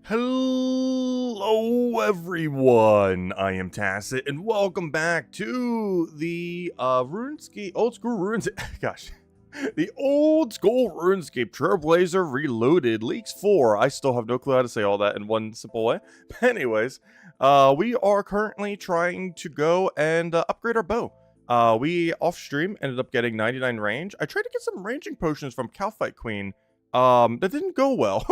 Hello everyone, I am Tacit, and welcome back to the RuneScape, Old School RuneScape, gosh, the Old School RuneScape Trailblazer Reloaded Leaks 4. I still have no clue how to say all that in one simple way. But anyways, we are currently trying to go and upgrade our bow. We off-stream ended up getting 99 range. I tried to get some ranging potions from Calphite Queen. That didn't go well.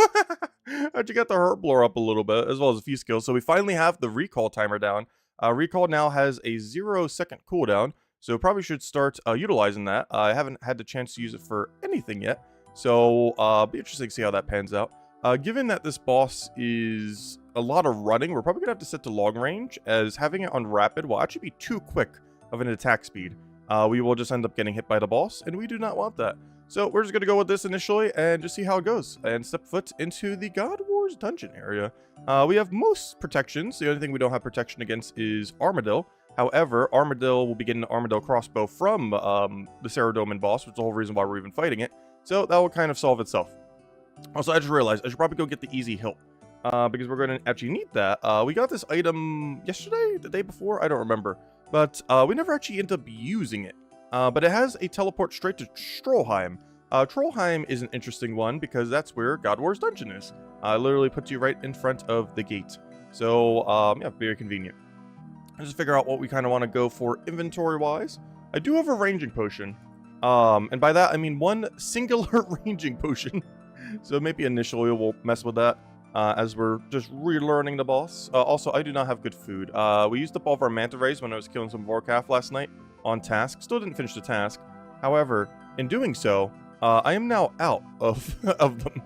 How'd you get the herb lore up a little bit, as well as a few skills. So we finally have the recall timer down. Recall now has a 0-second cooldown, so probably should start utilizing that. I haven't had the chance to use it for anything yet, so be interesting to see how that pans out. Given that this boss is a lot of running, we're probably gonna have to set to long range, as having it on rapid will actually be too quick of an attack speed. We will just end up getting hit by the boss, and we do not want that. So we're just going to go with this initially and just see how it goes and step foot into the Godwars dungeon area. We have most protections. The only thing we don't have protection against is Armadillo. However, Armadillo will be getting an Armadillo crossbow from the Saradomin boss, which is the whole reason why we're even fighting it. So that will kind of solve itself. Also, I just realized I should probably go get the easy hilt because we're going to actually need that. We got this item yesterday, the day before, I don't remember. But we never actually ended up using it. But it has a teleport straight to Trollheim. Trollheim is an interesting one because that's where Godwars dungeon is. It literally puts you right in front of the gate. So, yeah, very convenient. Let's just figure out what we kind of want to go for inventory-wise. I do have a ranging potion. And by that, I mean one singular ranging potion. So maybe initially we'll mess with that as we're just relearning the boss. Also, I do not have good food. We used up all of our manta rays when I was killing some Vorkath last night on task. Still didn't finish the task. However, in doing so, I am now out of them.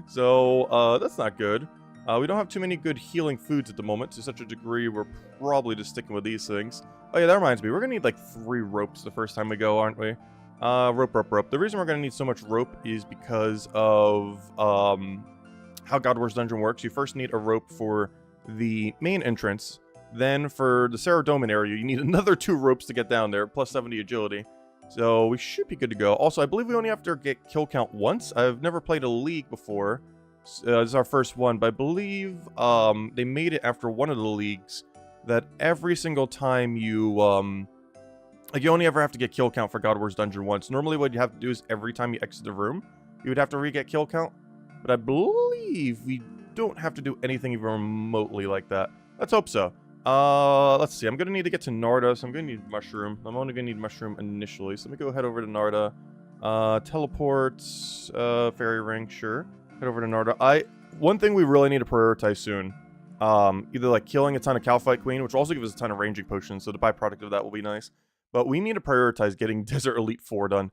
So that's not good. We don't have too many good healing foods at the moment. To such a degree, we're probably just sticking with these things. Oh yeah, that reminds me. We're going to need like 3 ropes the first time we go, aren't we? Rope. The reason we're going to need so much rope is because of how Godwars Dungeon works. You first need a rope for the main entrance. Then for the Saradomin area, you need another 2 ropes to get down there, plus 70 agility. So we should be good to go. Also, I believe we only have to get kill count once. I've never played a league before. This is our first one, but I believe they made it after one of the leagues that every single time you, like you only ever have to get kill count for Godwars Dungeon once. Normally what you have to do is every time you exit the room, you would have to re-get kill count. But I believe we don't have to do anything even remotely like that. Let's hope so. Let's see. I'm going to need to get to Narda, so I'm going to need mushroom. I'm only going to need mushroom initially, so let me go head over to Narda. Teleports, fairy ring, sure. Head over to Narda. One thing we really need to prioritize soon, either like killing a ton of Calphite Queen, which will also give us a ton of ranging potions, so the byproduct of that will be nice. But we need to prioritize getting Desert Elite 4 done.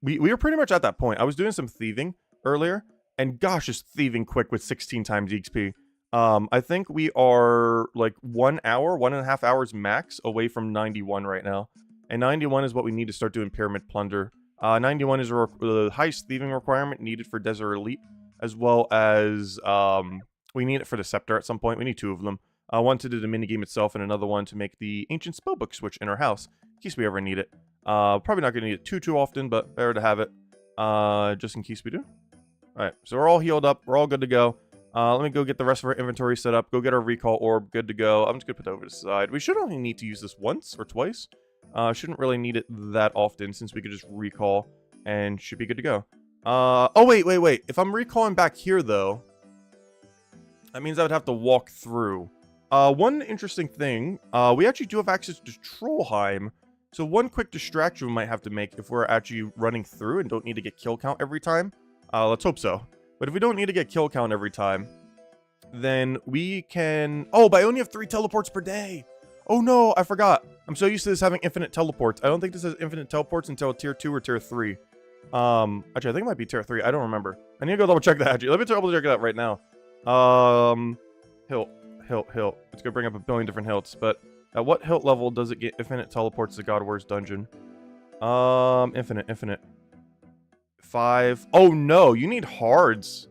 We were pretty much at that point. I was doing some thieving earlier, and gosh, is thieving quick with 16 times XP. I think we are like 1 hour, 1.5 hours max away from 91 right now. And 91 is what we need to start doing Pyramid Plunder. 91 is the highest thieving requirement needed for Desert Elite, as well as we need it for the Scepter at some point. We need 2 of them. One to do the minigame itself, and another one to make the Ancient Spellbook switch in our house, in case we ever need it. Probably not going to need it too often, but better to have it, just in case we do. Alright, so we're all healed up. We're all good to go. Let me go get the rest of our inventory set up. Go get our recall orb. Good to go. I'm just going to put that over to the side. We should only need to use this once or twice. Shouldn't really need it that often since we could just recall and should be good to go. Oh, wait. If I'm recalling back here, though, that means I would have to walk through. One interesting thing, we actually do have access to Trollheim. So one quick distraction we might have to make if we're actually running through and don't need to get kill count every time. Let's hope so. But if we don't need to get kill count every time, then we can... Oh, but I only have 3 teleports per day. Oh no, I forgot. I'm so used to this having infinite teleports. I don't think this has infinite teleports until tier 2 or tier 3. Actually, I think it might be tier 3. I don't remember. I need to go double check that actually. Let me double check that right now. Hilt. It's gonna bring up a billion different hilts, but at what hilt level does it get infinite teleports to Godwars Dungeon? Infinite. 5. Oh no, you need hards.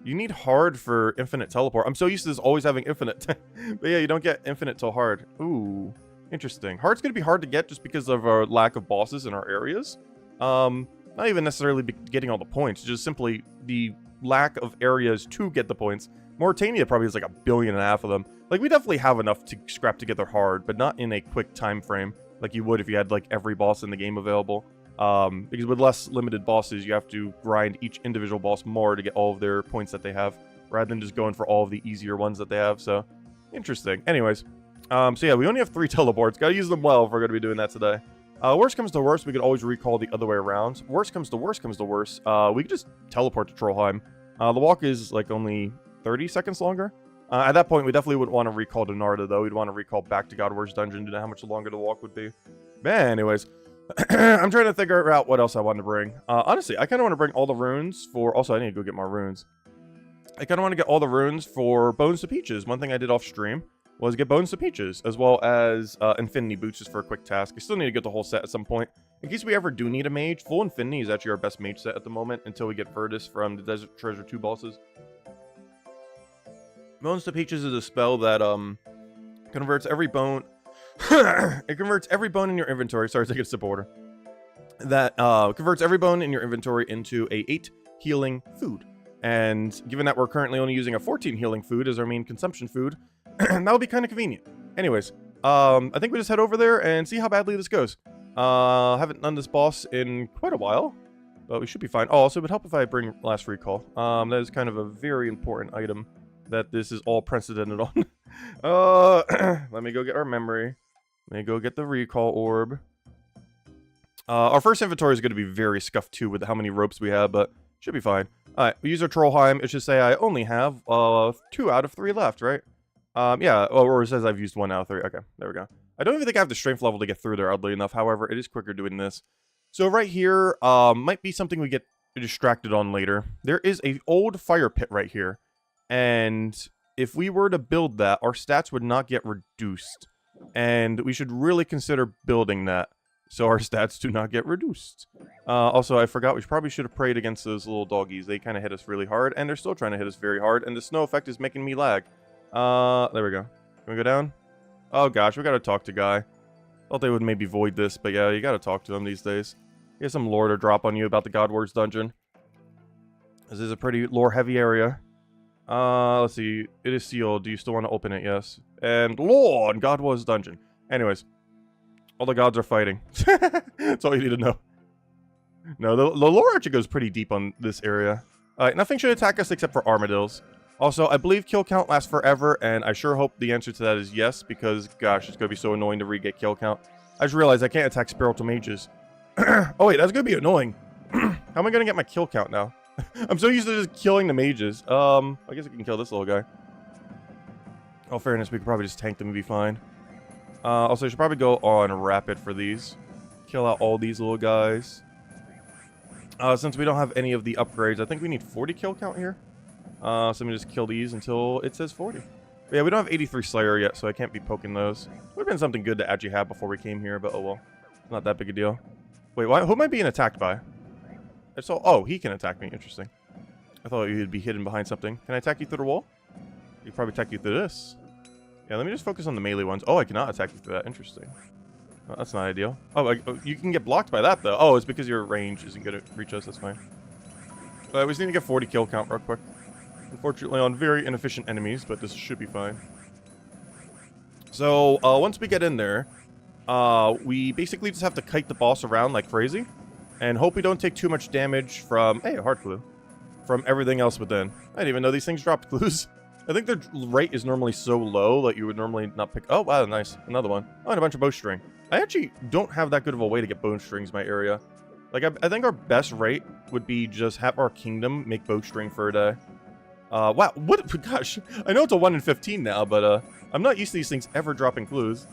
You need hard for infinite teleport. I'm so used to this always having infinite. But yeah, you don't get infinite till hard. Ooh, interesting. Hard's gonna be hard to get just because of our lack of bosses in our areas. Not even necessarily getting all the points, just simply the lack of areas to get the points. Mauritania probably has like 1.5 billion of them. Like, we definitely have enough to scrap together hard, but not in a quick time frame like you would if you had like every boss in the game available. Because with less limited bosses, you have to grind each individual boss more to get all of their points that they have, rather than just going for all of the easier ones that they have. So, interesting. Anyways, so yeah, we only have 3 teleports. Gotta use them well if we're gonna be doing that today. Worst comes to worst, we could always recall the other way around. Worst comes to worst we could just teleport to Trollheim. The walk is like only 30 seconds longer. At that point, we definitely wouldn't want to recall to Narda, though. We'd want to recall back to Godwars dungeon to know how much longer the walk would be. But anyways, I'm trying to figure out what else I want to bring. Honestly, I kind of want to bring all the runes for... Also, I need to go get more runes. I kind of want to get all the runes for Bones to Peaches. One thing I did off stream was get Bones to Peaches, as well as Infinity Boots just for a quick task. I still need to get the whole set at some point. In case we ever do need a mage, full Infinity is actually our best mage set at the moment until we get Virtus from the Desert Treasure 2 bosses. Bones to Peaches is a spell that converts every bone... it converts every bone in your inventory... Sorry, take a sip of water. That converts every bone in your inventory into a 8 healing food. And given that we're currently only using a 14 healing food as our main consumption food, that'll be kind of convenient. Anyways, I think we just head over there and see how badly this goes. Haven't done this boss in quite a while, but we should be fine. Oh, also, it would help if I bring last recall. That is kind of a very important item that this is all precedented on. Let me go get our memory. Let me go get the recall orb. Our first inventory is going to be very scuffed too with how many ropes we have, but should be fine. Alright, we use our Trollheim. It should say I only have 2 out of 3 left, right? Yeah, or it says I've used 1 out of 3. Okay, there we go. I don't even think I have the strength level to get through there, oddly enough. However, it is quicker doing this. So right here, might be something we get distracted on later. There is an old fire pit right here. And if we were to build that, our stats would not get reduced. And we should really consider building that so our stats do not get reduced. Also, I forgot we probably should have prayed against those little doggies. They kind of hit us really hard, and they're still trying to hit us very hard. And the snow effect is making me lag. There we go. Can we go down? Oh gosh, we gotta talk to Guy. Thought they would maybe void this, but yeah, you gotta talk to him these days. Get some lore to drop on you about the Godwars dungeon. This is a pretty lore-heavy area. Let's see. It is sealed. Do you still want to open it? Yes. And lore on Godwars dungeon. Anyways. All the gods are fighting. That's all you need to know. No, the lore actually goes pretty deep on this area. Alright, nothing should attack us except for armadillos. Also, I believe kill count lasts forever, and I sure hope the answer to that is yes, because, gosh, it's going to be so annoying to re-get kill count. I just realized I can't attack spiritual mages. Oh wait, that's going to be annoying. How am I going to get my kill count now? I'm so used to just killing the mages. I guess I can kill this little guy. Oh, fairness, we could probably just tank them and be fine. Also, I should probably go on rapid for these. Kill out all these little guys. Since we don't have any of the upgrades, I think we need 40 kill count here. So let me just kill these until it says 40. But yeah, we don't have 83 Slayer yet, so I can't be poking those. Would have been something good to actually have before we came here, but oh well. Not that big a deal. Wait, who am I being attacked by? Oh, he can attack me. Interesting. I thought you'd be hidden behind something. Can I attack you through the wall? He'd probably attack you through this. Yeah, let me just focus on the melee ones. Oh, I cannot attack you through that. Interesting. Well, that's not ideal. Oh, you can get blocked by that, though. Oh, it's because your range isn't going to reach us. That's fine. But we just need to get 40 kill count real quick. Unfortunately, on very inefficient enemies, but this should be fine. So, once we get in there, we basically just have to kite the boss around like crazy. And hope we don't take too much damage from... Hey, a heart clue. From everything else within. I didn't even know these things dropped clues. I think their rate is normally so low that you would normally not pick... Oh, wow, nice. Another one. Oh, and a bunch of bowstring. I actually don't have that good of a way to get bowstrings in my area. Like, I think our best rate would be just have our kingdom make bowstring for a day. Wow, what? Gosh, I know it's a 1 in 15 now, but I'm not used to these things ever dropping clues.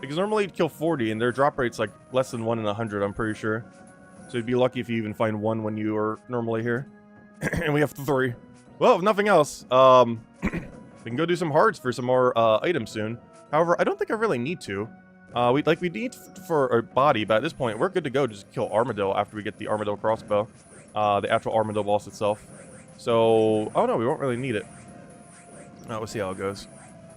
Because normally you'd kill 40, and their drop rate's like less than 1 in 100, I'm pretty sure. So you'd be lucky if you even find 1 when you are normally here. And we have 3. Well, if nothing else, we can go do some hearts for some more items soon. However, I don't think I really need to. We need for our body, but at this point, we're good to go. Just kill Armadillo after we get the Armadillo crossbow. The actual Armadillo boss itself. So, oh no, we won't really need it. We'll see how it goes.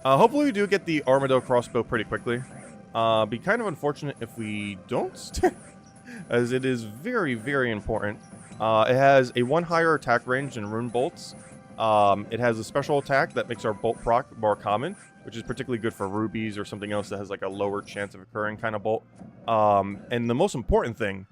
Hopefully we do get the Armadillo crossbow pretty quickly. Be kind of unfortunate if we don't. As it is very, very important It has a 1 higher attack range than rune bolts. It has a special attack that makes our bolt proc more common, which is particularly good for rubies or something else that has like a lower chance of occurring kind of bolt. And the most important thing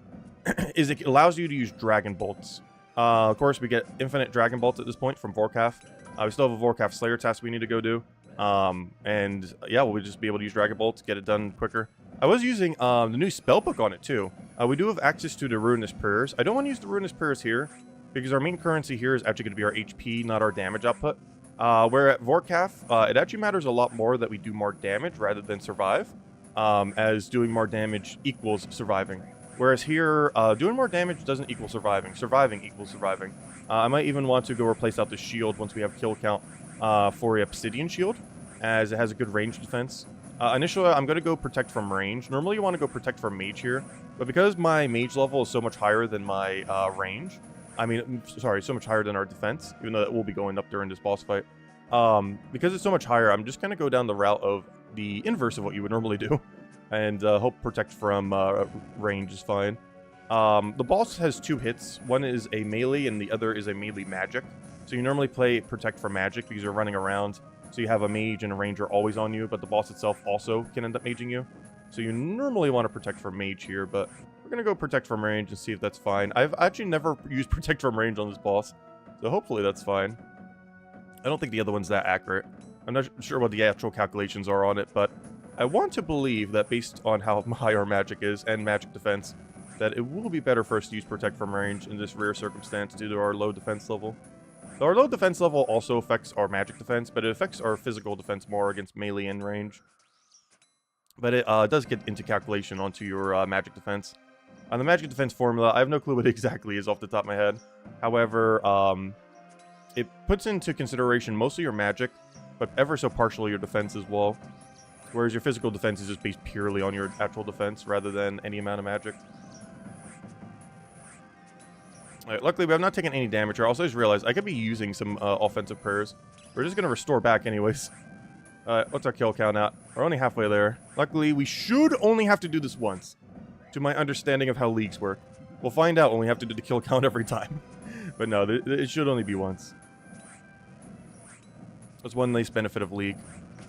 is it allows you to use dragon bolts. Of course, we get infinite dragon bolts at this point from Vorkath. We still have a Vorkath Slayer task we need to go do. And yeah, we'll just be able to use dragon bolts, get it done quicker. I was using the new spellbook on it too. We do have access to the Ruinous Prayers. I don't want to use the Ruinous Prayers here, because our main currency here is actually going to be our HP, not our damage output. Where at Vorkath, it actually matters a lot more that we do more damage rather than survive, as doing more damage equals surviving. Whereas here, doing more damage doesn't equal surviving. Surviving equals surviving. I might even want to go replace out the shield once we have kill count for a Obsidian Shield, as it has a good range defense. Initially, I'm going to go Protect from range. Normally, you want to go Protect from mage here, but because my mage level is so much higher than my range, so much higher than our defense, even though it will be going up during this boss fight. Because it's so much higher, I'm just going to go down the route of the inverse of what you would normally do, and hope Protect from range is fine. The boss has 2 hits. One is a melee, and the other is a melee magic. So you normally play Protect from magic because you're running around. So you have a mage and a ranger always on you, but the boss itself also can end up maging you. So you normally want to Protect from mage here, but we're going to go Protect from range and see if that's fine. I've actually never used Protect from range on this boss, so hopefully that's fine. I don't think the other one's that accurate. I'm not sure what the actual calculations are on it, but I want to believe that based on how high our magic is and magic defense, that it will be better for us to use Protect from range in this rare circumstance due to our low defense level. So our low defense level also affects our magic defense, but it affects our physical defense more against melee and range. But it does get into calculation onto your magic defense. On the magic defense formula, I have no clue what it exactly is off the top of my head. However, it puts into consideration mostly your magic, but ever so partially your defense as well. Whereas your physical defense is just based purely on your actual defense rather than any amount of magic. Alright, luckily we have not taken any damage here. I also just realized I could be using some offensive prayers. We're just going to restore back anyways. Alright, what's our kill count at? We're only halfway there. Luckily, we should only have to do this once, to my understanding of how leagues work. We'll find out when we have to do the kill count every time. But no, it should only be once. That's one nice benefit of League.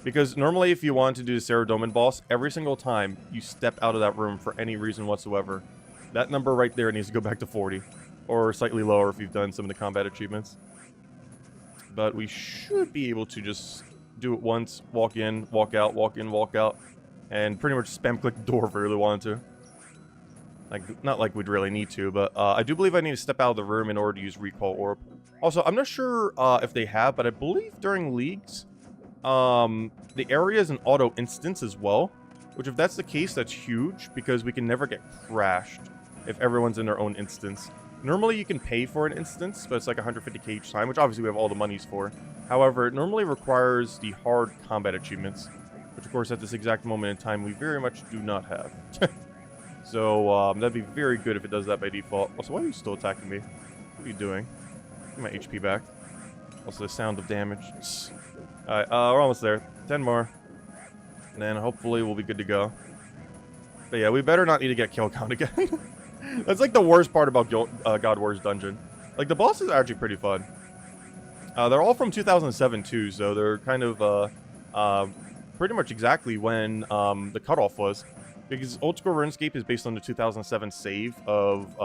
Because normally if you want to do the Saradomin boss, every single time you step out of that room for any reason whatsoever, that number right there needs to go back to 40. Or slightly lower if you've done some of the combat achievements. But we should be able to just do it once, walk in, walk out, walk in, walk out, and pretty much spam click the door if we really wanted to. Like, not like we'd really need to, but I do believe I need to step out of the room in order to use Recall Orb. Also, I'm not sure if they have, but I believe during Leagues, the area is an auto instance as well. Which, if that's the case, that's huge, because we can never get crashed if everyone's in their own instance. Normally, you can pay for an instance, but it's like 150k each time, which obviously we have all the monies for. However, it normally requires the hard combat achievements, which, of course, at this exact moment in time, we very much do not have. So, that'd be very good if it does that by default. Also, why are you still attacking me? What are you doing? Get my HP back. Also, the sound of damage. Alright, we're almost there. 10 more. And then, hopefully, we'll be good to go. But yeah, we better not need to get kill count again. That's like the worst part about Godwars dungeon. Like, the bosses are actually pretty fun. They're all from 2007 too, so they're kind of pretty much exactly when the cutoff was. Because Oldschool Runescape is based on the 2007 save of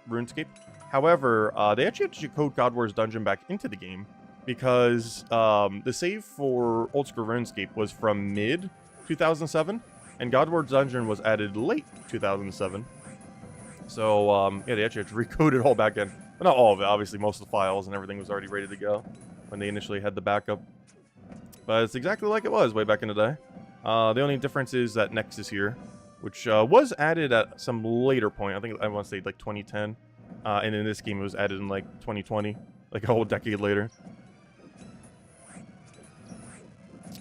RuneScape. However, they actually had to code Godwars dungeon back into the game. Because the save for Oldschool Runescape was from mid-2007. And Godwars dungeon was added late 2007. So, yeah, they actually had to recode it all back in. But not all of it, obviously. Most of the files and everything was already ready to go when they initially had the backup. But it's exactly like it was way back in the day. The only difference is that Nex is here, which was added at some later point. I think I want to say like 2010. And in this game, it was added in like 2020, like a whole decade later.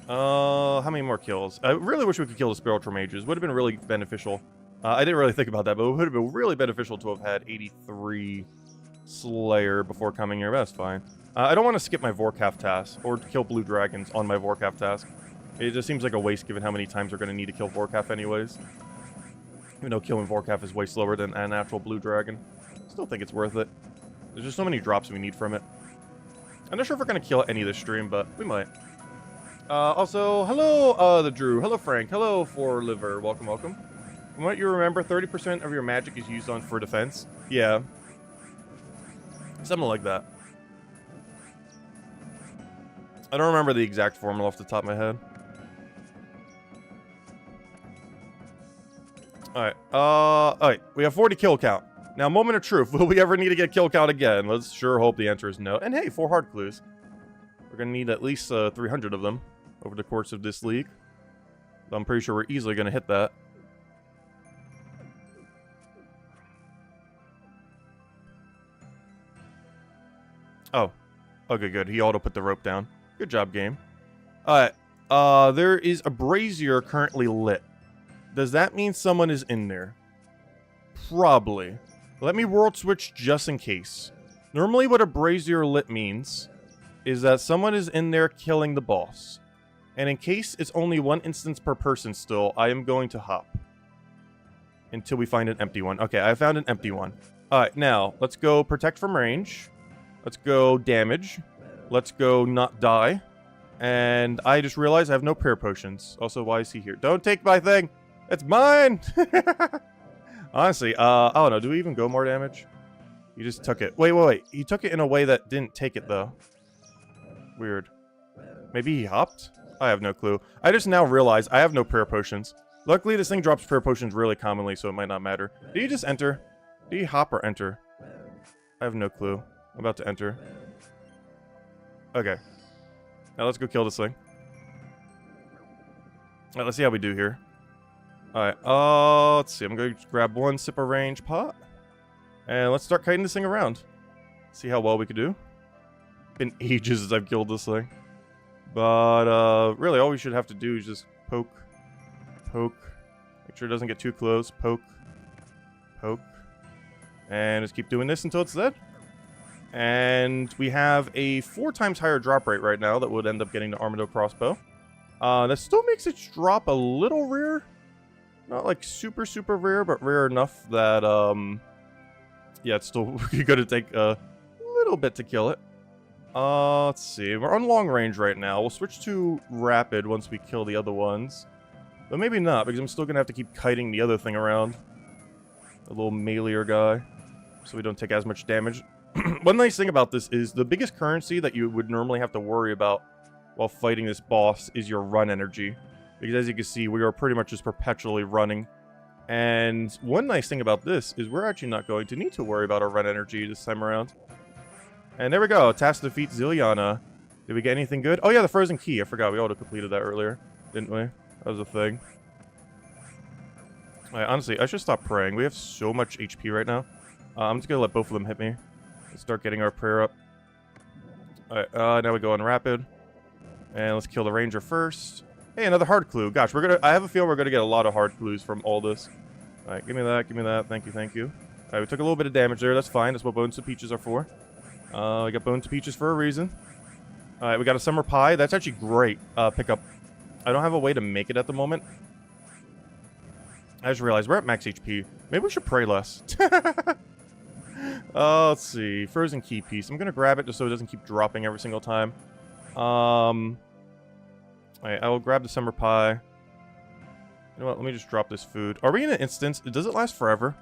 How many more kills? I really wish we could kill the spiritual mages. Would have been really beneficial. I didn't really think about that, but it would have been really beneficial to have had 83 Slayer before coming here. That's fine. I don't want to skip my Vorkath task or kill blue dragons on my Vorkath task. It just seems like a waste given how many times we're going to need to kill Vorkath anyways. Even though killing Vorkath is way slower than an actual blue dragon. Still think it's worth it. There's just so many drops we need from it. I'm not sure if we're going to kill any this stream, but we might. Also, hello, the Drew. Hello, Frank. Hello, For Liver. Welcome, welcome. From what you remember, 30% of your magic is used on for defense. Yeah. Something like that. I don't remember the exact formula off the top of my head. Alright, we have 40 kill count. Now, moment of truth. Will we ever need to get kill count again? Let's sure hope the answer is no. And hey, 4 hard clues. We're gonna need at least 300 of them over the course of this league. I'm pretty sure we're easily gonna hit that. Oh. Okay, good. He auto put the rope down. Good job, game. Alright. There is a brazier currently lit. Does that mean someone is in there? Probably. Let me world switch just in case. Normally what a brazier lit means is that someone is in there killing the boss. And in case it's only 1 instance per person still, I am going to hop. Until we find an empty one. Okay, I found an empty one. Alright, now, let's go protect from range. Let's go damage. Let's go not die. And I just realized I have no prayer potions. Also, why is he here? Don't take my thing! It's mine! Honestly, I don't know. Do we even go more damage? He just took it. Wait. He took it in a way that didn't take it, though. Weird. Maybe he hopped? I have no clue. I just now realized I have no prayer potions. Luckily, this thing drops prayer potions really commonly, so it might not matter. Did he just enter? Did he hop or enter? I have no clue. I'm about to enter. Okay. Now let's go kill this thing. Alright, let's see how we do here. Alright, let's see. I'm going to grab 1 sip of range pot. And let's start kiting this thing around. See how well we can do. Been ages since I've killed this thing. But, really, all we should have to do is just poke. Poke. Make sure it doesn't get too close. Poke. Poke. And just keep doing this until it's dead. And we have a 4 times higher drop rate right now that would end up getting the Armadillo crossbow. That still makes its drop a little rare. Not like super, super rare, but rare enough that, yeah, it's still going to take a little bit to kill it. Let's see. We're on long range right now. We'll switch to rapid once we kill the other ones. But maybe not, because I'm still going to have to keep kiting the other thing around. The little meleeer guy. So we don't take as much damage. One nice thing about this is the biggest currency that you would normally have to worry about while fighting this boss is your run energy. Because as you can see, we are pretty much just perpetually running. And one nice thing about this is we're actually not going to need to worry about our run energy this time around. And there we go. Task to defeat Ziliana. Did we get anything good? Oh yeah, the frozen key. I forgot. We auto completed that earlier, didn't we? That was a thing. Alright, honestly, I should stop praying. We have so much HP right now. I'm just going to let both of them hit me. Let's start getting our prayer up. Alright, now we go on rapid. And let's kill the ranger first. Hey, another hard clue. Gosh, I have a feeling we're gonna get a lot of hard clues from all this. Alright, give me that, give me that. Thank you, thank you. Alright, we took a little bit of damage there. That's fine. That's what bones to peaches are for. We got bones to peaches for a reason. Alright, we got a summer pie. That's actually great. Pickup. I don't have a way to make it at the moment. I just realized we're at max HP. Maybe we should pray less. Let's see. Frozen key piece. I'm gonna grab it just so it doesn't keep dropping every single time. Alright, I will grab the summer pie. You know what? Let me just drop this food. Are we in an instance? Does it last forever?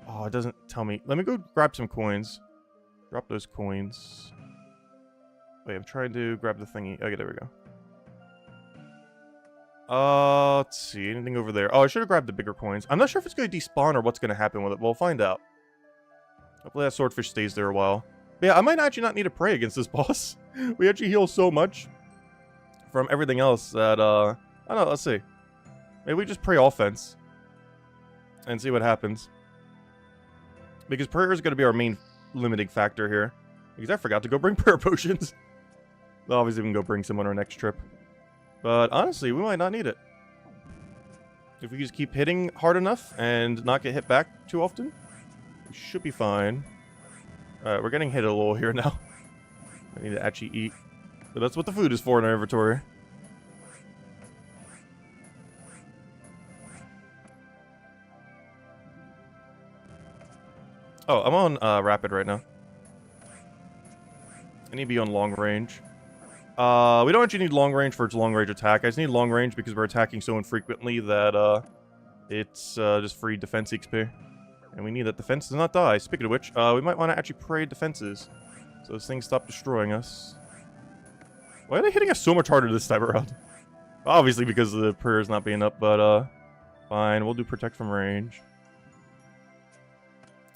Oh, it doesn't tell me. Let me go grab some coins. Drop those coins. Wait, I'm trying to grab the thingy. Okay, there we go. Let's see. Anything over there? Oh, I should have grabbed the bigger coins. I'm not sure if it's going to despawn or what's going to happen with it. We'll find out. Hopefully that swordfish stays there a while. But yeah, I might actually not need to pray against this boss. We actually heal so much from everything else that, I don't know, let's see. Maybe we just pray offense. And see what happens. Because prayer is going to be our main limiting factor here. Because I forgot to go bring prayer potions. Well, obviously we can go bring some on our next trip. But honestly, we might not need it. If we just keep hitting hard enough and not get hit back too often, we should be fine. Alright, we're getting hit a little here now. I need to actually eat. But that's what the food is for in our inventory. Oh, I'm on rapid right now. I need to be on long range. We don't actually need long range for its long range attack. I just need long range because we're attacking so infrequently that, it's, just free defense XP. And we need that defense does not die. Speaking of which, we might want to actually pray defenses. So those things stop destroying us. Why are they hitting us so much harder this time around? Obviously because the prayer is not being up, but, fine. We'll do protect from range.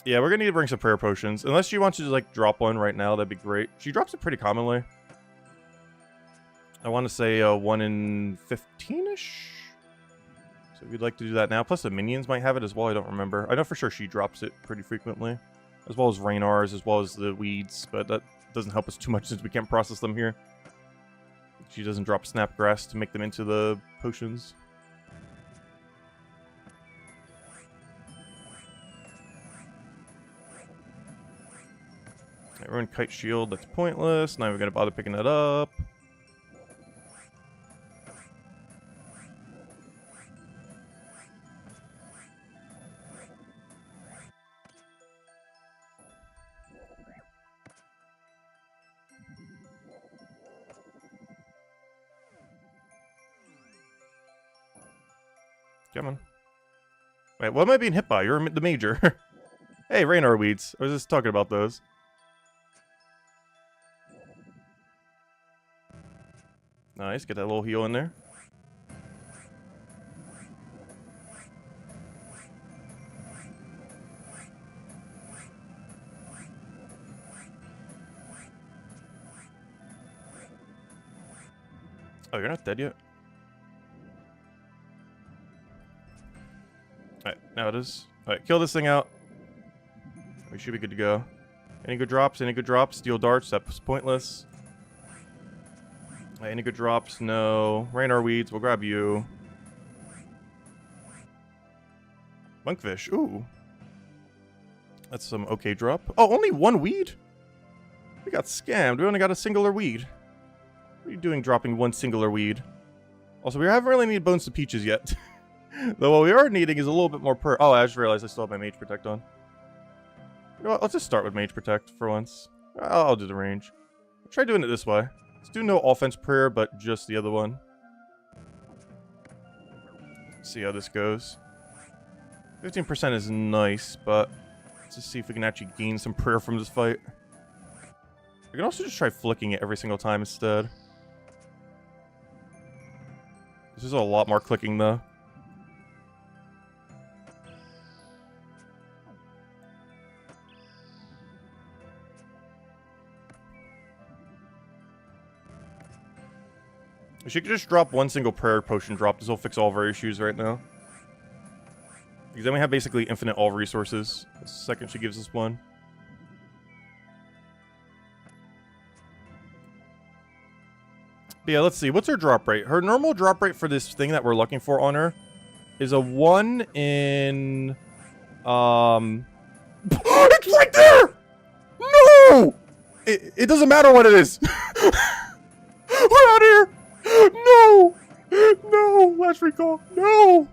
Yeah, we're gonna need to bring some prayer potions. Unless she wants to just, like, drop one right now, that'd be great. She drops it pretty commonly. I want to say 1 in 15-ish? So we'd like to do that now. Plus the minions might have it as well, I don't remember. I know for sure she drops it pretty frequently. As well as Raynars, as well as the weeds. But that doesn't help us too much since we can't process them here. She doesn't drop snapgrass to make them into the potions. Right, we're in Kite Shield, that's pointless. Not even gonna bother picking that up. Come on. Wait, what am I being hit by? You're the major. Hey, Raynar weeds. I was just talking about those. Nice, get that little heal in there. Oh, you're not dead yet? Alright, now it is. Alright, kill this thing out. We should be good to go. Any good drops? Any good drops? Steel darts, that's pointless. Any good drops? No. Raynar weeds, we'll grab you. Monkfish, ooh. That's some okay drop. Oh, only one weed? We got scammed. We only got a singular weed. What are you doing dropping one singular weed? Also, we haven't really needed bones to peaches yet. Though what we are needing is a little bit more per- Oh, I just realized I still have my Mage Protect on. You know what? Let's just start with Mage Protect for once. I'll do the range. I'll try doing it this way. Let's do no offense prayer, but just the other one. See how this goes. 15% is nice, but let's just see if we can actually gain some prayer from this fight. We can also just try flicking it every single time instead. This is a lot more clicking, though. She could just drop one single prayer potion drop. This will fix all of our issues right now. Because then we have basically infinite all resources. The second she gives us one. But yeah, let's see. What's her drop rate? Her normal drop rate for this thing that we're looking for on her is a 1 in... It's right there! No! It doesn't matter what it is. We're out here! No! No! Last recall. No!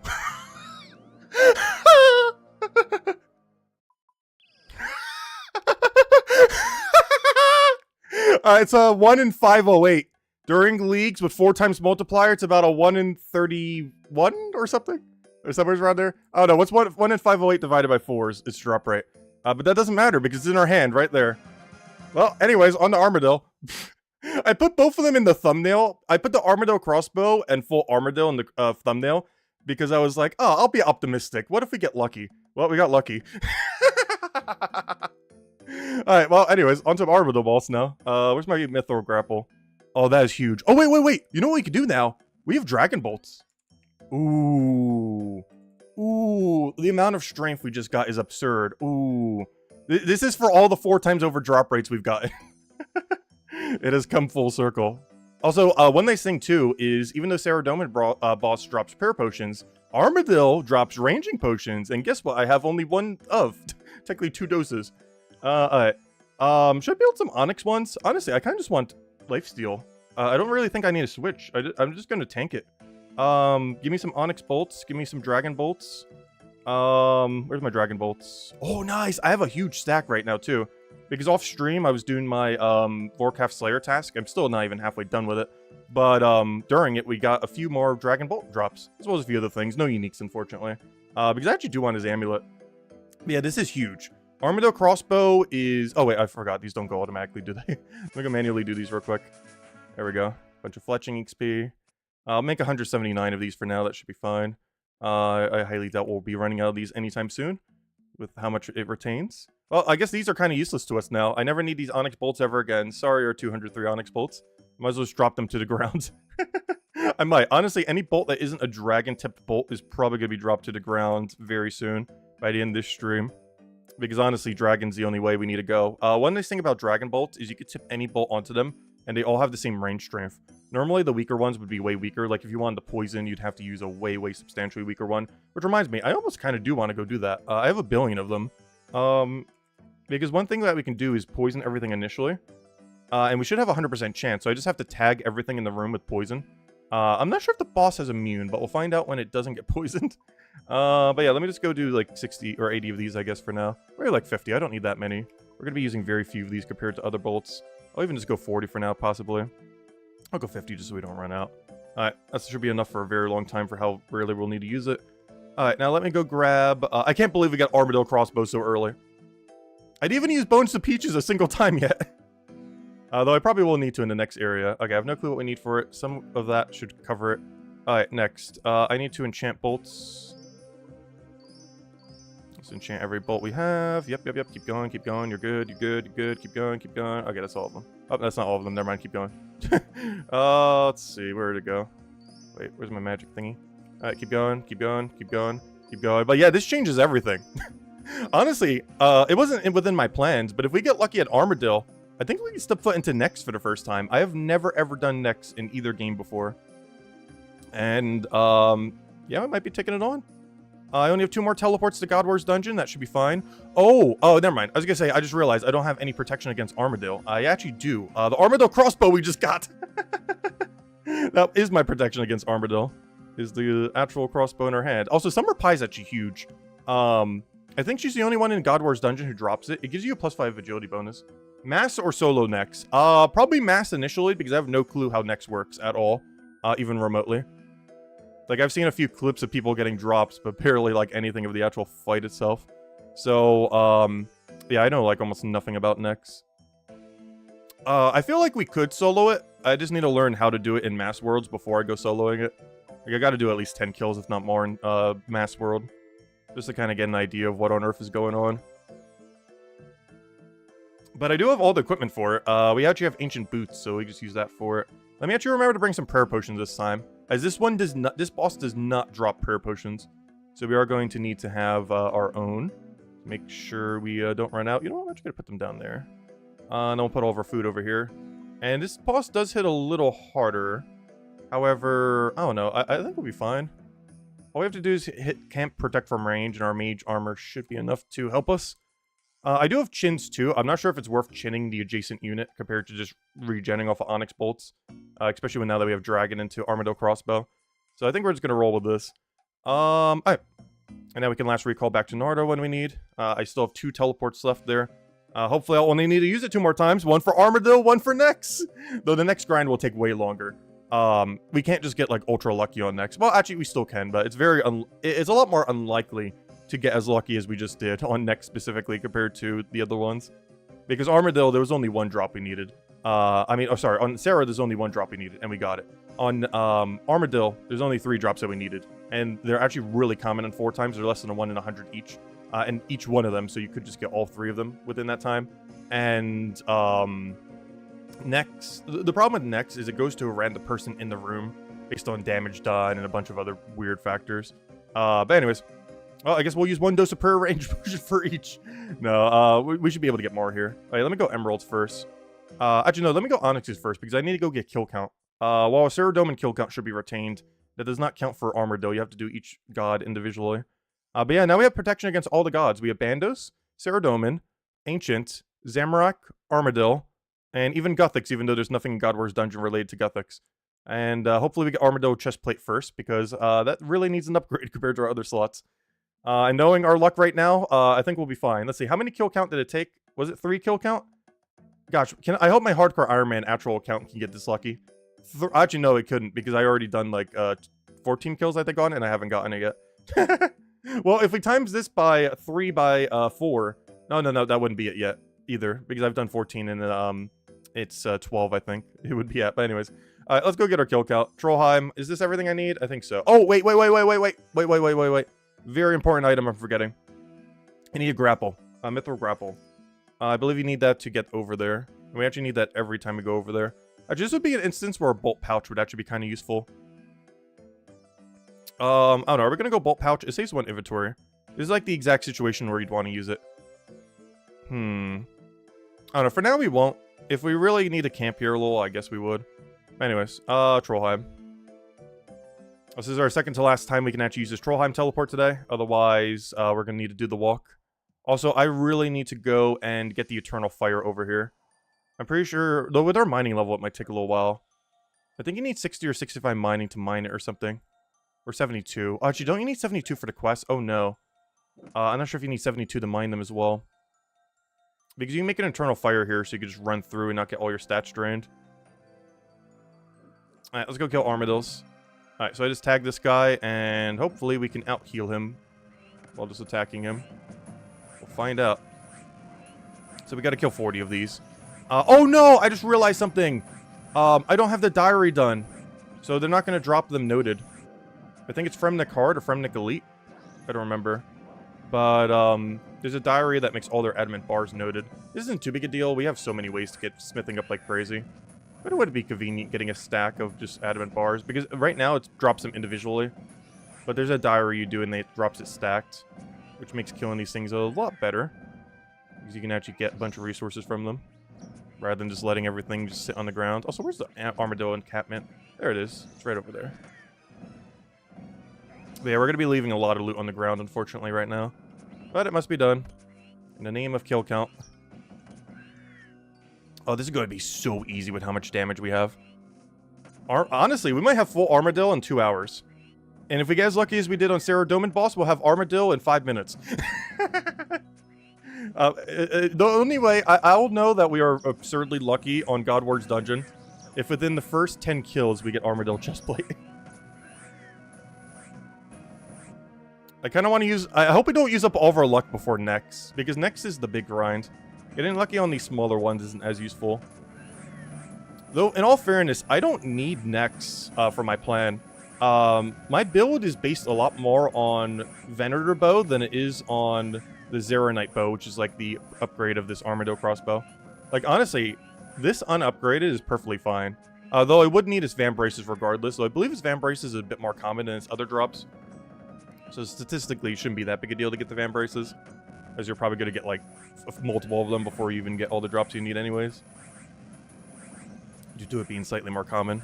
It's a 1 in 508. During leagues with 4 times multiplier, it's about a 1 in 31 or something? Or somewhere around there? Oh no, what's 1 in 508 divided by 4 is its drop rate. But that doesn't matter because it's in our hand right there. Well, anyways, on to Armadillo. I put both of them in the thumbnail. I put the Armadillo crossbow and full Armadillo in the thumbnail because I was like, oh, I'll be optimistic. What if we get lucky? Well, we got lucky. Alright, well, anyways, on to Armadillo boss now. Where's my Mithril grapple? Oh, that is huge. Oh, wait. You know what we can do now? We have Dragon Bolts. Ooh. Ooh. The amount of strength we just got is absurd. Ooh. This is for all the 4 times over drop rates we've gotten. It has come full circle. Also, one nice thing, too, is even though Saradomin boss drops prayer potions, Armadillo drops ranging potions. And guess what? I have only one of. Technically 2 doses. Alright. Should I build some Onyx ones? Honestly, I kind of just want lifesteal. I don't really think I need a switch. I'm just going to tank it. Give me some Onyx bolts. Give me some Dragon bolts. Where's my dragon bolts? Oh, nice. I have a huge stack right now, too. Because off stream, I was doing my, Vorkath Slayer task. I'm still not even halfway done with it. But, during it, we got a few more dragon bolt drops. As well as a few other things. No uniques, unfortunately. Because I actually do want his amulet. But yeah, this is huge. Armadillo crossbow is... Oh, wait, I forgot. These don't go automatically, do they? I'm gonna manually do these real quick. There we go. Bunch of fletching XP. I'll make 179 of these for now. That should be fine. I highly doubt we'll be running out of these anytime soon with how much it retains. Well, I guess these are kind of useless to us now. I never need these onyx bolts ever again. Sorry, our 203 onyx bolts. Might as well just drop them to the ground. I might. Honestly, any bolt that isn't a dragon-tipped bolt is probably going to be dropped to the ground very soon by the end of this stream. Because honestly, dragon's the only way we need to go. One nice thing about dragon bolts is you could tip any bolt onto them, and they all have the same range strength. Normally, the weaker ones would be way weaker. Like, if you wanted to poison, you'd have to use a way, way substantially weaker one. Which reminds me, I almost kind of do want to go do that. I have a billion of them. Because one thing that we can do is poison everything initially. And we should have a 100% chance, so I just have to tag everything in the room with poison. I'm not sure if the boss has immune, but we'll find out when it doesn't get poisoned. But yeah, let me just go do like 60 or 80 of these, I guess, for now. Maybe like 50. I don't need that many. We're going to be using very few of these compared to other bolts. I'll even just go 40 for now, possibly. I'll go 50 just so we don't run out. Alright, that should be enough for a very long time for how rarely we'll need to use it. Alright, now let me go grab... I can't believe we got Armadillo crossbow so early. I didn't even use Bones to Peaches a single time yet. Though I probably will need to in the next area. Okay, I have no clue what we need for it. Some of that should cover it. Alright, next. I need to enchant bolts. Let's enchant every bolt we have. Yep. Keep going. You're good. You're good. Keep going. Okay, that's all of them. Oh, that's not all of them. Never mind. Keep going. Let's see. Where did it go? Wait, where's my magic thingy? Alright, keep going. But yeah, this changes everything. Honestly, it wasn't within my plans, but if we get lucky at Armadillo, I think we can step foot into Nex for the first time. I have never ever done Nex in either game before. And, yeah, I might be taking it on. I only have 2 more teleports to Godwars dungeon. That should be fine. Oh, never mind. I was gonna say, I just realized I don't have any protection against Armadillo. I actually do. The Armadillo crossbow we just got. That is my protection against Armadillo. Is the actual crossbow in her hand. Also, Summer Pie's actually huge. I think she's the only one in Godwars dungeon who drops it. It gives you a +5 agility bonus. Mass or solo Nex? Probably Mass initially, because I have no clue how Nex works at all. Even remotely. Like, I've seen a few clips of people getting drops, but barely, like, anything of the actual fight itself. So, yeah, I know, like, almost nothing about Nex. I feel like we could solo it. I just need to learn how to do it in Mass Worlds before I go soloing it. Like, I gotta do at least 10 kills, if not more, in Mass World. Just to kind of get an idea of what on earth is going on. But I do have all the equipment for it. We actually have Ancient Boots, so we just use that for it. Let me actually remember to bring some prayer potions this time. As this boss does not drop prayer potions. So we are going to need to have our own. Make sure we don't run out. You know what, I'm actually going to put them down there. And then we'll put all of our food over here. And this boss does hit a little harder. However, I don't know. I think we'll be fine. All we have to do is hit Camp Protect from range, and our mage armor should be enough to help us. I do have chins too. I'm not sure if it's worth chinning the adjacent unit compared to just regenning off of Onyx bolts. Especially now that we have Dragon into Armadillo crossbow. So I think we're just going to roll with this. Alright. And now we can last recall back to Nardo when we need. I still have 2 teleports left there. Hopefully I'll only need to use it 2 more times. 1 for Armadillo, 1 for Nex. Though the next grind will take way longer. We can't just get like ultra lucky on Nex. Well, actually we still can, but it's it's a lot more unlikely to get as lucky as we just did on Nex specifically compared to the other ones. Because Armadillo, there was only 1 drop we needed. On Sarah, there's only 1 drop we needed, and we got it. On Armadillo, there's only 3 drops that we needed. And they're actually really common in 4 times. They're less than a 1 in 100 each. And each one of them, so you could just get all 3 of them within that time. And Nex, the problem with Nex is it goes to a random person in the room based on damage done and a bunch of other weird factors. But anyways, well, I guess we'll use 1 dose of prayer range for each. No, we should be able to get more here. All right, let me go emeralds first. Actually, no, let me go onyxes first because I need to go get kill count. While a Ceradome and kill count should be retained, that does not count for Armadillo. You have to do each god individually. But yeah, now we have protection against all the gods. We have Bandos, Ceradomin, Ancient, Zamorak, Armadillo, and even Gothics, even though there's nothing in Godwars dungeon related to Gothics. And hopefully we get Armadillo chestplate first, because that really needs an upgrade compared to our other slots. And knowing our luck right now, I think we'll be fine. Let's see, how many kill count did it take? Was it 3 kill count? Gosh, I hope my hardcore Iron Man actual account can get this lucky. Actually, no, it couldn't, because I already done like 14 kills, I think, on it, and I haven't gotten it yet. Well, if we times this by 3 by 4, no, that wouldn't be it yet either, because I've done 14 and it's 12, I think it would be at. But anyways, let's go get our kill count. Trollheim, is this everything I need? I think so. Oh, wait. Very important item I'm forgetting. I need a grapple, a mithril grapple. I believe you need that to get over there. We actually need that every time we go over there. Actually, this would be an instance where a bolt pouch would actually be kind of useful. I don't know. Are we gonna go bolt pouch? It saves 1 inventory. This is like the exact situation where you'd want to use it. I don't know. For now, we won't. If we really need to camp here a little, I guess we would. Anyways, Trollheim. This is our second to last time we can actually use this Trollheim teleport today. Otherwise, we're gonna need to do the walk. Also, I really need to go and get the Eternal Fire over here. I'm pretty sure, though with our mining level, it might take a little while. I think you need 60 or 65 mining to mine it or something. Or 72. Oh, actually, don't you need 72 for the quest? Oh, no. I'm not sure if you need 72 to mine them as well. Because you can make an Eternal Fire here, so you can just run through and not get all your stats drained. Alright, let's go kill Armadillos. Alright, so I just tagged this guy, and hopefully we can out-heal him while just attacking him. We'll find out. So we gotta kill 40 of these. Oh no! I just realized something! I don't have the diary done. So they're not gonna drop them noted. I think it's Fremnik Hard or Fremnik Elite. I don't remember. But, there's a diary that makes all their adamant bars noted. This isn't too big a deal. We have so many ways to get smithing up like crazy. But it would be convenient getting a stack of just adamant bars. Because right now it drops them individually. But there's a diary you do and it drops it stacked. Which makes killing these things a lot better. Because you can actually get a bunch of resources from them. Rather than just letting everything just sit on the ground. Also, where's the armadillo encampment? There it is. It's right over there. But yeah, we're going to be leaving a lot of loot on the ground, unfortunately, right now. But it must be done. In the name of kill count. Oh, this is going to be so easy with how much damage we have. Honestly, we might have full Armadillo in 2 hours. And if we get as lucky as we did on Sarah Doman Boss, we'll have Armadillo in 5 minutes. The only way I'll know that we are absurdly lucky on Godwars Dungeon if within the first 10 kills we get Armadillo Chestplate. I kind of want to use... I hope we don't use up all of our luck before next, because next is the big grind. Getting lucky on these smaller ones isn't as useful. Though, in all fairness, I don't need next for my plan. My build is based a lot more on Venator Bow than it is on the Zeronite Bow, which is like the upgrade of this Armadillo crossbow. Like, honestly, this unupgraded is perfectly fine. Though I would need its Van Braces regardless, though I believe its Van Braces is a bit more common than its other drops. So statistically, it shouldn't be that big a deal to get the Van Braces, as you're probably going to get, like, multiple of them before you even get all the drops you need anyways. Due to it being slightly more common.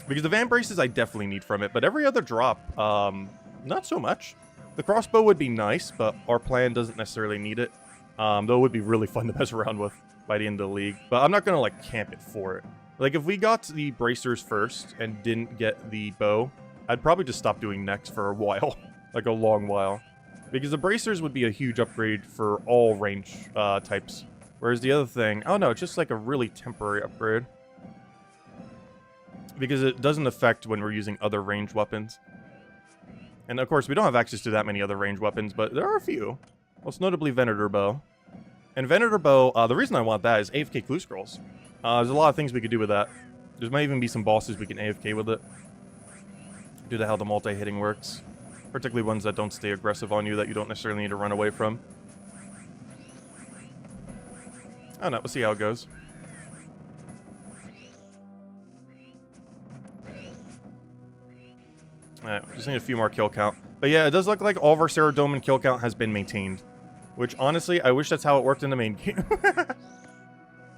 Because the Van Braces I definitely need from it, but every other drop, not so much. The crossbow would be nice, but our plan doesn't necessarily need it. Though it would be really fun to mess around with by the end of the league. But I'm not going to, like, camp it for it. Like, if we got the bracers first and didn't get the bow, I'd probably just stop doing next for a while. Like, a long while. Because the bracers would be a huge upgrade for all range types. Whereas the other thing... Oh, no, it's just, like, a really temporary upgrade. Because it doesn't affect when we're using other ranged weapons. And, of course, we don't have access to that many other ranged weapons, but there are a few. Most notably Venator Bow. And Venator Bow, the reason I want that is AFK Clue Scrolls. There's a lot of things we could do with that. There might even be some bosses we can AFK with it. Due to how the multi-hitting works. Particularly ones that don't stay aggressive on you that you don't necessarily need to run away from. I don't know, we'll see how it goes. Alright, just need a few more kill count. But yeah, it does look like all of our Sarah Doman kill count has been maintained. Which, honestly, I wish that's how it worked in the main game.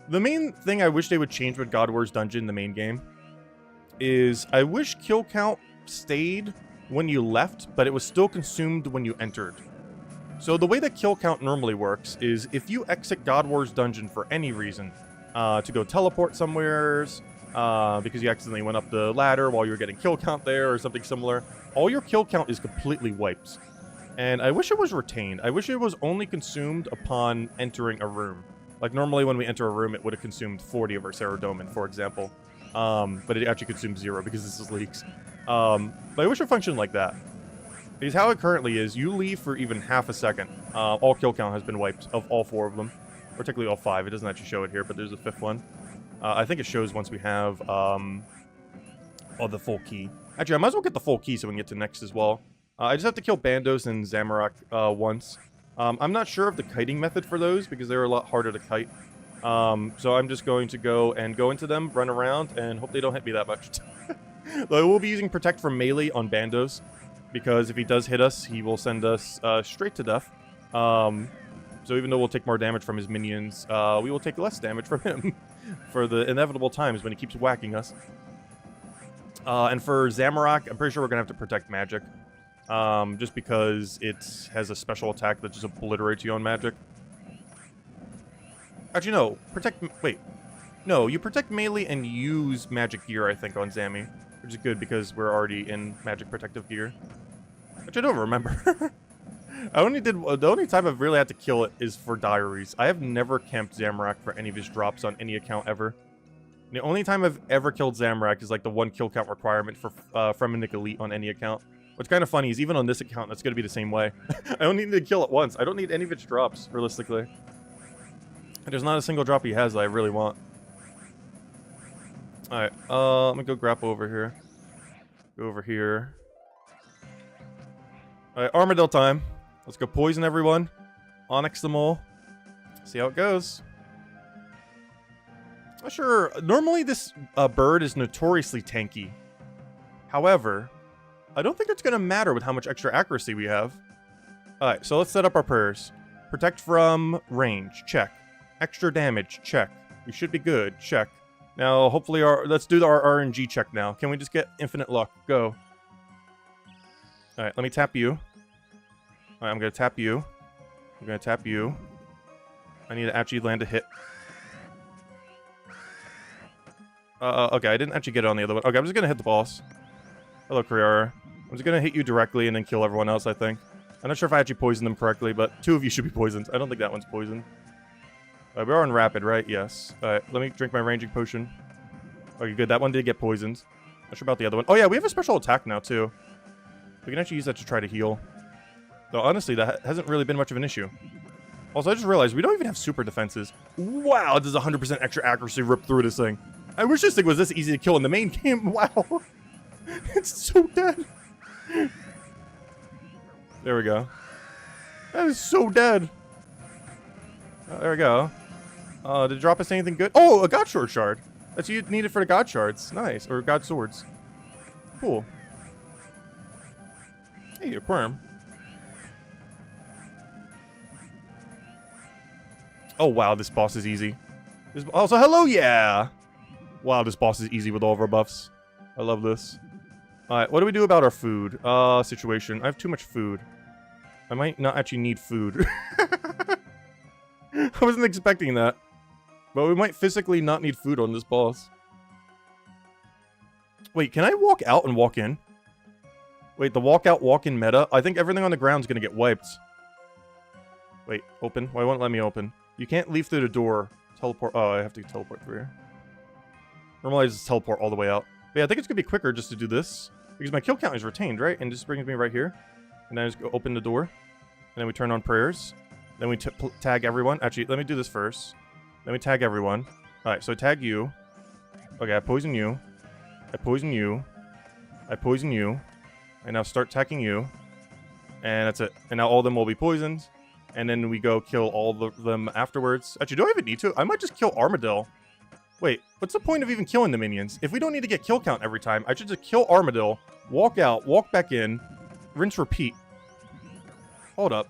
The main thing I wish they would change with Godwars Dungeon in the main game is I wish kill count stayed when you left, but it was still consumed when you entered. So the way that kill count normally works is if you exit Godwars Dungeon for any reason, to go teleport somewheres, because you accidentally went up the ladder while you were getting kill count there or something similar, all your kill count is completely wiped. And I wish it was retained. I wish it was only consumed upon entering a room. Like, normally when we enter a room, it would have consumed 40 of our Cerudomin, for example. But it actually consumes 0 because this is leaks. But I wish it functioned like that. Because how it currently is, you leave for even half a second. All kill count has been wiped of all 4 of them. Particularly all 5. It doesn't actually show it here, but there's a 5th one. I think it shows once we have the full key. Actually, I might as well get the full key so we can get to next as well. I just have to kill Bandos and Zamorak once. I'm not sure of the kiting method for those because they're a lot harder to kite. So I'm just going to go into them, run around, and hope they don't hit me that much. Though I will be using Protect from melee on Bandos, because if he does hit us, he will send us straight to death. So even though we'll take more damage from his minions, we will take less damage from him for the inevitable times when he keeps whacking us. And for Zamorak, I'm pretty sure we're going to have to Protect Magic. Just because it has a special attack that just obliterates you on magic. Actually, no. Wait. No, you protect melee and use magic gear, I think, on Zammy. Which is good because we're already in magic protective gear. Which I don't remember. The only time I've really had to kill it is for diaries. I have never camped Zamorak for any of his drops on any account ever. The only time I've ever killed Zamorak is like the 1 kill count requirement for Fremennik Elite on any account. What's kind of funny is even on this account, that's going to be the same way. I don't need to kill it once. I don't need any of its drops, realistically. And there's not a single drop he has that I really want. Alright, let me go grapple over here. Go over here. Alright, Armadillo time. Let's go poison everyone. Onyx them all. See how it goes. Not sure. Normally this bird is notoriously tanky. However, I don't think it's going to matter with how much extra accuracy we have. Alright, so let's set up our prayers. Protect from range. Check. Extra damage. Check. We should be good. Check. Now, hopefully let's do our RNG check now. Can we just get infinite luck? Go. Alright, let me tap you. Alright, I'm going to tap you. I'm going to tap you. I need to actually land a hit. Okay, I didn't actually get it on the other one. Okay, I'm just going to hit the boss. Hello, Kriara. I'm just going to hit you directly and then kill everyone else, I think. I'm not sure if I actually poisoned them correctly, but 2 of you should be poisoned. I don't think that one's poisoned. We are on rapid, right? Yes. Alright, let me drink my ranging potion. Okay, good. That one did get poisoned. Not sure about the other one. Oh, yeah, we have a special attack now, too. We can actually use that to try to heal. Though, honestly, that hasn't really been much of an issue. Also, I just realized we don't even have super defenses. Wow, does 100% extra accuracy rip through this thing. I wish this thing was this easy to kill in the main game. Wow. It's so dead. There we go. That is so dead. There we go. Did it drop us anything good? Oh, a God Sword shard. That's you needed for the God shards. Nice. Or God swords. Cool. Hey, aquarium. Oh, wow, this boss is easy. Also, hello, yeah! Wow, this boss is easy with all of our buffs. I love this. Alright, what do we do about our food? Situation. I have too much food. I might not actually need food. I wasn't expecting that. But we might physically not need food on this boss. Wait, can I walk out and walk in? Wait, the walk out, walk in meta? I think everything on the ground is gonna get wiped. Wait, open? Why won't it let me open? You can't leave through the door. Teleport. Oh, I have to teleport through here. Normally I just teleport all the way out. But yeah, I think it's gonna be quicker just to do this. Because my kill count is retained, right? And this brings me right here. And then I just go open the door. And then we turn on prayers. Then we tag everyone. Actually, let me do this first. Let me tag everyone. Alright, so I tag you. Okay, I poison you. I poison you. I poison you. I now start tagging you. And that's it. And now all of them will be poisoned. And then we go kill all of them afterwards. Actually, do I even need to? I might just kill Armadillo. Wait, what's the point of even killing the minions? If we don't need to get kill count every time, I should just kill Armadillo, walk out, walk back in, rinse, repeat. Hold up.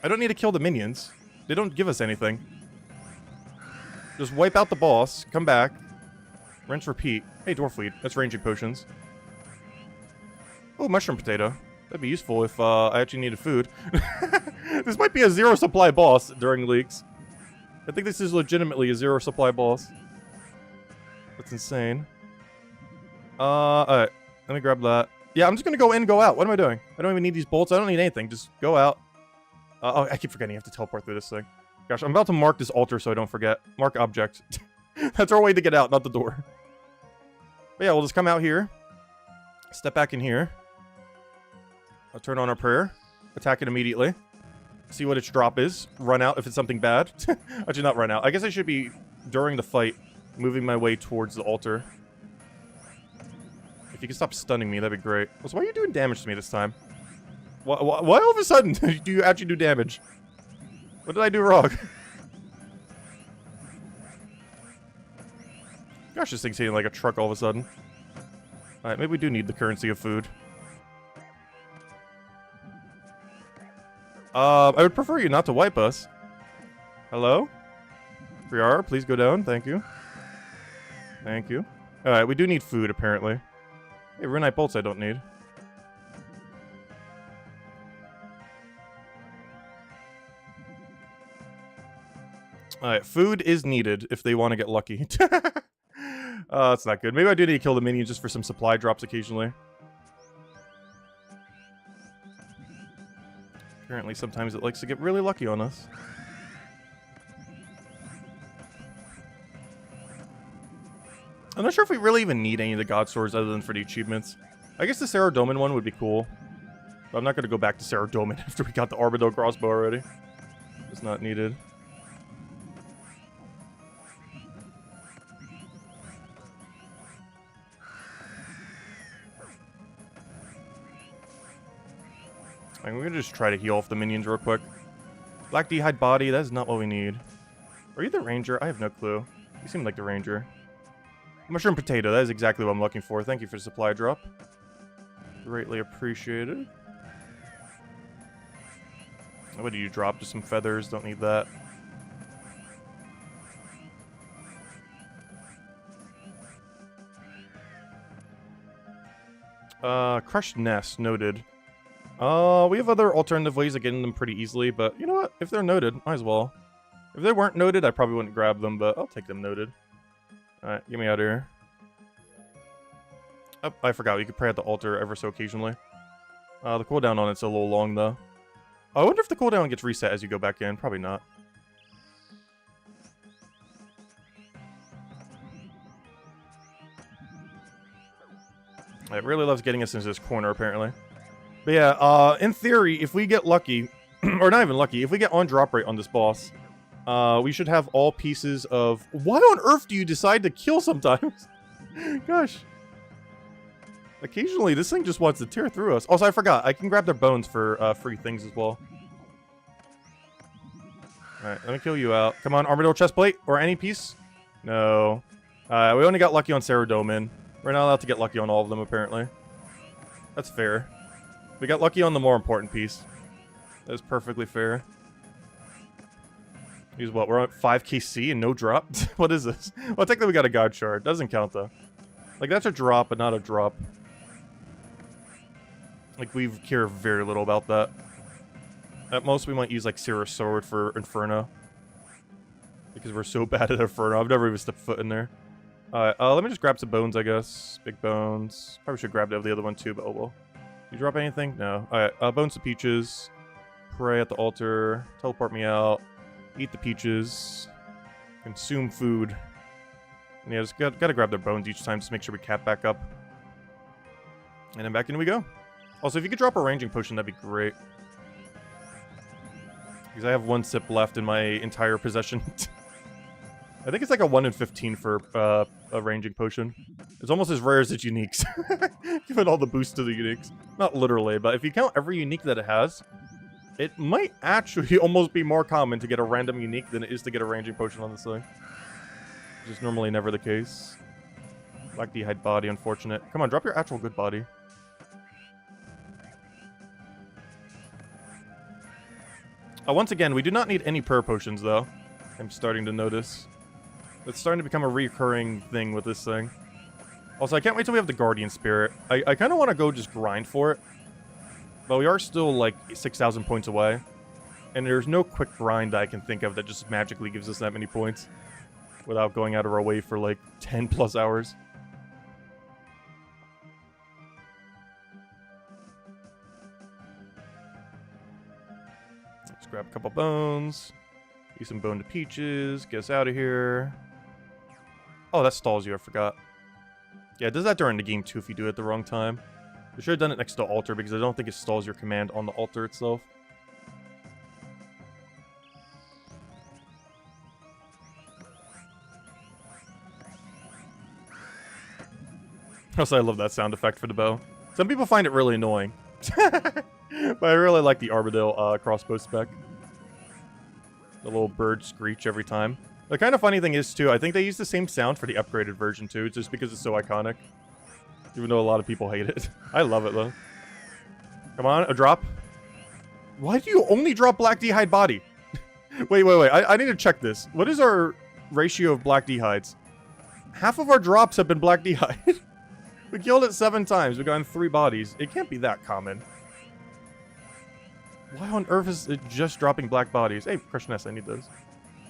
I don't need to kill the minions. They don't give us anything. Just wipe out the boss, come back, rinse, repeat. Hey, Dwarfleet, that's ranging potions. Oh, mushroom potato. That'd be useful if I actually needed food. This might be a 0 supply boss during leaks. I think this is legitimately a 0 supply boss. That's insane. Alright. Let me grab that. Yeah, I'm just gonna go in and go out. What am I doing? I don't even need these bolts. I don't need anything. Just go out. Oh, I keep forgetting you have to teleport through this thing. Gosh, I'm about to mark this altar so I don't forget. Mark object. That's our way to get out, not the door. But yeah, we'll just come out here. Step back in here. I'll turn on our prayer. Attack it immediately. See what its drop is. Run out if it's something bad. Actually, not run out. I guess I should be, during the fight, moving my way towards the altar. If you can stop stunning me, that'd be great. So why are you doing damage to me this time? Why all of a sudden do you actually do damage? What did I do wrong? Gosh, this thing's hitting like a truck all of a sudden. Alright, maybe we do need the currency of food. I would prefer you not to wipe us. Hello? Briar, please go down. Thank you. Thank you. Alright, we do need food, apparently. Hey, Runite bolts I don't need. Alright, food is needed if they want to get lucky. Oh, that's not good. Maybe I do need to kill the minion just for some supply drops occasionally. Apparently, sometimes it likes to get really lucky on us. I'm not sure if we really even need any of the god swords other than for the achievements. I guess the Saradomin one would be cool. But I'm not going to go back to Saradomin after we got the Orbital crossbow already. It's not needed. I'm going to just try to heal off the minions real quick. Black D'hide body, that is not what we need. Are you the ranger? I have no clue. You seem like the ranger. Mushroom potato, that is exactly what I'm looking for. Thank you for the supply drop. Greatly appreciated. What did you drop? Just some feathers, don't need that. Crushed nest, noted. We have other alternative ways of getting them pretty easily, but you know what? If they're noted, might as well. If they weren't noted, I probably wouldn't grab them, but I'll take them noted. Alright, get me out of here. Oh, I forgot, we could pray at the altar ever so occasionally. The cooldown on it's a little long, though. I wonder if the cooldown gets reset as you go back in. Probably not. It really loves getting us into this corner, apparently. But yeah, in theory, if we get lucky, or not even lucky, if we get on drop rate on this boss, we should have all pieces of... Why on earth do you decide to kill sometimes? Gosh. Occasionally, this thing just wants to tear through us. Also, I forgot, I can grab their bones for free things as well. Alright, let me kill you out. Come on, Armadillo chestplate, or any piece? No. We only got lucky on Saradomin. We're not allowed to get lucky on all of them, apparently. That's fair. We got lucky on the more important piece. That is perfectly fair. Use what? We're on 5k C and no drop? What is this? Well, technically we got a god shard. Doesn't count, though. Like, that's a drop, but not a drop. Like, we care very little about that. At most, we might use, like, Syrah's sword for Inferno. Because we're so bad at Inferno. I've never even stepped foot in there. Alright, let me just grab some bones, I guess. Big bones. Probably should grab the other one, too, but oh well. You drop anything? No. Alright, bones to peaches. Pray at the altar. Teleport me out. Eat the peaches. Consume food. And yeah, just gotta grab their bones each time to make sure we cap back up. And then back in we go. Also, if you could drop a ranging potion, that'd be great. Because I have 1 sip left in my entire possession. I think it's like a 1 in 15 for a ranging potion. It's almost as rare as its uniques. Given all the boosts to the uniques. Not literally, but if you count every unique that it has, it might actually almost be more common to get a random unique than it is to get a ranging potion on this thing. Which is normally never the case. Black D'hide body, unfortunate. Come on, drop your actual good body. Once again, we do not need any prayer potions, though. I'm starting to notice. It's starting to become a recurring thing with this thing. Also, I can't wait till we have the Guardian Spirit. I kind of want to go just grind for it. But we are still, like, 6,000 points away. And there's no quick grind that I can think of that just magically gives us that many points. Without going out of our way for, like, 10 plus hours. grab a couple bones. Use some bone to peaches. Get us out of here. Oh, that stalls you. I forgot. Yeah, it does that during the game too if you do it at the wrong time. I should have done it next to the altar because I don't think it stalls your command on the altar itself. Also, I love that sound effect for the bow. Some people find it really annoying. But I really like the Armadale crossbow spec. The little bird screech every time. The kind of funny thing is, too, I think they use the same sound for the upgraded version, too, just because it's so iconic. Even though a lot of people hate it. I love it, though. Come on, a drop. Why do you only drop black d'hide body? Wait. I need to check this. What is our ratio of black d'hides? Half of our drops have been black d'hide. We killed it 7 times. We've gotten 3 bodies. It can't be that common. Why on earth is it just dropping black bodies? Hey, Crush Nest, I need those.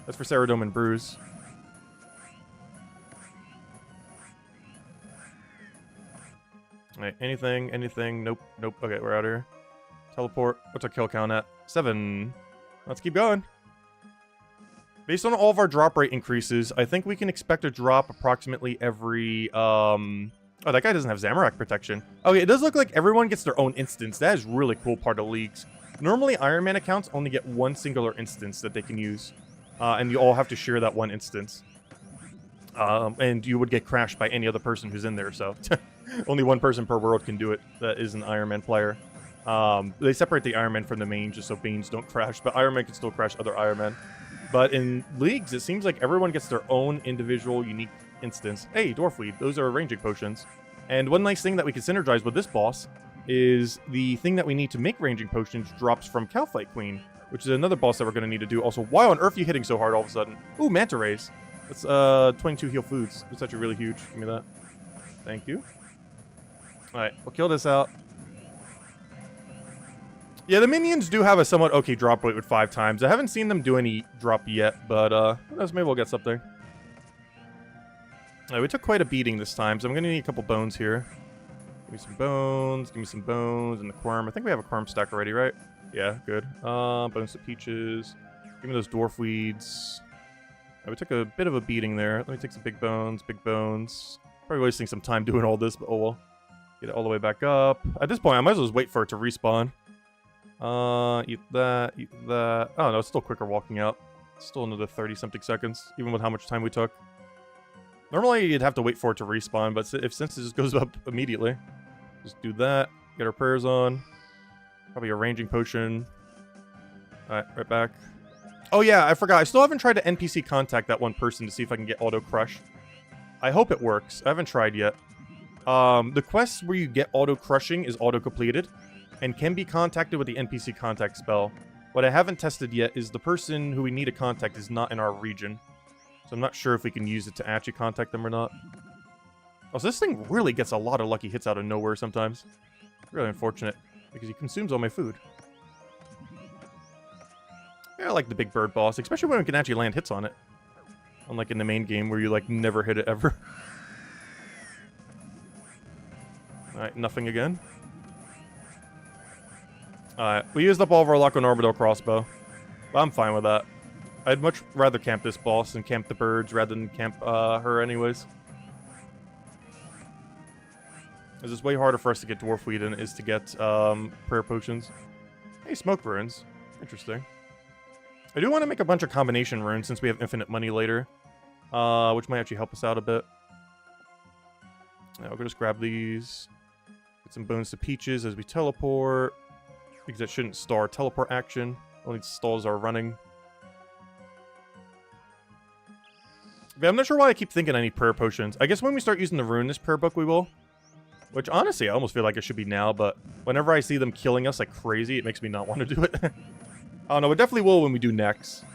That's for Ceradome and Bruise. Alright, anything? Nope. Okay, we're out here. Teleport. What's our kill count at? 7. Let's keep going. Based on all of our drop rate increases, I think we can expect a drop approximately every, Oh, that guy doesn't have Zamorak protection. Okay, it does look like everyone gets their own instance. That is really cool part of leagues. Normally, Iron Man accounts only get one singular instance that they can use. And you all have to share that one instance. And you would get crashed by any other person who's in there, so... only one person per world can do it that is an Iron Man player. They separate the Iron Man from the main just so beans don't crash, but Iron Man can still crash other Iron Man. But in leagues, it seems like everyone gets their own individual, unique instance. Hey, Dwarfweed, those are ranging potions. And one nice thing that we can synergize with this boss is the thing that we need to make ranging potions drops from Cowfight Queen, which is another boss that we're going to need to do. Also, why on earth are you hitting so hard all of a sudden? Ooh, Manta Rays. That's 22 heal foods. That's actually really huge. Give me that. Thank you. Alright, we'll kill this out. Yeah, the minions do have a somewhat okay drop rate with 5 times. I haven't seen them do any drop yet, but who knows, maybe we'll get something. Alright, we took quite a beating this time, so I'm going to need a couple bones here. Give me some bones, and the quirm. I think we have a quirm stack already, right? Yeah, good. Bones to peaches. Give me those dwarf weeds. Right, we took a bit of a beating there. Let me take some big bones. Probably wasting some time doing all this, but oh well. Get it all the way back up. At this point, I might as well just wait for it to respawn. Eat that. Oh, no, it's still quicker walking out. Still another 30-something seconds, even with how much time we took. Normally, you'd have to wait for it to respawn, but since it just goes up immediately, just do that. Get our prayers on. Probably a ranging potion. Alright, right back. Oh yeah, I forgot. I still haven't tried to NPC contact that one person to see if I can get auto crush. I hope it works. I haven't tried yet. The quest where you get auto crushing is auto completed and can be contacted with the NPC contact spell. What I haven't tested yet is the person who we need to contact is not in our region. So I'm not sure if we can use it to actually contact them or not. Also, this thing really gets a lot of lucky hits out of nowhere sometimes. Really unfortunate, because he consumes all my food. Yeah, I like the big bird boss, especially when we can actually land hits on it. Unlike in the main game where you, like, never hit it ever. Alright, nothing again. Alright, we used up all of our luck on Armadale crossbow. But I'm fine with that. I'd much rather camp this boss and camp the birds rather than camp her anyways. It's just way harder for us to get Dwarf Weed than it is to get prayer potions. Hey, smoke runes. Interesting. I do want to make a bunch of combination runes since we have infinite money later. Which might actually help us out a bit. Yeah, we'll just grab these. Get some bones to peaches as we teleport. Because that shouldn't stall our teleport action. Only stalls our running. But I'm not sure why I keep thinking I need prayer potions. I guess when we start using the rune, this prayer book we will. Which, honestly, I almost feel like it should be now, but whenever I see them killing us like crazy, it makes me not want to do it. Oh no, it definitely will when we do next.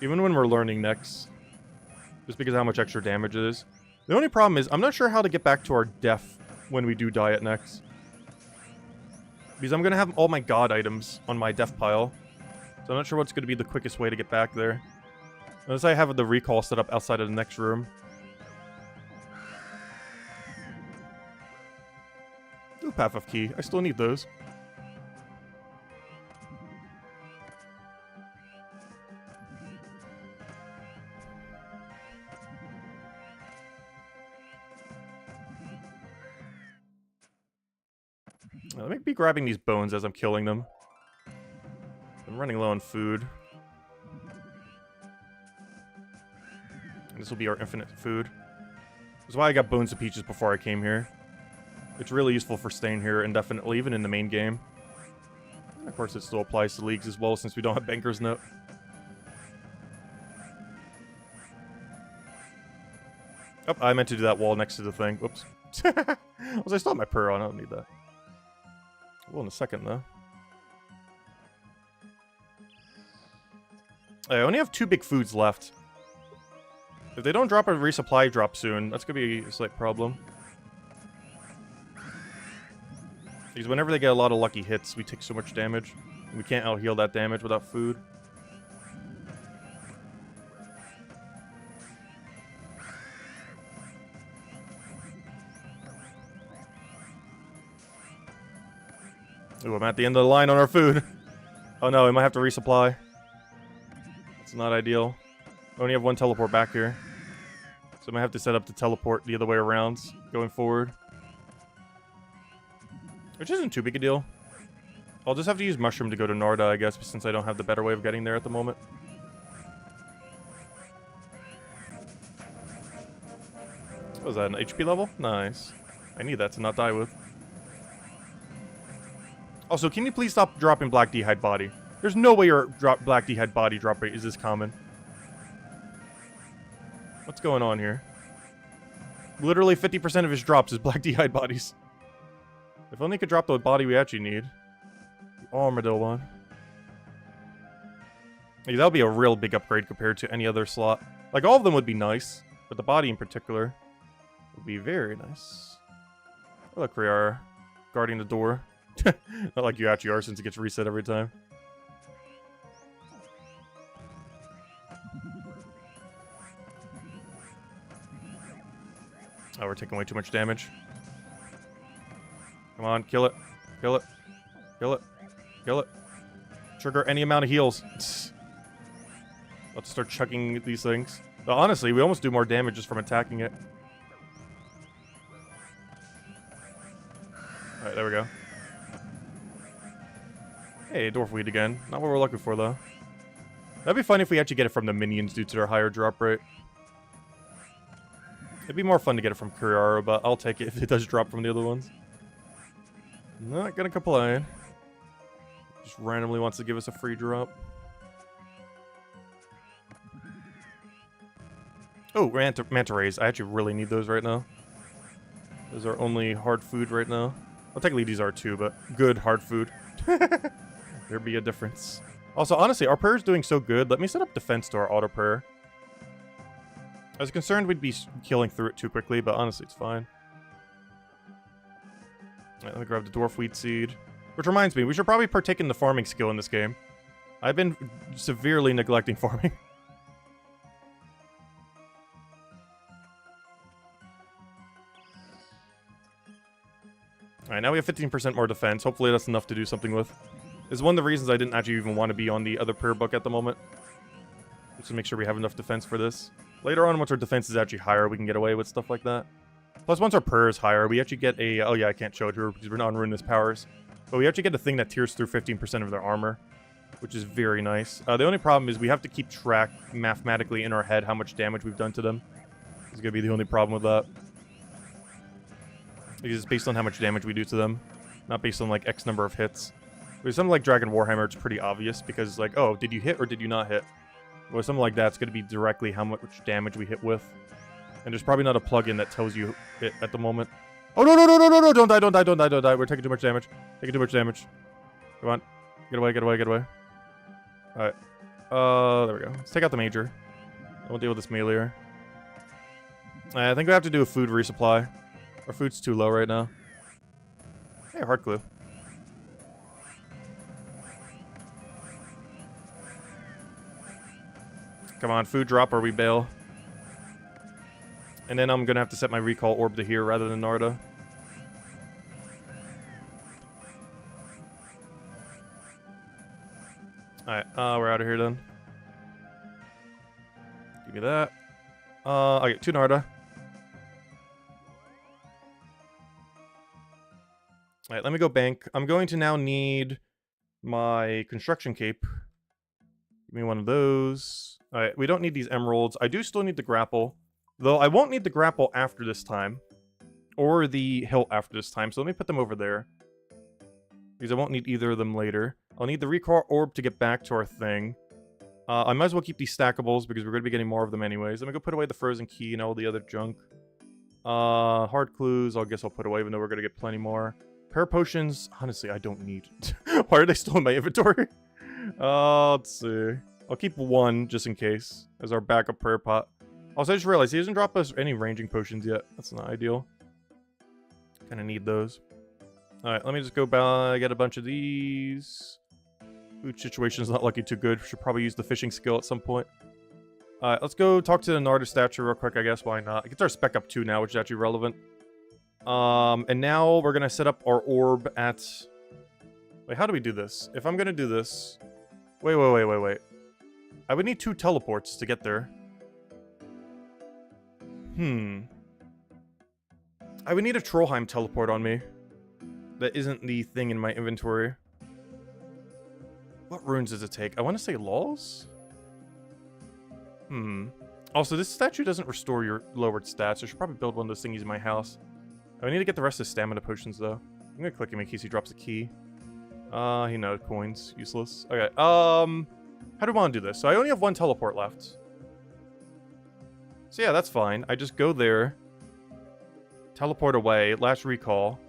Even when we're learning next. Just because of how much extra damage it is. The only problem is, I'm not sure how to get back to our death when we do die at next. Because I'm going to have all my god items on my death pile. So I'm not sure what's going to be the quickest way to get back there. Unless I have the recall set up outside of the next room. Ooh, Path of Key. I still need those. Let me be grabbing these bones as I'm killing them. I'm running low on food. And this will be our infinite food. That's why I got bones of peaches before I came here. It's really useful for staying here indefinitely, even in the main game. And of course, it still applies to leagues as well, since we don't have Banker's Note. Oh, I meant to do that wall next to the thing. Whoops. I still have my prayer on. I don't need that. Well, in a second, though. I only have 2 big foods left. If they don't drop a resupply drop soon, that's going to be a slight problem. Because whenever they get a lot of lucky hits, we take so much damage. And we can't out-heal that damage without food. Ooh, I'm at the end of the line on our food. Oh no, we might have to resupply. It's not ideal. I only have 1 teleport back here. So I might have to set up the teleport the other way around going forward. Which isn't too big a deal. I'll just have to use Mushroom to go to Narda, I guess, since I don't have the better way of getting there at the moment. What was that, an HP level? Nice. I need that to not die with. Also, can you please stop dropping Black D'hide body? There's no way your Black D'hide body drop rate is this common. What's going on here? Literally 50% of his drops is Black D'hide bodies. If only he could drop the body we actually need. The Armadillo one. Yeah, that would be a real big upgrade compared to any other slot. Like, all of them would be nice, but the body in particular would be very nice. Oh, look, we are guarding the door. Not like you actually are, since it gets reset every time. Oh, we're taking way too much damage. Come on, kill it. Kill it. Kill it. Kill it. Trigger any amount of heals. Let's start chucking these things. But honestly, we almost do more damage just from attacking it. Alright, there we go. Hey, dwarf weed again. Not what we're looking for, though. That'd be fun if we actually get it from the minions due to their higher drop rate. It'd be more fun to get it from Kuriara, but I'll take it if it does drop from the other ones. Not gonna complain. Just randomly wants to give us a free drop. Oh, manta rays. I actually really need those right now. Those are only hard food right now. Well, technically these are too, but good hard food. There'd be a difference. Also, honestly, our prayer's doing so good. Let me set up defense to our auto prayer. I was concerned we'd be killing through it too quickly, but honestly, it's fine. Alright, let me grab the dwarf wheat seed. Which reminds me, we should probably partake in the farming skill in this game. I've been severely neglecting farming. Alright, now we have 15% more defense. Hopefully that's enough to do something with. This is one of the reasons I didn't actually even want to be on the other prayer book at the moment. Just to make sure we have enough defense for this. Later on, once our defense is actually higher, we can get away with stuff like that. Plus, once our prayer is higher, we actually get a... Oh yeah, I can't show it here because we're not on Ruinous Powers. But we actually get a thing that tears through 15% of their armor, which is very nice. The only problem is we have to keep track mathematically in our head how much damage we've done to them. This is going to be the only problem with that. Because it's based on how much damage we do to them, not based on like X number of hits. With something like Dragon Warhammer, it's pretty obvious because it's like, oh, did you hit or did you not hit? With something like that, it's going to be directly how much damage we hit with. And there's probably not a plugin that tells you it at the moment. Oh, no, no, no, no, no, no, don't die, don't die, don't die, don't die. We're taking too much damage. Taking too much damage. Come on. Get away, get away, get away. Alright. There we go. Let's take out the major. I won't deal with this melee. I think we have to do a food resupply. Our food's too low right now. Hey, heart glue. Come on, food drop or we bail. And then I'm gonna have to set my recall orb to here rather than Narda. Alright, we're out of here then. Give me that. Okay, 2 Narda. Alright, let me go bank. I'm going to now need my construction cape. Give me one of those. Alright, we don't need these emeralds. I do still need the grapple. Though I won't need the grapple after this time. Or the hilt after this time. So let me put them over there. Because I won't need either of them later. I'll need the recall orb to get back to our thing. I might as well keep these stackables because we're going to be getting more of them anyways. Let me go put away the frozen key and all the other junk. Hard clues, I guess I'll put away even though we're going to get plenty more. Prayer potions, honestly, I don't need. Why are they still in my inventory? Let's see. I'll keep one just in case as our backup prayer pot. Also, I just realized he doesn't drop us any ranging potions yet. That's not ideal. Kind of need those. Alright, let me just go buy, get a bunch of these. Food situation's not looking too good. Should probably use the fishing skill at some point. Alright, let's go talk to the Narda statue real quick, I guess. Why not? It gets our spec up 2 now, which is actually relevant. And now we're gonna set up our orb at... Wait, how do we do this? If I'm gonna do this... Wait. I would need 2 teleports to get there. I would need a Trollheim teleport on me. That isn't the thing in my inventory. What runes does it take? I want to say laws? Also, this statue doesn't restore your lowered stats. I should probably build one of those thingies in my house. I need to get the rest of his stamina potions, though. I'm gonna click him in case he drops a key. He knows coins. Useless. Okay, how do I want to do this? So I only have 1 teleport left. So yeah, that's fine. I just go there. Teleport away. Last recall.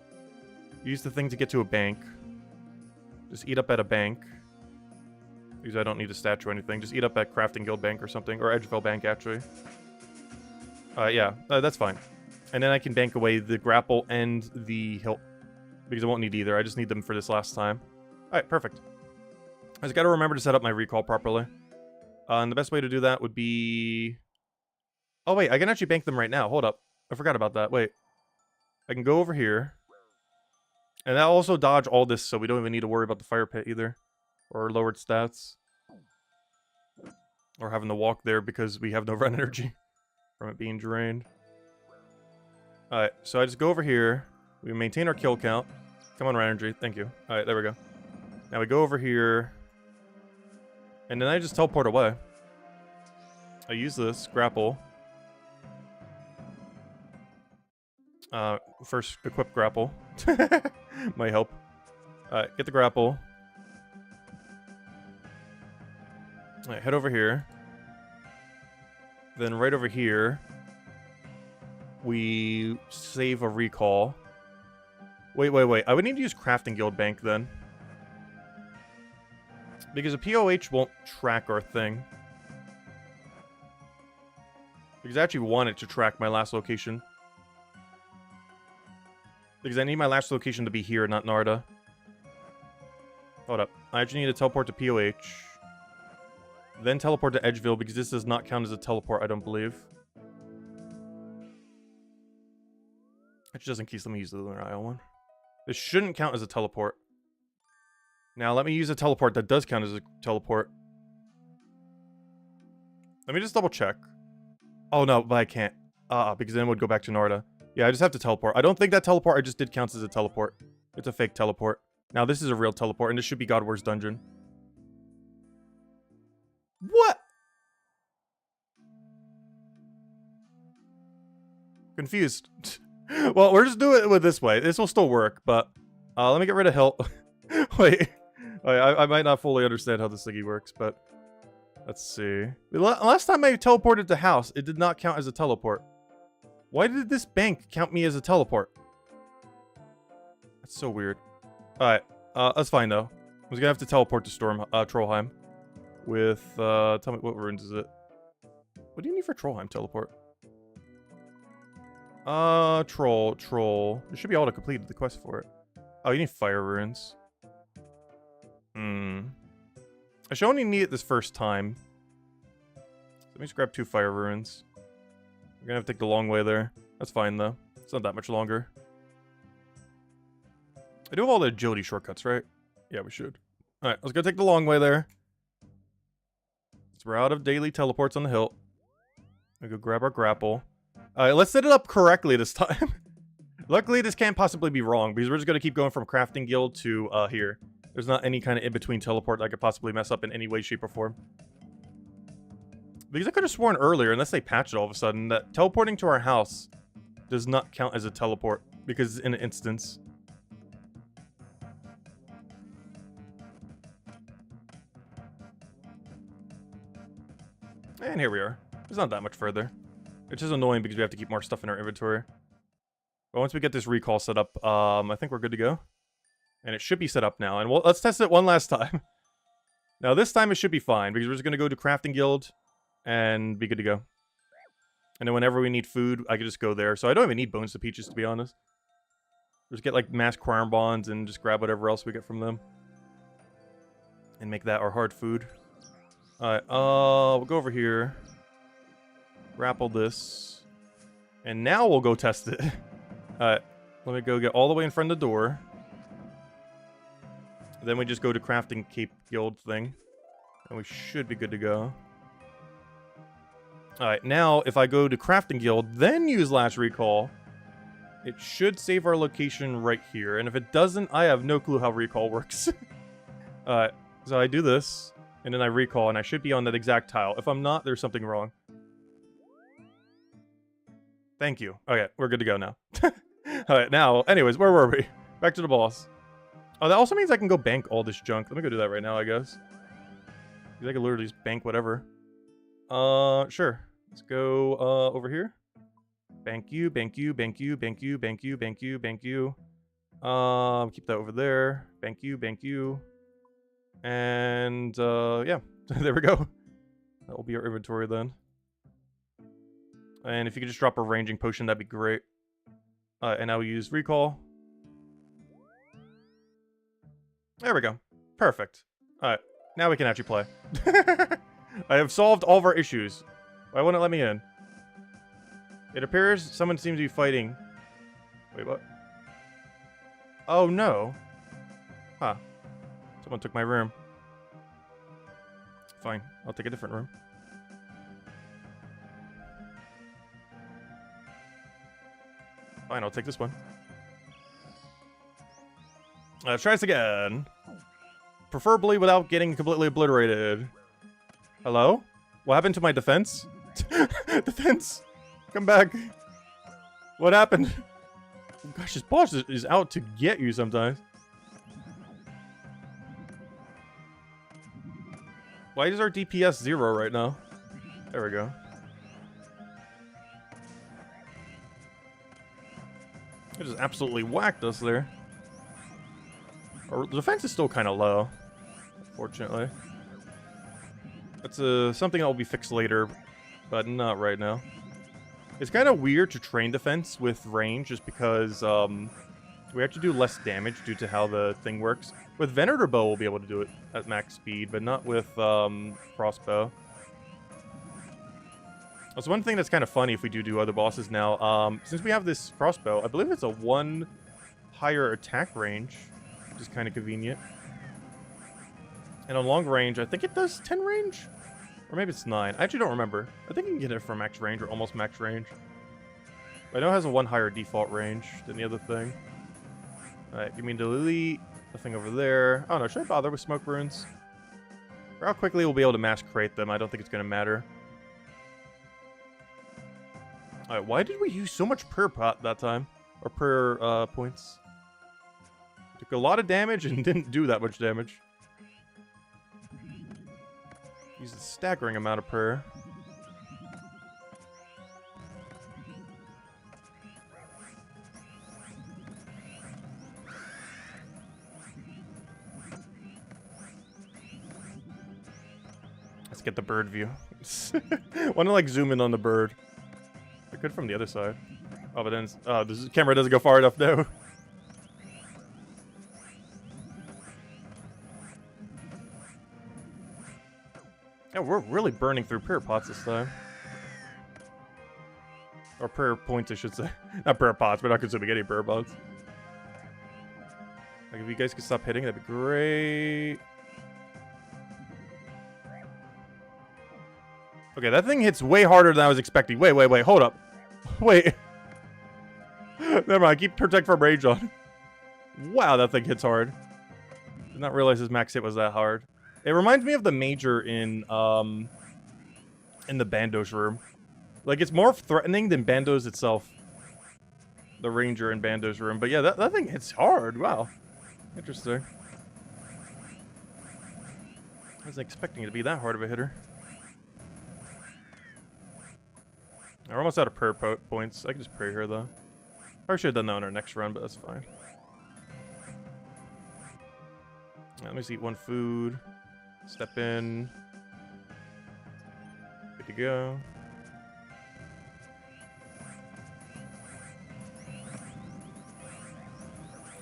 Use the thing to get to a bank. Just eat up at a bank. Because I don't need a statue or anything. Just eat up at Crafting Guild Bank or something. Or Edgeville Bank, actually. Yeah, that's fine. And then I can bank away the grapple and the hilt. Because I won't need either. I just need them for this last time. Alright, perfect. I just gotta remember to set up my recall properly. And the best way to do that would be... Oh, wait, I can actually bank them right now. Hold up. I forgot about that. Wait. I can go over here. And that'll also dodge all this, so we don't even need to worry about the fire pit either. Or lowered stats. Or having to walk there because we have no run energy from it being drained. Alright, so I just go over here. We maintain our kill count. Come on, run energy. Thank you. Alright, there we go. Now we go over here. And then I just teleport away. I use this, grapple. First, equip grapple. Might help. Get the grapple. Alright, head over here. Then right over here, we save a recall. Wait. I would need to use Crafting Guild Bank then. Because a POH won't track our thing. Because I actually want it to track my last location. Because I need my last location to be here, not Narda. Hold up. I actually need to teleport to POH. Then teleport to Edgeville, because this does not count as a teleport, I don't believe. Which doesn't keep let me use the Lunar Isle one. This shouldn't count as a teleport. Now, let me use a teleport that does count as a teleport. Let me just double check. Oh, no, but I can't. Because then it would go back to Narda. Yeah, I just have to teleport. I don't think that teleport I just did counts as a teleport. It's a fake teleport. Now, this is a real teleport, and this should be Godwars dungeon. What? Confused. Well, we're just doing it with this way. This will still work, but let me get rid of hilt. Wait. I might not fully understand how this thingy works, but let's see. Last time I teleported to house, it did not count as a teleport. Why did this bank count me as a teleport? That's so weird. Alright, that's fine though. I was gonna have to teleport to Trollheim. With, tell me, what runes is it? What do you need for Trollheim teleport? Troll. You should be able to complete the quest for it. Oh, you need fire runes. I should only need it this first time. Let me just grab 2 fire runes. We're gonna have to take the long way there. That's fine, though. It's not that much longer. I do have all the agility shortcuts, right? Yeah, we should. Alright, let's go take the long way there. We're out of daily teleports on the hilt. We go grab our grapple. Alright, let's set it up correctly this time. Luckily, this can't possibly be wrong, because we're just going to keep going from crafting guild to here. There's not any kind of in-between teleport that I could possibly mess up in any way, shape, or form. Because I could have sworn earlier, unless they patched it all of a sudden, that teleporting to our house does not count as a teleport, because it's in an instance. And here we are. It's not that much further. It's just annoying because we have to keep more stuff in our inventory. But once we get this recall set up, I think we're good to go. And it should be set up now. And let's test it one last time. Now this time it should be fine, because we're just going to go to crafting guild and be good to go. And then whenever we need food, I can just go there. So I don't even need bones to peaches, to be honest. Just get like mass crown bonds and just grab whatever else we get from them. And make that our hard food. Alright, we'll go over here. Grapple this. And now we'll go test it. Alright, let me go get all the way in front of the door. Then we just go to crafting cape guild thing. And we should be good to go. Alright, now if I go to crafting guild, then use last recall, it should save our location right here. And if it doesn't, I have no clue how recall works. Alright, so I do this, and then I recall, and I should be on that exact tile. If I'm not, there's something wrong. Thank you. Okay, we're good to go now. Alright, now, anyways, where were we? Back to the boss. Oh, that also means I can go bank all this junk. Let me go do that right now, I guess. I can literally just bank whatever. Sure. Let's go, over here. Bank you, bank you, bank you, bank you, bank you, bank you, bank you. Keep that over there. Bank you, bank you. And, yeah. There we go. That will be our inventory then. And if you could just drop a ranging potion, that'd be great. And now we use recall. There we go. Perfect. Alright. Now we can actually play. I have solved all of our issues. Why wouldn't it let me in? It appears someone seems to be fighting. Wait, what? Oh, no. Huh. Someone took my room. Fine. I'll take a different room. Fine, I'll take this one. Let's try this again. Preferably without getting completely obliterated. Hello? What happened to my defense? Defense! Come back. What happened? Oh gosh, this boss is out to get you sometimes. Why is our DPS 0 right now? There we go. It just absolutely whacked us there. Our defense is still kind of low, fortunately. That's something that will be fixed later, but not right now. It's kind of weird to train defense with range, just because we actually do less damage due to how the thing works. With Venator Bow, we'll be able to do it at max speed, but not with crossbow. That's one thing that's kind of funny if we do other bosses now. Since we have this crossbow, I believe it's a 1 higher attack range, which is kind of convenient. And on long range, I think it does 10 range? Or maybe it's 9. I actually don't remember. I think you can get it from max range or almost max range. But I know it has a 1 higher default range than the other thing. Alright, give me delete the thing over there. Oh no, should I bother with smoke runes? For how quickly we'll be able to mass create them, I don't think it's going to matter. Alright, why did we use so much prayer pot that time? Or prayer points? Took a lot of damage and didn't do that much damage. Used a staggering amount of prayer. Let's get the bird view. Want to like zoom in on the bird. I could from the other side. Oh, but then this camera doesn't go far enough now. Yeah, we're really burning through prayer pots this time. Or prayer points, I should say. Not prayer pots, we're not consuming any prayer pots. Like, if you guys could stop hitting, that'd be great. Okay, that thing hits way harder than I was expecting. Wait, hold up. Wait. Never mind, keep protect from rage on. Wow, that thing hits hard. Did not realize his max hit was that hard. It reminds me of the major in the Bandos room. Like, it's more threatening than Bandos itself. The ranger in Bandos room. But yeah, that thing hits hard. Wow. Interesting. I wasn't expecting it to be that hard of a hitter. We're almost out of prayer points. I can just pray here, though. Probably should have done that on our next run, but that's fine. Let me just eat one food. Step in. Good to go.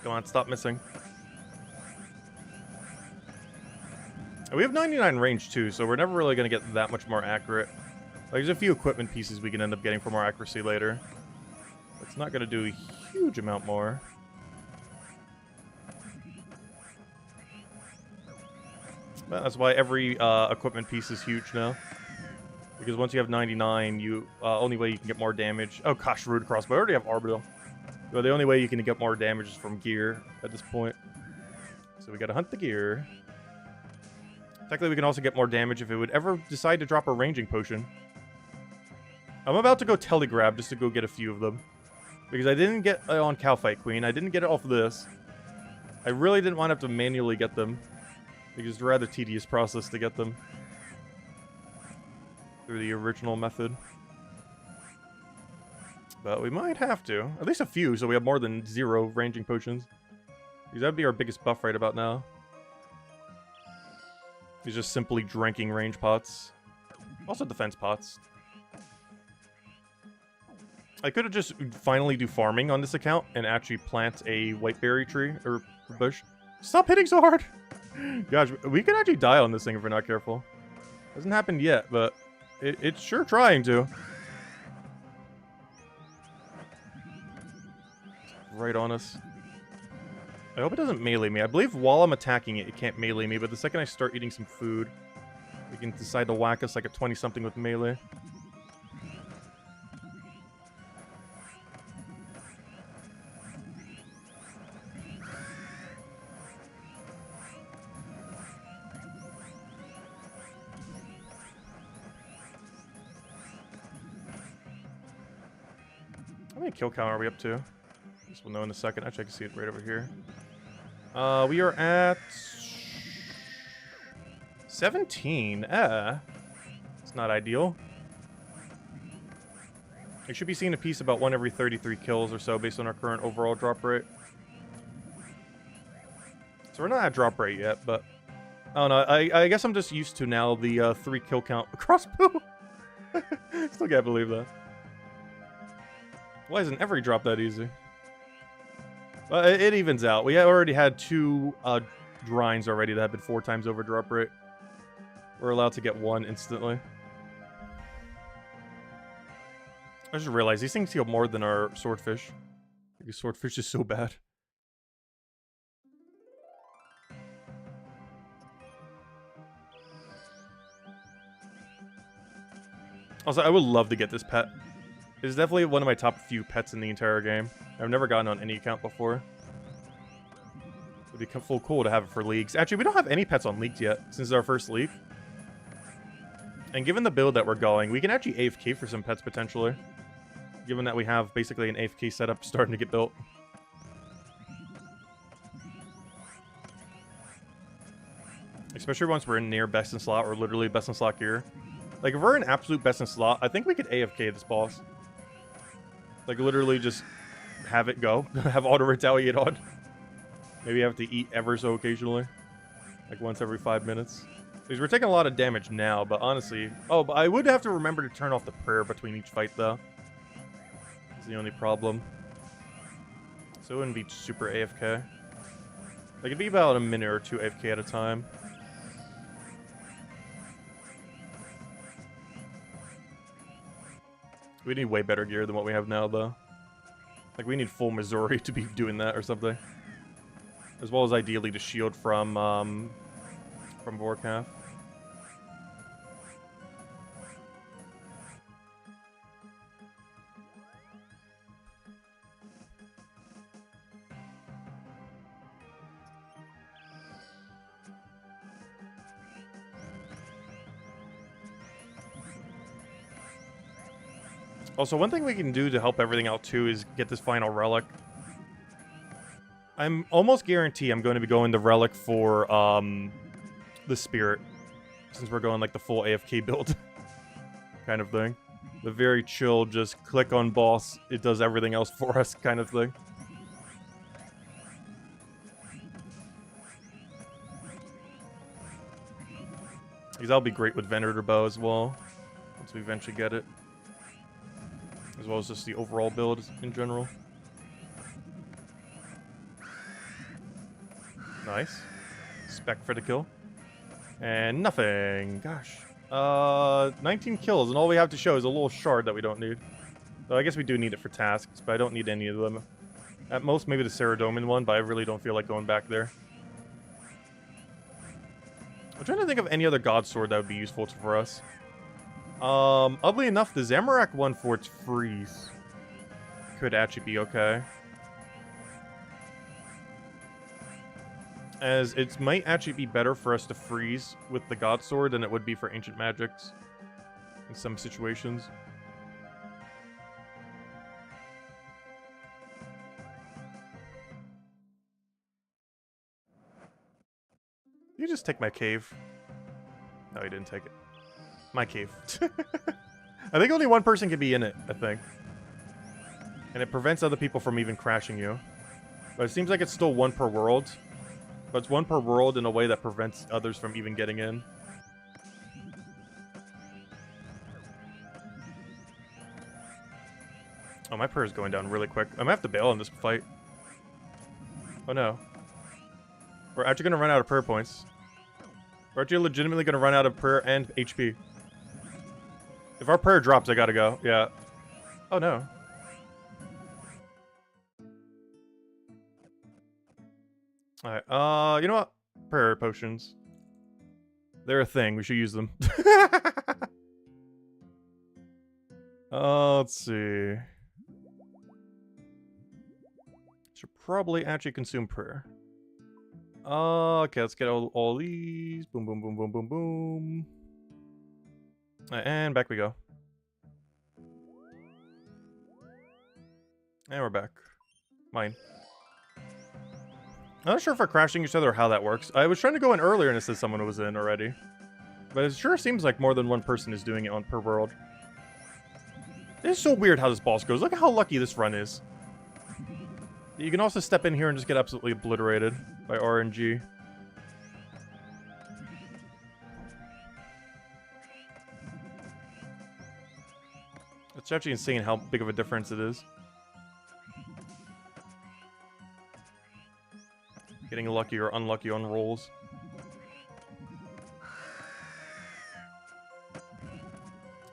Come on, stop missing. We have 99 range too, so we're never really going to get that much more accurate. Like, there's a few equipment pieces we can end up getting for more accuracy later. It's not going to do a huge amount more. But that's why every equipment piece is huge now. Because once you have 99, you only way you can get more damage. Oh gosh, rude crossbow. I already have orbital. But the only way you can get more damage is from gear at this point. So we gotta hunt the gear. Technically, we can also get more damage if it would ever decide to drop a ranging potion. I'm about to go telegrab just to go get a few of them. Because I didn't get it on Cowfight Queen. I didn't get it off of this. I really didn't want to have to manually get them. Because it's a rather tedious process to get them. Through the original method. But we might have to. At least a few, so we have more than 0 ranging potions. Because that would be our biggest buff right about now. He's just simply drinking range pots. Also defense pots. I could have just finally do farming on this account and actually plant a whiteberry tree or bush. Stop hitting so hard! Gosh, we could actually die on this thing if we're not careful. Hasn't happened yet, but it's sure trying to. Right on us. I hope it doesn't melee me. I believe while I'm attacking it, it can't melee me, but the second I start eating some food, we can decide to whack us like a 20-something with melee. How many kill count are we up to? This we'll know in a second. Actually, I can see it right over here. We are at 17. It's not ideal. I should be seeing a piece about 1 every 33 kills or so based on our current overall drop rate. So we're not at drop rate yet, but I don't know. I guess I'm just used to now the 3 kill count crossbow. Still can't believe that. Why isn't every drop that easy? It evens out. We already had 2 drines already that have been 4 times over drop rate. We're allowed to get 1 instantly. I just realized these things heal more than our swordfish. Because swordfish is so bad. Also, I would love to get this pet. It's definitely one of my top few pets in the entire game. I've never gotten on any account before. It would be full cool to have it for leagues. Actually, we don't have any pets on leagues yet, since it's our first league. And given the build that we're going, we can actually AFK for some pets, potentially. Given that we have basically an AFK setup starting to get built. Especially once we're in near best in slot, or literally best in slot gear. Like, if we're in absolute best in slot, I think we could AFK this boss. Like, literally just have it go. Have auto-retaliate on. Maybe have to eat ever so occasionally. Like, once every 5 minutes. Because we're taking a lot of damage now, but honestly... Oh, but I would have to remember to turn off the prayer between each fight, though. That's the only problem. So it wouldn't be super AFK. Like, it'd be about a minute or 2 AFK at a time. We need way better gear than what we have now, though. Like, we need full Missouri to be doing that or something. As well as ideally to shield from Vorkath. Also, one thing we can do to help everything out too is get this final relic. I'm almost guarantee I'm going to be going the relic for the spirit, since we're going like the full AFK build kind of thing. The very chill, just click on boss, it does everything else for us kind of thing. Because that'll be great with Venator Bow as well, once we eventually get it. As well as just the overall build in general. Nice. Spec for the kill. And nothing. Gosh. 19 kills, and all we have to show is a little shard that we don't need. So I guess we do need it for tasks, but I don't need any of them. At most, maybe the Ceradomin one, but I really don't feel like going back there. I'm trying to think of any other god sword that would be useful for us. Oddly enough, the Zamorak one for its freeze could actually be okay. As it might actually be better for us to freeze with the God Sword than it would be for Ancient Magics in some situations. You just take my cave. No, he didn't take it. My cave. I think only one person can be in it, I think. And it prevents other people from even crashing you. But it seems like it's still one per world. But it's one per world in a way that prevents others from even getting in. Oh, my prayer is going down really quick. I'm gonna have to bail on this fight. Oh no. We're actually gonna run out of prayer points. We're actually legitimately gonna run out of prayer and HP. If our prayer drops, I gotta go. Yeah. Oh no. Alright, you know what? Prayer potions. They're a thing. We should use them. Let's see. Should probably actually consume prayer. Okay, let's get all these. Boom, boom, boom, boom, boom, boom. And back we go. And we're back. Mine. I'm not sure if we're crashing each other or how that works. I was trying to go in earlier and it says someone was in already. But it sure seems like more than one person is doing it on per world. It's so weird how this boss goes. Look at how lucky this run is. You can also step in here and just get absolutely obliterated by RNG. It's actually insane how big of a difference it is. Getting lucky or unlucky on rolls.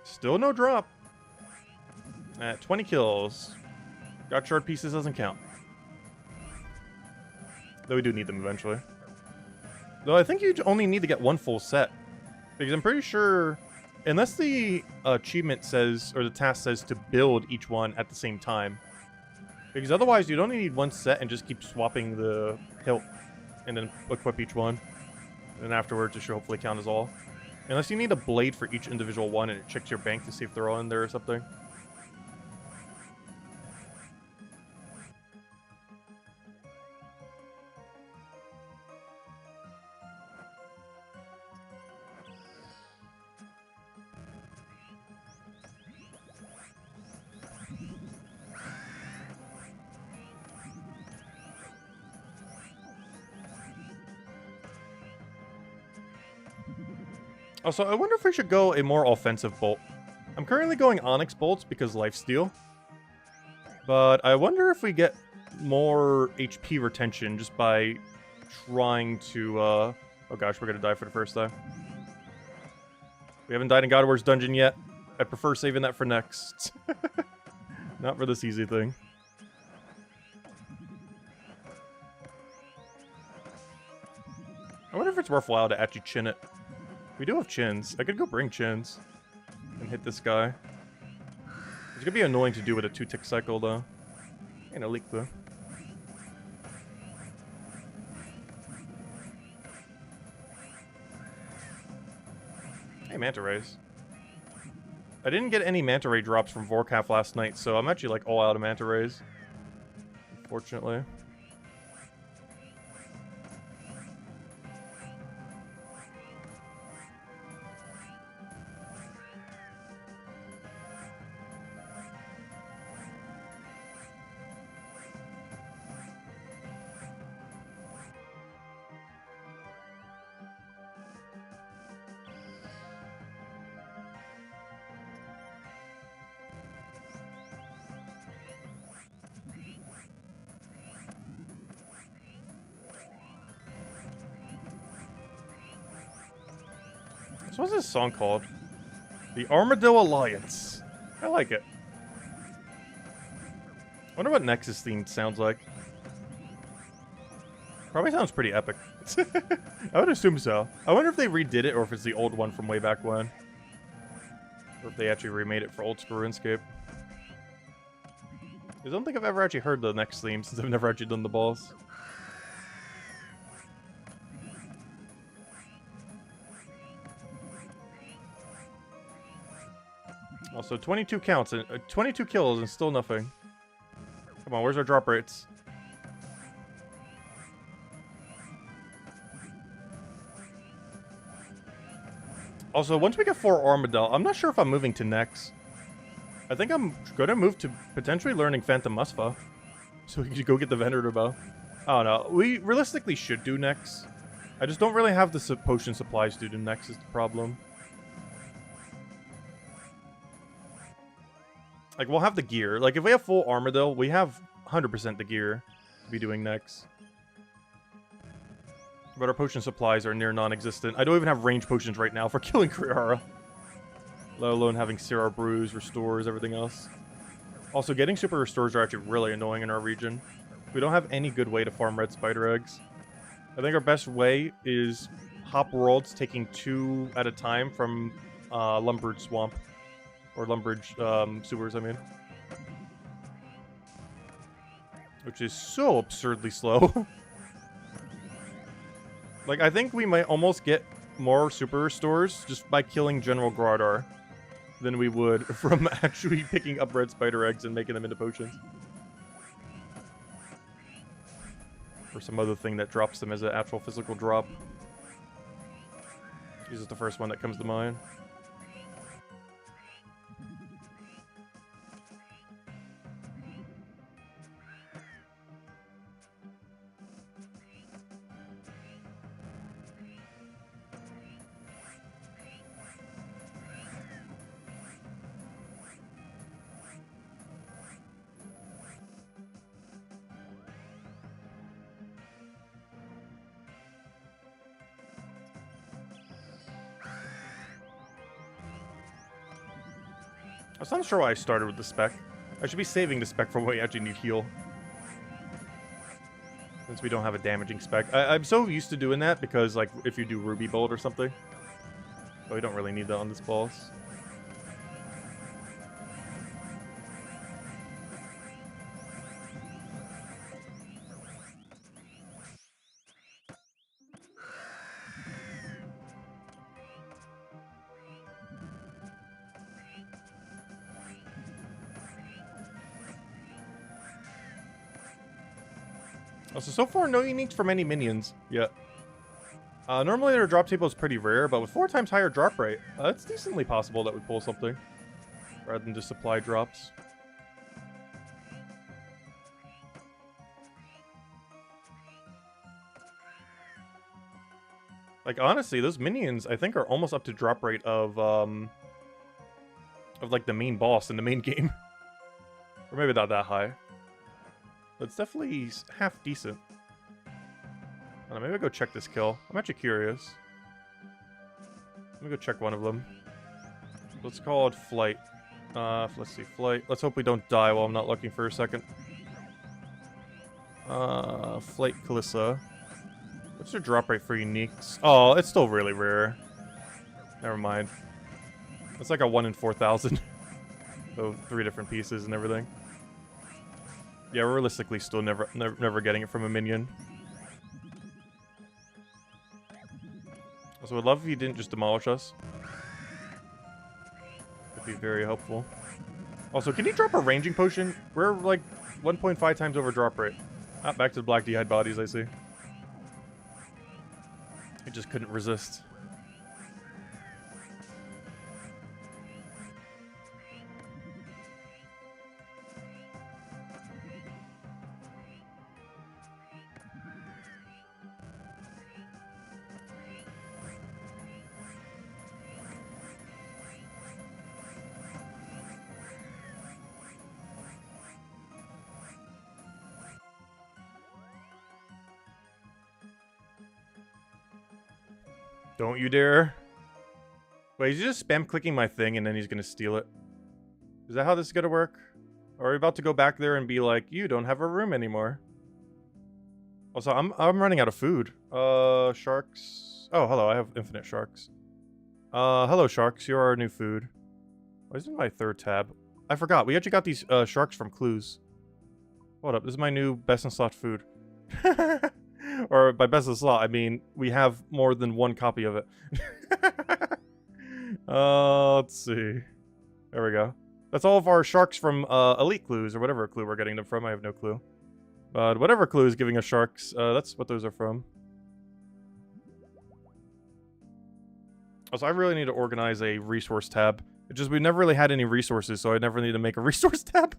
Still no drop. At 20 kills. Got shard pieces doesn't count. Though we do need them eventually. Though I think you only need to get one full set. Because I'm pretty sure, unless the achievement says, or the task says to build each one at the same time. Because otherwise you'd only need one set and just keep swapping the hilt. And then equip each one. And then afterwards it should hopefully count as all. Unless you need a blade for each individual one and it checks your bank to see if they're all in there or something. Also, I wonder if we should go a more offensive bolt. I'm currently going Onyx bolts because lifesteal. But I wonder if we get more HP retention just by trying to, oh gosh, we're gonna die for the first time. We haven't died in Godwars dungeon yet. I prefer saving that for next. Not for this easy thing. I wonder if it's worthwhile to actually chin it. We do have chins. I could go bring chins and hit this guy. It's gonna be annoying to do with a 2-tick cycle, though. And a leak, though. Hey, Manta Rays. I didn't get any manta ray drops from Vorkaf last night, so I'm actually like all out of manta rays. Unfortunately. So what's this song called? The Armadillo Alliance. I like it. I wonder what Nexus theme sounds like. Probably sounds pretty epic. I would assume so. I wonder if they redid it or if it's the old one from way back when. Or if they actually remade it for Oldschool Runescape. I don't think I've ever actually heard the Nexus theme since I've never actually done the boss. Also, 22 counts and 22 kills and still nothing. Come on, where's our drop rates? Also, once we get 4 Armadillo, I'm not sure if I'm moving to Nex. I think I'm gonna move to potentially learning Phantom Musfa, so we can go get the Venator bow. I don't know. We realistically should do Nex. I just don't really have the potion supplies to do Nex is the problem. Like, we'll have the gear. Like, if we have full Armadillo, we have 100% the gear to be doing Nex. But our potion supplies are near non-existent. I don't even have range potions right now for killing Kriara. Let alone having Serar Brews, Restores, everything else. Also, getting Super Restores are actually really annoying in our region. We don't have any good way to farm red spider eggs. I think our best way is hop worlds, taking 2 at a time from Lumbridge Swamp. Or Lumbridge sewers, I mean. Which is so absurdly slow. Like, I think we might almost get more super restores just by killing General Gradar than we would from actually picking up red spider eggs and making them into potions. Or some other thing that drops them as an actual physical drop. This is the first one that comes to mind. I'm not sure why I started with the spec. I should be saving the spec for when we actually need heal. Since we don't have a damaging spec. I'm so used to doing that because, like, if you do Ruby Bolt or something. But we don't really need that on this boss. So far, no uniques from any minions yet. Normally their drop table is pretty rare, but with 4 times higher drop rate, it's decently possible that we pull something. Rather than just supply drops. Like, honestly, those minions, I think, are almost up to drop rate of like, the main boss in the main game. Or maybe not that high. But it's definitely half decent. I don't know, maybe I'll go check this kill. I'm actually curious. Let me go check one of them. Let's call it Flight. Let's see, Flight. Let's hope we don't die while I'm not looking for a second. Flight Kalissa. What's your drop rate for uniques? Oh, it's still really rare. Never mind. It's like a 1 in 4,000. So 3 different pieces and everything. Yeah, realistically, still never getting it from a minion. Also, I'd love if you didn't just demolish us. Be very helpful. Also, can you drop a ranging potion? We're like 1.5 times over drop rate. Ah, back to the black d'hide bodies, I see. I just couldn't resist. Don't you dare. Wait, he's just spam clicking my thing and then he's gonna steal it. Is that how this is gonna work? Or are we about to go back there and be like, you don't have a room anymore? Also, I'm running out of food. Sharks. Oh, hello, I have infinite sharks. Hello sharks, you're our new food. Why isn't my third tab? I forgot, we actually got these sharks from clues. Hold up, this is my new best in slot food. Or by best of slot, I mean we have more than one copy of it. Let's see. There we go. That's all of our sharks from elite clues, or whatever clue we're getting them from. I have no clue. But whatever clue is giving us sharks, that's what those are from. Also, I really need to organize a resource tab. It's just we never really had any resources, so I never need to make a resource tab.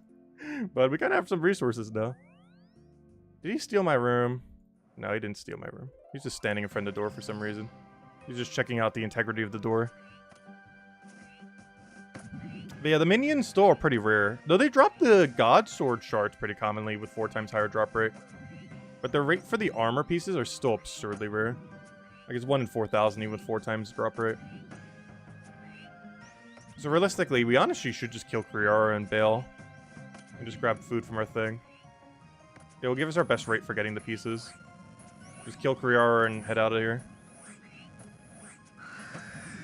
But we gotta have some resources now. Did he steal my room? No, he didn't steal my room. He's just standing in front of the door for some reason. He's just checking out the integrity of the door. But yeah, the minions still are pretty rare. Though they drop the God Sword shards pretty commonly with 4 times higher drop rate. But the rate for the armor pieces are still absurdly rare. Like it's 1 in 4,000 even with 4 times drop rate. So realistically, we honestly should just kill Kriara and Bale. And just grab food from our thing. It will give us our best rate for getting the pieces. Just kill Kriara and head out of here.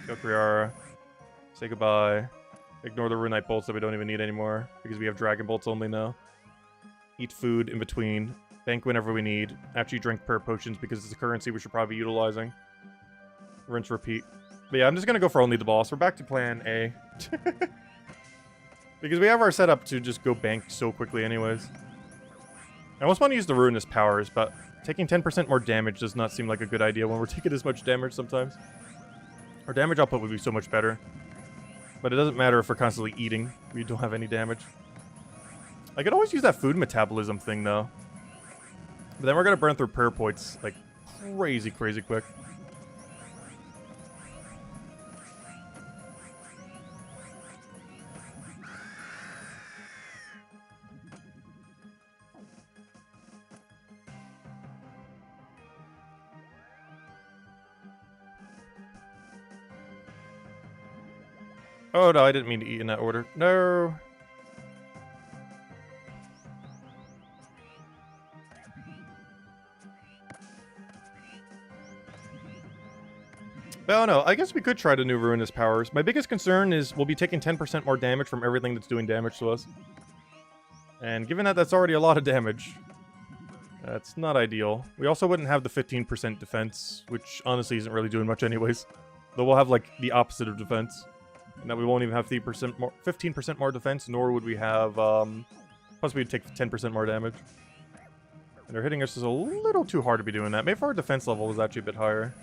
Kill Kriara. Say goodbye. Ignore the Runite bolts that we don't even need anymore. Because we have Dragon bolts only now. Eat food in between. Bank whenever we need. Actually drink prayer potions because it's a currency we should probably be utilizing. Rinse, repeat. But yeah, I'm just going to go for only the boss. We're back to plan A. Because we have our setup to just go bank so quickly anyways. I almost want to use the Ruinous powers, but taking 10% more damage does not seem like a good idea when we're taking this much damage sometimes. Our damage output would be so much better. But it doesn't matter if we're constantly eating. We don't have any damage. I could always use that food metabolism thing, though. But then we're going to burn through prayer points, like, crazy, crazy quick. Oh, no, I didn't mean to eat in that order. No. Well, no, I guess we could try the new Ruinous powers. My biggest concern is we'll be taking 10% more damage from everything that's doing damage to us. And given that that's already a lot of damage, that's not ideal. We also wouldn't have the 15% defense, which honestly isn't really doing much anyways. Though we'll have, like, the opposite of defense. And that we won't even have 15% more defense, nor would we have, plus we'd take 10% more damage. And they're hitting us just a little too hard to be doing that. Maybe if our defense level was actually a bit higher.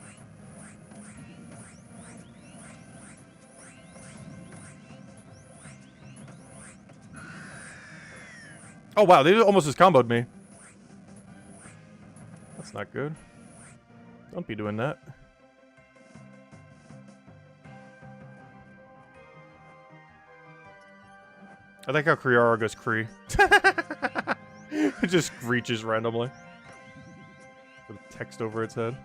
Oh wow, they almost just comboed me. That's not good. Don't be doing that. I like how Kriara goes Kree. It just reaches randomly. With text over its head.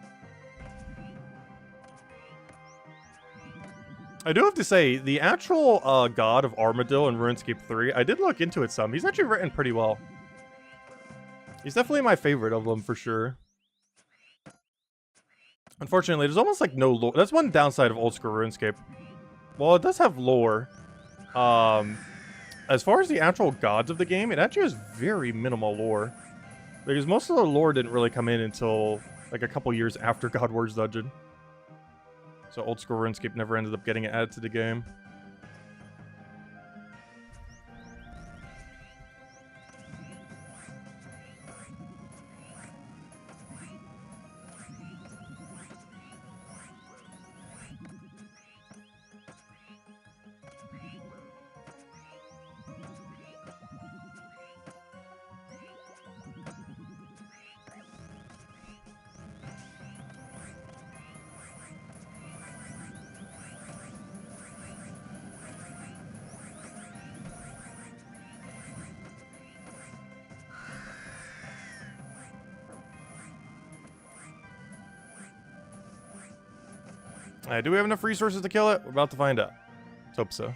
I do have to say, the actual god of Armadillo in RuneScape 3, I did look into it some. He's actually written pretty well. He's definitely my favorite of them, for sure. Unfortunately, there's almost like no lore. That's one downside of Oldschool Runescape. Well, it does have lore. As far as the actual gods of the game, it actually has very minimal lore. Because most of the lore didn't really come in until like a couple years after Godwars Dungeon. So Oldschool Runescape never ended up getting it added to the game. Do we have enough resources to kill it? We're about to find out. Let's hope so.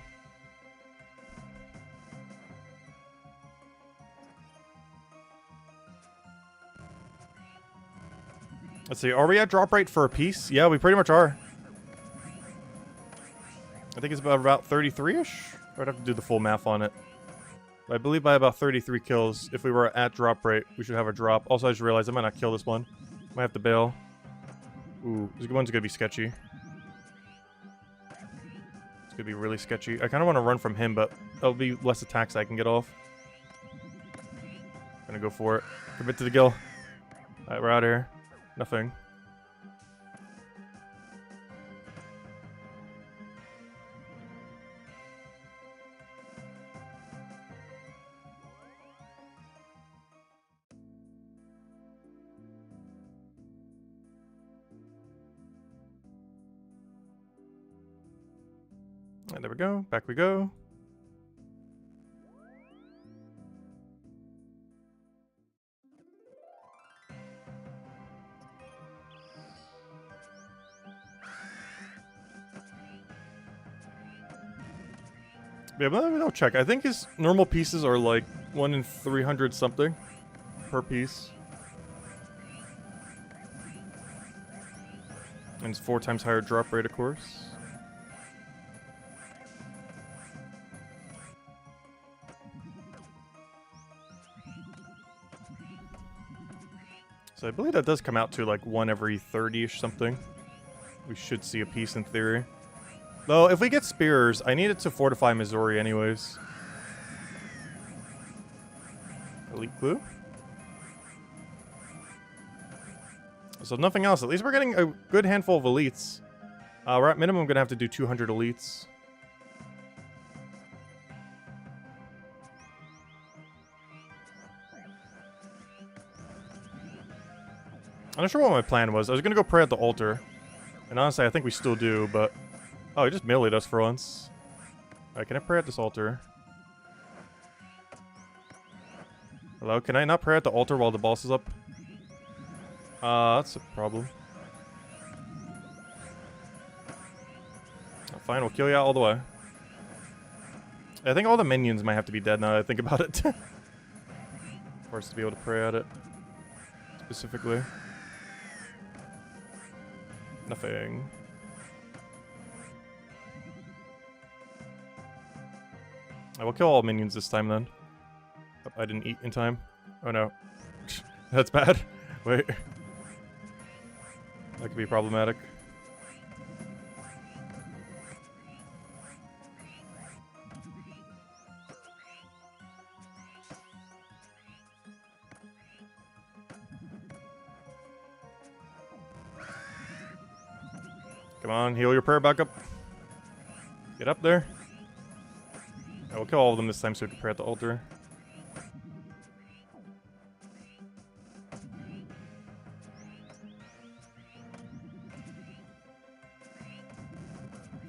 Let's see. Are we at drop rate for a piece? Yeah, we pretty much are. I think it's about 33-ish. I'd have to do the full math on it. But I believe by about 33 kills, if we were at drop rate, we should have a drop. Also, I just realized I might not kill this one. Might have to bail. Ooh, this one's gonna be sketchy. It's gonna be really sketchy. I kind of want to run from him, but there'll be less attacks I can get off. Gonna go for it. Commit to the kill. Alright, we're out of here. Nothing. And there we go. Back we go. Yeah, but I'll check. I think his normal pieces are like 1 in 300 something per piece. And it's 4 times higher drop rate, of course. So I believe that does come out to like 1 every 30-ish something. We should see a piece in theory. Though, if we get spears, I need it to fortify Missouri anyways. Elite glue. So nothing else. At least we're getting a good handful of elites. We're at minimum going to have to do 200 elites. I'm not sure what my plan was. I was going to go pray at the altar. And honestly, I think we still do, but... Oh, he just meleeed us for once. Alright, can I pray at this altar? Hello? Can I not pray at the altar while the boss is up? That's a problem. Oh, fine, we'll kill you out all the way. I think all the minions might have to be dead now that I think about it. For us to be able to pray at it. Specifically. Nothing. I will kill all minions this time then. Oh, I didn't eat in time. Oh no. That's bad. Wait. That could be problematic. Come on, heal your prayer back up. Get up there. I will kill all of them this time so we can pray at the altar.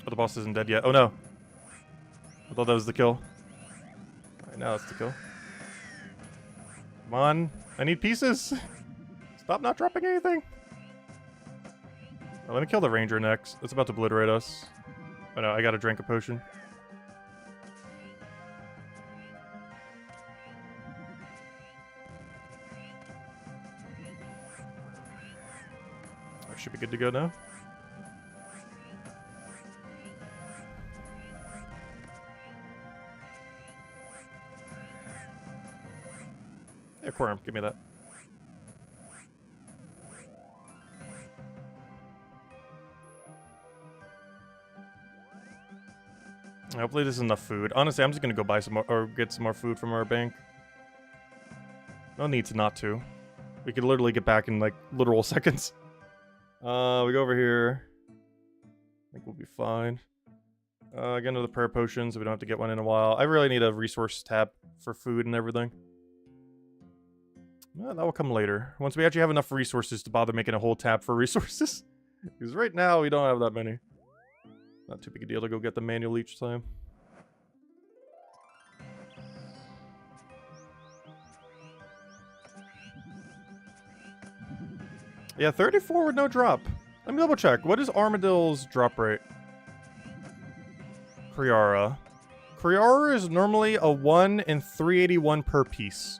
Oh, the boss isn't dead yet. Oh no. I thought that was the kill. Alright, now that's the kill. Come on. I need pieces. Stop not dropping anything. Oh, let me kill the ranger next. It's about to obliterate us. Oh no, I gotta drink a potion. Should be good to go now. Yeah, Quorum, give me that. Hopefully this is enough food. Honestly, I'm just gonna go buy some more, or get some more food from our bank. No need to not to. We could literally get back in like literal seconds. We go over here. I think we'll be fine. Get another prayer potion so we don't have to get one in a while. I really need a resource tab for food and everything. Well, that will come later. Once we actually have enough resources to bother making a whole tab for resources. Because right now we don't have that many. Not too big a deal to go get them manual each time. Yeah, 34 with no drop. Let me double check. What is Armadill's drop rate? Kriara. Kriara is normally a 1 in 381 per piece.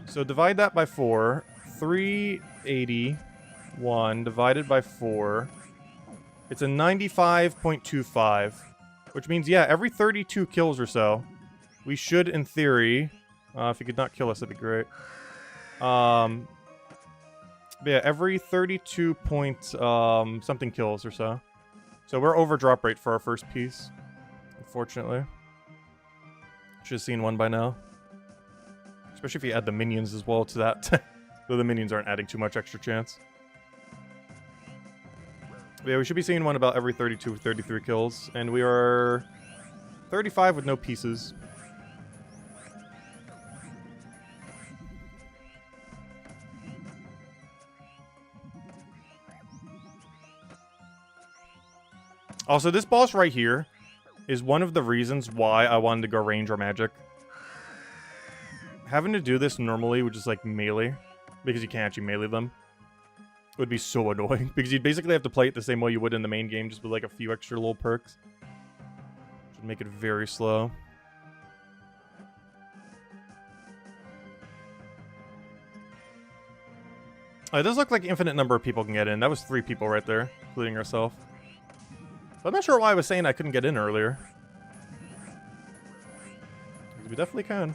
So divide that by 4. 381 divided by 4. It's a 95.25. Which means, yeah, every 32 kills or so, we should, in theory... if you could not kill us, that'd be great. Yeah, every 32 point something kills or so. So we're over drop rate for our first piece. Unfortunately. Should have seen one by now. Especially if you add the minions as well to that. Though the minions aren't adding too much extra chance. But yeah, we should be seeing one about every 32 or 33 kills. And we are 35 with no pieces. Also, this boss right here is one of the reasons why I wanted to go range or magic. Having to do this normally with just like melee, because you can't actually melee them, would be so annoying. Because you'd basically have to play it the same way you would in the main game, just with like a few extra little perks. Should make it very slow. Oh, it does look like infinite number of people can get in. That was 3 people right there, including ourselves. I'm not sure why I was saying I couldn't get in earlier. We definitely can.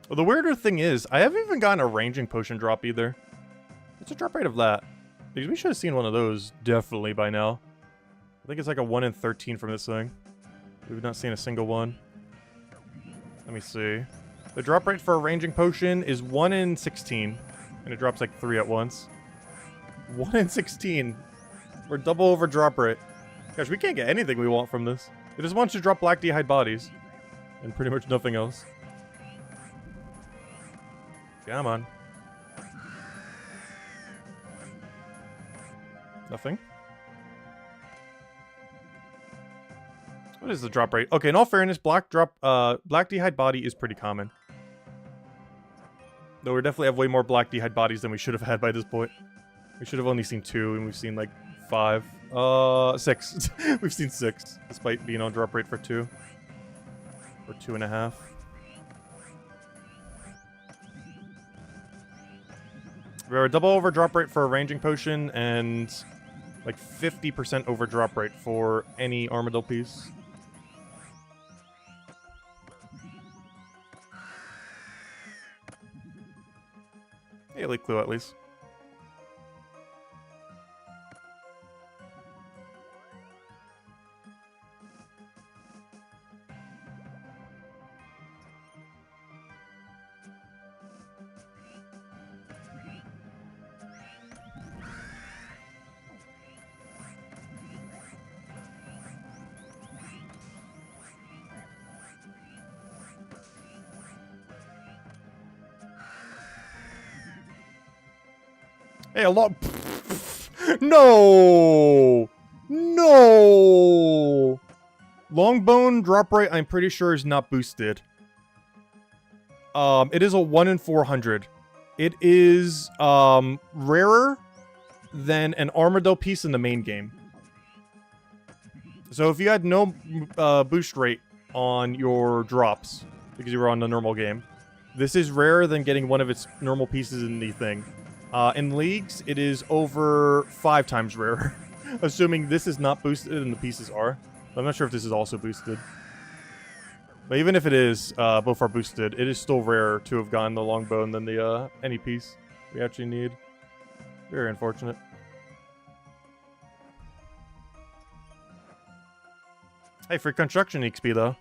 Well, the weirder thing is, I haven't even gotten a ranging potion drop either. What's the drop rate of that? Because we should have seen one of those definitely by now. I think it's like a 1 in 13 from this thing. We've not seen a single one. Let me see. The drop rate for a ranging potion is 1 in 16. And it drops like 3 at once. 1 in 16. We're double over drop rate. Gosh, we can't get anything we want from this. It just wants to drop black d'hide bodies. And pretty much nothing else. Come on. Nothing. What is the drop rate? Okay, in all fairness, black d'hide body is pretty common. Though we definitely have way more black d'hide bodies than we should have had by this point. We should have only seen 2, and we've seen like 5. 6. We've seen 6, despite being on drop rate for 2. Or 2.5. We have a double over drop rate for a ranging potion, and like 50% over drop rate for any Armadillo piece. Hey, elite clue at least. Hey, a lot. No! No! Longbone drop rate, I'm pretty sure, is not boosted. It is a 1 in 400. It is, rarer than an Armadillo piece in the main game. So if you had no, boost rate on your drops, because you were on the normal game, this is rarer than getting one of its normal pieces in the thing. In leagues, it is over 5 times rarer. Assuming this is not boosted and the pieces are. I'm not sure if this is also boosted. But even if it is, both are boosted, it is still rarer to have gotten the longbone than the, any piece we actually need. Very unfortunate. Hey, free construction XP though.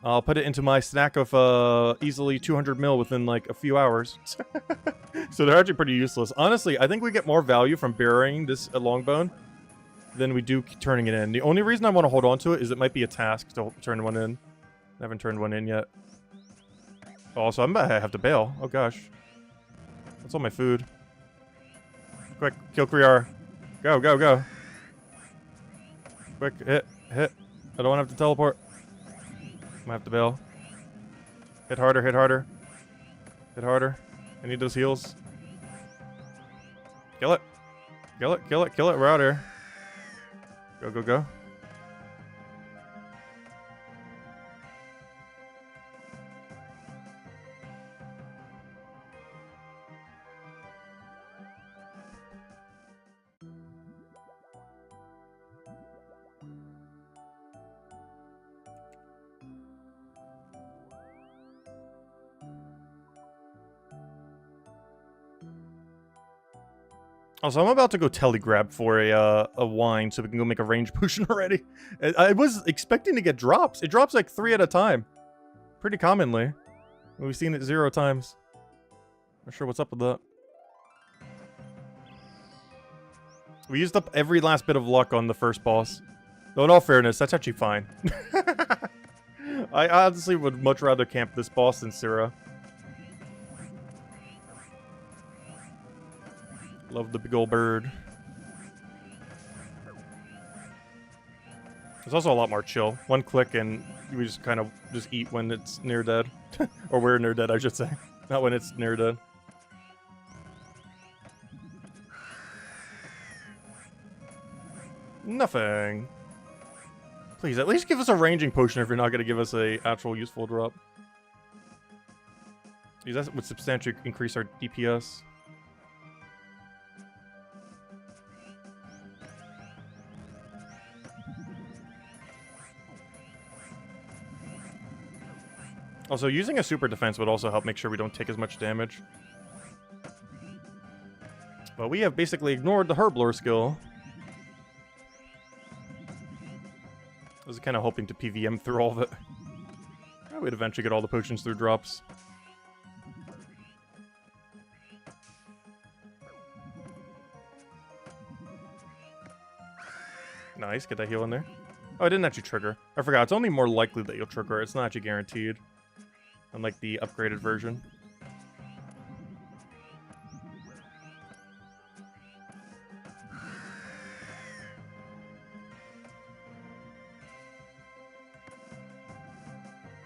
I'll put it into my stack of easily 200 mil within like a few hours. So they're actually pretty useless. Honestly, I think we get more value from burying this longbone than we do turning it in. The only reason I want to hold on to it is it might be a task to turn one in. I haven't turned one in yet. Also, I might have to bail. Oh gosh. That's all my food. Quick, kill Kriar. Go, go, go. Quick, hit. I don't want to have to teleport. I'm gonna have to bail. Hit harder, hit harder. Hit harder. I need those heals. Kill it. Kill it, kill it, kill it. We're out here. Go, go, go. Also, I'm about to go telegrab for a wine so we can go make a range potion already. I was expecting to get drops. It drops like 3 at a time. Pretty commonly. We've seen it 0 times. Not sure what's up with that. We used up every last bit of luck on the first boss. Though in all fairness, that's actually fine. I honestly would much rather camp this boss than Syrah. Love the big old bird. It's also a lot more chill. One click and we just kind of just eat when it's near dead. Or we're near dead, I should say. Not when it's near dead. Nothing. Please, at least give us a ranging potion if you're not going to give us a actual useful drop. That would substantially increase our DPS. Also, using a super defense would also help make sure we don't take as much damage. But we have basically ignored the herblore skill. I was kind of hoping to PVM through all of it. I would eventually get all the potions through drops. Nice, get that heal in there. Oh, it didn't actually trigger. I forgot, it's only more likely that you'll trigger. It's not actually guaranteed. Unlike the upgraded version.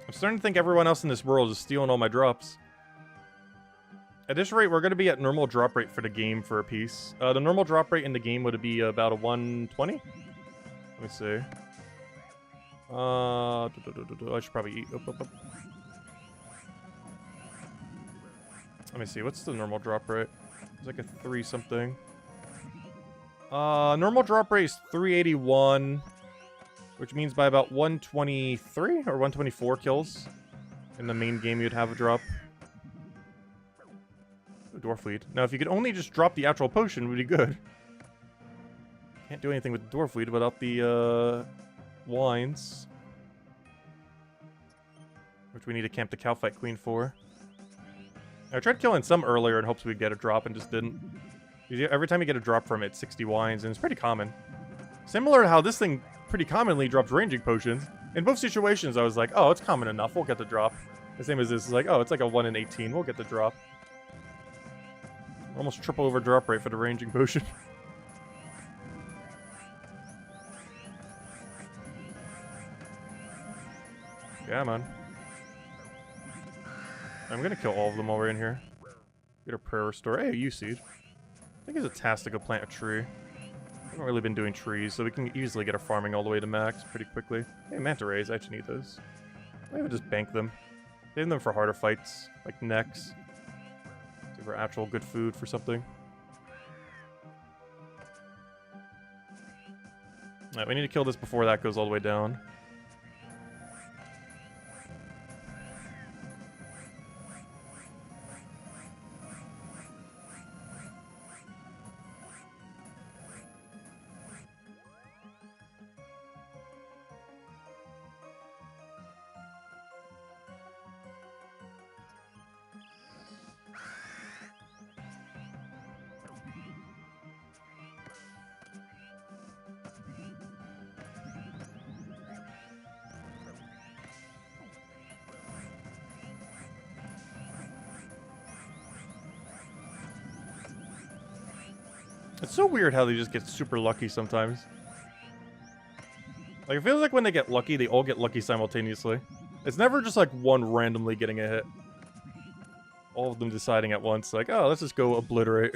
I'm starting to think everyone else in this world is stealing all my drops. At this rate, we're going to be at normal drop rate for the game for a piece. The normal drop rate in the game would be about a 120? Let me see. I should probably eat. Up. Let me see, what's the normal drop rate? It's like a 3 something. Normal drop rate is 381, which means by about 123 or 124 kills in the main game you'd have a drop. Ooh, dwarf weed. Now, if you could only just drop the actual potion, it would be good. Can't do anything with dwarf weed without the wines, which we need to camp the Calphite Queen for. I tried killing some earlier in hopes we'd get a drop and just didn't. Every time you get a drop from it, 60 wines, and it's pretty common. Similar to how this thing pretty commonly drops ranging potions. In both situations, I was like, oh, it's common enough, we'll get the drop. The same as this, is like, oh, it's like a 1 in 18, we'll get the drop. Almost triple over drop rate for the ranging potion. Yeah, man. I'm gonna kill all of them while we're in here. Get a prayer restore. Hey, a U seed. I think it's a task to go plant a tree. I haven't really been doing trees, so we can easily get our farming all the way to max pretty quickly. Hey, manta rays. I actually need those. Maybe we'll just bank them. Save them for harder fights, like next. See for actual good food for something. Alright, we need to kill this before that goes all the way down. It's so weird how they just get super lucky sometimes. Like, it feels like when they get lucky, they all get lucky simultaneously. It's never just like one randomly getting a hit. All of them deciding at once, like, oh, let's just go obliterate.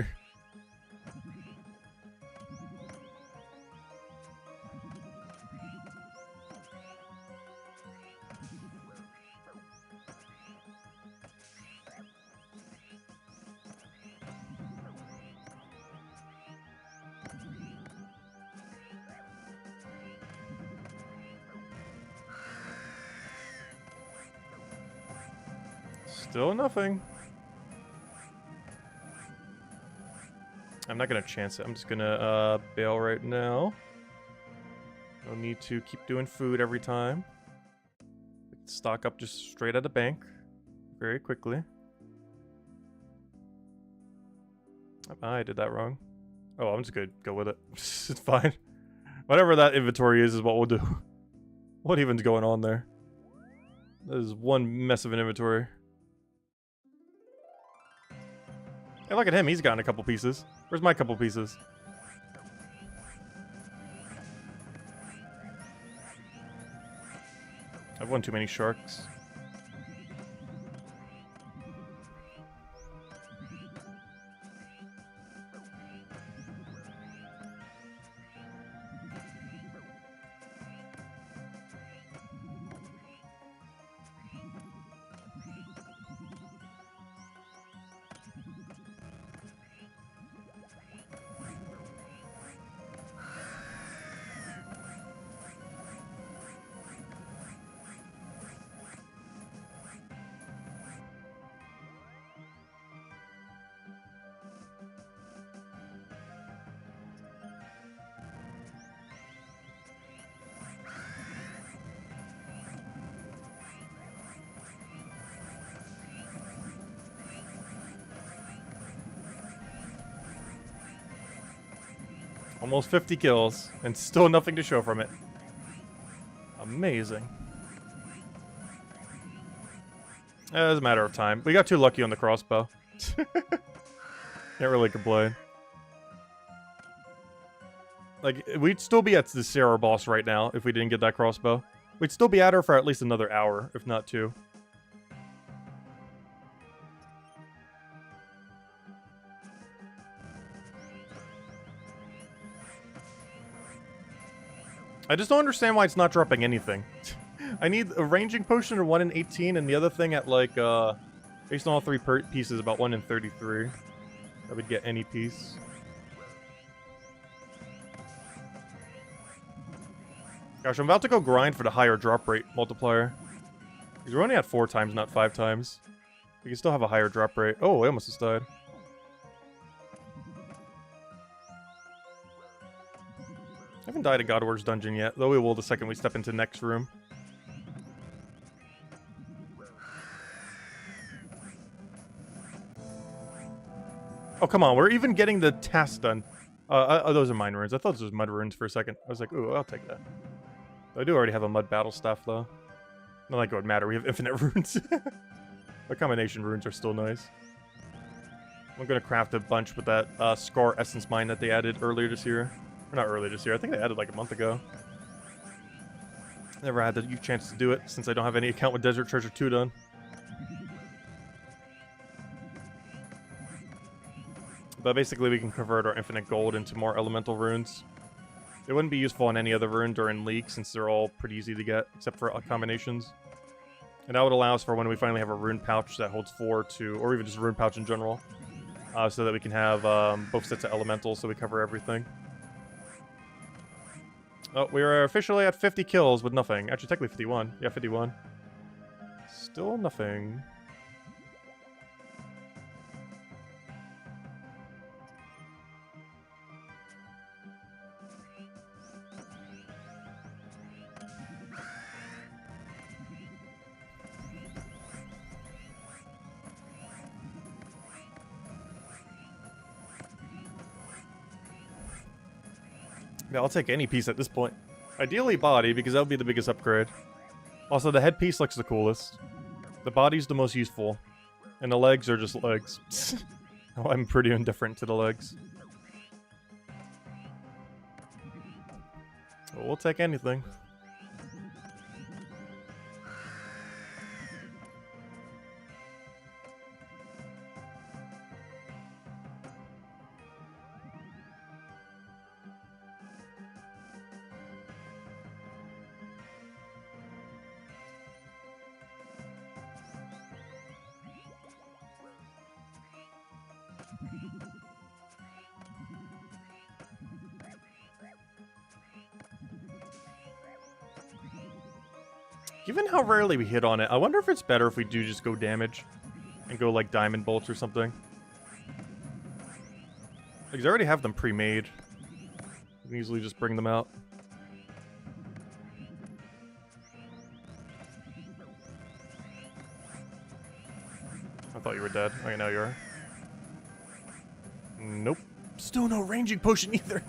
Still nothing. I'm not gonna chance it. I'm just gonna bail right now. No need to keep doing food every time. Stock up just straight at the bank. Very quickly. I did that wrong. Oh, I'm just gonna go with it. It's fine. Whatever that inventory is what we'll do. What even's going on there? That is one mess of an inventory. Hey, look at him. He's gotten a couple pieces. Where's my couple pieces? I've won too many sharks. Almost 50 kills, and still nothing to show from it. Amazing. It was a matter of time. We got too lucky on the crossbow. Can't really complain. Like, we'd still be at the Sarah boss right now if we didn't get that crossbow. We'd still be at her for at least another hour, if not 2. I just don't understand why it's not dropping anything. I need a ranging potion or 1 in 18, and the other thing at like, based on all 3 pieces, about 1 in 33. I would get any piece. Gosh, I'm about to go grind for the higher drop rate multiplier. Because we're only at 4 times, not 5 times. We can still have a higher drop rate. Oh, I almost just died. I haven't died in Godwars dungeon yet, though we will the second we step into next room. Oh, come on, we're even getting the task done. Those are mine runes. I thought those was mud runes for a second. I was like, ooh, I'll take that. I do already have a mud battle staff, though. Not like it would matter, we have infinite runes. The combination runes are still nice. I'm gonna craft a bunch with that Scar Essence Mine that they added earlier this year. Or not earlier this year, I think they added like a month ago. Never had the chance to do it since I don't have any account with Desert Treasure 2 done. But basically we can convert our infinite gold into more elemental runes. It wouldn't be useful on any other rune during League since they're all pretty easy to get, except for combinations. And that would allow us for when we finally have a rune pouch that holds 4 to, or even just a rune pouch in general. So that we can have both sets of elementals so we cover everything. Oh, we are officially at 50 kills with nothing. Actually, technically 51. Yeah, 51. Still nothing. Yeah, I'll take any piece at this point. Ideally body, because that would be the biggest upgrade. Also, the headpiece looks the coolest. The body's the most useful. And the legs are just legs. Oh, I'm pretty indifferent to the legs. We'll take anything. Given how rarely we hit on it, I wonder if it's better if we do just go damage and go like diamond bolts or something. Because I already have them pre-made. You can easily just bring them out. I thought you were dead. Okay, now you are. Nope. Still no ranging potion either.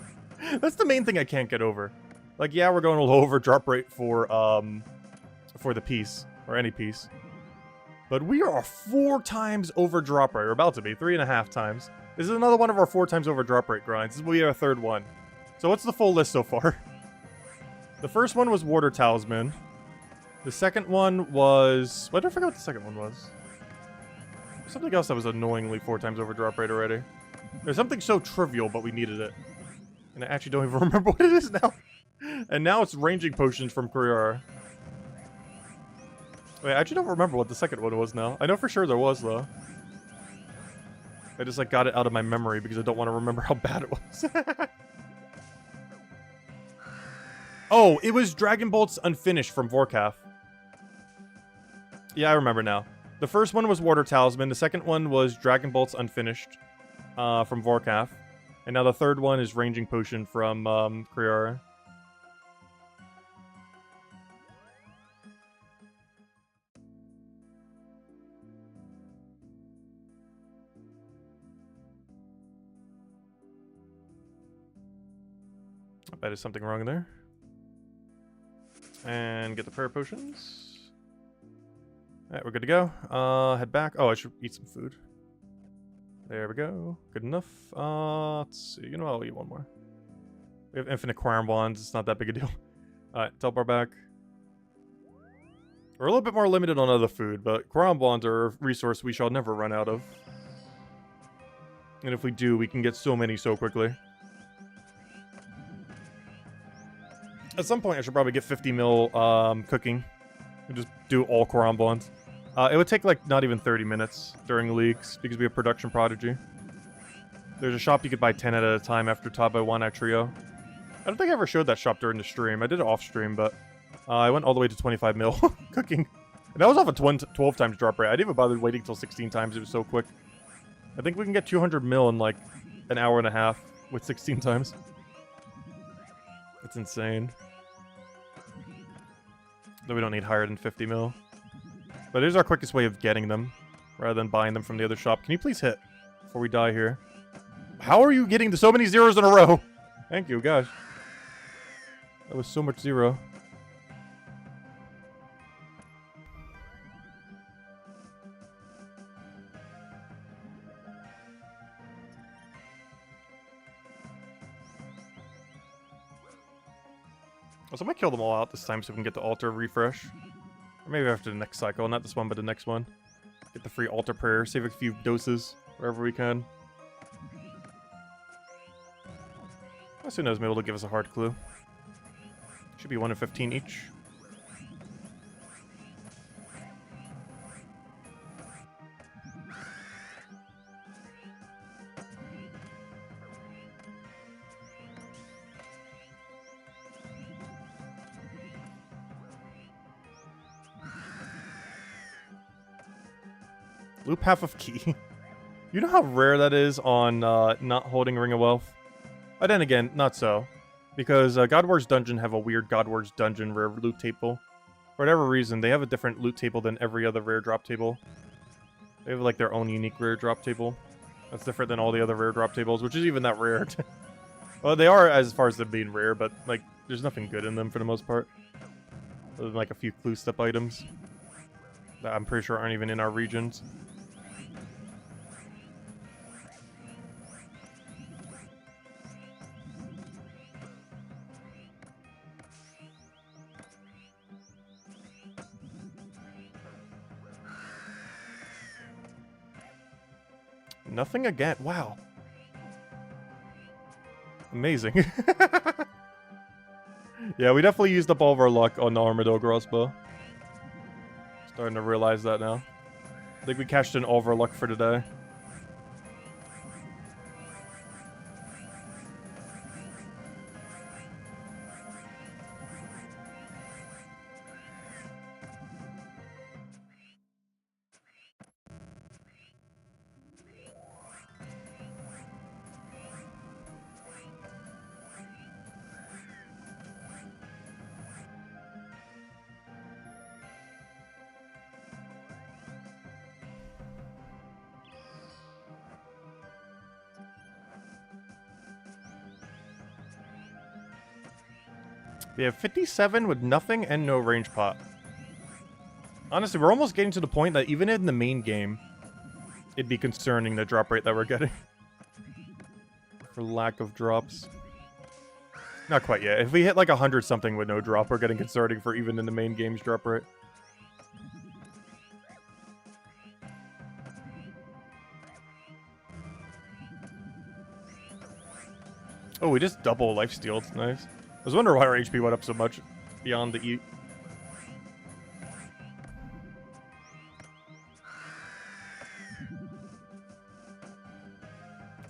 That's the main thing I can't get over. Like, yeah, we're going a little over drop rate for the piece, or any piece. But we are 4 times over drop rate. We're about to be 3.5 times. This is another one of our 4 times over drop rate grinds. This will be our 3rd one. So what's the full list so far? The first one was Water Talisman. The second one was... Why did I forget what the second one was? Something else that was annoyingly 4 times over drop rate already. There's something so trivial, but we needed it. And I actually don't even remember what it is now. And now it's ranging potions from Kuriara. Wait, I actually don't remember what the second one was now. I know for sure there was, though. I just, like, got it out of my memory because I don't want to remember how bad it was. Oh, it was Dragon Bolts Unfinished from Vorkath. Yeah, I remember now. The first one was Water Talisman. The second one was Dragon Bolts Unfinished from Vorkath. And now the third one is Ranging Potion from Kuriara. I bet there's something wrong in there. And get the prayer potions. Alright, we're good to go. Head back. Oh, I should eat some food. There we go. Good enough. Let's see. You know, I'll eat one more. We have infinite crown wands. It's not that big a deal. Alright, teleport back. We're a little bit more limited on other food, but crown wands are a resource we shall never run out of. And if we do, we can get so many so quickly. At some point, I should probably get 50 mil cooking. And just do all Quran bonds. It would take, like, not even 30 minutes during leagues, because we have Production Prodigy. There's a shop you could buy 10 at a time after top by 1 at Trio. I don't think I ever showed that shop during the stream. I did it off stream, but I went all the way to 25 mil cooking. And that was off a 12 times drop rate. I didn't even bother waiting until 16 times. It was so quick. I think we can get 200 mil in, like, an hour and a half with 16 times. That's insane. Though we don't need higher than 50 mil. But it is our quickest way of getting them, rather than buying them from the other shop. Can you please hit before we die here? How are you getting to so many zeros in a row? Thank you, gosh. That was so much zero. So I might kill them all out this time so we can get the altar refresh. Or maybe after the next cycle. Not this one, but the next one. Get the free altar prayer. Save a few doses wherever we can. As soon as I'm able to give us a hard clue. Should be 1 in 15 each. Loop half of key. You know how rare that is on not holding Ring of Wealth? But then again, not so. Because Godwars Dungeon have a weird Godwars Dungeon rare loot table. For whatever reason, they have a different loot table than every other rare drop table. They have like their own unique rare drop table. That's different than all the other rare drop tables, which is even that rare. Well, they are as far as them being rare, but like there's nothing good in them for the most part. Other than like a few clue step items that I'm pretty sure aren't even in our regions. Nothing again. Wow. Amazing. Yeah, we definitely used up all of our luck on the Armadillo crossbow. Starting to realize that now. I think we cashed in all of our luck for today. We have 57 with nothing and no range pot. Honestly, we're almost getting to the point that even in the main game, it'd be concerning the drop rate that we're getting. For lack of drops. Not quite yet. If we hit like 100 something with no drop, we're getting concerning for even in the main game's drop rate. Oh, we just double lifesteal. It's nice. I was wondering why our HP went up so much beyond the eat.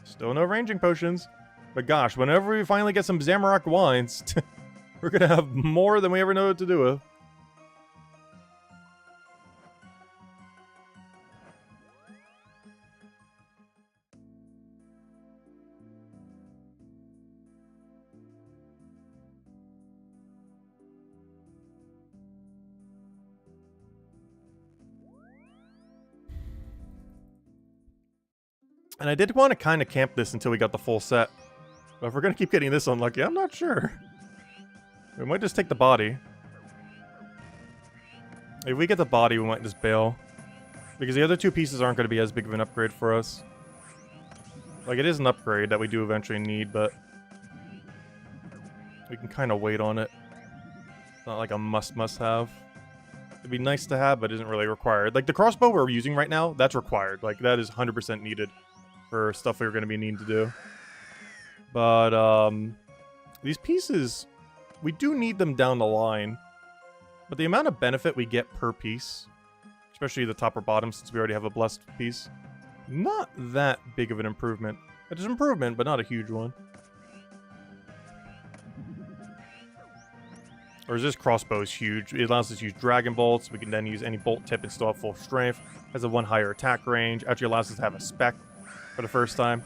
Still no ranging potions. But gosh, whenever we finally get some Zamorak wines, we're gonna have more than we ever know what to do with. And I did want to kind of camp this until we got the full set. But if we're going to keep getting this unlucky, I'm not sure. We might just take the body. If we get the body, we might just bail. Because the other two pieces aren't going to be as big of an upgrade for us. Like, it is an upgrade that we do eventually need, but we can kind of wait on it. It's not like a must-have. It'd be nice to have, but isn't really required. Like, the crossbow we're using right now, that's required. Like, that is 100% needed for stuff we're going to be needing to do. But, these pieces, we do need them down the line. But the amount of benefit we get per piece, especially the top or bottom, since we already have a blessed piece, not that big of an improvement. It is an improvement, but not a huge one. Whereas this crossbow is huge. It allows us to use dragon bolts. We can then use any bolt tip and still have full strength. Has a 1 higher attack range. Actually allows us to have a spec for the first time.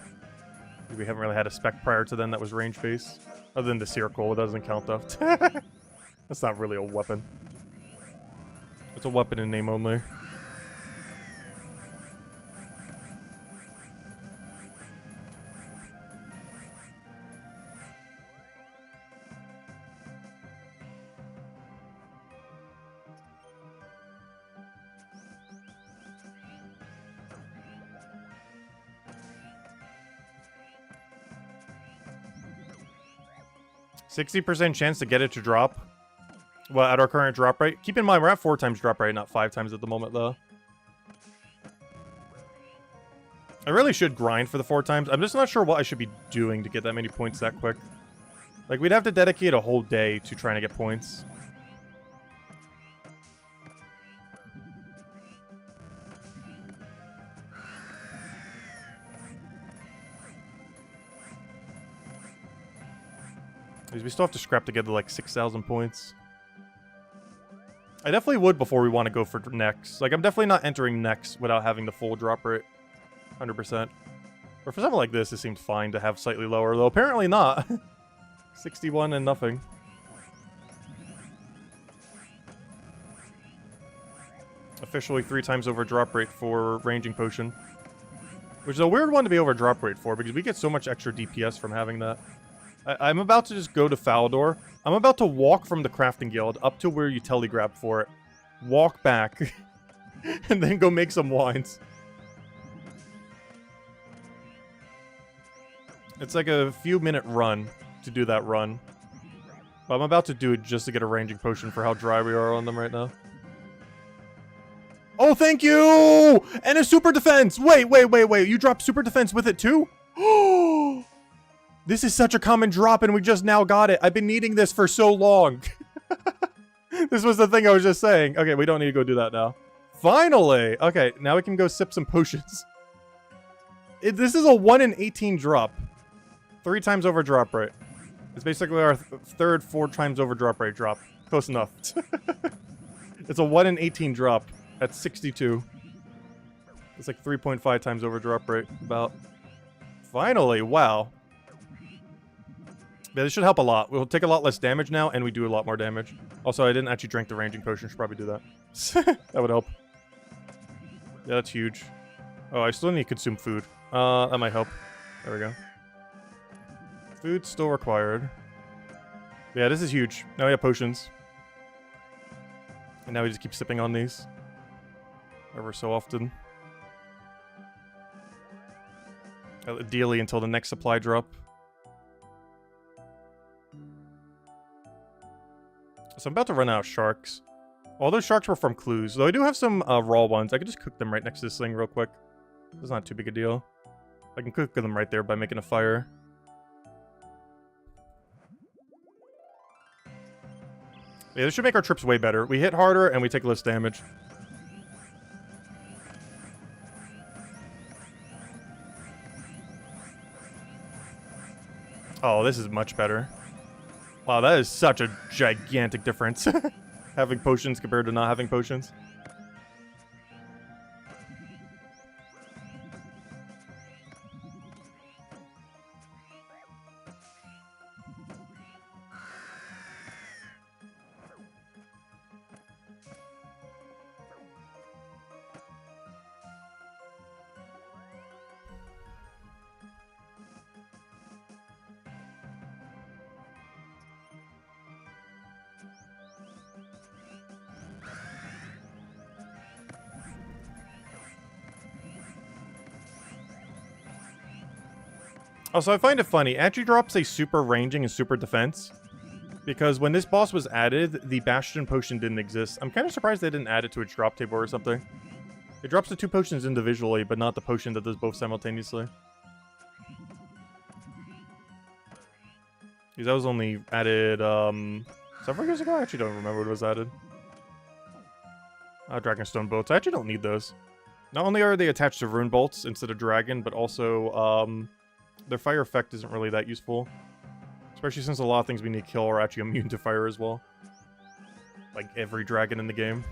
We haven't really had a spec prior to then that was range based. Other than the circle, it doesn't count though. That's not really a weapon. It's a weapon in name only. %60 chance to get it to drop. Well, at our current drop rate. Keep in mind, we're at 4 times drop rate, not 5 times at the moment, though. I really should grind for the 4 times. I'm just not sure what I should be doing to get that many points that quick. Like, we'd have to dedicate a whole day to trying to get points. Because we still have to scrap together like 6,000 points. I definitely would before we want to go for next. Like, I'm definitely not entering next without having the full drop rate. 100%. Or for something like this, it seems fine to have slightly lower, though apparently not. 61 and nothing. Officially 3 times over drop rate for ranging potion. Which is a weird one to be over drop rate for, because we get so much extra DPS from having that. I'm about to just go to Falador. I'm about to walk from the crafting guild up to where you telegrab for it. Walk back. And then go make some wines. It's like a few minute run to do that run. But I'm about to do it just to get a ranging potion for how dry we are on them right now. Oh, thank you! And a super defense! Wait. You dropped super defense with it too? Oh! This is such a common drop and we just now got it. I've been needing this for so long. This was the thing I was just saying. Okay, we don't need to go do that now. Finally! Okay, now we can go sip some potions. This is a 1 in 18 drop. 3 times over drop rate. It's basically our third 4 times over drop rate drop. Close enough. It's a 1 in 18 drop at 62. It's like 3.5 times over drop rate. About. Finally, wow. Yeah, this should help a lot. We'll take a lot less damage now, and we do a lot more damage. Also, I didn't actually drink the ranging potion. Should probably do that. That would help. Yeah, that's huge. Oh, I still need to consume food. That might help. There we go. Food still required. Yeah, this is huge. Now we have potions. And now we just keep sipping on these. Ever so often. Ideally until the next supply drop. So I'm about to run out of sharks. All those sharks were from clues. Though I do have some raw ones. I could just cook them right next to this thing real quick. It's not too big a deal. I can cook them right there by making a fire. Yeah, this should make our trips way better. We hit harder and we take less damage. Oh, this is much better. Wow, that is such a gigantic difference. Having potions compared to not having potions. Also, I find it funny. It actually drops a super ranging and super defense. Because when this boss was added, the Bastion potion didn't exist. I'm kind of surprised they didn't add it to its drop table or something. It drops the 2 potions individually, but not the potion that does both simultaneously. Because that was only added, several years ago? I actually don't remember when it was added. Dragonstone bolts. I actually don't need those. Not only are they attached to rune bolts instead of dragon, but also, their fire effect isn't really that useful. Especially since a lot of things we need to kill are actually immune to fire as well. Like every dragon in the game.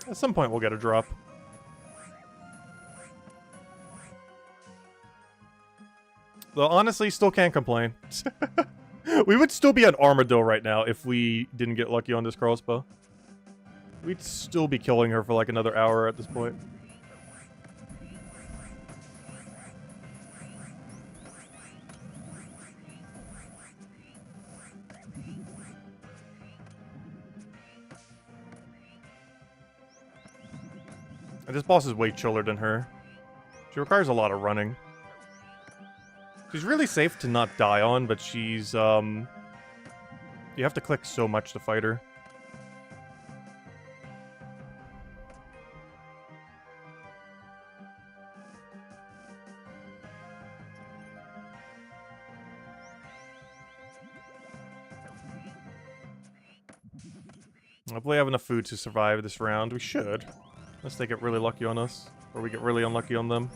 At some point, we'll get a drop. Though, honestly, still can't complain. We would still be an Armadillo right now if we didn't get lucky on this crossbow. We'd still be killing her for like another hour at this point. And this boss is way chiller than her. She requires a lot of running. She's really safe to not die on, but she's, you have to click so much to fight her. Hopefully I have enough food to survive this round. We should. Unless they get really lucky on us. Or we get really unlucky on them.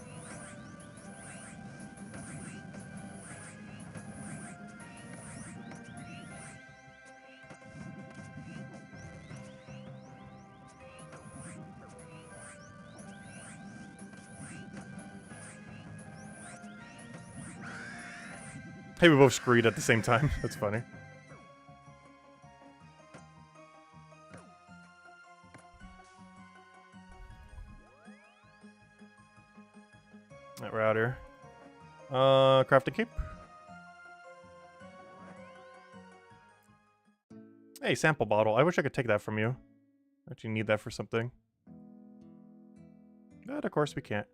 Hey, we both screed at the same time. That's funny. Alright, we're out here. Craft a cape. Hey, sample bottle. I wish I could take that from you. I actually need that for something. But of course we can't.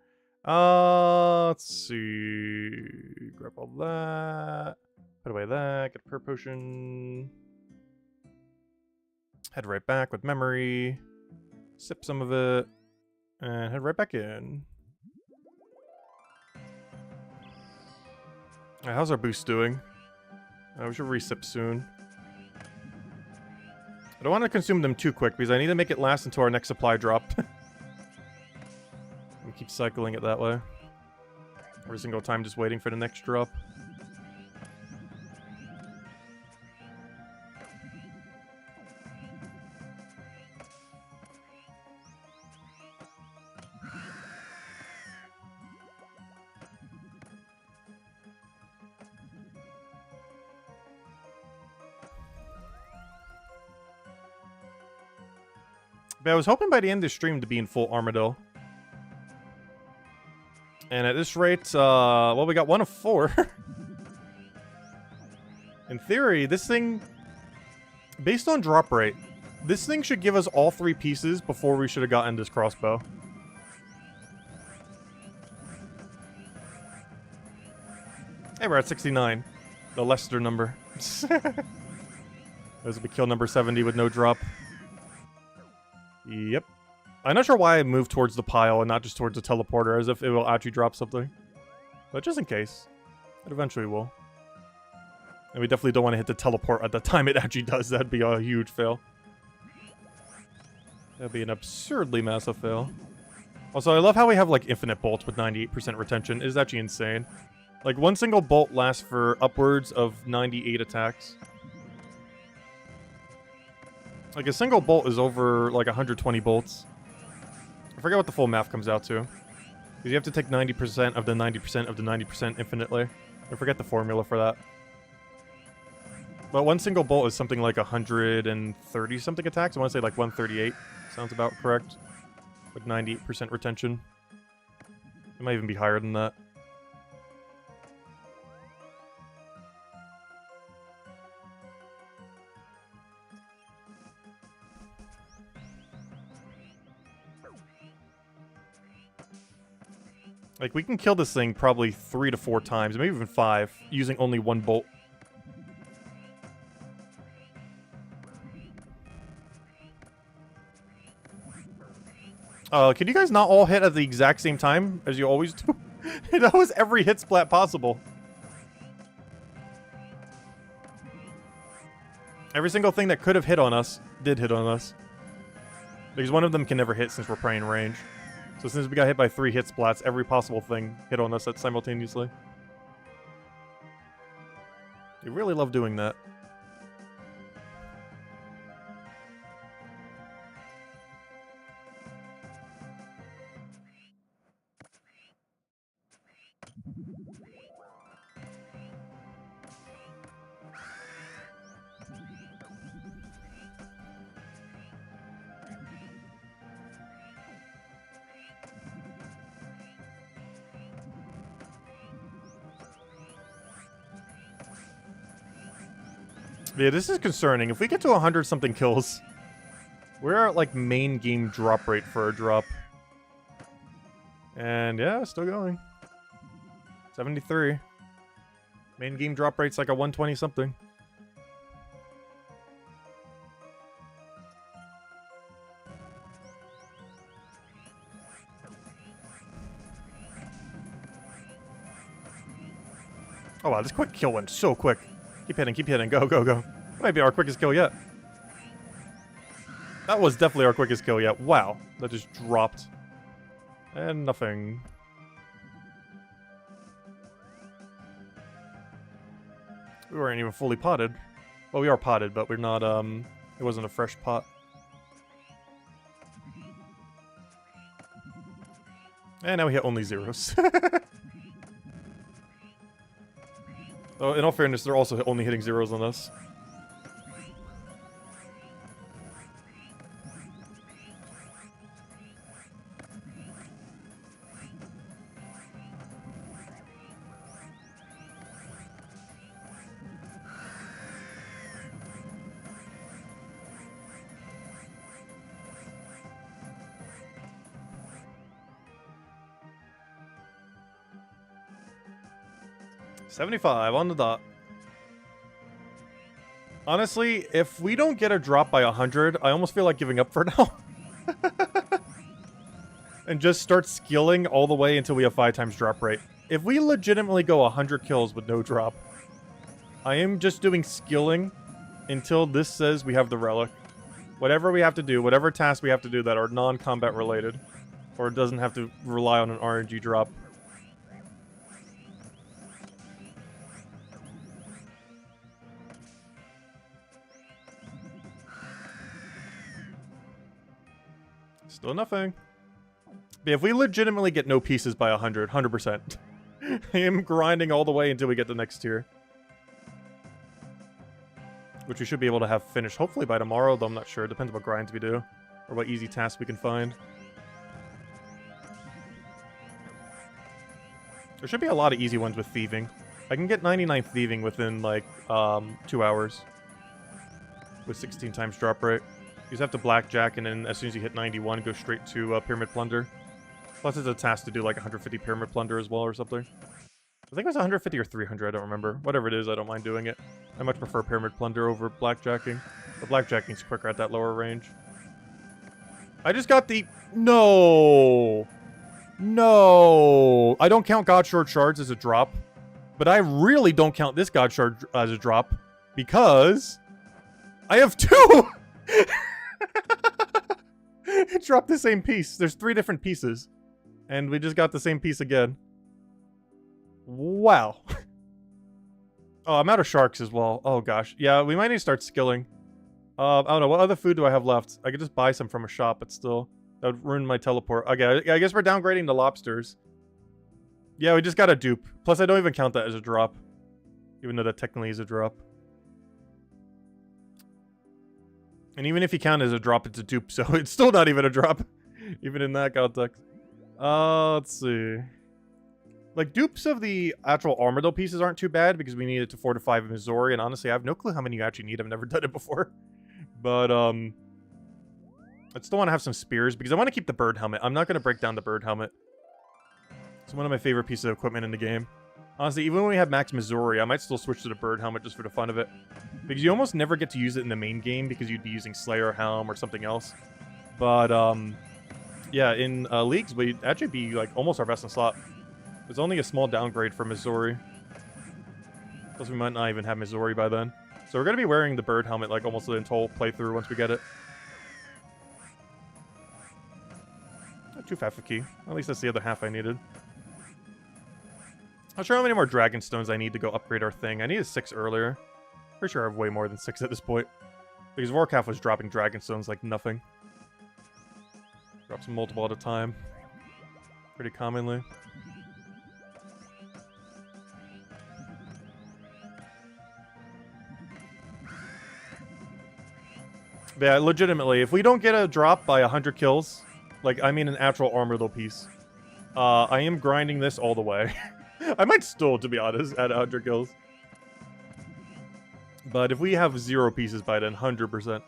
Let's see. Grab all that. Put away that. Get a prayer potion. Head right back with memory. Sip some of it. And head right back in. Alright, how's our boost doing? We should resip soon. I don't want to consume them too quick because I need to make it last until our next supply drop. And keep cycling it that way. Every single time just waiting for the next drop. But I was hoping by the end of the stream to be in full Armadillo. And at this rate, well, we got 1 of 4. In theory, this thing, based on drop rate, this thing should give us all 3 pieces before we should have gotten this crossbow. Hey, we're at 69. The Lester number. This will be kill number 70 with no drop. Yep. I'm not sure why I moved towards the pile and not just towards the teleporter, as if it will actually drop something. But just in case. It eventually will. And we definitely don't want to hit the teleport at the time it actually does. That'd be a huge fail. That'd be an absurdly massive fail. Also, I love how we have, like, infinite bolts with 98% retention. It is actually insane. Like, one single bolt lasts for upwards of 98 attacks. Like, a single bolt is over, like, 120 bolts. I forget what the full math comes out to. Because you have to take 90% of the 90% of the 90% infinitely. I forget the formula for that. But one single bolt is something like 130-something attacks. I want to say, like, 138. Sounds about correct. With 98% retention. It might even be higher than that. Like, we can kill this thing probably 3 to 4 times, maybe even 5, using only 1 bolt. Can you guys not all hit at the exact same time, as you always do? That was every hit splat possible. Every single thing that could have hit on us, did hit on us. Because one of them can never hit since we're praying range. So since we got hit by 3 hit splats, every possible thing hit on us simultaneously. You really love doing that. Yeah, this is concerning. If we get to 100-something kills, we're at, like, main game drop rate for a drop. And, yeah, still going. 73. Main game drop rate's like a 120-something. Oh, wow, this quick kill went so quick. Keep hitting, go, go, go. That might be our quickest kill yet. That was definitely our quickest kill yet. Wow, that just dropped. And nothing. We weren't even fully potted. Well, we are potted, but we're not, it wasn't a fresh pot. And now we hit only zeros. Oh, in all fairness, they're also only hitting zeros on us. 75 on the dot. Honestly, if we don't get a drop by 100, I almost feel like giving up for now. And just start skilling all the way until we have 5 times drop rate. If we legitimately go 100 kills with no drop, I am just doing skilling until this says we have the relic. Whatever we have to do, whatever tasks we have to do that are non-combat related, or it doesn't have to rely on an RNG drop. Still nothing. But if we legitimately get no pieces by 100%, I am grinding all the way until we get the next tier. Which we should be able to have finished hopefully by tomorrow, though I'm not sure. It depends what grinds we do, or what easy tasks we can find. There should be a lot of easy ones with thieving. I can get 99 thieving within, like, 2 hours. With 16 times drop rate. You just have to blackjack, and then as soon as you hit 91, go straight to pyramid plunder. Plus, it's a task to do like 150 pyramid plunder as well or something. I think it was 150 or 300, I don't remember. Whatever it is, I don't mind doing it. I much prefer pyramid plunder over blackjacking. But blackjacking's quicker at that lower range. I just got the... No! No! I don't count God Shard shards as a drop. But I really don't count this God Shard as a drop. Because... I have 2! It dropped the same piece. There's 3 different pieces. And we just got the same piece again. Wow. Oh, I'm out of sharks as well. Oh, gosh. Yeah, we might need to start skilling. I don't know. What other food do I have left? I could just buy some from a shop, but still. That would ruin my teleport. Okay, I guess we're downgrading the lobsters. Yeah, we just got a dupe. Plus, I don't even count that as a drop. Even though that technically is a drop. And even if you count it as a drop, it's a dupe, so it's still not even a drop. Even in that context. Let's see. Like, dupes of the actual armadillo pieces aren't too bad, because we need it to fortify Missouri, and honestly, I have no clue how many you actually need. I've never done it before. But, I still want to have some spears, because I want to keep the bird helmet. I'm not going to break down the bird helmet. It's one of my favorite pieces of equipment in the game. Honestly, even when we have max Missouri, I might still switch to the bird helmet just for the fun of it. Because you almost never get to use it in the main game, because you'd be using Slayer Helm or something else. But, yeah, in leagues, we'd actually be, like, almost our best in slot. There's only a small downgrade for Missouri. Plus, we might not even have Missouri by then. So we're going to be wearing the bird helmet, like, almost the entire playthrough once we get it. Not too fat for key. At least that's the other half I needed. Not sure how many more dragon stones I need to go upgrade our thing. I needed 6 earlier. Pretty sure I have way more than 6 at this point. Because Warcraft was dropping dragon stones like nothing. Drops multiple at a time. Pretty commonly. But yeah, legitimately, if we don't get a drop by 100 kills, like, I mean an actual armadillo piece, I am grinding this all the way. I might still, to be honest, at 100 kills. But if we have 0 pieces by then, 100%.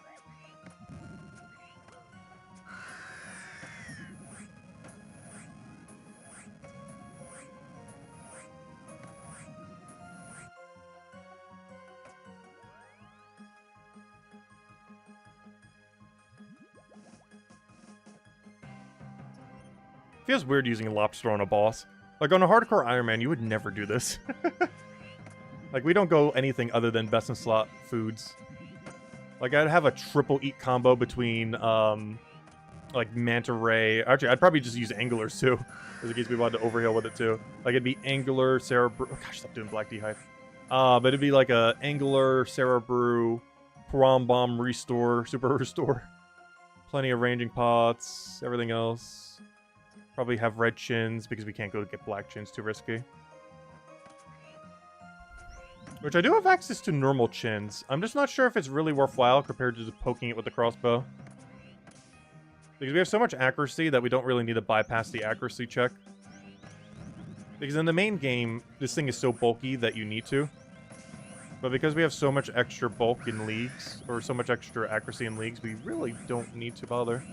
Feels weird using a lobster on a boss. Like, on a hardcore Iron Man, you would never do this. Like, we don't go anything other than best in slot foods. Like, I'd have a triple eat combo between, like, Manta Ray. Actually, I'd probably just use Anglers, too. Just in case we wanted to overheal with it, too. Like, it'd be Angler, Sarah Brew. Oh, gosh, stop doing Black Dehype. But it'd be like a Angler, Sarah Brew, Prom Bomb Restore, Super Restore. Plenty of ranging pots, everything else. Probably have red chins, because we can't go get black chins, too risky. Which I do have access to normal chins. I'm just not sure if it's really worthwhile compared to just poking it with the crossbow. Because we have so much accuracy that we don't really need to bypass the accuracy check. Because in the main game, this thing is so bulky that you need to. But because we have so much extra bulk in leagues, or so much extra accuracy in leagues, we really don't need to bother.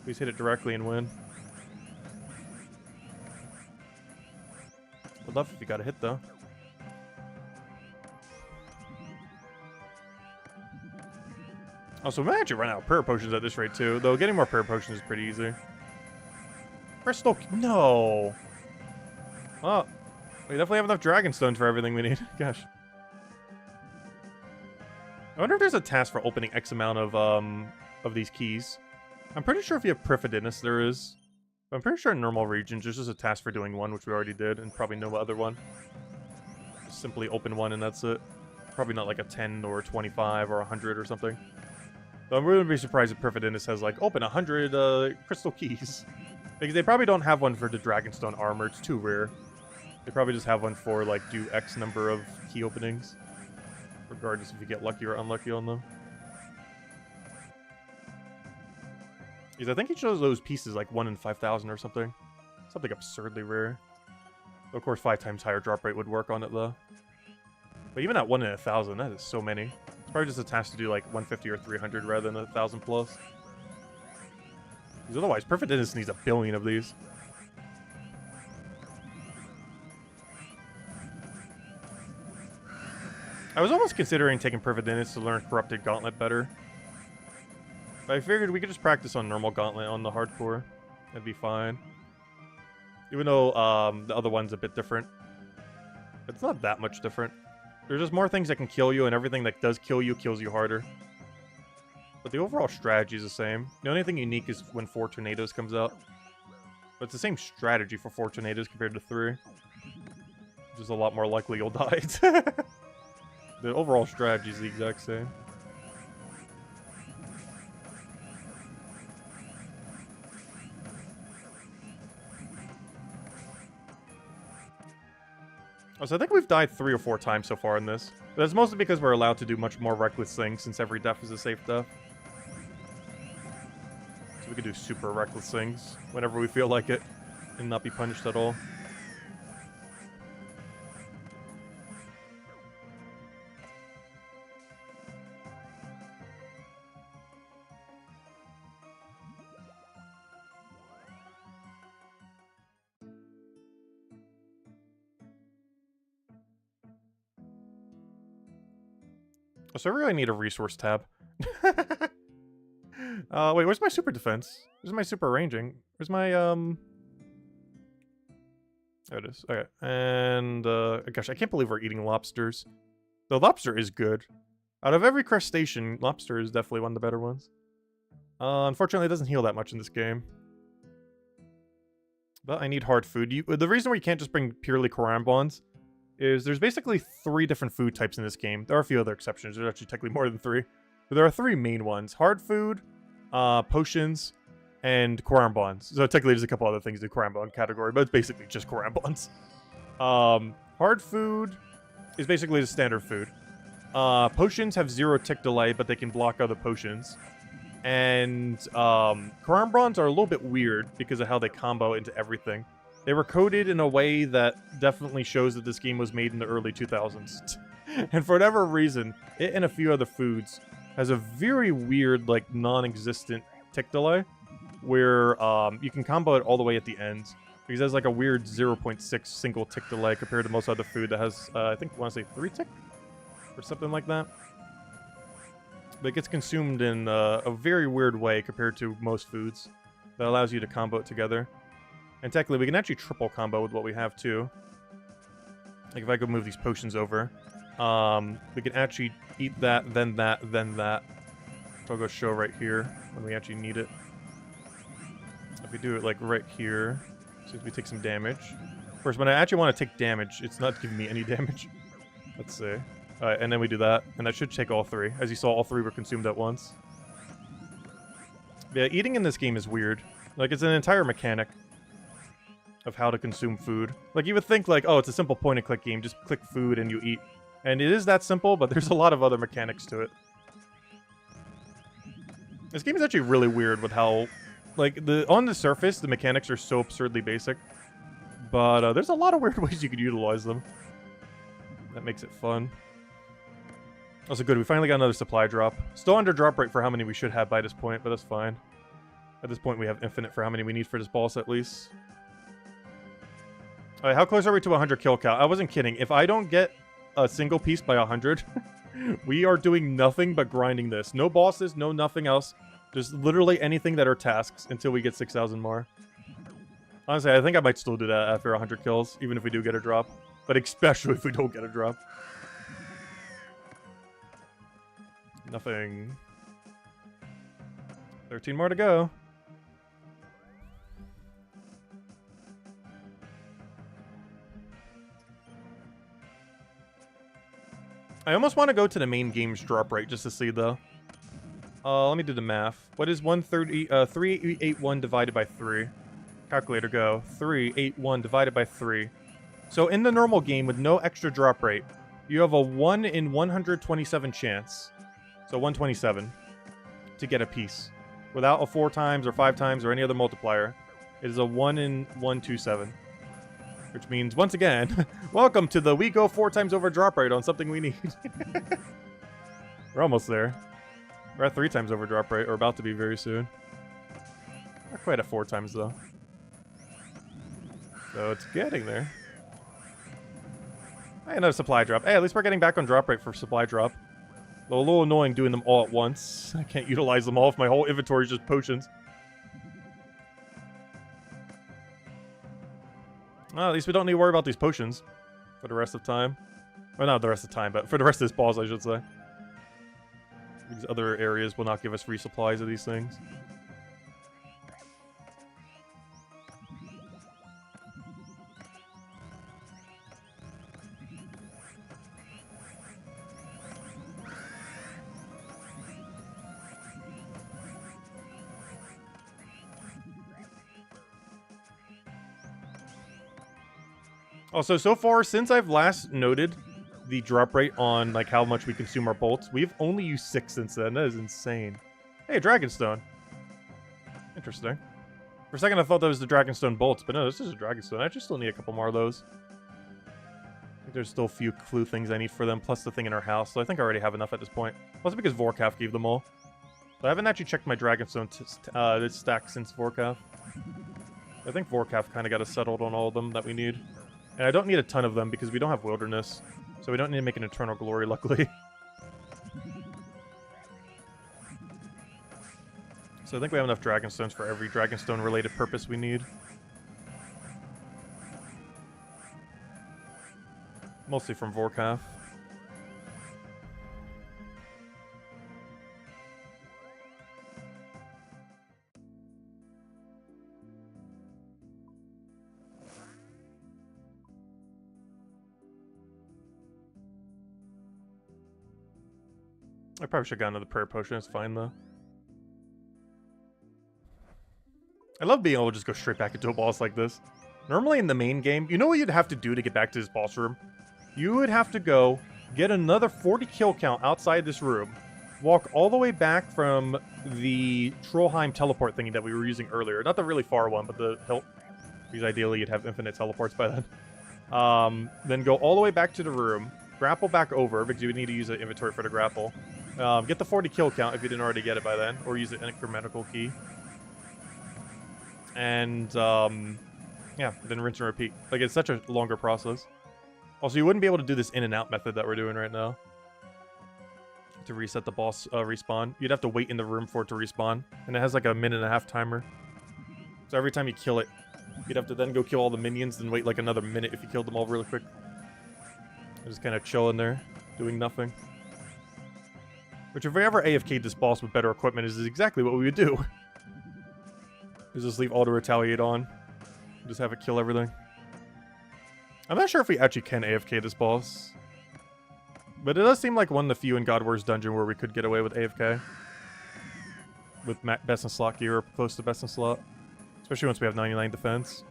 We just hit it directly and win. Would love if you got a hit, though. Also, we might actually run out of prayer potions at this rate, too. Though getting more prayer potions is pretty easy. Crystal... No! Well, we definitely have enough dragon stones for everything we need. Gosh. I wonder if there's a task for opening X amount of these keys. I'm pretty sure if you have Prifidinus, there is. But I'm pretty sure in normal regions, there's just a task for doing one, which we already did, and probably no other one. Just simply open one and that's it. Probably not like a 10 or 25 or 100 or something. So I'm really be surprised if Prifidinus has like, open 100 crystal keys. Because they probably don't have one for the Dragonstone armor, it's too rare. They probably just have one for like, do X number of key openings. Regardless if you get lucky or unlucky on them. Because I think each of those pieces like 1 in 5,000 or something. Something absurdly rare. Of course, 5 times higher drop rate would work on it though. But even at 1 in 1,000, that is so many. It's probably just a task to do like 150 or 300 rather than 1,000 plus. Because otherwise, Prifidinus needs a billion of these. I was almost considering taking Prifidinus to learn Corrupted Gauntlet better. But I figured we could just practice on normal Gauntlet on the hardcore. That'd be fine. Even though the other one's a bit different. It's not that much different. There's just more things that can kill you, and everything that does kill you kills you harder. But the overall strategy is the same. The only thing unique is when 4 Tornadoes comes out. But it's the same strategy for 4 Tornadoes compared to 3. Just a lot more likely you'll die. The overall strategy is the exact same. So I think we've died 3 or 4 times so far in this. But that's mostly because we're allowed to do much more reckless things since every death is a safe death. So we can do super reckless things whenever we feel like it and not be punished at all. So I really need a resource tab. Wait, where's my super defense? Where's my super ranging? Where's my, There it is. Okay. And, gosh, I can't believe we're eating lobsters. The lobster is good. Out of every crustacean, lobster is definitely one of the better ones. Unfortunately, it doesn't heal that much in this game. But I need hard food. The reason why you can't just bring purely Korambons is there's basically 3 different food types in this game. There are a few other exceptions. There's actually technically more than 3. But there are 3 main ones. Hard food, potions, and Korambons. So technically there's a couple other things in the Korambon category, but it's basically just Korambons. Hard food is basically the standard food. Potions have 0 tick delay, but they can block other potions. And Korambons are a little bit weird because of how they combo into everything. They were coded in a way that definitely shows that this game was made in the early 2000s. And for whatever reason, it and a few other foods has a very weird, like, non-existent tick delay, where you can combo it all the way at the end. Because it has like a weird 0.6 single tick delay compared to most other food that has, I think, I want to say 3 tick? Or something like that. But it gets consumed in a very weird way compared to most foods. That allows you to combo it together. And technically, we can actually triple combo with what we have, too. Like, if I could move these potions over. We can actually eat that, then that, then that. So I'll go show right here when we actually need it. If we do it, like, right here, so we take some damage. Of course, when I actually want to take damage, it's not giving me any damage. Let's see. Alright, and then we do that. And that should take all 3. As you saw, all 3 were consumed at once. Yeah, eating in this game is weird. Like, it's an entire mechanic of how to consume food. Like, you would think, like, oh, it's a simple point-and-click game. Just click food and you eat. And it is that simple, but there's a lot of other mechanics to it. This game is actually really weird with how, like, on the surface, the mechanics are so absurdly basic. But there's a lot of weird ways you could utilize them. That makes it fun. Also good, we finally got another supply drop. Still under drop rate for how many we should have by this point, but that's fine. At this point, we have infinite for how many we need for this boss, at least. Alright, how close are we to 100 kill count? I wasn't kidding. If I don't get a single piece by 100, We are doing nothing but grinding this. No bosses, no nothing else. Just literally anything that are tasks until we get 6,000 more. Honestly, I think I might still do that after 100 kills, even if we do get a drop. But especially if we don't get a drop. Nothing. 13 more to go. I almost want to go to the main game's drop rate just to see, though. Let me do the math. What is 381 divided by 3? Calculator, go. 381 divided by 3. So in the normal game, with no extra drop rate, you have a 1 in 127 chance. So 127 to get a piece. Without a 4 times or 5 times or any other multiplier, it is a 1 in 127. Which means, once again, welcome to the we go 4 times over drop rate on something we need. We're almost there. We're at 3 times over drop rate, or about to be very soon. Not quite at 4 times, though. So it's getting there. Hey, another supply drop. Hey, at least we're getting back on drop rate for supply drop. Though a little annoying doing them all at once. I can't utilize them all if my whole inventory is just potions. Well, at least we don't need to worry about these potions for the rest of time. Well, not the rest of time, but for the rest of this boss, I should say. These other areas will not give us resupplies of these things. Also, so far, since I've last noted the drop rate on, like, how much we consume our bolts, we've only used 6 since then. That is insane. Hey, Dragonstone. Interesting. For a second, I thought that was the Dragonstone bolts, but no, this is a Dragonstone. I just still need a couple more of those. I think there's still a few clue things I need for them, plus the thing in our house, so I think I already have enough at this point. Plus because Vorkath gave them all. So I haven't actually checked my Dragonstone stack since Vorkath. I think Vorkath kind of got us settled on all of them that we need. And I don't need a ton of them because we don't have Wilderness. So we don't need to make an Eternal Glory, luckily. So I think we have enough Dragonstones for every Dragonstone-related purpose we need. Mostly from Vorkath. I probably should have gotten another prayer potion. It's fine, though. I love being able to just go straight back into a boss like this. Normally in the main game, you know what you'd have to do to get back to this boss room? You would have to go get another 40 kill count outside this room, walk all the way back from the Trollheim teleport thingy that we were using earlier. Not the really far one, but the hill. Because ideally you'd have infinite teleports by then. Then go all the way back to the room, grapple back over, because you would need to use an inventory for the grapple. Get the 40 kill count if you didn't already get it by then, or use an incremental key. And, yeah, then rinse and repeat. Like, it's such a longer process. Also, you wouldn't be able to do this in and out method that we're doing right now. To reset the boss respawn. You'd have to wait in the room for it to respawn. And it has like a 1.5-minute timer. So every time you kill it, you'd have to then go kill all the minions, then wait like another minute if you killed them all really quick. Just kind of chilling there, doing nothing. Which, if we ever AFK'd this boss with better equipment, is exactly what we would do. Is just leave auto retaliate on. Just have it kill everything. I'm not sure if we actually can AFK this boss. But it does seem like one of the few in Godwars dungeon where we could get away with AFK. With best in slot gear, or close to best in slot. Especially once we have 99 defense.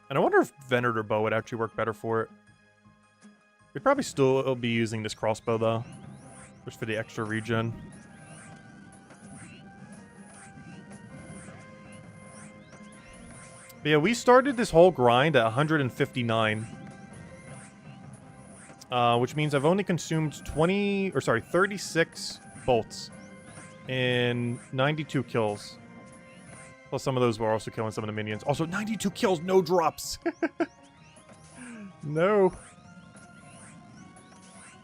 And I wonder if Venered or Bow would actually work better for it. We'd probably still be using this crossbow, though. Just for the extra regen. But yeah, we started this whole grind at 159. Which means I've only consumed 36 bolts. In 92 kills. Plus some of those were also killing some of the minions. Also, 92 kills, no drops! No.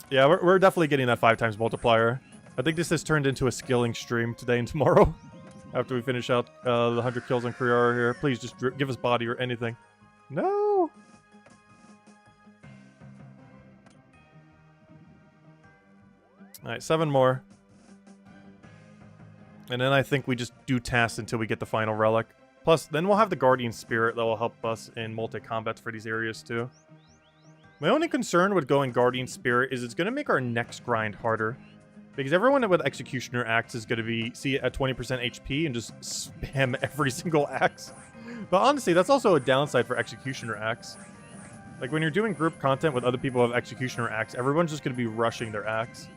Yeah, we're definitely getting that 5 times multiplier. I think this has turned into a skilling stream today and tomorrow. After we finish out the 100 kills on Kriara here. Please just give us body or anything. No! Alright, 7 more. And then I think we just do tasks until we get the final relic. Plus, then we'll have the Guardian Spirit that will help us in multi-combats for these areas too. My only concern with going Guardian Spirit is it's going to make our next grind harder. Because everyone with Executioner Axe is going to be, see it at 20% HP and just spam every single axe. But honestly, that's also a downside for Executioner Axe. Like when you're doing group content with other people who have Executioner Axe, everyone's just going to be rushing their axe.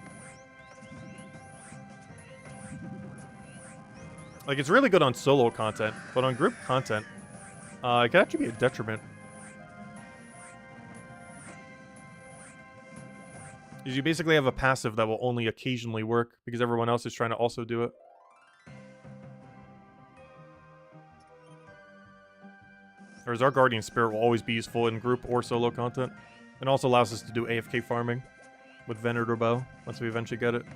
Like it's really good on solo content, but on group content, it can actually be a detriment. Because you basically have a passive that will only occasionally work because everyone else is trying to also do it. Whereas our Guardian Spirit will always be useful in group or solo content. And also allows us to do AFK farming with Venator Bow once we eventually get it.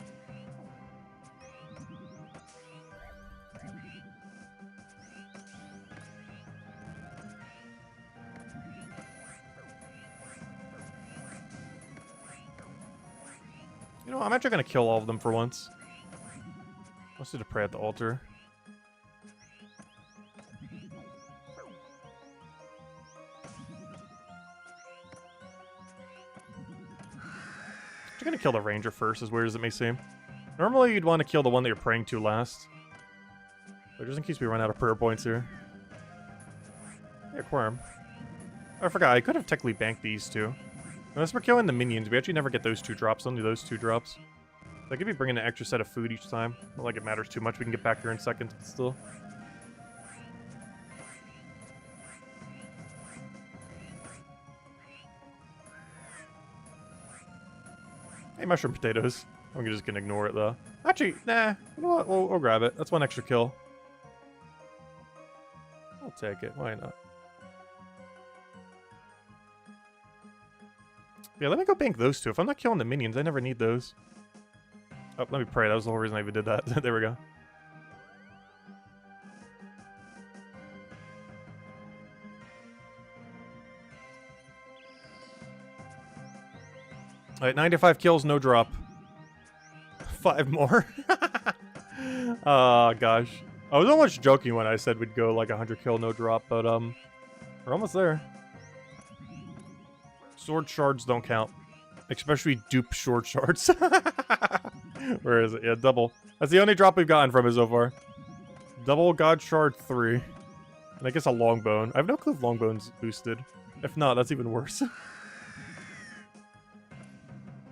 You know, I'm actually going to kill all of them for once. Let's do the pray at the altar. I'm going to kill the ranger first, as weird as it may seem. Normally, you'd want to kill the one that you're praying to last. But just in case we run out of prayer points here. Yeah, Quorum. I forgot, I could have technically banked these two. Unless we're killing the minions, we actually never get those 2 drops, only those 2 drops. So I could be bringing an extra set of food each time. Not like it matters too much, we can get back here in seconds, but still. Hey, mushroom potatoes. I'm just gonna ignore it, though. Actually, nah, you know what, we'll grab it. That's 1 extra kill. I'll take it, why not? Yeah, let me go bank those 2. If I'm not killing the minions, I never need those. Oh, let me pray. That was the whole reason I even did that. There we go. Alright, 95 kills, no drop. 5 more. Oh, gosh. I was almost joking when I said we'd go like 100 kill, no drop, but we're almost there. Sword shards don't count. Especially dupe sword shards. Where is it? Yeah, double. That's the only drop we've gotten from it so far. Double God Shard 3. And I guess a longbone. I have no clue if longbone's boosted. If not, that's even worse.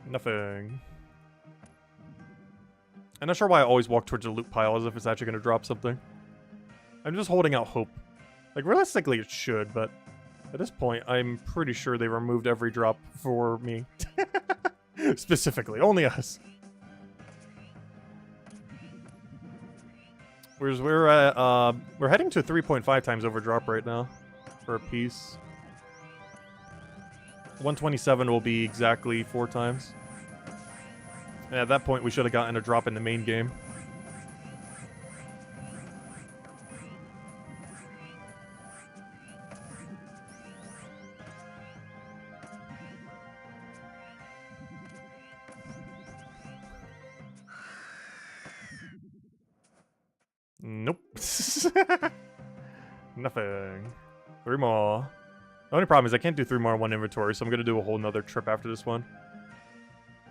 Nothing. I'm not sure why I always walk towards a loot pile as if it's actually going to drop something. I'm just holding out hope. Like, realistically it should, but at this point, I'm pretty sure they removed every drop for me. Specifically, only us. Whereas we're heading to 3.5 times over drop right now for a piece. 127 will be exactly 4 times. And at that point, we should have gotten a drop in the main game. Nope. Nothing. 3 more. The only problem is I can't do 3 more in 1 inventory, so I'm going to do a whole nother trip after this one.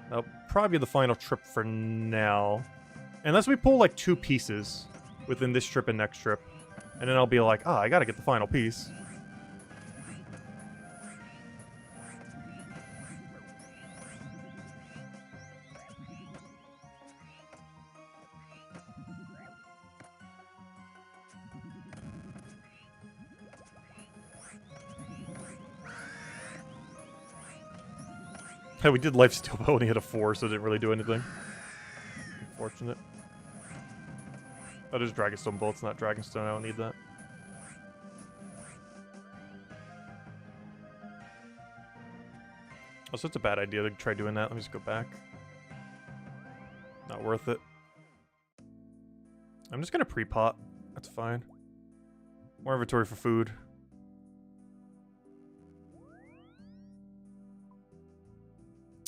That'll probably be the final trip for now. Unless we pull like 2 pieces within this trip and next trip. And then I'll be like, I gotta get the final piece. Yeah, we did lifesteal, but only hit a 4, so it didn't really do anything. Unfortunate. That is Dragonstone bolts, not Dragonstone. I don't need that. Oh, so it's a bad idea to try doing that. Let me just go back. Not worth it. I'm just gonna pre-pot. That's fine. More inventory for food.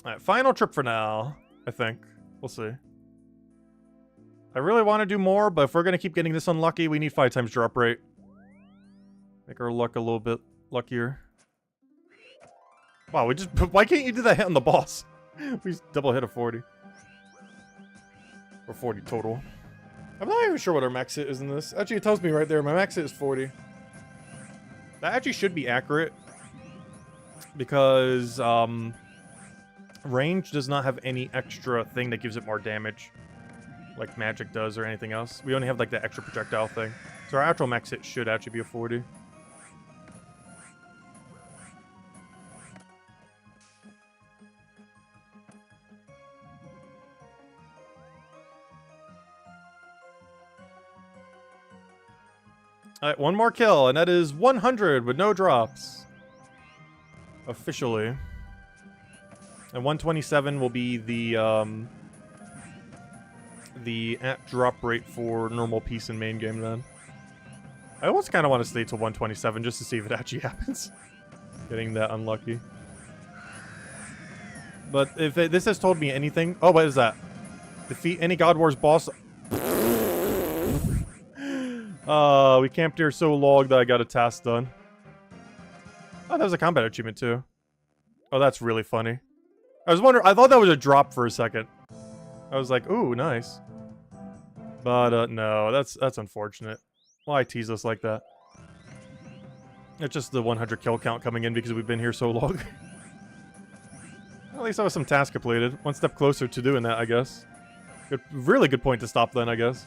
Alright, final trip for now, I think. We'll see. I really want to do more, but if we're gonna keep getting this unlucky, we need 5 times drop rate. Make our luck a little bit luckier. Wow, we just... Why can't you do that hit on the boss? We just double hit a 40. Or 40 total. I'm not even sure what our max hit is in this. Actually, it tells me right there. My max hit is 40. That actually should be accurate. Because, range does not have any extra thing that gives it more damage. Like magic does or anything else. We only have, like, the extra projectile thing. So our actual max hit should actually be a 40. Alright, one more kill, and that is 100 with no drops. Officially. And 127 will be the at drop rate for normal piece in main game then. I almost kind of want to stay till 127 just to see if it actually happens. Getting that unlucky. But if this has told me anything... Oh, what is that? Defeat any Godwars boss... we camped here so long that I got a task done. Oh, that was a combat achievement too. Oh, that's really funny. I was wondering, I thought that was a drop for a second. I was like, ooh, nice. But, no, that's unfortunate. Why tease us like that? It's just the 100 kill count coming in because we've been here so long. At least that was some task completed. One step closer to doing that, I guess. Really good point to stop then, I guess.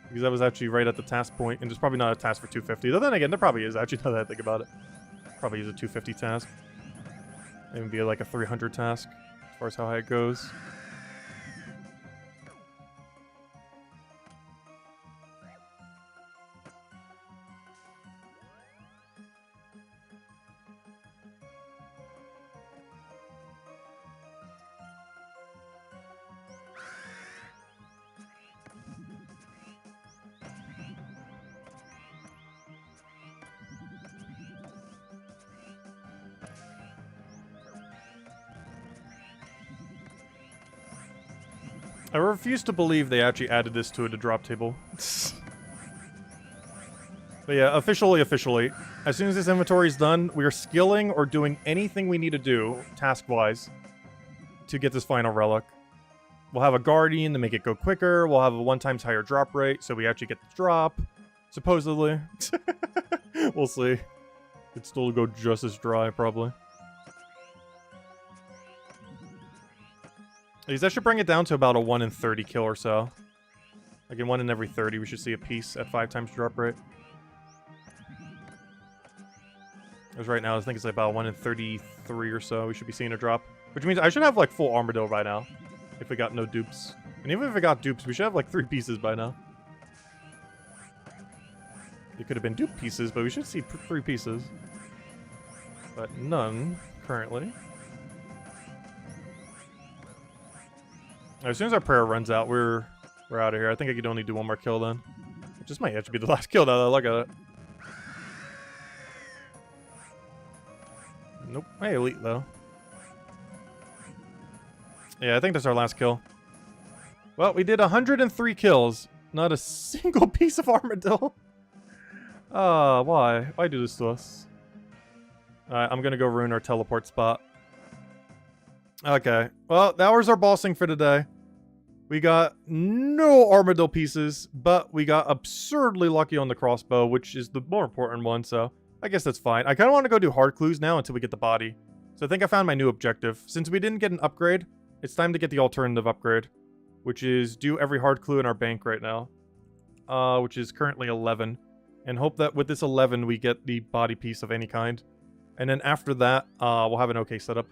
Because that was actually right at the task point, and there's probably not a task for 250. Though then again, there probably is, actually, now that I think about it. Probably is a 250 task. Maybe be like a 300 task, as far as how high it goes. I refuse to believe they actually added this to the drop table. But yeah, officially, as soon as this inventory is done, we are skilling or doing anything we need to do, task-wise, to get this final relic. We'll have a guardian to make it go quicker. We'll have a 1 times higher drop rate, so we actually get the drop. Supposedly. We'll see. It'd still go just as dry, probably. That should bring it down to about a 1 in 30 kill or so. Like in 1 in every 30, we should see a piece at 5 times drop rate. As right now, I think it's like about 1 in 33 or so. We should be seeing a drop. Which means I should have like full armadillo by now. If we got no dupes. And even if we got dupes, we should have like 3 pieces by now. It could have been dupe pieces, but we should see 3 pieces. But none, currently. As soon as our prayer runs out, we're out of here. I think I could only do 1 more kill then. Which just might actually be the last kill now that I look at it. Nope. Hey, elite though. Yeah, I think that's our last kill. Well, we did 103 kills. Not a single piece of armadillo. Why? Why do this to us? Alright, I'm gonna go ruin our teleport spot. Okay. Well, that was our bossing for today. We got no armadillo pieces, but we got absurdly lucky on the crossbow, which is the more important one, so I guess that's fine. I kind of want to go do hard clues now until we get the body. So I think I found my new objective. Since we didn't get an upgrade, it's time to get the alternative upgrade, which is do every hard clue in our bank right now, which is currently 11, and hope that with this 11 we get the body piece of any kind. And then after that, we'll have an okay setup.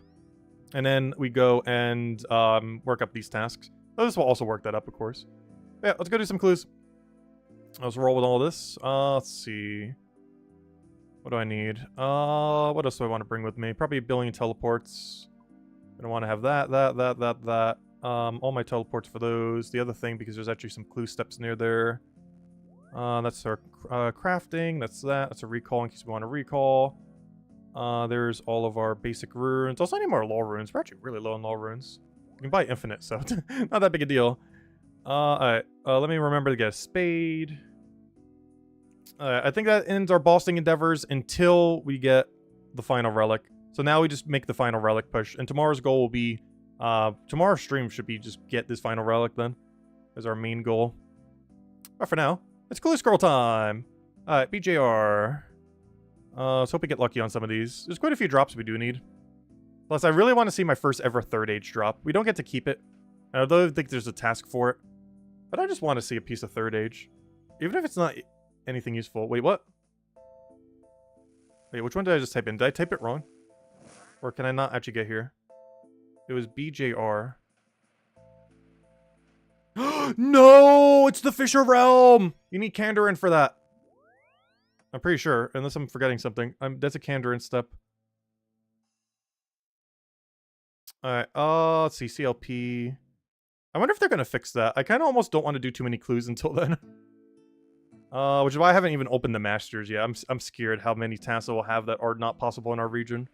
And then we go and work up these tasks. Oh, this will also work that up, of course. Yeah, let's go do some clues. Let's roll with all this. Let's see. What do I need? What else do I want to bring with me? Probably a billion teleports. Gonna want to have that. All my teleports for those. The other thing, because there's actually some clue steps near there. That's our crafting. That's that. That's a recall in case we want to recall. There's all of our basic runes. Also, I need more law runes. We're actually really low on law runes. You can buy infinite, so not that big a deal. Alright. Let me remember to get a spade. I think that ends our bossing endeavors until we get the final relic. So now we just make the final relic push. And tomorrow's goal will be... tomorrow's stream should be just get this final relic then. As our main goal. But for now, it's Clue Scroll time! Alright, BJR. Let's hope we get lucky on some of these. There's quite a few drops we do need. Plus, I really want to see my first ever third age drop. We don't get to keep it. I don't think there's a task for it. But I just want to see a piece of third age. Even if it's not anything useful. Wait, what? Wait, which one did I just type in? Did I type it wrong? Or can I not actually get here? It was BJR. No! It's the Fisher Realm! You need Kandarin for that. I'm pretty sure, unless I'm forgetting something. That's a Kandarin step. Alright, let's see, CLP. I wonder if they're gonna fix that. I kind of almost don't want to do too many clues until then. Which is why I haven't even opened the Masters yet. I'm scared how many tasks we'll have that are not possible in our region.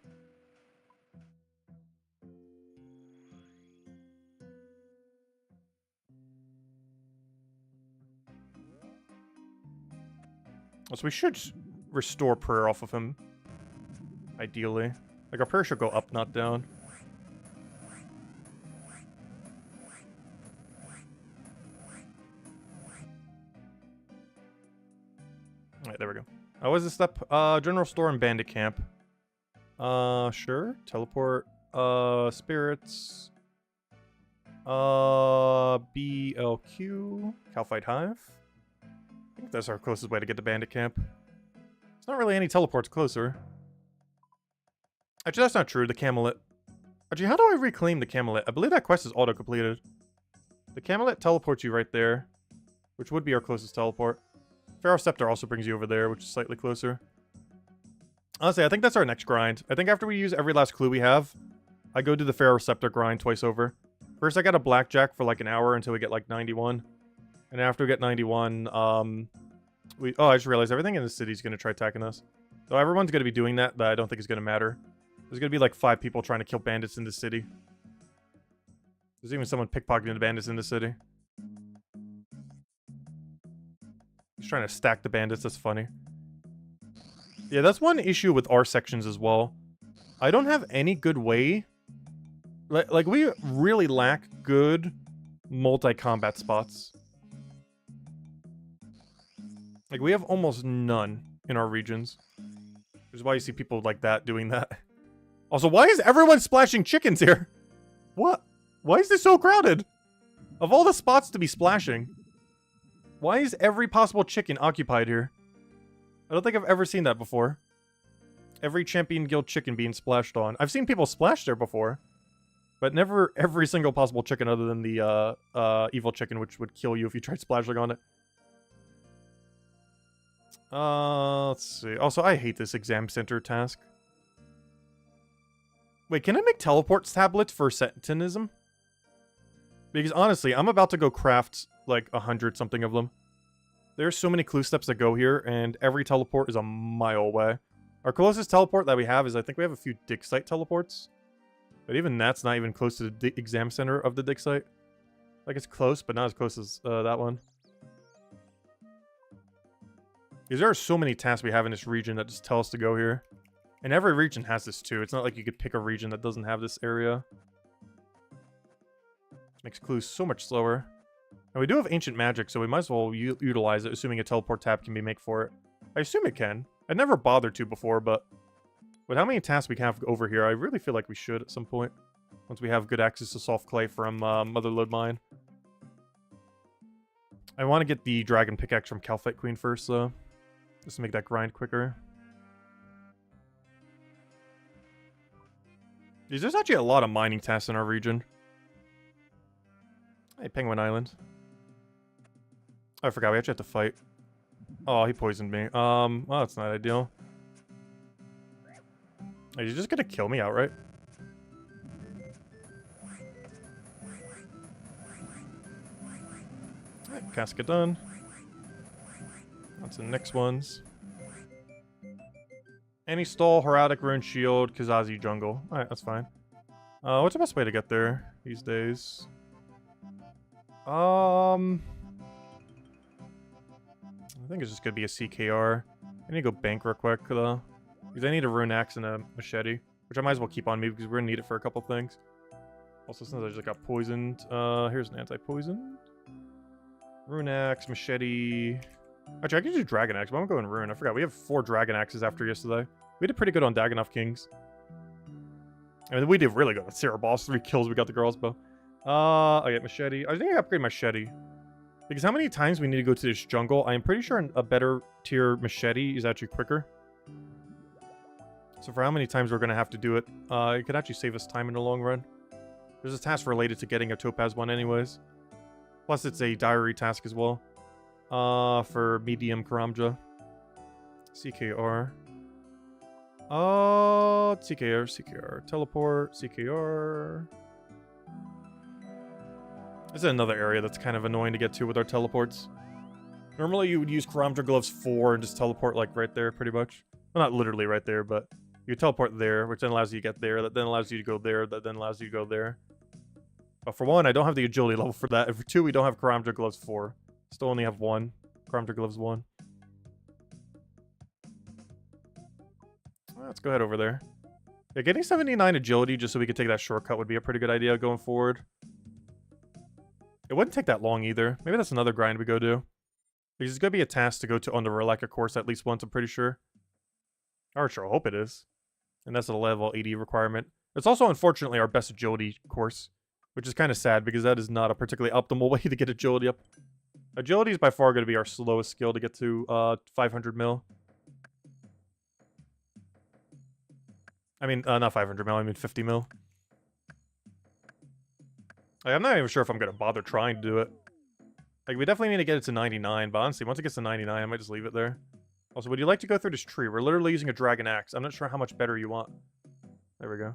So we should restore prayer off of him. Ideally. Like, our prayer should go up, not down. Alright, there we go. What was this step? General store and bandit camp. Sure. Teleport. Spirits. BLQ. Calphite Hive. I think that's our closest way to get to bandit camp. There's not really any teleports closer. Actually, that's not true. The Camelot. Actually, how do I reclaim the Camelot? I believe that quest is auto-completed. The Camelot teleports you right there, which would be our closest teleport. Pharaoh Scepter also brings you over there, which is slightly closer. Honestly, I think that's our next grind. I think after we use every last clue we have, I go do the Pharaoh Scepter grind twice over. First, I got a blackjack for like an hour until we get like 91. And after we get 91, oh, I just realized everything in the city is going to try attacking us. So everyone's going to be doing that, but I don't think it's going to matter. There's going to be like 5 people trying to kill bandits in the city. There's even someone pickpocketing the bandits in the city. He's trying to stack the bandits, that's funny. Yeah, that's one issue with our sections as well. I don't have any good way. Like we really lack good multi-combat spots. Like, we have almost none in our regions. Which is why you see people like that doing that. Also, why is everyone splashing chickens here? What? Why is this so crowded? Of all the spots to be splashing, why is every possible chicken occupied here? I don't think I've ever seen that before. Every Champion Guild chicken being splashed on. I've seen people splash there before. But never every single possible chicken other than the evil chicken, which would kill you if you tried splashing on it. Let's see. Also, I hate this exam center task. Wait, can I make teleports tablets for Satanism? Because honestly, I'm about to go craft like 100 something of them. There's so many clue steps that go here, and every teleport is a mile away. Our closest teleport that we have is, I think we have a few dig site teleports. But even that's not even close to the exam center of the dig site. Like, it's close, but not as close as that one. Because there are so many tasks we have in this region that just tell us to go here. And every region has this too. It's not like you could pick a region that doesn't have this area. Which makes clues so much slower. And we do have ancient magic, so we might as well utilize it, assuming a teleport tab can be made for it. I assume it can. I never bothered to before, but with how many tasks we have over here, I really feel like we should at some point. Once we have good access to soft clay from Motherlode Mine. I want to get the dragon pickaxe from Calphite Queen first, though. Just to make that grind quicker. There's actually a lot of mining tasks in our region. Hey, Penguin Island. Oh, I forgot, we actually have to fight. Oh, he poisoned me. Well, that's not ideal. Are you just gonna kill me outright? Alright, casket done. On to the next ones. Any stall, Heraldic Rune Shield, Kazazi Jungle. Alright, that's fine. What's the best way to get there these days? I think it's just gonna be a CKR. I need to go bank real quick though. Because I need a rune axe and a machete. Which I might as well keep on me because we're gonna need it for a couple things. Also, since I just got poisoned, here's an anti-poison. Rune axe, machete. Actually, I could do dragon axe, but I'm going rune. I forgot. We have 4 dragon axes after yesterday. We did pretty good on Dagannoth Kings. I mean, we did really good with Sarah Boss. 3 kills, we got the girls bow. I get machete. I think I upgrade machete. Because how many times we need to go to this jungle? I am pretty sure a better tier machete is actually quicker. So for how many times we're going to have to do it, it could actually save us time in the long run. There's a task related to getting a topaz one anyways. Plus it's a diary task as well. For medium Karamja. CKR. CKR. Teleport. CKR. This is another area that's kind of annoying to get to with our teleports. Normally you would use Karamja Gloves 4 and just teleport like right there pretty much. Well, not literally right there, but you teleport there, which then allows you to get there, that then allows you to go there, that then allows you to go there. But for 1, I don't have the agility level for that. And for 2, we don't have Karamja Gloves 4. Still only have 1. Karamja Gloves 1. Well, let's go ahead over there. Yeah, getting 79 agility just so we could take that shortcut would be a pretty good idea going forward. It wouldn't take that long either. Maybe that's another grind we go do. Because it's going to be a task to go to on the Relic course at least once, I'm pretty sure. Or sure, I hope it is. And that's a level 80 requirement. It's also, unfortunately, our best agility course. Which is kind of sad, because that is not a particularly optimal way to get agility up. Agility is by far going to be our slowest skill to get to 500 mil. I mean, not 500 mil, I mean 50 mil. Like, I'm not even sure if I'm going to bother trying to do it. Like, we definitely need to get it to 99, but honestly, once it gets to 99, I might just leave it there. Also, would you like to go through this tree? We're literally using a dragon axe. I'm not sure how much better you want. There we go.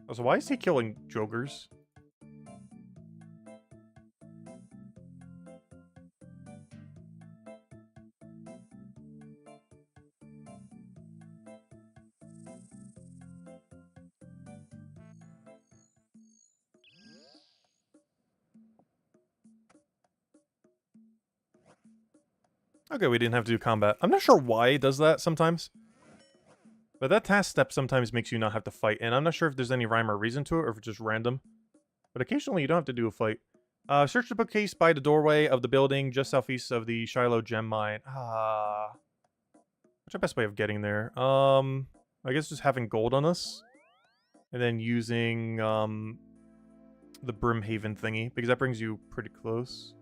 Also, why is he killing Jogers? Okay, we didn't have to do combat. I'm not sure why it does that sometimes. But that task step sometimes makes you not have to fight, and I'm not sure if there's any rhyme or reason to it, or if it's just random. But occasionally you don't have to do a fight. Search the bookcase by the doorway of the building just southeast of the Shiloh gem mine. What's the best way of getting there? I guess just having gold on us. And then using, the Brimhaven thingy, because that brings you pretty close.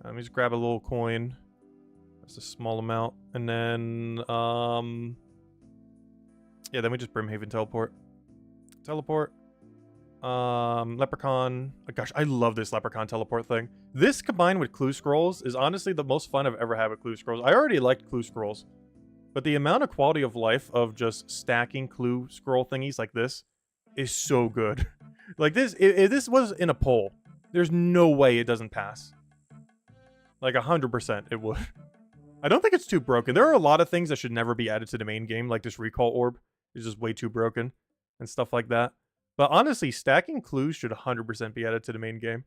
Let me just grab a little coin. That's a small amount. And then, yeah, then we just Brimhaven teleport. Teleport. Leprechaun. Oh, gosh, I love this Leprechaun teleport thing. This combined with Clue Scrolls is honestly the most fun I've ever had with Clue Scrolls. I already liked Clue Scrolls. But the amount of quality of life of just stacking Clue Scroll thingies like this is so good. Like this, if this was in a poll, there's no way it doesn't pass. Like 100% it would. I don't think it's too broken. There are a lot of things that should never be added to the main game, like this recall orb is just way too broken and stuff like that. But honestly, stacking clues should 100% be added to the main game.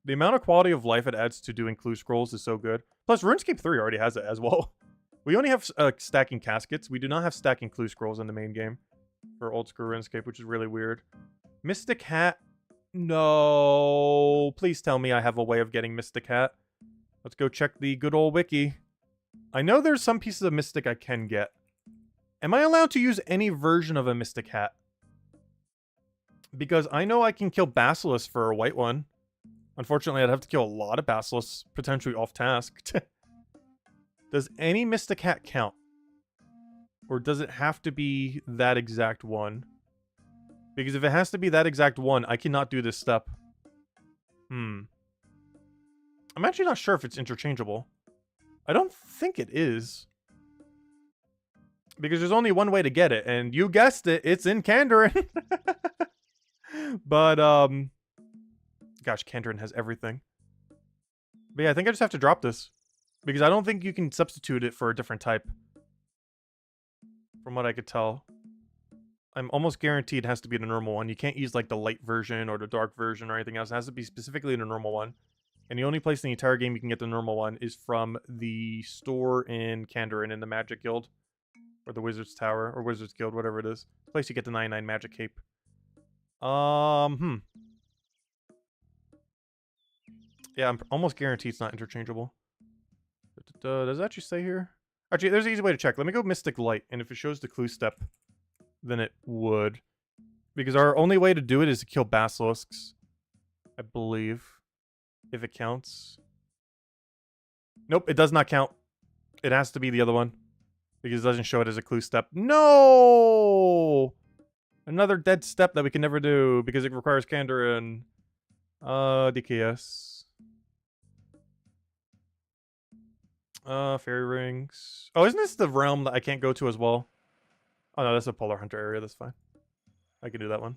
The amount of quality of life it adds to doing clue scrolls is so good. Plus, RuneScape 3 already has it as well. We only have stacking caskets. We do not have stacking clue scrolls in the main game for Old School Runescape, which is really weird. Mystic Hat. No. Please tell me I have a way of getting Mystic Hat. Let's go check the good old wiki. I know there's some pieces of Mystic I can get. Am I allowed to use any version of a Mystic Hat? Because I know I can kill Basilisks for a white one. Unfortunately, I'd have to kill a lot of Basilisks, potentially off task. Does any Mystic Hat count? Or does it have to be that exact one? Because if it has to be that exact one, I cannot do this step. I'm actually not sure if it's interchangeable. I don't think it is. Because there's only one way to get it, and you guessed it, it's in Kandarin. But, gosh, Kandarin has everything. But yeah, I think I just have to drop this. Because I don't think you can substitute it for a different type. From what I could tell. I'm almost guaranteed it has to be the normal one. You can't use, like, the light version or the dark version or anything else. It has to be specifically the normal one. And the only place in the entire game you can get the normal one is from the store in Kandarin in the Magic Guild. Or the Wizard's Tower, or Wizard's Guild, whatever it is. The place you get the 99 Magic Cape. Yeah, I'm almost guaranteed it's not interchangeable. Does it actually say here? Actually, there's an easy way to check. Let me go Mystic Light, and if it shows the clue step, then it would. Because our only way to do it is to kill basilisks. I believe. If it counts. Nope, it does not count. It has to be the other one. Because it doesn't show it as a clue step. No! Another dead step that we can never do because it requires Kandarin. DKS. Fairy rings. Oh, isn't this the realm that I can't go to as well? Oh no, that's a Polar Hunter area, that's fine. I can do that one.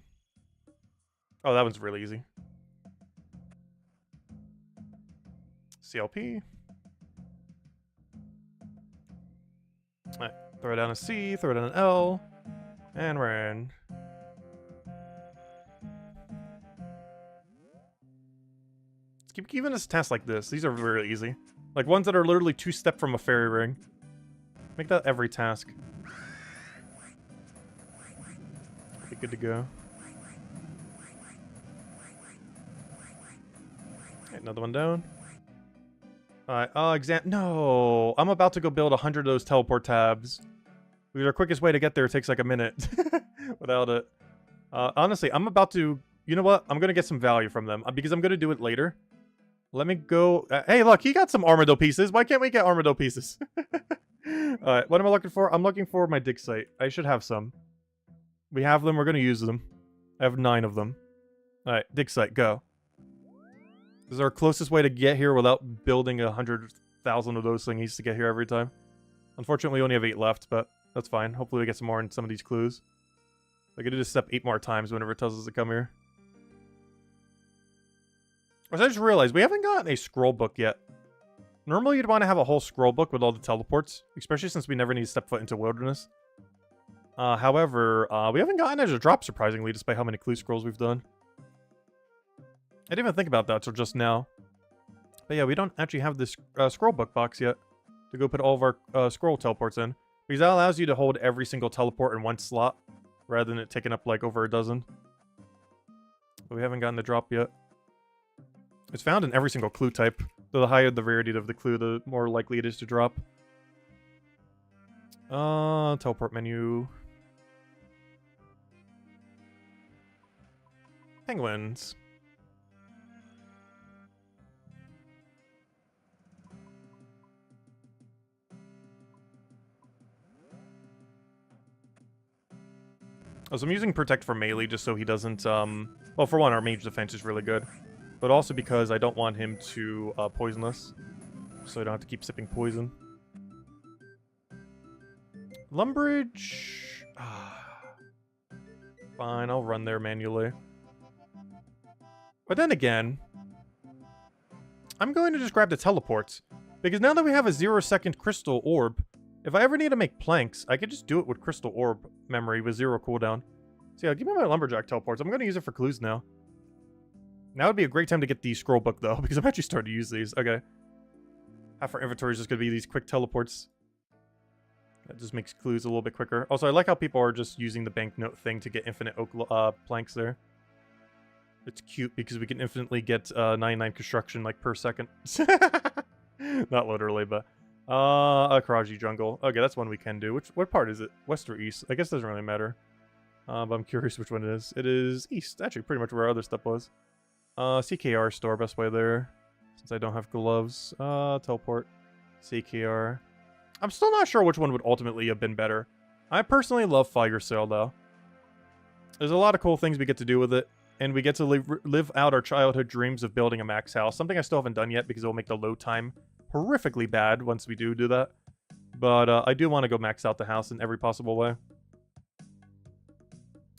Oh, that one's really easy. CLP. Alright, throw down a C, throw down an L, and we're in. Let's keep giving us tasks like this. These are really easy. Like ones that are literally 2-step from a fairy ring. Make that every task. Be good to go. Okay, another one down. Alright, no! I'm about to go build 100 of those teleport tabs. Because our quickest way to get there takes like a minute. Without it. Honestly, I'm about to... You know what? I'm gonna get some value from them. Because I'm gonna do it later. Let me go... hey, look! He got some Armado pieces! Why can't we get Armado pieces? Alright, what am I looking for? I'm looking for my dig site. I should have some. We have them, we're gonna use them. I have 9 of them. Alright, dig site, go. This is our closest way to get here without building 100,000 of those thingies to get here every time. Unfortunately, we only have 8 left, but that's fine. Hopefully we get some more in some of these clues. I could do this step 8 more times whenever it tells us to come here. I just realized, we haven't gotten a scroll book yet. Normally you'd want to have a whole scroll book with all the teleports, especially since we never need to step foot into wilderness. However, we haven't gotten it as a drop, surprisingly, despite how many clue scrolls we've done. I didn't even think about that till just now. But yeah, we don't actually have this scroll book box yet to go put all of our scroll teleports in. Because that allows you to hold every single teleport in one slot, rather than it taking up like over a dozen. But we haven't gotten the drop yet. It's found in every single clue type. So the higher the rarity of the clue, the more likely it is to drop. Teleport menu. Penguins. Oh, so I'm using Protect for melee just so he doesn't, well, for one, our mage defense is really good. But also because I don't want him to poison us. So I don't have to keep sipping poison. Lumbridge... Fine, I'll run there manually. But then again... I'm going to just grab the teleports. Because now that we have a 0-second crystal orb, if I ever need to make planks, I could just do it with crystal orb memory with 0 cooldown. So yeah, give me my lumberjack teleports. I'm going to use it for clues now. Now would be a great time to get the scroll book, though, because I'm actually starting to use these. Okay. Half our inventory is just going to be these quick teleports. That just makes clues a little bit quicker. Also, I like how people are just using the banknote thing to get infinite oak planks there. It's cute because we can infinitely get 99 construction, like, per second. Not literally, but... Karaji Jungle. Okay, that's one we can do. What part is it? West or east? I guess it doesn't really matter. But I'm curious which one it is. It is east. Actually, pretty much where our other stuff was. CKR store, best way there. Since I don't have gloves. Teleport. CKR. I'm still not sure which one would ultimately have been better. I personally love Fire Sale, though. There's a lot of cool things we get to do with it. And we get to live out our childhood dreams of building a max house. Something I still haven't done yet because it will make the load time horrifically bad once we do that. But I do want to go max out the house in every possible way.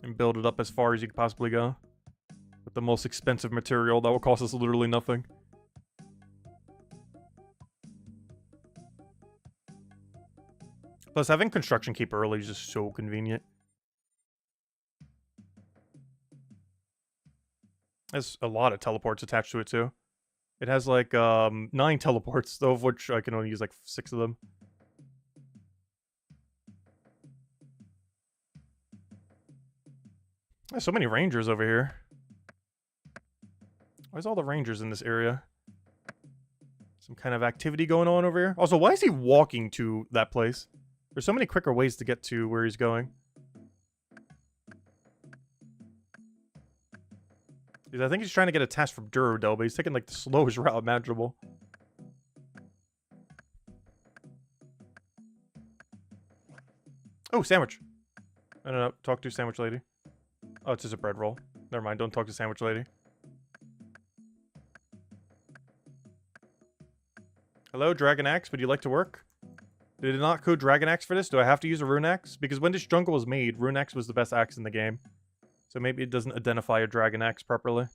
And build it up as far as you could possibly go. With the most expensive material that will cost us literally nothing. Plus, having construction keep early is just so convenient. There's a lot of teleports attached to it, too. It has, like, 9 teleports, of which I can only use, like, 6 of them. There's so many rangers over here. Why's all the rangers in this area? Some kind of activity going on over here? Also, why is he walking to that place? There's so many quicker ways to get to where he's going. Because I think he's trying to get a task from Durodel, but he's taking, like, the slowest route imaginable. Oh, sandwich. I don't know. Talk to sandwich lady. Oh, it's just a bread roll. Never mind. Don't talk to sandwich lady. Hello, Dragon Axe. Would you like to work? Did it not code Dragon Axe for this? Do I have to use a Rune Axe? Because when this jungle was made, Rune Axe was the best axe in the game. So maybe it doesn't identify a Dragon Axe properly.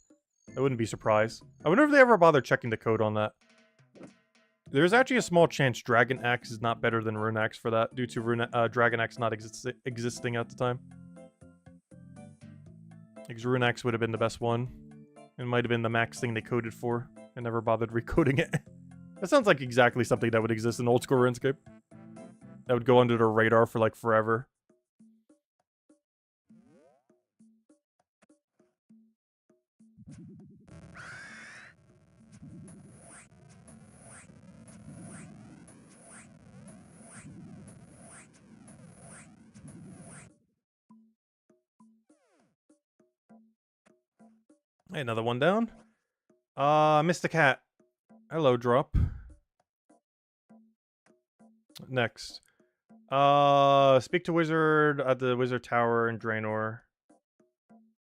I wouldn't be surprised. I wonder if they ever bother checking the code on that. There's actually a small chance Dragon Axe is not better than Rune Axe for that, due to Dragon Axe not existing at the time. Because Rune Axe would have been the best one. It might have been the max thing they coded for, and never bothered recoding it. That sounds like exactly something that would exist in Old School Runescape. That would go under the radar for, like, forever. Hey, another one down. Mr. Cat. Hello, drop. Next. Speak to wizard at the wizard tower in Draenor.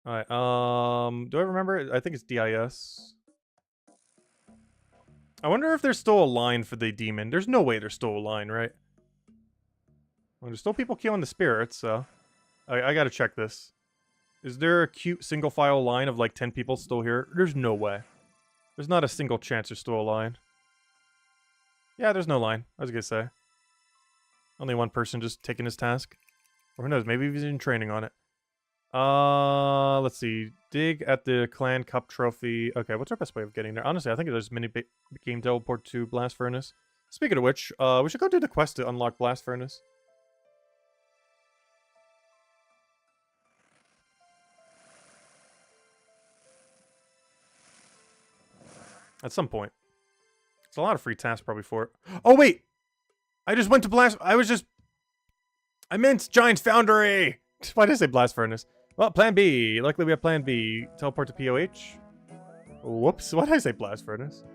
Alright, do I remember it? I think it's DIS. I wonder if there's still a line for the demon. There's no way there's still a line, right? Well, there's still people killing the spirits, so... I gotta check this. Is there a cute single file line of like 10 people still here? There's no way. There's not a single chance there's still a line. Yeah, there's no line. I was gonna say. Only one person just taking his task. Or who knows, maybe he's in training on it. Let's see. Dig at the Clan Cup trophy. Okay, what's our best way of getting there? Honestly, I think there's mini game teleport to Blast Furnace. Speaking of which, we should go do the quest to unlock Blast Furnace. At some point. It's a lot of free tasks probably for it. Oh, wait! I just went to Blast... I meant Giant Foundry! Why did I say Blast Furnace? Well, Plan B. Luckily we have Plan B. Teleport to POH. Whoops, why did I say Blast Furnace?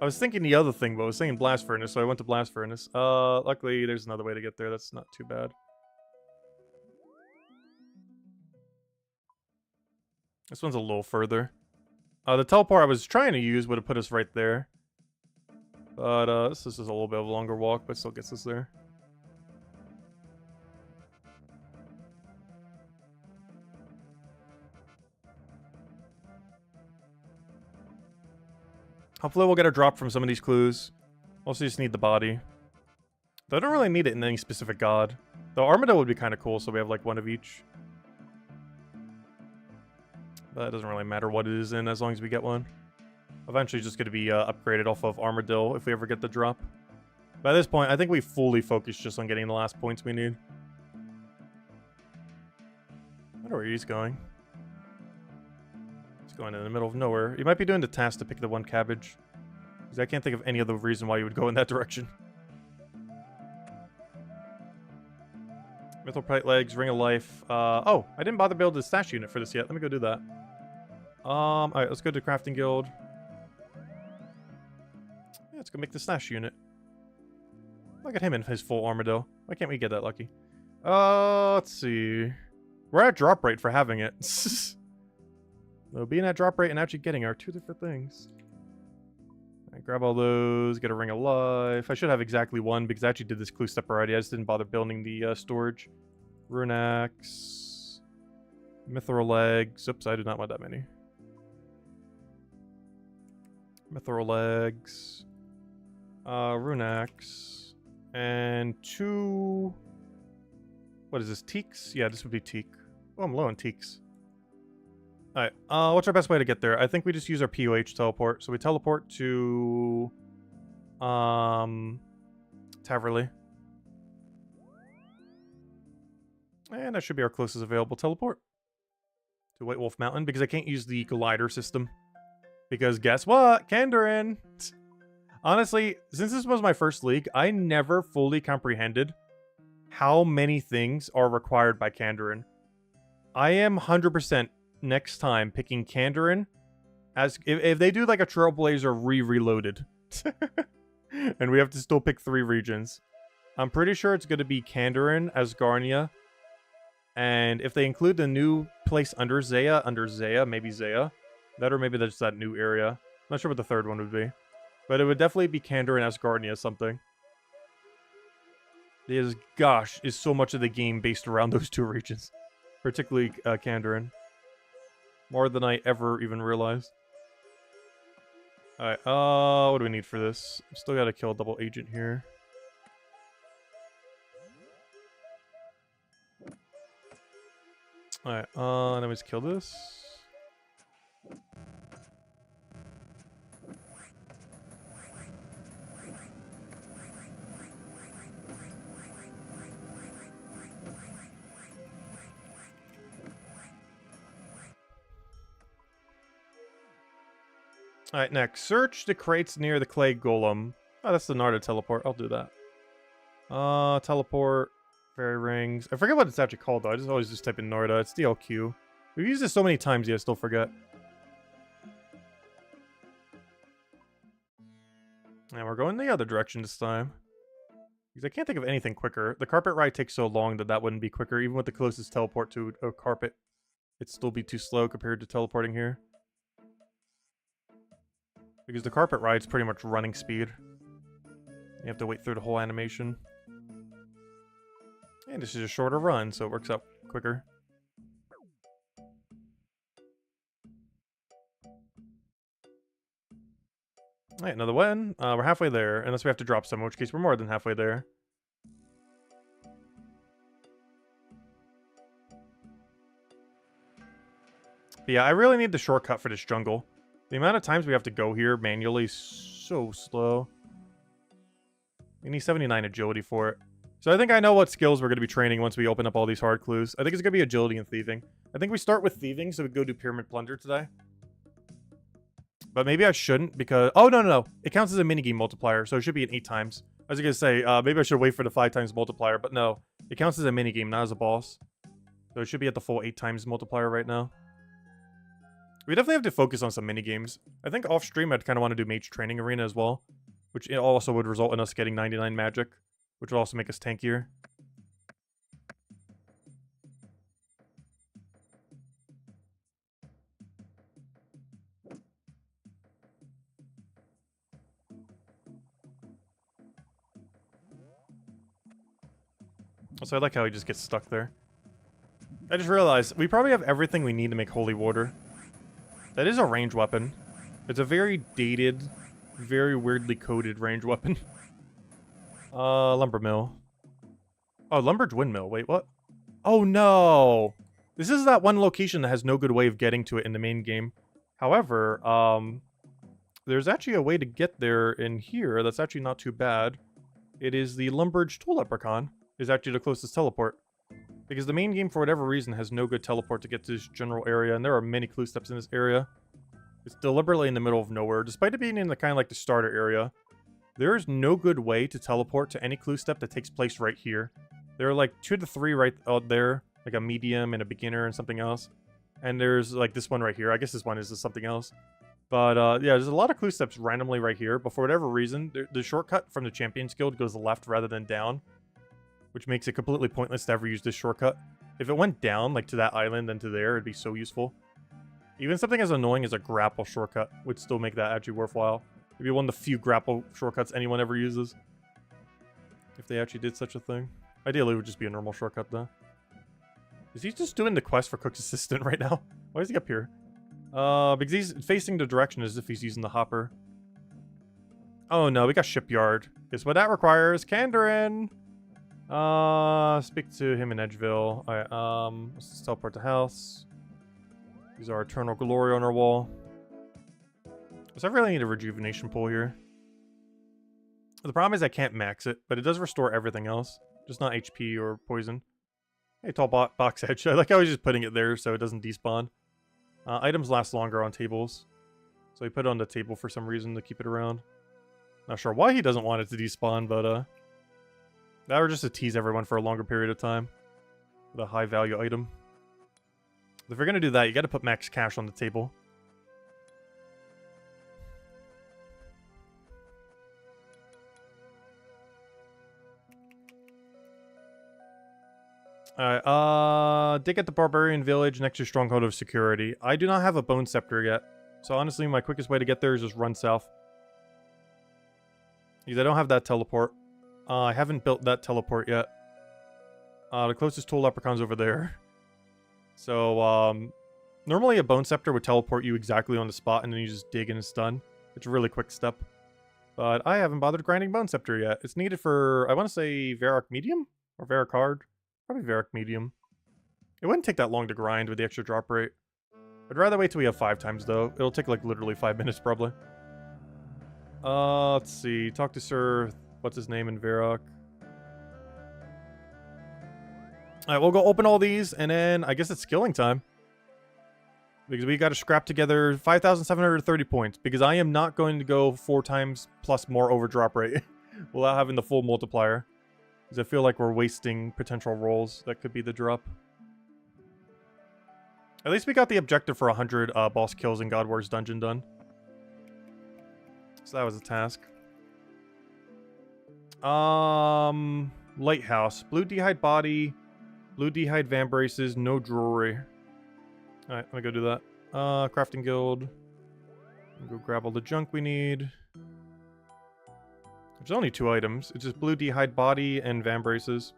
I was thinking the other thing, but I was saying Blast Furnace, so I went to Blast Furnace. Luckily there's another way to get there. That's not too bad. This one's a little further. The teleport I was trying to use would have put us right there. But, this is just a little bit of a longer walk, but still gets us there. Hopefully we'll get a drop from some of these clues. Also just need the body. Though I don't really need it in any specific god. Though Armadillo would be kind of cool, so we have like one of each. But it doesn't really matter what it is in as long as we get one. Eventually just going to be upgraded off of Armadillo if we ever get the drop. By this point, I think we fully focused just on getting the last points we need. I wonder where he's going. He's going in the middle of nowhere. He might be doing the task to pick the one cabbage. Because I can't think of any other reason why you would go in that direction. Mithril legs, ring of life. Oh, I didn't bother building the stash unit for this yet. Let me go do that. Alright, let's go to crafting guild. Yeah, let's go make the stash unit. Look at him in his full Armadillo. Why can't we get that lucky? Let's see. We're at drop rate for having it. So being at drop rate and actually getting are two different things. Right, grab all those, get a ring of life. I should have exactly one because I actually did this clue step already. I just didn't bother building the storage. Rune axe. Mithril legs. Oops, I do not want that many. Mithril legs. Rune axe. And 2... What is this? Teaks? Yeah, this would be teak. Oh, I'm low on teaks. Alright, what's our best way to get there? I think we just use our POH teleport. So we teleport to... Taverley. And that should be our closest available teleport. To White Wolf Mountain, because I can't use the glider system. Because guess what? Kandarin! Honestly, since this was my first league, I never fully comprehended how many things are required by Kandarin. I am 100% next time picking Kandarin as if they do like a Trailblazer reloaded. And we have to still pick 3 regions. I'm pretty sure it's going to be Kandarin, Asgarnia, and if they include the new place under Zaya, maybe Zaya. That or maybe that's that new area. I'm not sure what the third one would be. But it would definitely be Kandarin, Asgarnia, something. Because, gosh, is so much of the game based around those 2 regions. Particularly Kandarin. More than I ever even realized. Alright, what do we need for this? Still gotta kill a double agent here. Alright, then we just kill this. Alright, next. Search the crates near the clay golem. Oh, that's the Narda teleport. I'll do that. Teleport. Fairy rings. I forget what it's actually called, though. I just always just type in Narda. It's DLQ. We've used this so many times, I still forget. And we're going the other direction this time. Because I can't think of anything quicker. The carpet ride takes so long that that wouldn't be quicker. Even with the closest teleport to a carpet, it'd still be too slow compared to teleporting here. Because the carpet ride's pretty much running speed. You have to wait through the whole animation. And this is a shorter run, so it works out quicker. Alright, another one. We're halfway there, unless we have to drop some, in which case we're more than halfway there. But yeah, I really need the shortcut for this jungle. The amount of times we have to go here manually is so slow. We need 79 agility for it. So I think I know what skills we're going to be training once we open up all these hard clues. I think it's going to be agility and thieving. I think we start with thieving, so we go do pyramid plunder today. But maybe I shouldn't because... Oh, no. It counts as a minigame multiplier, so it should be an 8 times. I was going to say, maybe I should wait for the 5 times multiplier, but no. It counts as a minigame, not as a boss. So it should be at the full 8 times multiplier right now. We definitely have to focus on some minigames. I think off-stream I'd kind of want to do Mage Training Arena as well. Which also would result in us getting 99 magic. Which will also make us tankier. Also, I like how he just gets stuck there. I just realized we probably have everything we need to make Holy Water. That is a range weapon. It's a very dated, very weirdly coded range weapon. Lumber mill. Oh, Lumber's windmill. Wait, what? Oh, no! This is that one location that has no good way of getting to it in the main game. However, there's actually a way to get there in here that's actually not too bad. It is the Lumbridge Tool Leprechaun is actually the closest teleport. Because the main game, for whatever reason, has no good teleport to get to this general area, and there are many clue steps in this area. It's deliberately in the middle of nowhere, despite it being in the kind of like the starter area. There is no good way to teleport to any clue step that takes place right here. There are like 2 to 3 right out there, like a medium and a beginner and something else. And there's like this one right here. I guess this one is something else. But yeah, there's a lot of clue steps randomly right here. But for whatever reason, the shortcut from the Champions Guild goes left rather than down. Which makes it completely pointless to ever use this shortcut. If it went down, like to that island and to there, it'd be so useful. Even something as annoying as a grapple shortcut would still make that actually worthwhile. Maybe one of the few grapple shortcuts anyone ever uses. If they actually did such a thing. Ideally, it would just be a normal shortcut, though. Is he just doing the quest for Cook's Assistant right now? Why is he up here? Because he's facing the direction as if he's using the hopper. Oh no, we got Shipyard. Guess what that requires? Kandarin! Speak to him in Edgeville. Alright, let's just teleport to house. Use our Eternal Glory on our wall. So I really need a rejuvenation pool here. The problem is I can't max it, but it does restore everything else. Just not HP or poison. Hey, tall box edge. I like how he's just putting it there so it doesn't despawn. Items last longer on tables. So he put it on the table for some reason to keep it around. Not sure why he doesn't want it to despawn, but that were just to tease everyone for a longer period of time. With a high value item. If you're gonna do that, you gotta put max cash on the table. Alright, dig at the Barbarian Village next to Stronghold of Security. I do not have a Bone Scepter yet. So honestly, my quickest way to get there is just run south. Because I don't have that teleport. I haven't built that teleport yet. The closest tool leprechaun's over there. So, normally a Bone Scepter would teleport you exactly on the spot and then you just dig and it's done. It's a really quick step. But I haven't bothered grinding Bone Scepter yet. It's needed for, I want to say, Varrock Medium? Or Varrock Hard? Probably Varrock Medium. It wouldn't take that long to grind with the extra drop rate. I'd rather wait till we have 5 times, though. It'll take, like, literally 5 minutes, probably. Let's see. Talk to Sir... What's his name in Varrock? Alright, we'll go open all these, and then I guess it's skilling time. Because we got to scrap together 5,730 points. Because I am not going to go 4 times plus more over drop rate without having the full multiplier. Because I feel like we're wasting potential rolls that could be the drop. At least we got the objective for 100 boss kills in Godwars dungeon done. So that was a task. Lighthouse. Blue D'hide body. Blue D'hide van braces. No jewelry. Alright, let me go do that. Crafting guild. Go grab all the junk we need. There's only 2 items. It's just Blue D'hide body and van braces.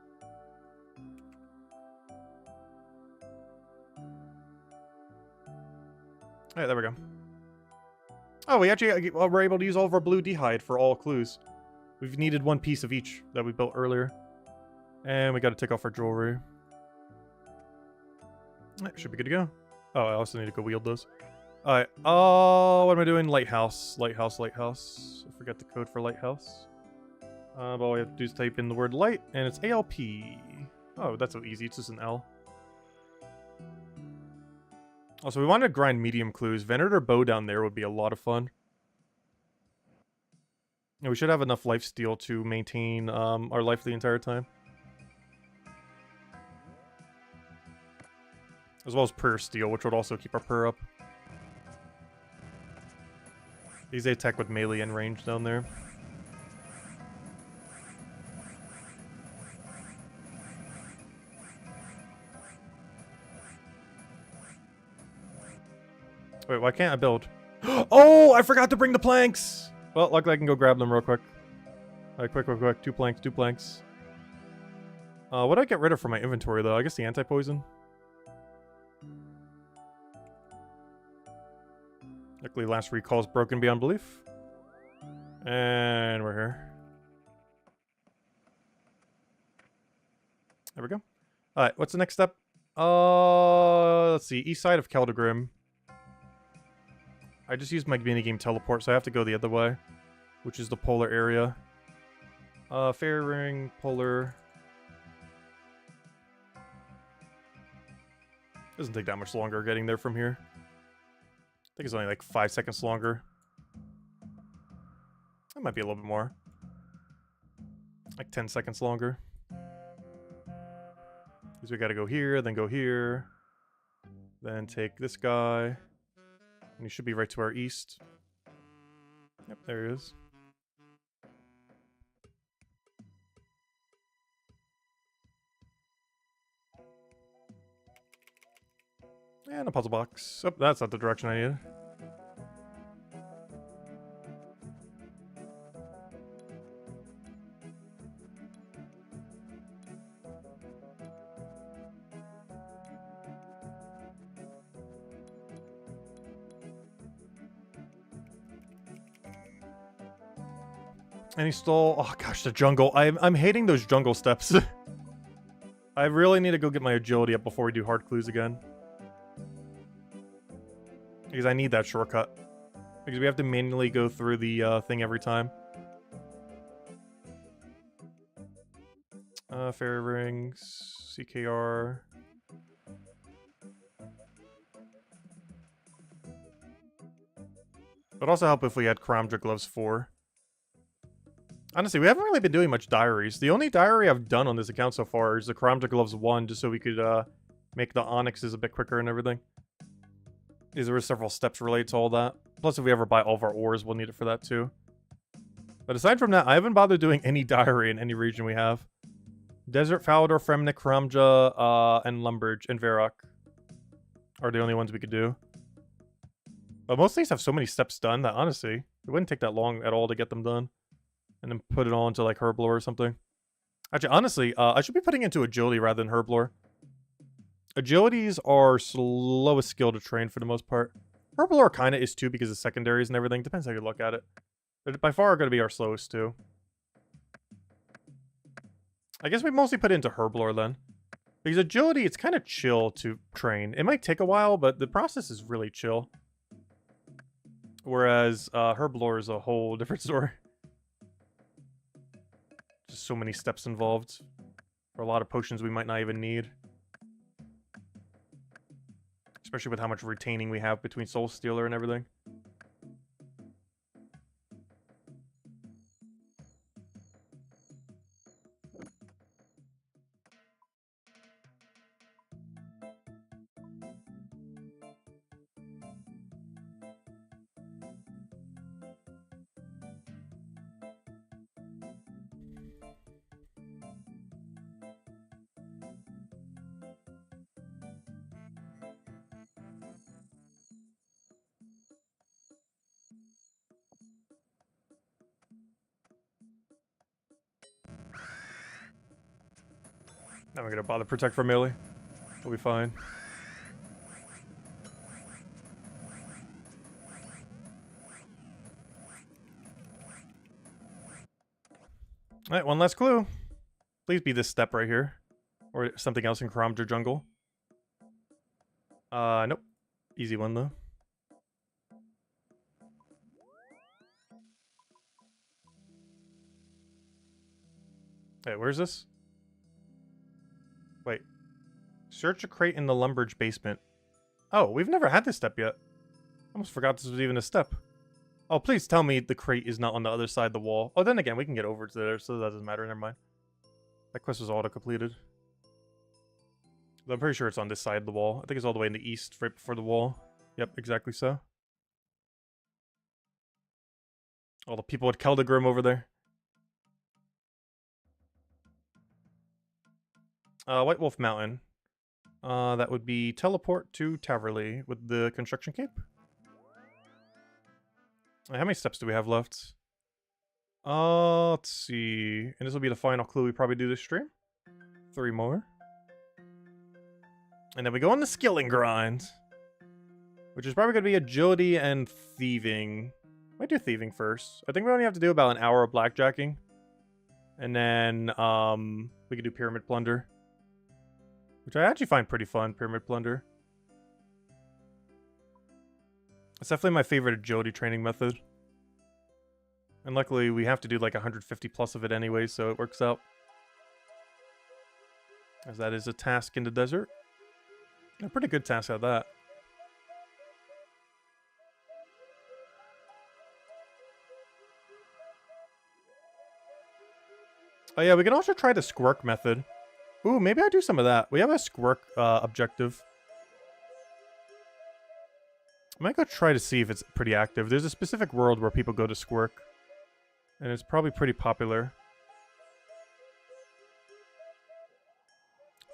Alright, there we go. Oh, we actually were able to use all of our Blue D'hide for all clues. We've needed 1 piece of each that we built earlier. And we got to take off our jewelry. Should be good to go. Oh, I also need to go wield those. Alright, what am I doing? Lighthouse. Lighthouse, lighthouse. I forgot the code for lighthouse. But all we have to do is type in the word light, and it's ALP. Oh, that's so easy. It's just an L. Also, we wanted to grind medium clues. Venator bow down there would be a lot of fun. Yeah, we should have enough lifesteal to maintain our life the entire time. As well as prayer steel, which would also keep our prayer up. These attack with melee and range down there. Wait, why can't I build? Oh, I forgot to bring the planks! Well, luckily I can go grab them real quick. Alright, quick, quick, quick. 2 planks, 2 planks. What do I get rid of from my inventory, though? I guess the anti-poison? Luckily, last recall's broken beyond belief. And we're here. There we go. Alright, what's the next step? Let's see. East side of Keldagrim. I just used my minigame teleport, so I have to go the other way. Which is the polar area. Fair ring, polar. Doesn't take that much longer getting there from here. I think it's only like 5 seconds longer. That might be a little bit more. Like 10 seconds longer. Because we gotta go here, then go here. Then take this guy. And he should be right to our east. Yep, there he is. And a puzzle box. Oh, that's not the direction I needed. And he stole... Oh, gosh, the jungle. I'm hating those jungle steps. I really need to go get my agility up before we do hard clues again. Because I need that shortcut. Because we have to manually go through the thing every time. Fairy rings, CKR. Would also help if we had Chromadra Gloves 4. Honestly, we haven't really been doing much diaries. The only diary I've done on this account so far is the Chromadra Gloves 1, just so we could make the onyxes a bit quicker and everything. Because there were several steps related to all that. Plus, if we ever buy all of our ores, we'll need it for that too. But aside from that, I haven't bothered doing any diary in any region we have. Desert, Falador, Fremnik, Chromadra, and Lumbridge, and Varrock are the only ones we could do. But most of these have so many steps done that, honestly, it wouldn't take that long at all to get them done. And then put it all into, like, Herblore or something. Actually, honestly, I should be putting into Agility rather than Herblore. Agilities are slowest skill to train for the most part. Herblore kind of is too because of secondaries and everything. Depends how you look at it. But by far are going to be our slowest too. I guess we mostly put it into Herblore then. Because Agility, it's kind of chill to train. It might take a while, but the process is really chill. Whereas Herblore is a whole different story. Just so many steps involved. For a lot of potions we might not even need. Especially with how much retaining we have between Soul Stealer and everything. Not even gonna bother protect from melee. We'll be fine. Alright, one last clue. Please be this step right here. Or something else in Chromadra Jungle. Nope. Easy one though. Hey, where's this? Wait. Search a crate in the Lumbridge basement. Oh, we've never had this step yet. I almost forgot this was even a step. Oh, please tell me the crate is not on the other side of the wall. Oh, then again, we can get over to there, so that doesn't matter. Never mind. That quest was auto-completed. I'm pretty sure it's on this side of the wall. I think it's all the way in the east, right before the wall. Yep, exactly so. All the people at Keldagrim over there. White Wolf Mountain. That would be teleport to Taverley with the construction cape. How many steps do we have left? Let's see. And this will be the final clue we probably do this stream. 3 more. And then we go on the skilling grind. Which is probably going to be agility and thieving. Might do thieving first. I think we only have to do about an hour of blackjacking. And then, we could do pyramid plunder. Which I actually find pretty fun, pyramid plunder. It's definitely my favorite agility training method. And luckily, we have to do like 150 plus of it anyway, so it works out. As that is a task in the desert. A pretty good task at that. Oh yeah, we can also try the squirk method. Ooh, maybe I do some of that. We have a squirk objective. I might go try to see if it's pretty active. There's a specific world where people go to squirk. And it's probably pretty popular.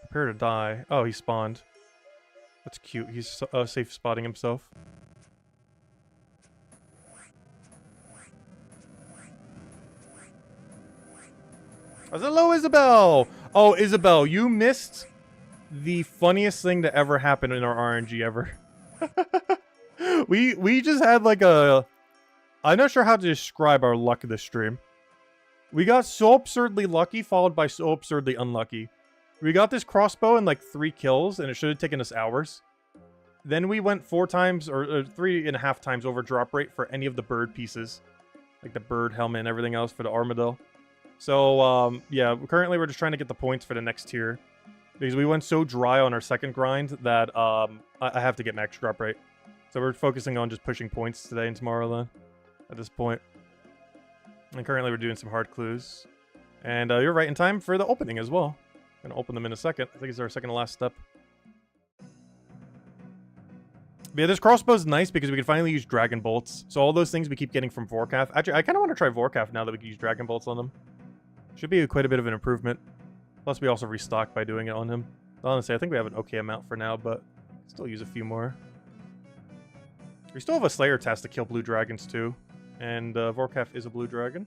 Prepare to die. Oh, he spawned. That's cute. He's safe spotting himself. Hello, Isabel! Oh, Isabel, you missed the funniest thing to ever happen in our RNG ever. we just had like a... I'm not sure how to describe our luck this stream. We got so absurdly lucky, followed by so absurdly unlucky. We got this crossbow in like 3 kills, and it should have taken us hours. Then we went 4 times, or 3.5 times over drop rate for any of the bird pieces. Like the bird helmet and everything else for the armadillo. So, yeah, currently we're just trying to get the points for the next tier. Because we went so dry on our second grind that I have to get max drop rate. So we're focusing on just pushing points today and tomorrow then, at this point. And currently we're doing some hard clues. And you're right in time for the opening as well. I'm going to open them in a second. I think it's our second to last step. But yeah, this crossbow is nice because we can finally use dragon bolts. So all those things we keep getting from Vorkath. Actually, I kind of want to try Vorkath now that we can use dragon bolts on them. Should be quite a bit of an improvement. Plus we also restock by doing it on him. Honestly, I think we have an okay amount for now, but still use a few more. We still have a Slayer task to kill blue dragons too. And Vorkath is a blue dragon.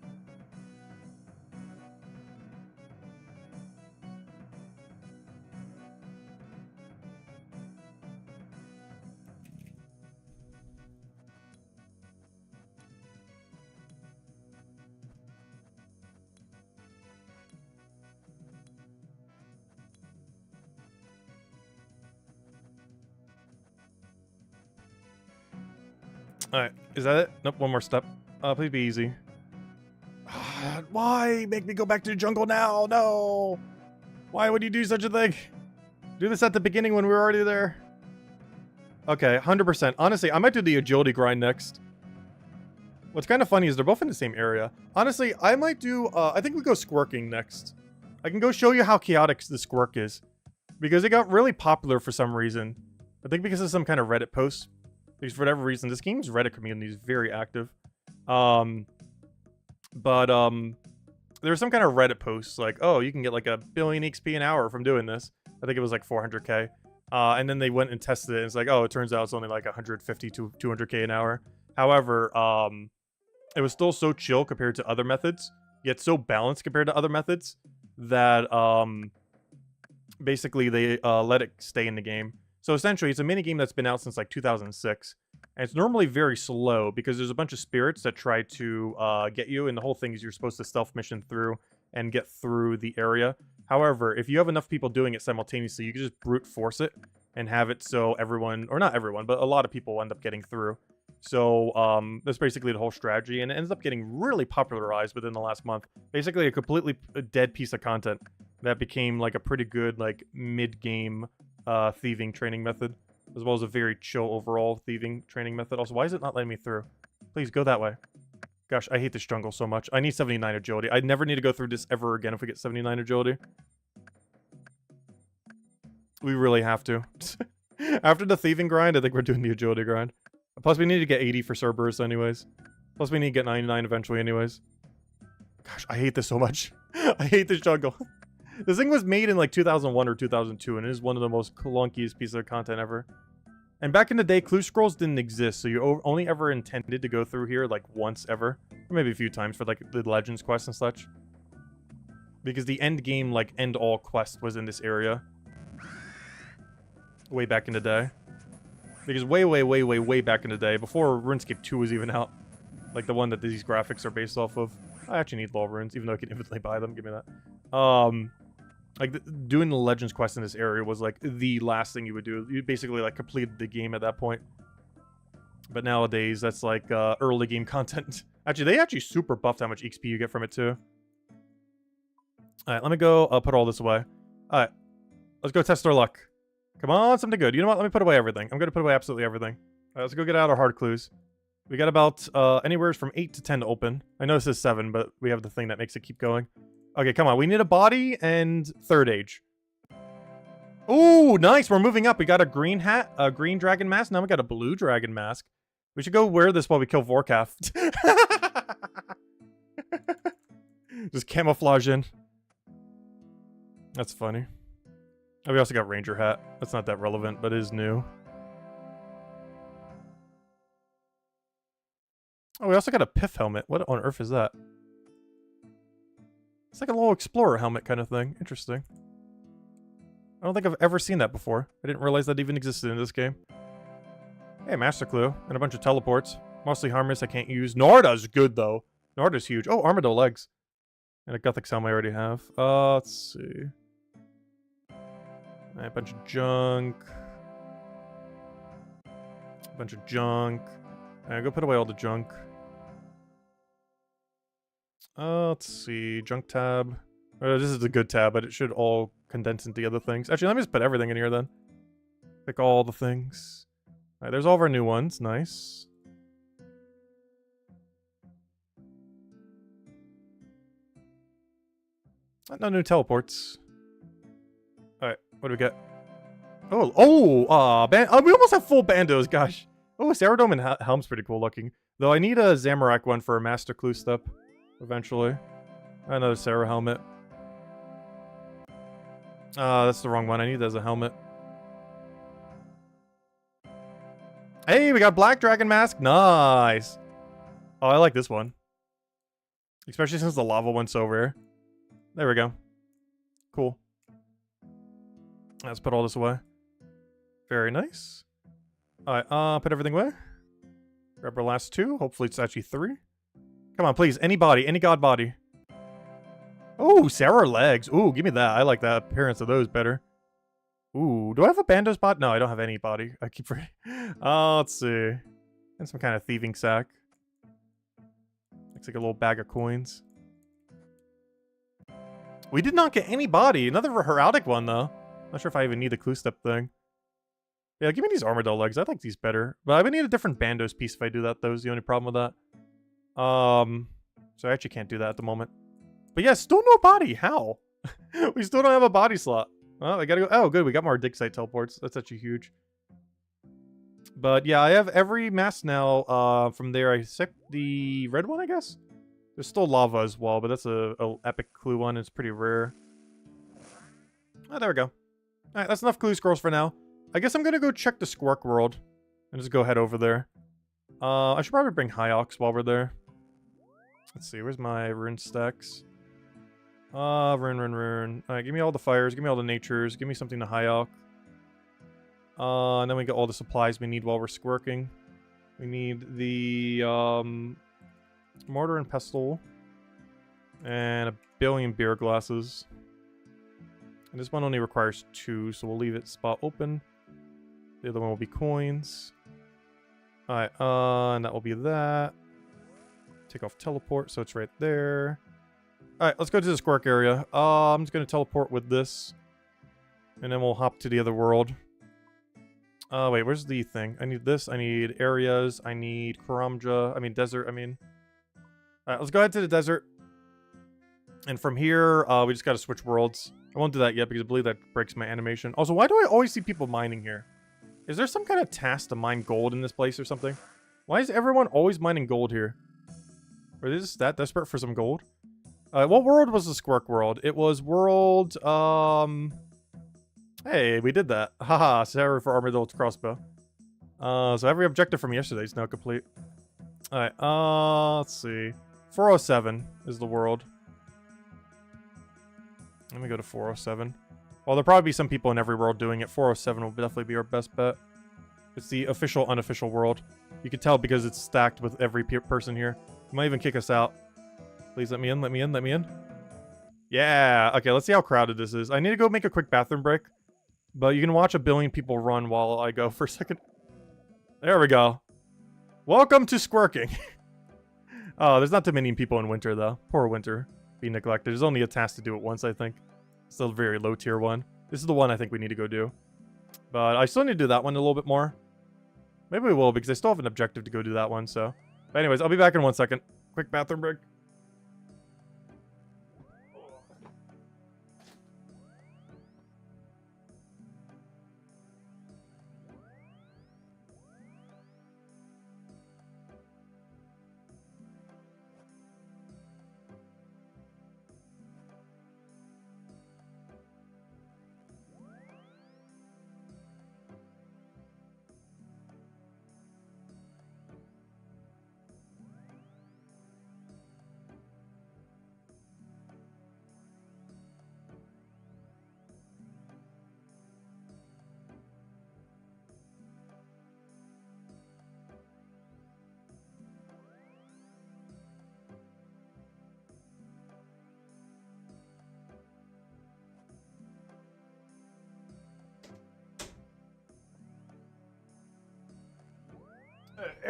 Alright, is that it? Nope, one more step. Please be easy. Why make me go back to the jungle now? No! Why would you do such a thing? Do this at the beginning when we were already there. Okay, 100%. Honestly, I might do the agility grind next. What's kind of funny is they're both in the same area. Honestly, I might do, I think we go squirking next. I can go show you how chaotic the squirk is. Because it got really popular for some reason. I think because of some kind of Reddit post. Because for whatever reason, this game's Reddit community is very active. There was some kind of Reddit posts like, oh, you can get like 1 billion XP an hour from doing this. I think it was like 400k. And then they went and tested it, and it's like, oh, it turns out it's only like 150 to 200k an hour. However, it was still so chill compared to other methods, yet so balanced compared to other methods, that basically they let it stay in the game. So essentially, it's a minigame that's been out since like 2006. And it's normally very slow because there's a bunch of spirits that try to get you. And the whole thing is you're supposed to stealth mission through and get through the area. However, if you have enough people doing it simultaneously, you can just brute force it and have it so everyone, or not everyone, but a lot of people end up getting through. So that's basically the whole strategy. And it ends up getting really popularized within the last month. Basically a completely dead piece of content that became like a pretty good like mid-game thieving training method, as well as a very chill overall thieving training method. Also, why is it not letting me through? Please go that way. Gosh, I hate this jungle so much. I need 79 agility. I never need to go through this ever again if we get 79 agility. We really have to. After the thieving grind, I think we're doing the agility grind. Plus, we need to get 80 for Cerberus anyways. Plus, we need to get 99 eventually anyways. Gosh, I hate this so much. I hate this jungle. This thing was made in like 2001 or 2002, and it is one of the most clunkiest pieces of content ever. And back in the day, clue scrolls didn't exist, so you only ever intended to go through here like once ever. Or maybe a few times for like the Legends quest and such. Because the end game, like end all quest was in this area. Way back in the day. Because way back in the day, before RuneScape 2 was even out. Like the one that these graphics are based off of. I actually need law runes, even though I can infinitely buy them. Give me that. Like, doing the Legends quest in this area was, like, the last thing you would do. You basically, like, completed the game at that point. But nowadays, that's, like, early game content. Actually, they actually super buffed how much XP you get from it, too. Alright, let me go put all this away. Alright, let's go test our luck. Come on, something good. You know what? Let me put away everything. I'm going to put away absolutely everything. Alright, let's go get out our hard clues. We got about anywhere from 8 to 10 to open. I know this is 7, but we have the thing that makes it keep going. Okay, come on. We need a body and third age. Ooh, nice. We're moving up. We got a green hat, a green dragon mask. Now we got a blue dragon mask. We should go wear this while we kill Vorkath. Just camouflage in. That's funny. Oh, we also got ranger hat. That's not that relevant, but it is new. Oh, we also got a pith helmet. What on earth is that? It's like a little explorer helmet kind of thing. Interesting. I don't think I've ever seen that before. I didn't realize that even existed in this game. Hey, Master Clue. And a bunch of teleports. Mostly harmless, I can't use. Narda's good, though. Narda's huge. Oh, armadillo legs. And a Gothic Helm I already have. Let's see. A bunch of junk. A bunch of junk. Go put away all the junk. Let's see. Junk tab. This is a good tab, but it should all condense into the other things. Actually, let me just put everything in here then. Pick all the things. Alright, there's all of our new ones. Nice. No new teleports. Alright, what do we get? We almost have full bandos, gosh. Oh, Saradome and Helm's pretty cool looking. Though I need a Zamorak one for a Master Clue step. Eventually. Another Sarah helmet. That's the wrong one. I need that as a helmet. Hey, we got Black Dragon Mask. Nice. Oh, I like this one. Especially since the lava one's over here. There we go. Cool. Let's put all this away. Very nice. Alright, put everything away. Grab our last two. Hopefully it's actually 3. Come on, please. Any body. Any god body. Oh, Sarah legs. Ooh, give me that. I like the appearance of those better. Ooh, do I have a Bandos bot? No, I don't have any body. I keep forgetting. Let's see. And some kind of thieving sack. Looks like a little bag of coins. We did not get any body. Another heraldic one, though. Not sure if I even need the clue step thing. Yeah, give me these Armadillo legs. I like these better. But I would need a different Bandos piece if I do that, though, is the only problem with that. So I actually can't do that at the moment. But yeah, still no body. How? We still don't have a body slot. Well, I gotta go. Oh, good. We got more dig site teleports. That's actually huge. But yeah, I have every mask now from there, except the red one, I guess. There's still lava as well, but that's a epic clue one. It's pretty rare. Oh, there we go. Alright, that's enough clue scrolls for now. I guess I'm gonna go check the Squirk world. And just go head over there. I should probably bring Hyox while we're there. Let's see, where's my rune stacks? Rune. Alright, give me all the fires, give me all the natures, give me something to Hyox. And then we get all the supplies we need while we're squirking. We need the, mortar and pestle. And a billion beer glasses. And this one only requires 2, so we'll leave it spot open. The other one will be coins. Alright, and that will be that. Take off teleport, so it's right there. Alright, let's go to the Squirk area. I'm just going to teleport with this. And then we'll hop to the other world. Wait, where's the thing? I need this, I need areas, I need desert, Alright, let's go ahead to the desert. And from here, we just gotta switch worlds. I won't do that yet because I believe that breaks my animation. Also, why do I always see people mining here? Is there some kind of task to mine gold in this place or something? Why is everyone always mining gold here? Or is this that desperate for some gold? What world was the Squirk world? It was world, Hey, we did that. Haha, Sarah for Armadillo crossbow. So every objective from yesterday is now complete. Alright, let's see. 407 is the world. Let me go to 407. Well, there'll probably be some people in every world doing it. 407 will definitely be our best bet. It's the official, unofficial world. You can tell because it's stacked with every person here. You might even kick us out. Please let me in, let me in, let me in. Yeah, okay, let's see how crowded this is. I need to go make a quick bathroom break. But you can watch a billion people run while I go for a second. There we go. Welcome to squirking. Oh, there's not too many people in winter, though. Poor winter. Be neglected. There's only a task to do it once, I think. Still a very low tier one. This is the one I think we need to go do. But I still need to do that one a little bit more. Maybe we will, because I still have an objective to go do that one, so. But anyways, I'll be back in 1 second. Quick bathroom break.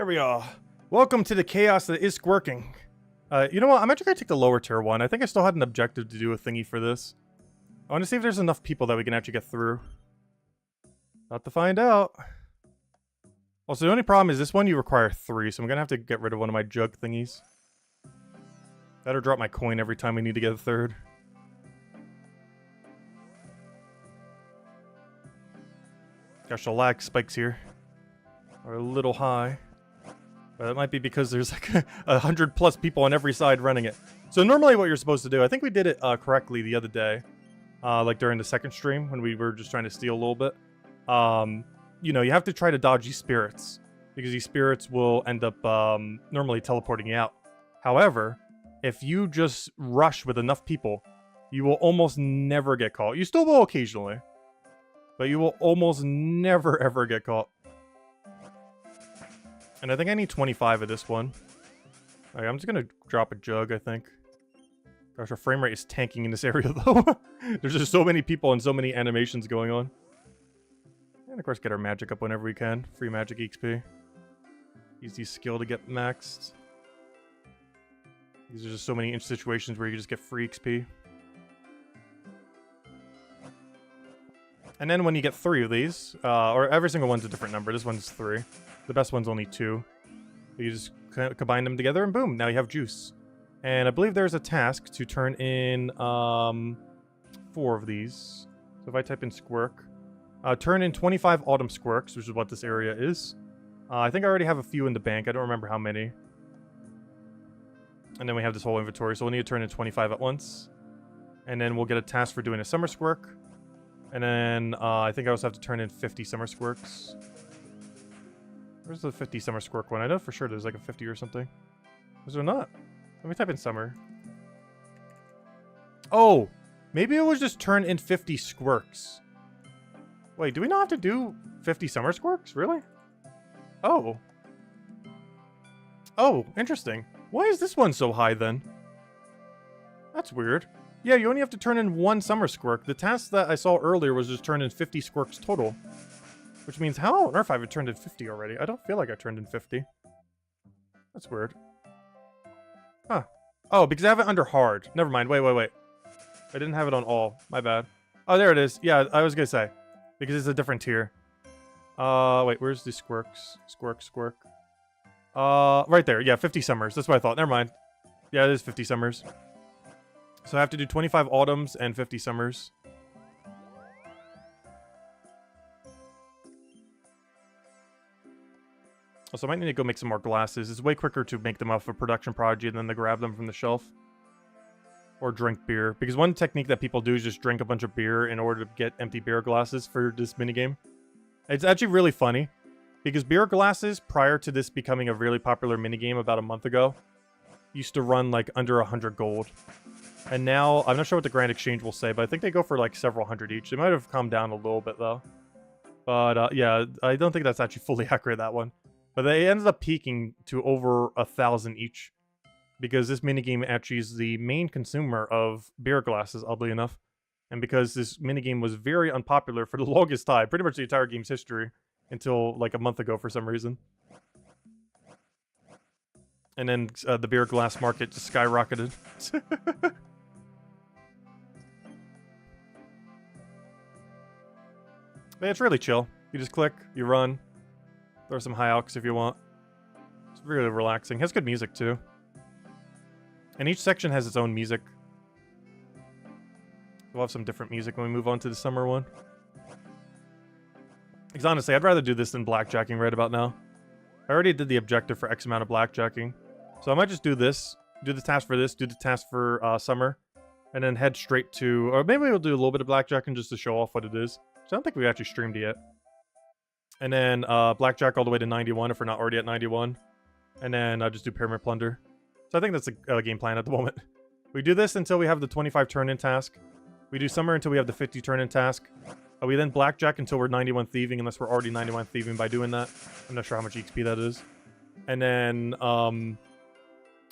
There we are. Welcome to the chaos that is squirking. You know what? I'm actually gonna take the lower tier one. I think I still had an objective to do a thingy for this. I want to see if there's enough people that we can actually get through. About to find out. Also, the only problem is this one you require 3, so I'm gonna have to get rid of one of my jug thingies. Better drop my coin every time we need to get a third. Gosh, the lag spikes here are a little high. But it might be because there's like 100+ people on every side running it. So normally what you're supposed to do, I think we did it correctly the other day. Like during the second stream when we were just trying to steal a little bit. You know, you have to try to dodge these spirits. Because these spirits will end up normally teleporting you out. However, if you just rush with enough people, you will almost never get caught. You still will occasionally. But you will almost never ever get caught. And I think I need 25 of this one. Alright, I'm just gonna drop a jug, I think. Gosh, our frame rate is tanking in this area, though. There's just so many people and so many animations going on. And of course, get our magic up whenever we can. Free magic XP. Use the skill to get maxed. These are just so many situations where you just get free XP. And then when you get 3 of these, or every single one's a different number. This one's 3. The best one's only 2. You just combine them together and boom, now you have juice. And I believe there's a task to turn in 4 of these. So if I type in squirk, turn in 25 autumn squirks, which is what this area is. I think I already have a few in the bank. I don't remember how many. And then we have this whole inventory, so we'll need to turn in 25 at once. And then we'll get a task for doing a summer squirk. And then I think I also have to turn in 50 summer squirks. Where's the 50 summer squirk one? I know for sure there's like a 50 or something. Was there not? Let me type in summer. Oh! Maybe it was just turn in 50 squirks. Wait, do we not have to do 50 summer squirks? Really? Oh. Oh, interesting. Why is this one so high then? That's weird. Yeah, you only have to turn in 1 summer squirk. The task that I saw earlier was just turn in 50 squirks total. Which means, how on earth have I turned in 50 already? I don't feel like I turned in 50. That's weird. Huh. Oh, because I have it under hard. Never mind. Wait. I didn't have it on all. My bad. Oh, there it is. Yeah, I was gonna say. Because it's a different tier. Wait, where's the squirks? Squirk. Right there. Yeah, 50 summers. That's what I thought. Never mind. Yeah, it is 50 summers. So I have to do 25 autumns and 50 summers. Also, I might need to go make some more glasses. It's way quicker to make them off a production project than to grab them from the shelf. Or drink beer. Because one technique that people do is just drink a bunch of beer in order to get empty beer glasses for this minigame. It's actually really funny. Because beer glasses, prior to this becoming a really popular minigame about a month ago, used to run like under 100 gold. And now, I'm not sure what the Grand Exchange will say, but I think they go for like several hundred each. They might have come down a little bit though. But yeah, I don't think that's actually fully accurate, that one. But they ended up peaking to over 1,000 each. Because this minigame actually is the main consumer of beer glasses, oddly enough. And because this minigame was very unpopular for the longest time, pretty much the entire game's history, until like a month ago for some reason. And then the beer glass market just skyrocketed. But it's really chill. You just click, you run. Throw some high alks if you want. It's really relaxing. It has good music too. And each section has its own music. We'll have some different music when we move on to the summer one. Because honestly, I'd rather do this than blackjacking right about now. I already did the objective for X amount of blackjacking. So I might just do this. Do the task for this. Do the task for summer. And then head straight to... Or maybe we'll do a little bit of blackjacking just to show off what it is. So I don't think we actually streamed it yet. And then blackjack all the way to 91 if we're not already at 91. And then just do pyramid plunder. So I think that's a game plan at the moment. We do this until we have the 25 turn-in task. We do summer until we have the 50 turn-in task. We then blackjack until we're 91 thieving, unless we're already 91 thieving by doing that. I'm not sure how much XP that is. And then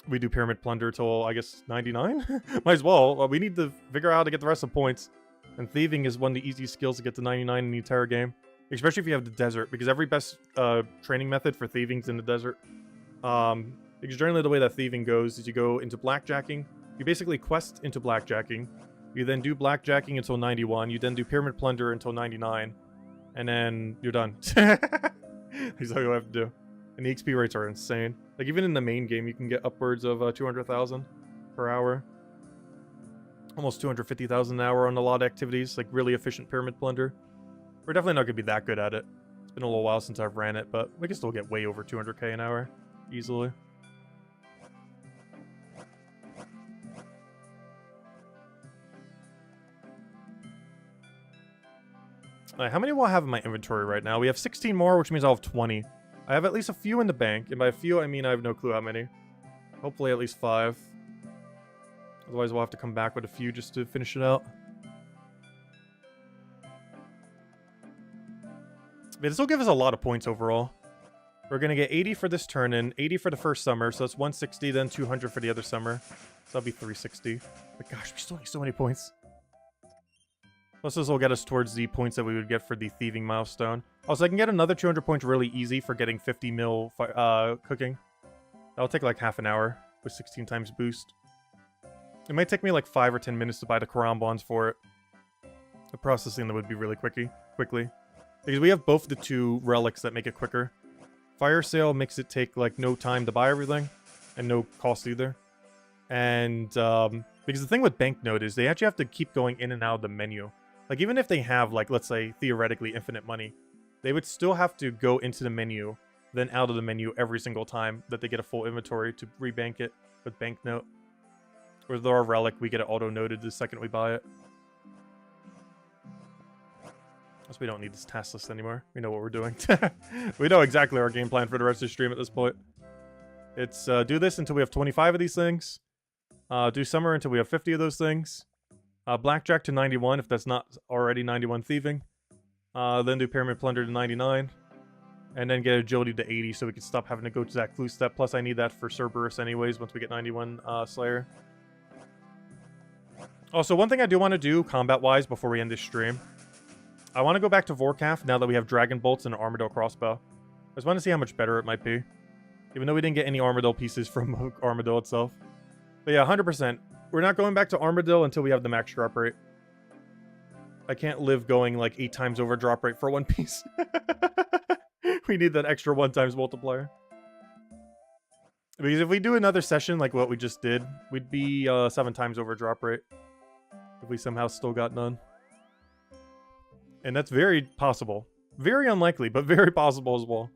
we do pyramid plunder till, I guess, 99? Might as well. We need to figure out how to get the rest of the points. And thieving is one of the easiest skills to get to 99 in the entire game. especially if you have the desert, because every best training method for thieving's in the desert. Because generally the way that thieving goes is you go into blackjacking. You basically quest into blackjacking. You then do blackjacking until 91. You then do pyramid plunder until 99. And then you're done. That's all you have to do. And the XP rates are insane. Like, even in the main game, you can get upwards of 200,000 per hour. Almost 250,000 an hour on a lot of activities. Like, really efficient pyramid plunder. We're definitely not going to be that good at it. It's been a little while since I've ran it, but we can still get way over 200k an hour. Easily. How many will I have in my inventory right now? We have 16 more, which means I'll have 20. I have at least a few in the bank, and by a few, I mean I have no clue how many. Hopefully at least 5. Otherwise, we'll have to come back with a few just to finish it out. But this will give us a lot of points overall. We're going to get 80 for this turn-in, 80 for the first summer, so that's 160, then 200 for the other summer. So that'll be 360. But gosh, we still need so many points. Plus, this will get us towards the points that we would get for the thieving milestone. Also, I can get another 200 points really easy for getting 50 mil cooking. That'll take like half an hour with 16 times boost. It might take me like 5 or 10 minutes to buy the Quran bonds for it. The processing that would be really quickly. Because we have both the 2 relics that make it quicker. Fire sale makes it take like no time to buy everything. And no cost either. And because the thing with banknote is they actually have to keep going in and out of the menu. Like, even if they have, like, let's say, theoretically infinite money, they would still have to go into the menu, then out of the menu every single time that they get a full inventory to rebank it with banknote. With our relic, we get it auto-noted the second we buy it. Plus, we don't need this task list anymore. We know what we're doing. We know exactly our game plan for the rest of the stream at this point. It's do this until we have 25 of these things. Do summer until we have 50 of those things. Blackjack to 91 if that's not already 91 thieving. Then do pyramid plunder to 99. And then get agility to 80 so we can stop having to go to that clue step. Plus I need that for Cerberus anyways once we get 91 Slayer. Also, one thing I do want to do combat-wise before we end this stream. I want to go back to Vorkath now that we have Dragon Bolts and an Armadillo crossbow. I just want to see how much better it might be. Even though we didn't get any Armadillo pieces from Armadillo itself. But yeah, 100%. We're not going back to Armadillo until we have the max drop rate. I can't live going like 8 times over drop rate for one piece. We need that extra 1 times multiplier. Because if we do another session like what we just did, we'd be 7 times over drop rate. If we somehow still got none. And that's very possible. Very unlikely, but very possible as well.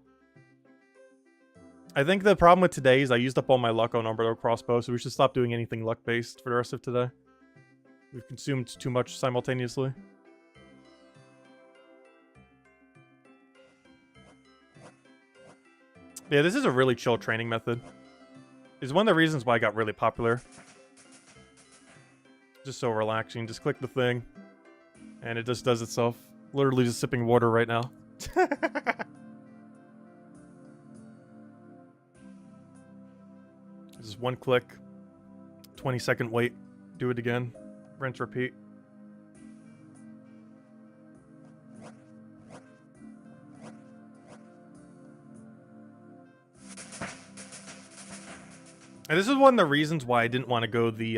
I think the problem with today is I used up all my luck on Armadillo crossbow, so we should stop doing anything luck-based for the rest of today. We've consumed too much simultaneously. Yeah, this is a really chill training method. It's one of the reasons why I got really popular. Just so relaxing. Just click the thing, and it just does itself. Literally just sipping water right now. Just 1 click, 20-second wait, do it again, rinse, repeat. And this is one of the reasons why I didn't want to go the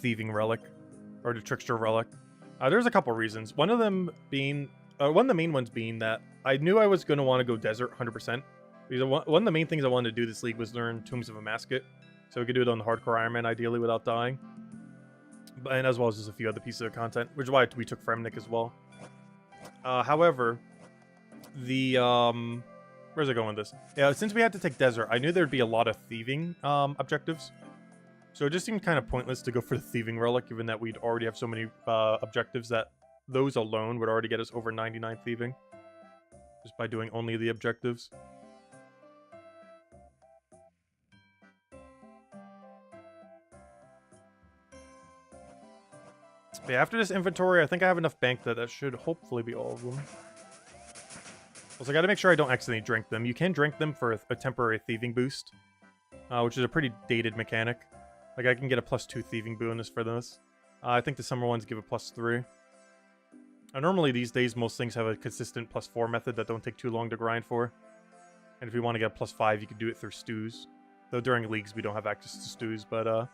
Thieving relic, or the Trickster relic. There's a couple reasons. One of them being, one of the main ones being that I knew I was going to want to go Desert 100%. Because one of the main things I wanted to do this league was learn Tombs of a Masket. So we could do it on the Hardcore Iron Man, ideally, without dying. And as well as just a few other pieces of content, which is why we took Fremnik as well. However, the... where's it going with this? Yeah, since we had to take Desert, I knew there'd be a lot of Thieving objectives. So it just seemed kind of pointless to go for the Thieving Relic, given that we'd already have so many objectives that those alone would already get us over 99 Thieving. Just by doing only the objectives. But yeah, after this inventory, I think I have enough bank that should hopefully be all of them. Also, I gotta make sure I don't accidentally drink them. You can drink them for a temporary thieving boost, which is a pretty dated mechanic. Like, I can get a +2 thieving bonus for this. I think the summer ones give a +3. Normally these days, most things have a consistent +4 method that don't take too long to grind for. And if you want to get a +5, you can do it through stews. Though during leagues, we don't have access to stews, but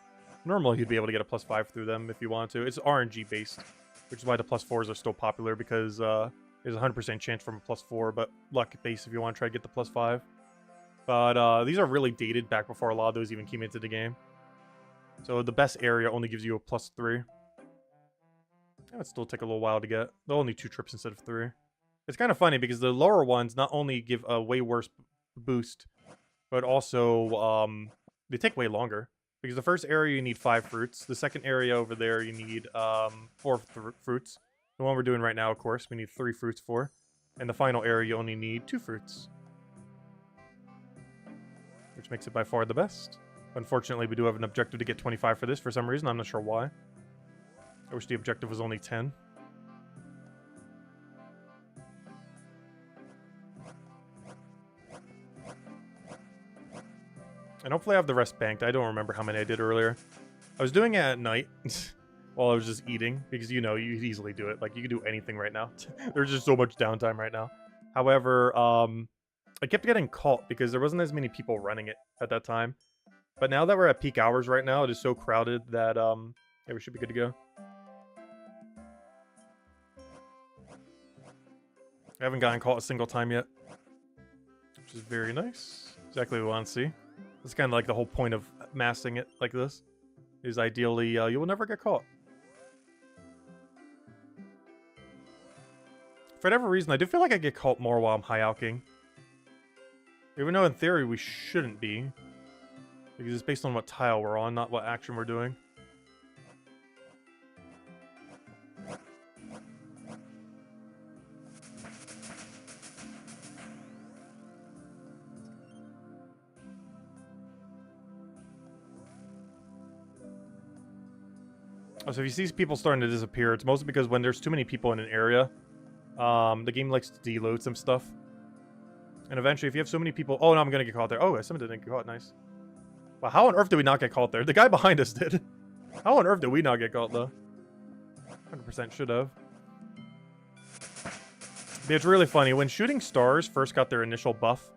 normally you'd be able to get a +5 through them if you want to. It's RNG based, which is why the +4s are still popular, because there's a 100% chance from a +4, but luck based if you want to try to get the +5. But these are really dated back before a lot of those even came into the game. So the best area only gives you a +3. It would still take a little while to get. They'll only 2 trips instead of 3. It's kind of funny because the lower ones not only give a way worse boost, but also they take way longer. Because the first area you need 5 fruits. The second area over there you need 4 fruits. The one we're doing right now, of course, we need 3 fruits for. And the final area you only need 2 fruits. Which makes it by far the best. Unfortunately, we do have an objective to get 25 for this for some reason. I'm not sure why. I wish the objective was only 10. And hopefully I have the rest banked. I don't remember how many I did earlier. I was doing it at night while I was just eating. Because, you know, you could easily do it. Like, you could do anything right now. There's just so much downtime right now. However, I kept getting caught because there wasn't as many people running it at that time. But now that we're at peak hours right now, it is so crowded that, yeah, we should be good to go. I haven't gotten caught a single time yet, which is very nice. Exactly what we want to see. That's kind of like the whole point of massing it like this, is ideally you will never get caught. For whatever reason, I do feel like I get caught more while I'm high alking. Even though in theory we shouldn't be, because it's based on what tile we're on, not what action we're doing. So if you see people starting to disappear, it's mostly because when there's too many people in an area, the game likes to deload some stuff. And eventually, if you have so many people... Oh, no, I'm going to get caught there. Oh, someone didn't get caught. Nice. Well, how on earth did we not get caught there? The guy behind us did. How on earth did we not get caught, though? 100% should have. But it's really funny. When shooting stars first got their initial buff,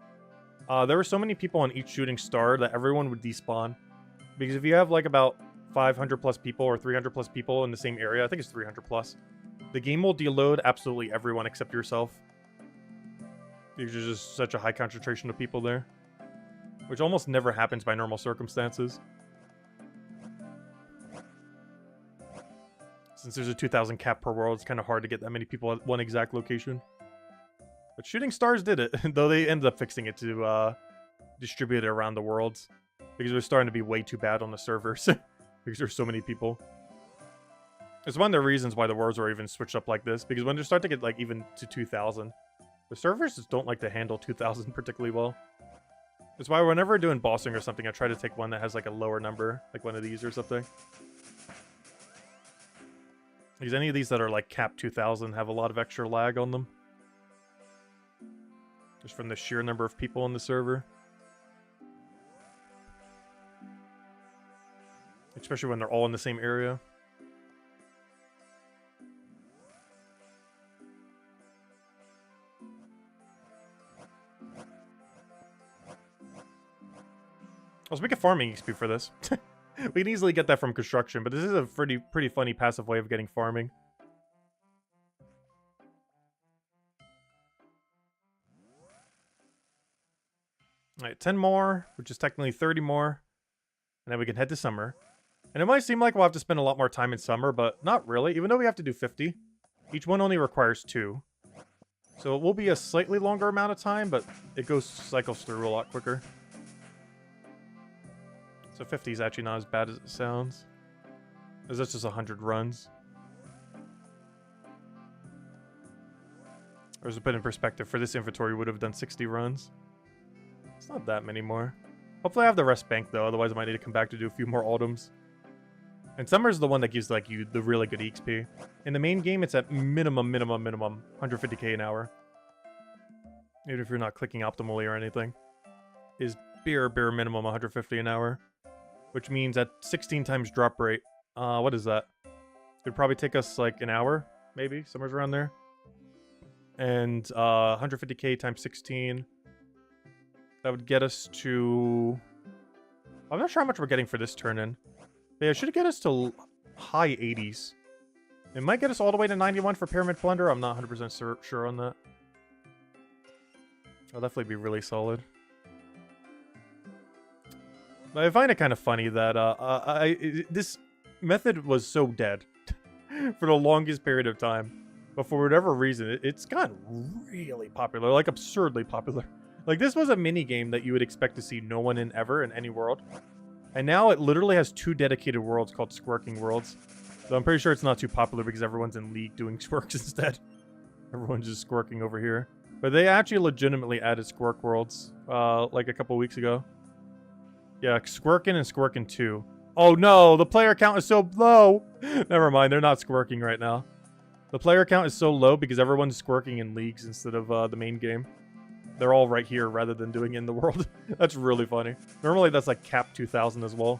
there were so many people on each shooting star that everyone would despawn. Because if you have, like, about 500 plus people or 300 plus people in the same area, I think it's 300 plus, the game will deload absolutely everyone except yourself. Because there's just such a high concentration of people there, which almost never happens by normal circumstances. Since there's a 2,000 cap per world, it's kind of hard to get that many people at one exact location. But shooting stars did it, though they ended up fixing it to distribute it around the worlds, because it was starting to be way too bad on the servers. Because there's so many people. It's one of the reasons why the worlds were even switched up like this, because when they start to get like even to 2,000, the servers just don't like to handle 2,000 particularly well. That's why whenever we're doing bossing or something, I try to take one that has like a lower number, like one of these or something. Because any of these that are like capped 2,000 have a lot of extra lag on them. Just from the sheer number of people on the server. Especially when they're all in the same area. Also, we get farming XP for this. We can easily get that from construction, but this is a pretty funny passive way of getting farming. Alright, 10 more, which is technically 30 more. And then we can head to summer. And it might seem like we'll have to spend a lot more time in summer, but not really. Even though we have to do 50, each one only requires 2. So it will be a slightly longer amount of time, but it cycles through a lot quicker. So 50 is actually not as bad as it sounds. Because that's just 100 runs. Or as a bit in perspective, for this inventory, we would have done 60 runs. It's not that many more. Hopefully I have the rest banked, though. Otherwise I might need to come back to do a few more autumns. And summer's the one that gives like you the really good XP. In the main game, it's at minimum 150k an hour. Even if you're not clicking optimally or anything. Is bare minimum 150 an hour. Which means at 16 times drop rate, what is that? It'd probably take us like an hour maybe somewhere around there. And 150k times 16. That would get us to... I'm not sure how much we're getting for this turn in. But yeah, it should get us to high 80s. It might get us all the way to 91 for Pyramid Plunder. I'm not 100% sure on that. That'll definitely be really solid. But I find it kind of funny that this method was so dead for the longest period of time. But for whatever reason, it's gotten really popular, like absurdly popular. Like, this was a mini game that you would expect to see no one in ever in any world. And now it literally has 2 dedicated worlds called Squirking Worlds. So I'm pretty sure it's not too popular because everyone's in League doing squirks instead. Everyone's just squirking over here. But they actually legitimately added Squirk Worlds, like a couple weeks ago. Yeah, Squirkin' and Squirkin' 2. Oh no, the player count is so low! Never mind, they're not squirking right now. The player count is so low because everyone's squirking in leagues instead of the main game. They're all right here rather than doing it in the world. That's really funny. Normally that's like cap 2000 as well.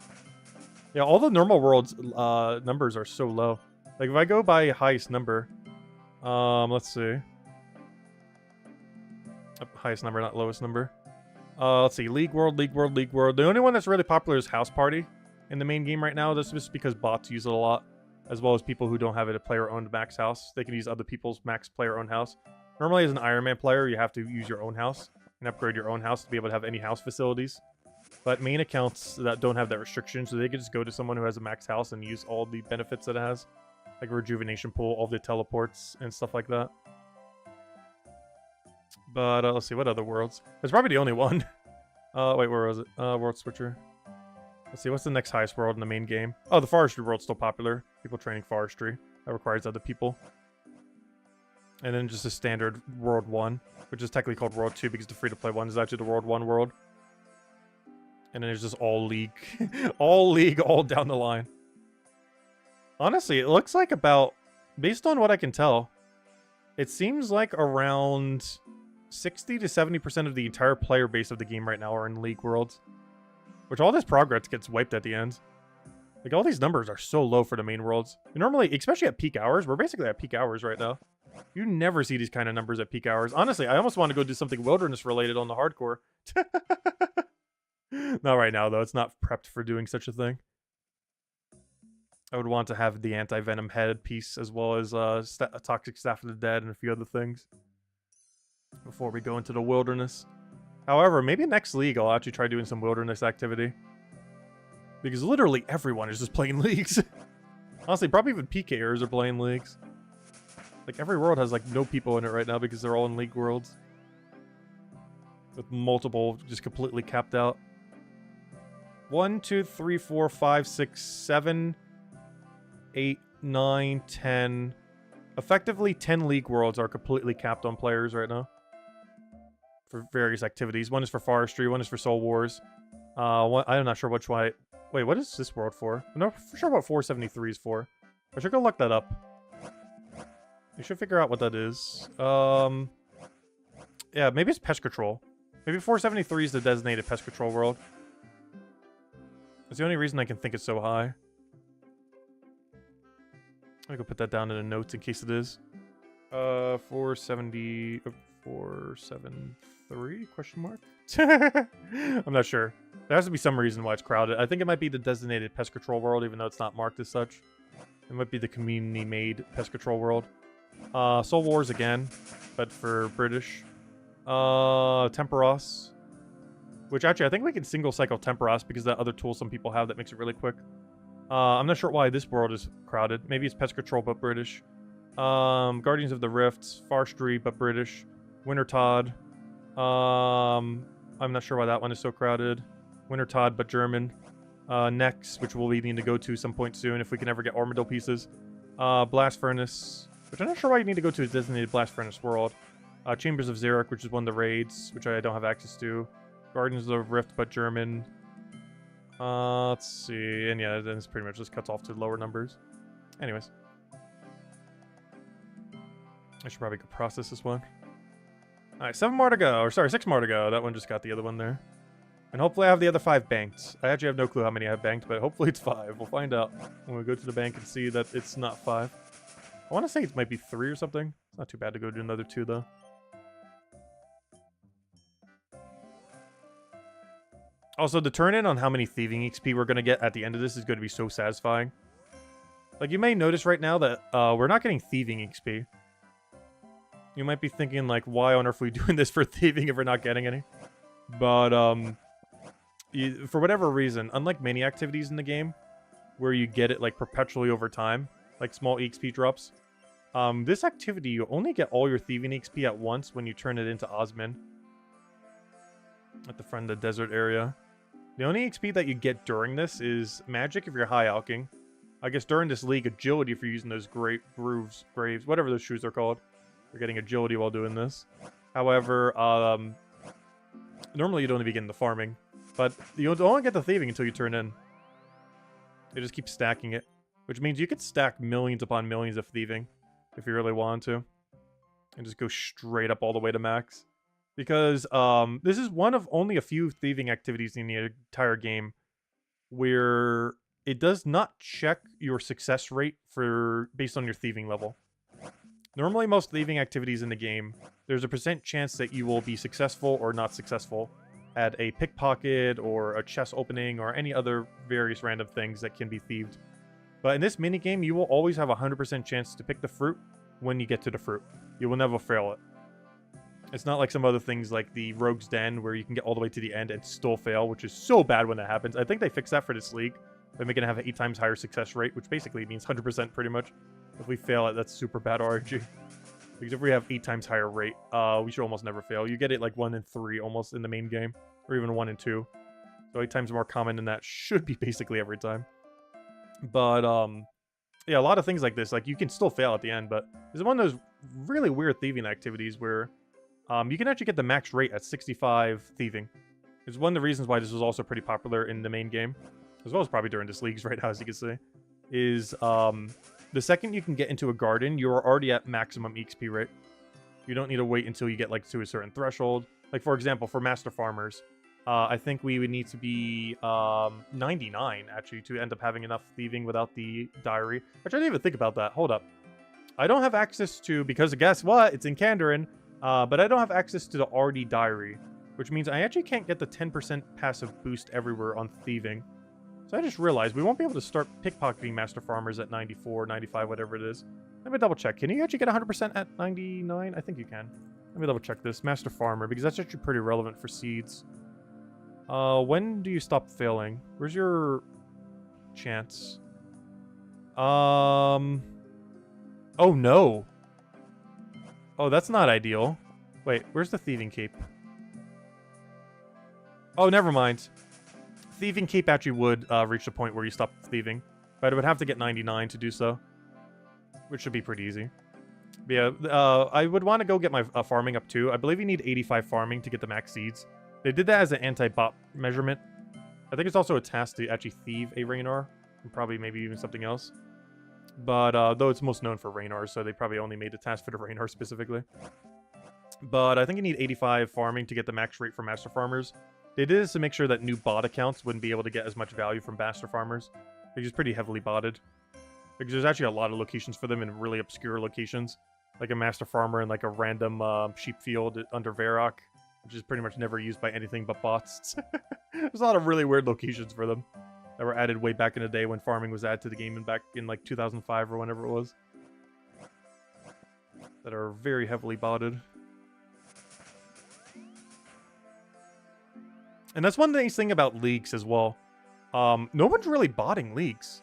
Yeah, all the normal worlds numbers are so low. Like if I go by highest number, let's see. Highest number, not lowest number. Let's see, League World, League World, League World. The only one that's really popular is House Party in the main game right now. This is just because bots use it a lot, as well as people who don't have it a player-owned max house. They can use other people's max player-owned house. Normally, as an Iron Man player, you have to use your own house and upgrade your own house to be able to have any house facilities. But main accounts that don't have that restriction, so they can just go to someone who has a max house and use all the benefits that it has, like a rejuvenation pool, all the teleports, and stuff like that. But let's see, what other worlds? It's probably the only one. Wait, where was it? World Switcher. Let's see, what's the next highest world in the main game? Oh, the Forestry world's still popular. People training Forestry. That requires other people. And then just a standard World 1, which is technically called World 2 because the free-to-play one is actually the World 1 world. And then there's just all League. All League, all down the line. Honestly, it looks like about, based on what I can tell, it seems like around 60 to 70% of the entire player base of the game right now are in League Worlds. Which all this progress gets wiped at the end. Like, all these numbers are so low for the main worlds. Normally, especially at peak hours, we're basically at peak hours right now. You never see these kind of numbers at peak hours. Honestly, I almost want to go do something wilderness related on the hardcore. Not right now, though. It's not prepped for doing such a thing. I would want to have the anti-venom head piece as well as Toxic Staff of the Dead and a few other things before we go into the wilderness. However, maybe next league I'll actually try doing some wilderness activity. Because literally everyone is just playing leagues. Honestly, probably even PKers are playing leagues. Like, every world has, like, no people in it right now because they're all in League Worlds. With multiple just completely capped out. 1, 2, 3, 4, 5, 6, 7, 8, 9, 10. Effectively, 10 League Worlds are completely capped on players right now. For various activities. One is for Forestry, one is for Soul Wars. I'm not sure which one. Wait, what is this world for? I'm not for sure what 473 is for. I should go look that up. You should figure out what that is. Yeah, maybe it's Pest Control. Maybe 473 is the designated Pest Control world. That's the only reason I can think it's so high. I'm gonna put that down in the notes in case it is. 473 question mark? I'm not sure. There has to be some reason why it's crowded. I think it might be the designated Pest Control world, even though it's not marked as such. It might be the community-made Pest Control world. Soul Wars again, but for British. Temperos. Which actually, I think we can single cycle Temperos because that other tool some people have that makes it really quick. I'm not sure why this world is crowded. Maybe it's Pest Control, but British. Guardians of the Rift, Forestry, but British. Wintertod. I'm not sure why that one is so crowded. Wintertod, but German. Next, which we'll be needing to go to some point soon if we can ever get Armadillo pieces. Blast Furnace, which I'm not sure why you need to go to a designated Blast Furnace world. Chambers of Xeric, which is one of the raids, which I don't have access to. Guardians of the Rift, but German. Let's see. And yeah, then it's pretty much just cuts off to lower numbers. Anyways. I should probably go process this one. Alright, 7 more to go. Or sorry, 6 more to go. That one just got the other one there. And hopefully I have the other 5 banked. I actually have no clue how many I have banked, but hopefully it's 5. We'll find out when we go to the bank and see that it's not 5. I want to say it might be 3 or something. It's not too bad to go do another 2, though. Also, the turn-in on how many thieving XP we're going to get at the end of this is going to be so satisfying. Like, you may notice right now that we're not getting thieving XP. You might be thinking, like, why on earth are we doing this for thieving if we're not getting any? But, for whatever reason, unlike many activities in the game, where you get it, like, perpetually over time, like small EXP drops, this activity, you only get all your thieving XP at once when you turn it into Osmin. At the front of the desert area. The only XP that you get during this is magic if you're high alking. I guess during this league, agility if you're using those graves, whatever those shoes are called. You're getting agility while doing this. However, normally you'd only be getting the farming. But you don't only get the thieving until you turn in. They just keep stacking it. Which means you could stack millions upon millions of thieving. If you really wanted to. And just go straight up all the way to max. Because this is one of only a few thieving activities in the entire game where it does not check your success rate based on your thieving level. Normally, most thieving activities in the game, there's a % chance that you will be successful or not successful at a pickpocket or a chest opening or any other various random things that can be thieved. But in this minigame, you will always have a 100% chance to pick the fruit when you get to the fruit. You will never fail it. It's not like some other things like the Rogue's Den where you can get all the way to the end and still fail, which is so bad when that happens. I think they fixed that for this league. They're making it have an 8 times higher success rate, which basically means 100% pretty much. If we fail it, that's super bad RNG. Because if we have 8 times higher rate, we should almost never fail. You get it like 1 in 3 almost in the main game, or even 1 in 2. So 8 times more common than that should be basically every time. But, yeah, a lot of things like this, like you can still fail at the end, but this is one of those really weird thieving activities where you can actually get the max rate at 65 thieving. It's one of the reasons why this was also pretty popular in the main game, as well as probably during this leagues right now, as you can see, is the second you can get into a garden, you are already at maximum XP rate. You don't need to wait until you get like to a certain threshold. Like, for example, for Master Farmers, I think we would need to be 99, actually, to end up having enough thieving without the diary. Actually, I didn't even think about that. Hold up. I don't have access to, because guess what? It's in Kandarin. But I don't have access to the RD diary, which means I actually can't get the 10% passive boost everywhere on thieving. So I just realized we won't be able to start pickpocketing Master Farmers at 94, 95, whatever it is. Let me double check. Can you actually get 100% at 99? I think you can. Let me double check this. Master Farmer, because that's actually pretty relevant for seeds. When do you stop failing? Where's your chance? Oh no. Oh, that's not ideal. Wait, where's the Thieving Cape? Oh, never mind. Thieving Cape actually would reach the point where you stop thieving. But I would have to get 99 to do so. Which should be pretty easy. But yeah, I would want to go get my farming up too. I believe you need 85 farming to get the max seeds. They did that as an anti-bot measurement. I think it's also a task to actually thieve a Raynar. And probably maybe even something else. But, though it's most known for Raynar, so they probably only made a task for the Raynar specifically. But I think you need 85 farming to get the max rate for Master Farmers. They did this to make sure that new bot accounts wouldn't be able to get as much value from Master Farmers. They're just pretty heavily botted. Because there's actually a lot of locations for them in really obscure locations. Like a Master Farmer in like a random sheep field under Varrock, which is pretty much never used by anything but bots. There's a lot of really weird locations for them that were added way back in the day when farming was added to the game and back in like 2005 or whenever it was. That are very heavily botted. And that's one nice thing about leagues as well. No one's really botting leagues.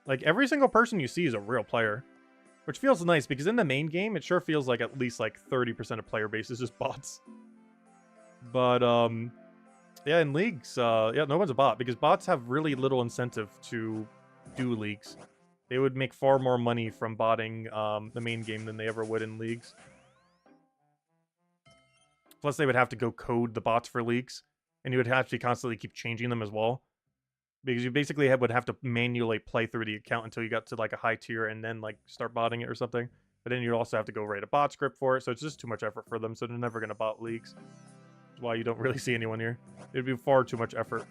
Like, every single person you see is a real player. Which feels nice, because in the main game, it sure feels like at least like 30% of player base is just bots. But, yeah, in leagues, yeah, no one's a bot, because bots have really little incentive to do leagues. They would make far more money from botting the main game than they ever would in leagues. Plus, they would have to go code the bots for leagues, and you would have to constantly keep changing them as well. Because you basically would have to manually play through the account until you got to like a high tier and then like start botting it or something. But then you'd also have to go write a bot script for it, so it's just too much effort for them, so they're never going to bot leagues. That's why you don't really see anyone here. It'd be far too much effort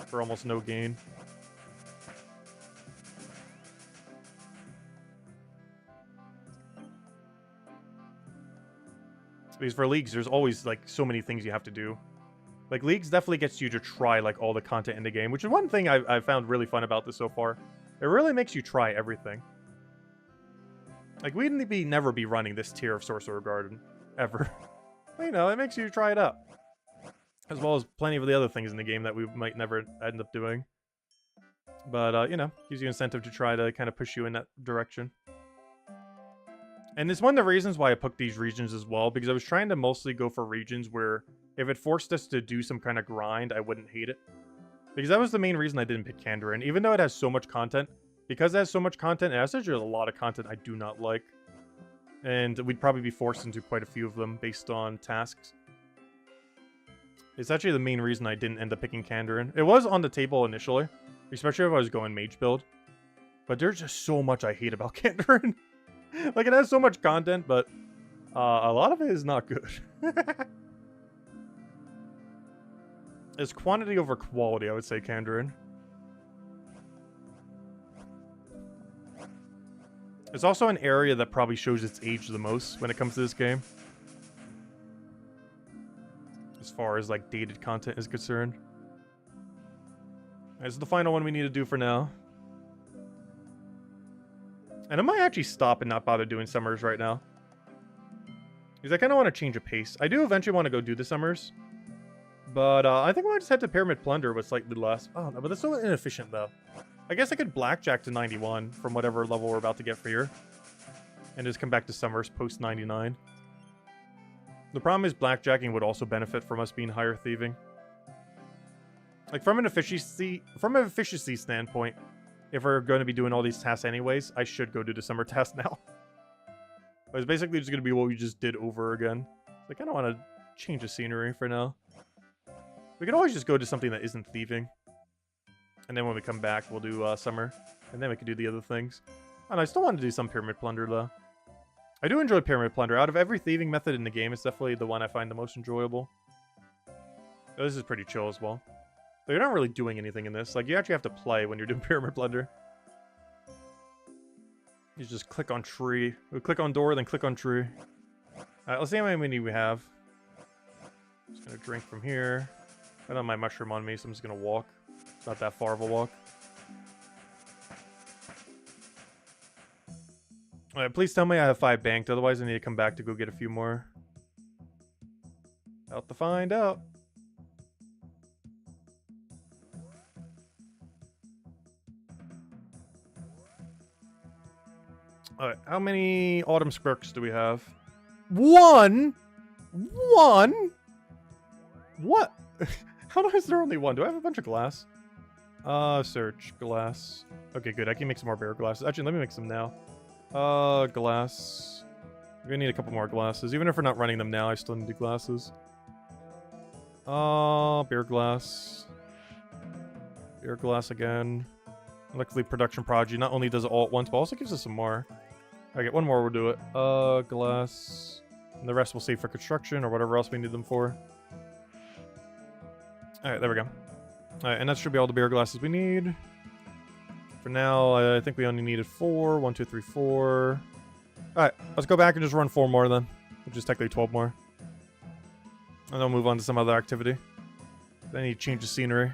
for almost no gain. Because for leagues, there's always like so many things you have to do. Like leagues definitely gets you to try like all the content in the game, which is one thing I've found really fun about this so far. It really makes you try everything. Like we'd never be running this tier of Sorcerer Garden ever. But, you know, it makes you try it out, as well as plenty of the other things in the game that we might never end up doing. But you know, gives you incentive to try to kind of push you in that direction. And it's one of the reasons why I picked these regions as well, because I was trying to mostly go for regions where if it forced us to do some kind of grind, I wouldn't hate it. Because that was the main reason I didn't pick Kandarin. Even though it has so much content, because it has so much content, it has actually a lot of content I do not like. And we'd probably be forced into quite a few of them based on tasks. It's actually the main reason I didn't end up picking Kandarin. It was on the table initially, especially if I was going mage build. But there's just so much I hate about Kandarin. Like, it has so much content, but a lot of it is not good. It's quantity over quality, I would say, Kandarin. It's also an area that probably shows its age the most when it comes to this game. As far as, like, dated content is concerned. This is the final one we need to do for now. And I might actually stop and not bother doing summers right now. Because I kind of want to change a pace. I do eventually want to go do the summers. But I think I might just head to Pyramid Plunder with slightly less. Oh, no, but that's so inefficient, though. I guess I could blackjack to 91 from whatever level we're about to get for here. And just come back to summers post 99. The problem is blackjacking would also benefit from us being higher thieving. Like, from an efficiency standpoint, if we're going to be doing all these tasks anyways, I should go do the summer task now. But it's basically just going to be what we just did over again. I kind of want to change the scenery for now. We can always just go to something that isn't thieving. And then when we come back, we'll do summer. And then we can do the other things. And I still want to do some Pyramid Plunder, though. I do enjoy Pyramid Plunder. Out of every thieving method in the game, it's definitely the one I find the most enjoyable. This is pretty chill as well. But you're not really doing anything in this. Like, you actually have to play when you're doing Pyramid Plunder. You just click on tree. We click on door, then click on tree. Alright, let's see how many we have. Just gonna drink from here. I don't have my mushroom on me, so I'm just gonna walk. It's not that far of a walk. Alright, please tell me I have 5 banked, otherwise I need to come back to go get a few more. Out to find out. Alright, how many Autumn Spurks do we have? 1? 1? What? How is there only 1? Do I have a bunch of glass? Search. Glass. Okay, good. I can make some more bear glasses. Actually, let me make some now. Glass. We're gonna need a couple more glasses. Even if we're not running them now, I still need glasses. Beer glass. Beer glass again. Luckily, Production Prodigy not only does it all at once, but also gives us some more. Okay, one more, we'll do it. Glass. And the rest we'll save for construction or whatever else we need them for. Alright, there we go. Alright, and that should be all the beer glasses we need. For now, I think we only needed 4. 1, 2, 3, 4. Alright, let's go back and just run 4 more then. Which is technically 12 more. And then we'll move on to some other activity. Then I need to change the scenery.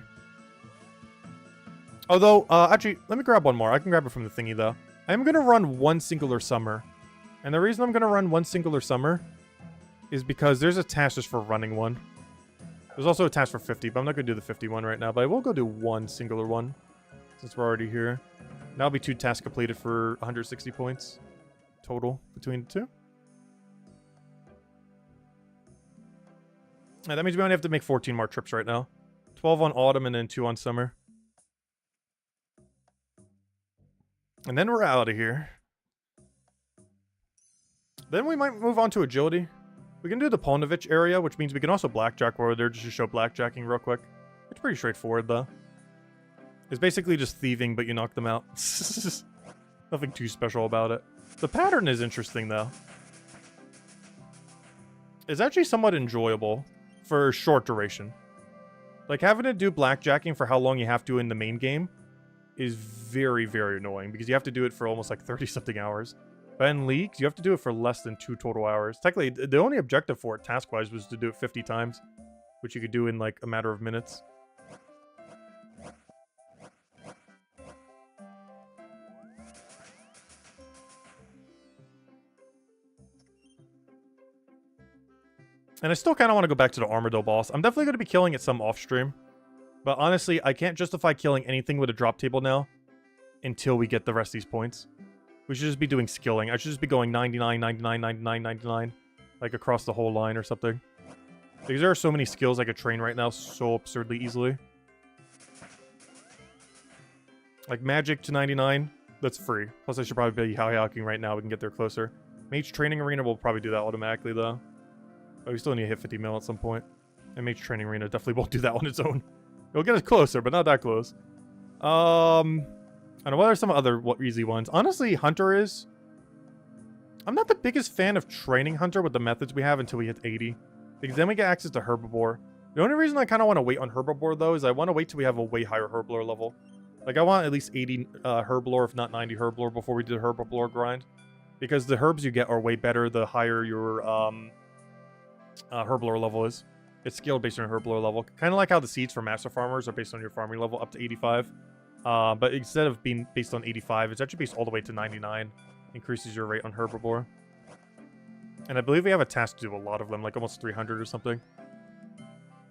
Although, actually, let me grab one more. I can grab it from the thingy, though. I am going to run one singular summer. And the reason I'm going to run one singular summer is because there's a task just for running one. There's also a task for 50, but I'm not going to do the 50 one right now. But I will go do one singular one, since we're already here. That'll be 2 tasks completed for 160 points total between the two. Right, that means we only have to make 14 more trips right now. 12 on autumn and then 2 on summer. And then we're out of here. Then we might move on to agility. We can do the Polnovich area, which means we can also blackjack while we're there just to show blackjacking real quick. It's pretty straightforward, though. It's basically just thieving, but you knock them out. Nothing too special about it. The pattern is interesting, though. It's actually somewhat enjoyable for short duration. Like, having to do blackjacking for how long you have to in the main game is very, very annoying, because you have to do it for almost like 30-something hours. Ben leagues, you have to do it for less than 2 total hours. Technically, the only objective for it, task-wise, was to do it 50 times, which you could do in, like, a matter of minutes. And I still kind of want to go back to the Armadillo boss. I'm definitely going to be killing it some off-stream. But honestly, I can't justify killing anything with a drop table now until we get the rest of these points. We should just be doing skilling. I should just be going 99, 99, 99, 99. Like across the whole line or something. Because there are so many skills I could train right now so absurdly easily. Like magic to 99. That's free. Plus I should probably be high-hawking right now. We can get there closer. Mage Training Arena will probably do that automatically though. But we still need to hit 50 mil at some point. And Mage Training Arena definitely won't do that on its own. It'll get us closer, but not that close. I don't know, what are some other easy ones? Honestly, Hunter is... I'm not the biggest fan of training Hunter with the methods we have until we hit 80. Because then we get access to Herbivore. The only reason I kind of want to wait on Herbivore, though, is I want to wait till we have a way higher Herblore level. Like, I want at least 80 Herblore, if not 90 Herblore, before we do the Herbivore grind. Because the herbs you get are way better the higher your Herblore level is. It's scaled based on your Herblore level. Kind of like how the seeds for Master Farmers are based on your farming level up to 85. But instead of being based on 85, it's actually based all the way to 99. Increases your rate on Herbivore. And I believe we have a task to do a lot of them, like almost 300 or something.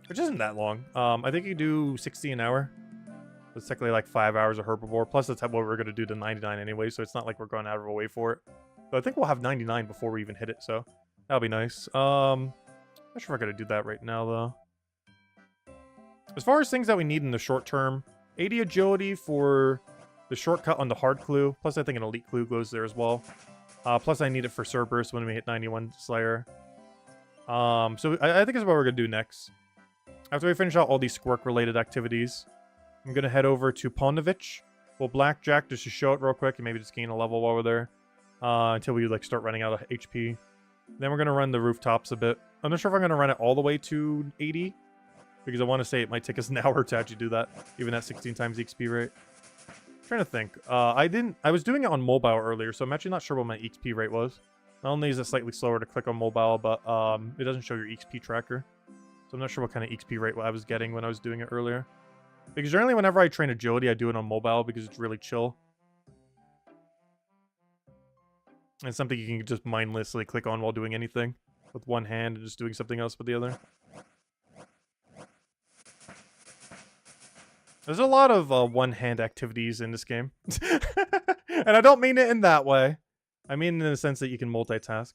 Which isn't that long. I think you do 60 an hour. It's technically like 5 hours of Herbivore. Plus that's what we're going to do to 99 anyway, so it's not like we're going out of our way for it. But I think we'll have 99 before we even hit it, so that'll be nice. Not sure if I'm going to do that right now, though. As far as things that we need in the short term, 80 agility for the shortcut on the hard clue. Plus, I think an elite clue goes there as well. Plus, I need it for Cerberus when we hit 91 Slayer. So I think that's what we're going to do next. After we finish out all these Squirk-related activities, I'm going to head over to Polnovich. We'll Blackjack just to show it real quick and maybe just gain a level while we're there. Until we like start running out of HP. Then we're going to run the rooftops a bit. I'm not sure if I'm going to run it all the way to 80. Because I want to say it might take us an hour to actually do that. Even at 16 times the XP rate. I'm trying to think. I was doing it on mobile earlier, so I'm actually not sure what my XP rate was. Not only is it slightly slower to click on mobile, but it doesn't show your XP tracker. So I'm not sure what kind of XP rate I was getting when I was doing it earlier. Because generally whenever I train agility, I do it on mobile because it's really chill. And something you can just mindlessly click on while doing anything. With one hand and just doing something else with the other. There's a lot of one-hand activities in this game. And I don't mean it in that way. I mean in the sense that you can multitask.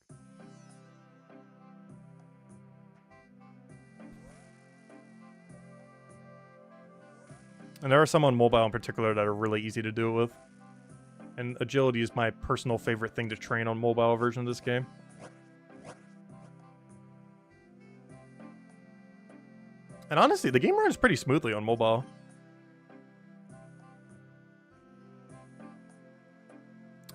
And there are some on mobile in particular that are really easy to do it with. And agility is my personal favorite thing to train on mobile version of this game. And honestly, the game runs pretty smoothly on mobile.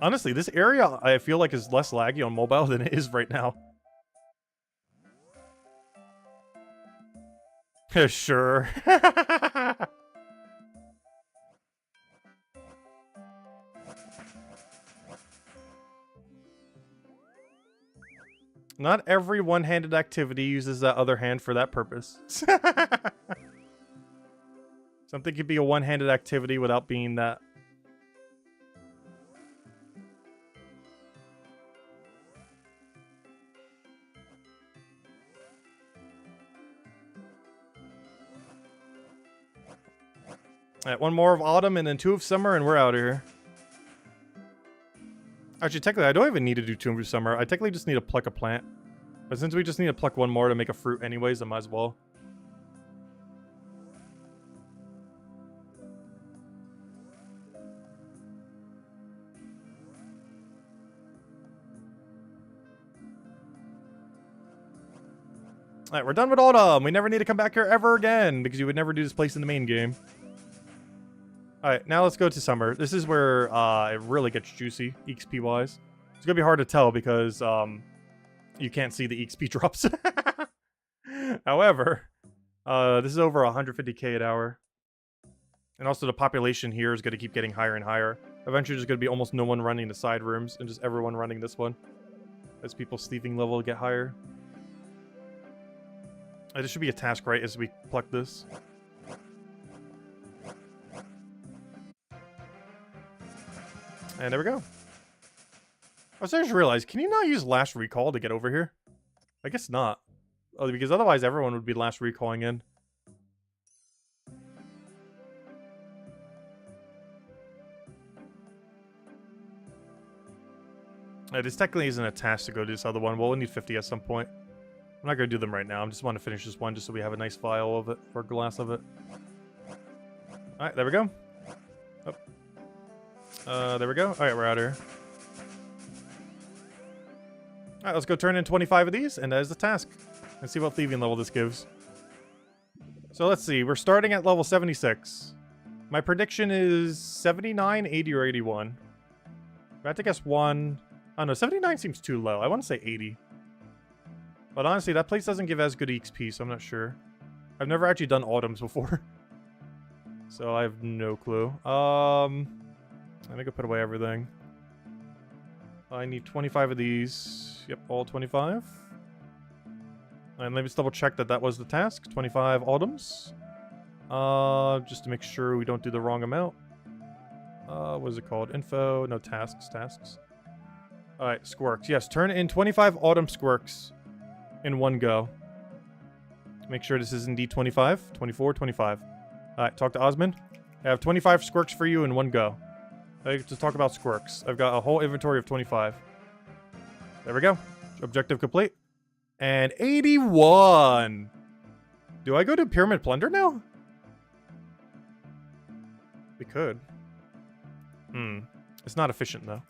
Honestly, this area I feel like is less laggy on mobile than it is right now. Sure. Not every one-handed activity uses that other hand for that purpose. Something could be a one-handed activity without being that. Alright, one more of autumn and then 2 of summer and we're out of here. Actually, technically, I don't even need to do 2 of summer. I technically just need to pluck a plant. But since we just need to pluck 1 more to make a fruit anyways, I might as well. Alright, we're done with autumn. We never need to come back here ever again, because you would never do this place in the main game. Alright, now let's go to summer. This is where it really gets juicy, XP-wise. It's gonna be hard to tell because you can't see the XP drops. However, this is over 150k an hour. And also the population here is gonna keep getting higher and higher. Eventually, there's going to be almost no one running the side rooms and just everyone running this one. As people's thieving level get higher. This should be a task, right, as we pluck this. And there we go. I just realized, can you not use last recall to get over here? I guess not. Oh, because otherwise everyone would be last recalling in. This technically isn't a task to go to this other one. We'll need 50 at some point. I'm not going to do them right now. I just want to finish this one just so we have a nice vial of it, or glass of it. Alright, there we go. Oh. There we go. Alright, we're out here. Alright, let's go turn in 25 of these, and that is the task. Let's see what thieving level this gives. So let's see. We're starting at level 76. My prediction is 79, 80, or 81. I have to guess one. I don't know, 79 seems too low. I want to say 80. But honestly, that place doesn't give as good XP, so I'm not sure. I've never actually done autumns before. So I have no clue. Let me go put away everything. I need 25 of these. Yep, all 25. And let me just double check that that was the task. 25 autumns. Just to make sure we don't do the wrong amount. What is it called? Info. No, tasks. Tasks. Alright, squirks. Yes, turn in 25 autumn squirks in one go. Make sure this is indeed 25. 24, 25. Alright, talk to Osmond. I have 25 squirks for you in one go. I get to talk about squirks. I've got a whole inventory of 25. There we go. Objective complete. And 81! Do I go to Pyramid Plunder now? We could. It's not efficient, though.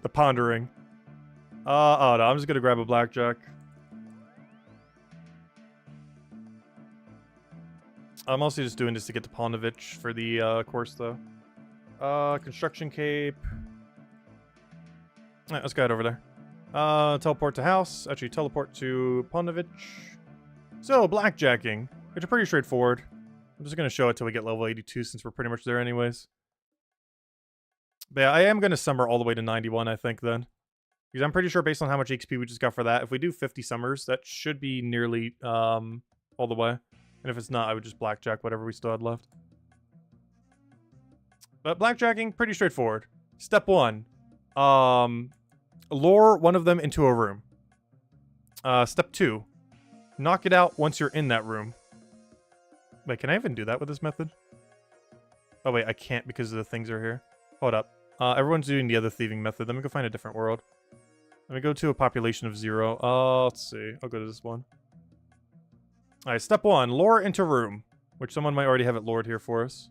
The pondering. Oh no, I'm just gonna grab a blackjack. I'm also just doing this to get to Ponovich for the course, though. Construction cape. Alright, let's go head over there. Teleport to house. Actually, teleport to Ponovich. So, blackjacking, which is pretty straightforward. I'm just going to show it till we get level 82 since we're pretty much there anyways. But yeah, I am going to summer all the way to 91, I think, then. Because I'm pretty sure based on how much XP we just got for that, if we do 50 summers, that should be nearly all the way. And if it's not, I would just blackjack whatever we still had left. But blackjacking, pretty straightforward. Step 1. Lure one of them into a room. Step 2. Knock it out once you're in that room. Wait, can I even do that with this method? Oh wait, I can't because the things are here. Hold up. Everyone's doing the other thieving method. Let me go find a different world. Let me go to a population of 0. Let's see. I'll go to this one. Alright, step 1. Lure into room. Which someone might already have it lured here for us.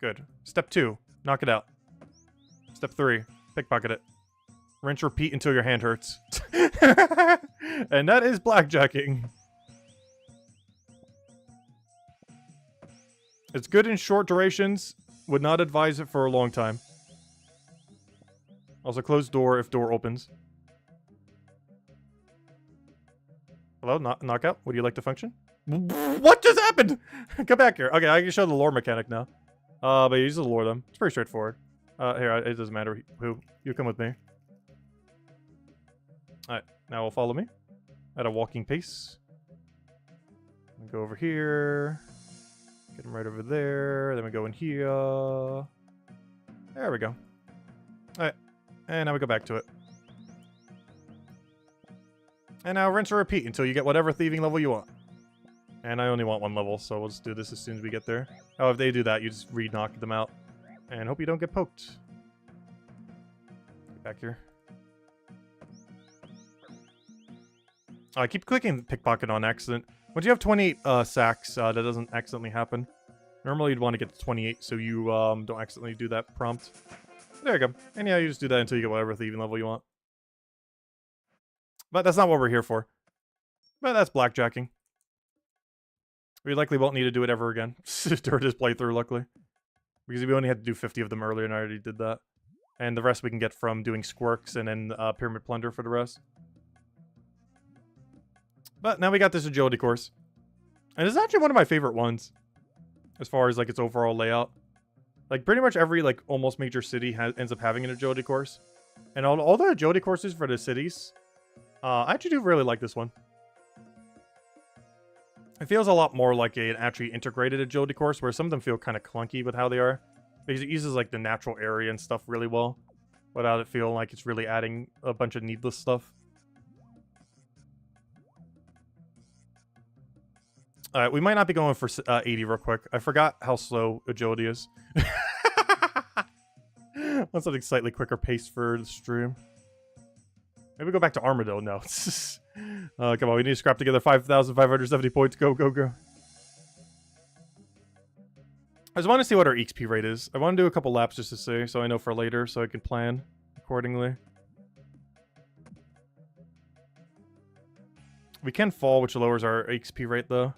Good. Step 2. Knock it out. Step 3. Pickpocket it. Rinse, repeat until your hand hurts. And that is blackjacking. It's good in short durations. Would not advise it for a long time. Also, close door if door opens. Hello, knockout. Would you like to function? What just happened? Come back here. Okay, I can show the lore mechanic now. But you just lure them. It's pretty straightforward. Here, it doesn't matter who. You come with me. Alright, now follow me. At a walking pace. Go over here. Get him right over there. Then we go in here. There we go. Alright. And now we go back to it. And now rinse and repeat until you get whatever thieving level you want. And I only want 1 level, so we'll just do this as soon as we get there. Oh, if they do that, you just re-knock them out. And hope you don't get poked. Get back here. Oh, I keep clicking pickpocket on accident. Once you have 28 sacks, that doesn't accidentally happen. Normally you'd want to get to 28 so you don't accidentally do that prompt. There you go. And yeah, you just do that until you get whatever thieving level you want. But that's not what we're here for. But that's blackjacking. We likely won't need to do it ever again. During this playthrough, luckily. Because we only had to do 50 of them earlier and I already did that. And the rest we can get from doing squirks and then pyramid plunder for the rest. But now we got this agility course. And it's actually one of my favorite ones. As far as like its overall layout. Like pretty much every like almost major city ends up having an agility course. And all the agility courses for the cities, I actually do really like this one. It feels a lot more like an actually integrated agility course, where some of them feel kind of clunky with how they are. Because it uses like the natural area and stuff really well, without it feeling like it's really adding a bunch of needless stuff. Alright, we might not be going for 80 real quick. I forgot how slow agility is. Want something slightly quicker pace for the stream. Maybe go back to Armadillo. No. Come on, we need to scrap together 5,570 points. Go, go, go. I just want to see what our XP rate is. I want to do a couple laps just to see, so I know for later, so I can plan accordingly. We can fall, which lowers our XP rate, though.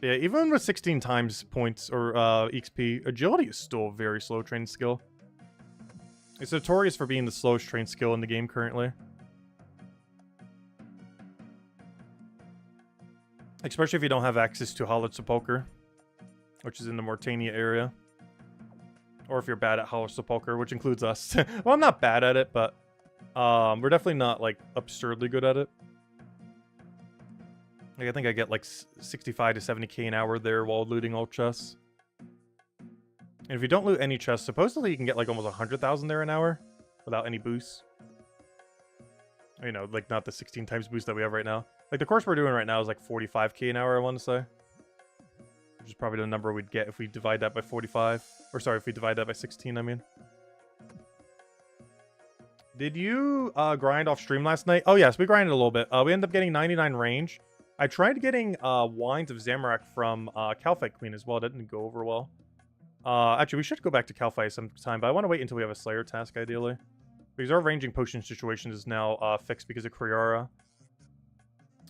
Yeah, even with 16 times points or XP, agility is still a very slow trained skill. It's notorious for being the slowest trained skill in the game currently. Especially if you don't have access to Hollow Sepulchre, which is in the Mortania area. Or if you're bad at Hollow Sepulchre, which includes us. Well, I'm not bad at it, but we're definitely not, like, absurdly good at it. Like, I think I get, like, 65 to 70k an hour there while looting all chests. And if you don't loot any chests, supposedly you can get, like, almost 100,000 there an hour without any boosts. You know, like, not the 16 times boost that we have right now. Like, the course we're doing right now is, like, 45k an hour, I want to say. Which is probably the number we'd get if we divide that by 45. Or, sorry, if we divide that by 16, I mean. Did you grind off stream last night? Oh, yes, we grinded a little bit. We ended up getting 99 range. I tried getting Wines of Zamorak from Kalphite Queen as well. That didn't go over well. Actually, we should go back to Kalphite sometime, but I want to wait until we have a Slayer task, ideally. Because our ranging potion situation is now fixed because of Kriara.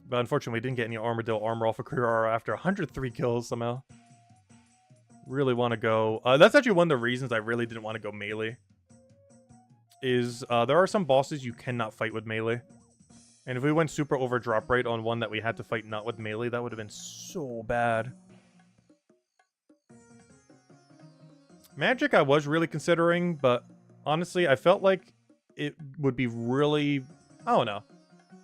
But unfortunately, we didn't get any Armadillo armor off of Kriara after 103 kills somehow. Really want to go... that's actually one of the reasons I really didn't want to go melee. Is there are some bosses you cannot fight with melee. And if we went super over drop rate on one that we had to fight not with melee, that would have been so bad. Magic I was really considering, but honestly, I felt like it would be really... I don't know.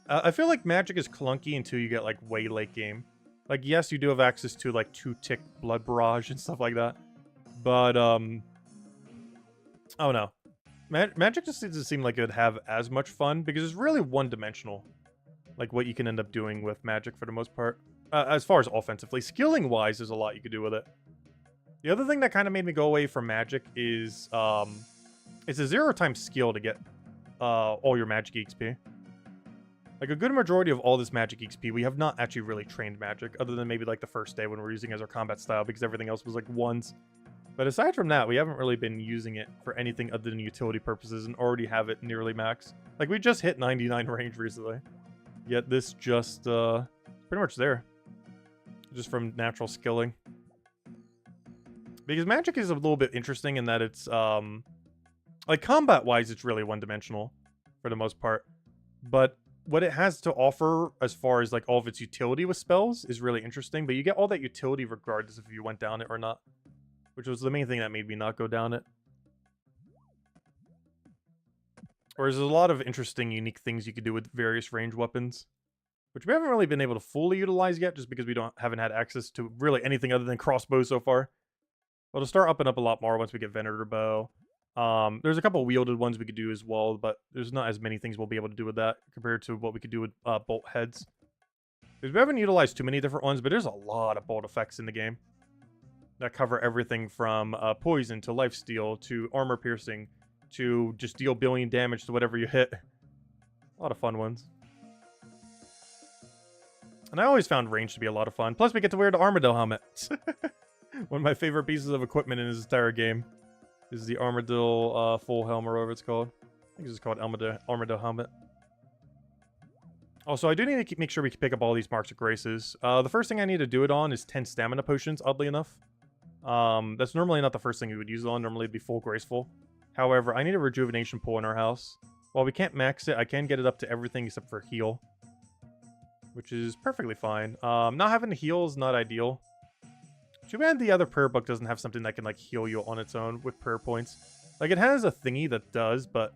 I feel like Magic is clunky until you get, like, way late game. Like, yes, you do have access to, like, 2-tick Blood Barrage and stuff like that. But, I don't know. Magic just doesn't seem like it would have as much fun, because it's really one-dimensional. Like, what you can end up doing with Magic for the most part. As far as offensively. Skilling-wise, there's a lot you could do with it. The other thing that kind of made me go away from Magic is, it's a 0-time skill to get all your Magic XP. Like, a good majority of all this Magic XP, we have not actually really trained Magic, other than maybe, like, the first day when we're using it as our combat style, because everything else was, like, ones. But aside from that, we haven't really been using it for anything other than utility purposes and already have it nearly max. Like, we just hit 99 range recently. Yet this just, pretty much there. Just from natural skilling. Because Magic is a little bit interesting in that it's, like, combat-wise, it's really one-dimensional for the most part. But what it has to offer as far as, like, all of its utility with spells is really interesting. But you get all that utility regardless if you went down it or not. Which was the main thing that made me not go down it. Whereas there's a lot of interesting, unique things you could do with various range weapons. Which we haven't really been able to fully utilize yet, just because we haven't had access to really anything other than crossbows so far. But it'll start upping up a lot more once we get Venator Bow. There's a couple wielded ones we could do as well, but there's not as many things we'll be able to do with that compared to what we could do with bolt heads. Because we haven't utilized too many different ones, but there's a lot of bolt effects in the game. That cover everything from poison to lifesteal to armor piercing to just deal billion damage to whatever you hit. A lot of fun ones. And I always found range to be a lot of fun. Plus, we get to wear the Armadillo helmet. One of my favorite pieces of equipment in this entire game is the Armadillo full helm, or whatever it's called. I think it's just called Armadillo helmet. Also, I do need to make sure we can pick up all these Marks of Graces. The first thing I need to do it on is 10 stamina potions, oddly enough. That's normally not the first thing we would use it on. Normally it'd be full graceful. However, I need a rejuvenation pool in our house. While we can't max it, I can get it up to everything except for heal, which is perfectly fine. Not having to heal is not ideal. Too bad the other prayer book doesn't have something that can like heal you on its own with prayer points. Like it has a thingy that does, but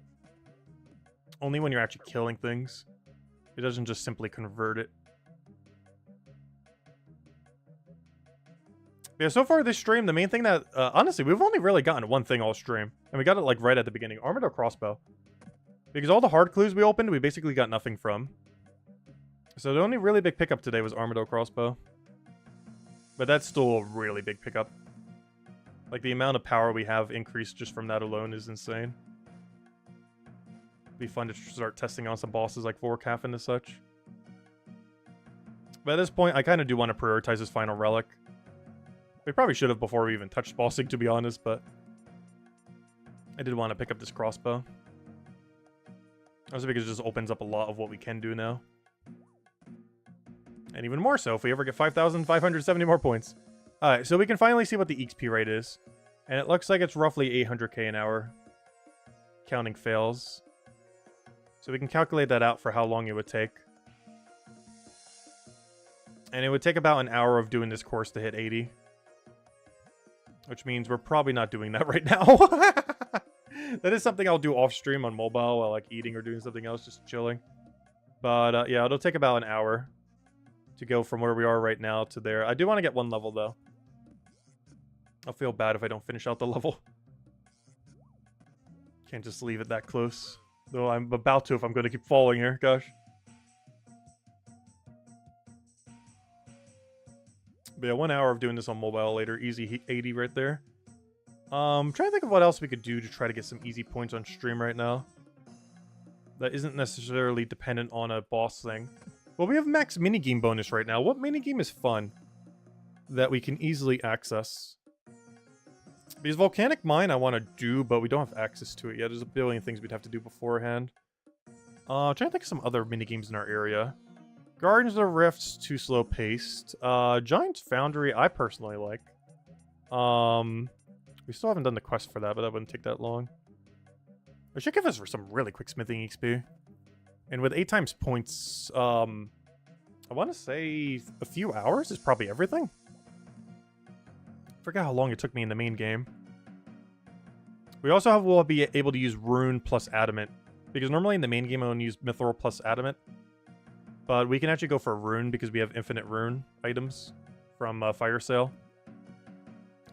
only when you're actually killing things. It doesn't just simply convert it. Yeah, so far this stream, the main thing that, honestly, we've only really gotten one thing all stream. And we got it, like, right at the beginning. Armored or crossbow. Because all the hard clues we opened, we basically got nothing from. So the only really big pickup today was armored or crossbow. But that's still a really big pickup. Like, the amount of power we have increased just from that alone is insane. It'd be fun to start testing on some bosses like Vorkath and such. But at this point, I kind of do want to prioritize this final relic. We probably should have before we even touched bossing, to be honest, but I did want to pick up this crossbow. Also because it just opens up a lot of what we can do now. And even more so if we ever get 5,570 more points. Alright, so we can finally see what the XP rate is. And it looks like it's roughly 800k an hour. Counting fails. So we can calculate that out for how long it would take. And it would take about an hour of doing this course to hit 80. Which means we're probably not doing that right now. That is something I'll do off stream on mobile while like eating or doing something else, just chilling. But yeah, it'll take about an hour to go from where we are right now to there. I do want to get one level though. I'll feel bad if I don't finish out the level. Can't just leave it that close. Though I'm about to if I'm going to keep falling here. Gosh. But yeah, 1 hour of doing this on mobile later. Easy 80 right there. Trying to think of what else we could do to try to get some easy points on stream right now. That isn't necessarily dependent on a boss thing. Well, we have max minigame bonus right now. What minigame is fun that we can easily access? Because Volcanic Mine I want to do, but we don't have access to it yet. There's a billion things we'd have to do beforehand. Trying to think of some other minigames in our area. Guardians of the Rift's too slow paced. Giant Foundry I personally like. We still haven't done the quest for that, but that wouldn't take that long. It should give us for some really quick smithing XP. And with 8 times points, I want to say a few hours is probably everything. I forgot how long it took me in the main game. We also will be able to use Rune plus Adamant. Because normally in the main game I only use Mithril plus Adamant. But we can actually go for Rune because we have infinite Rune items from Fire Sale.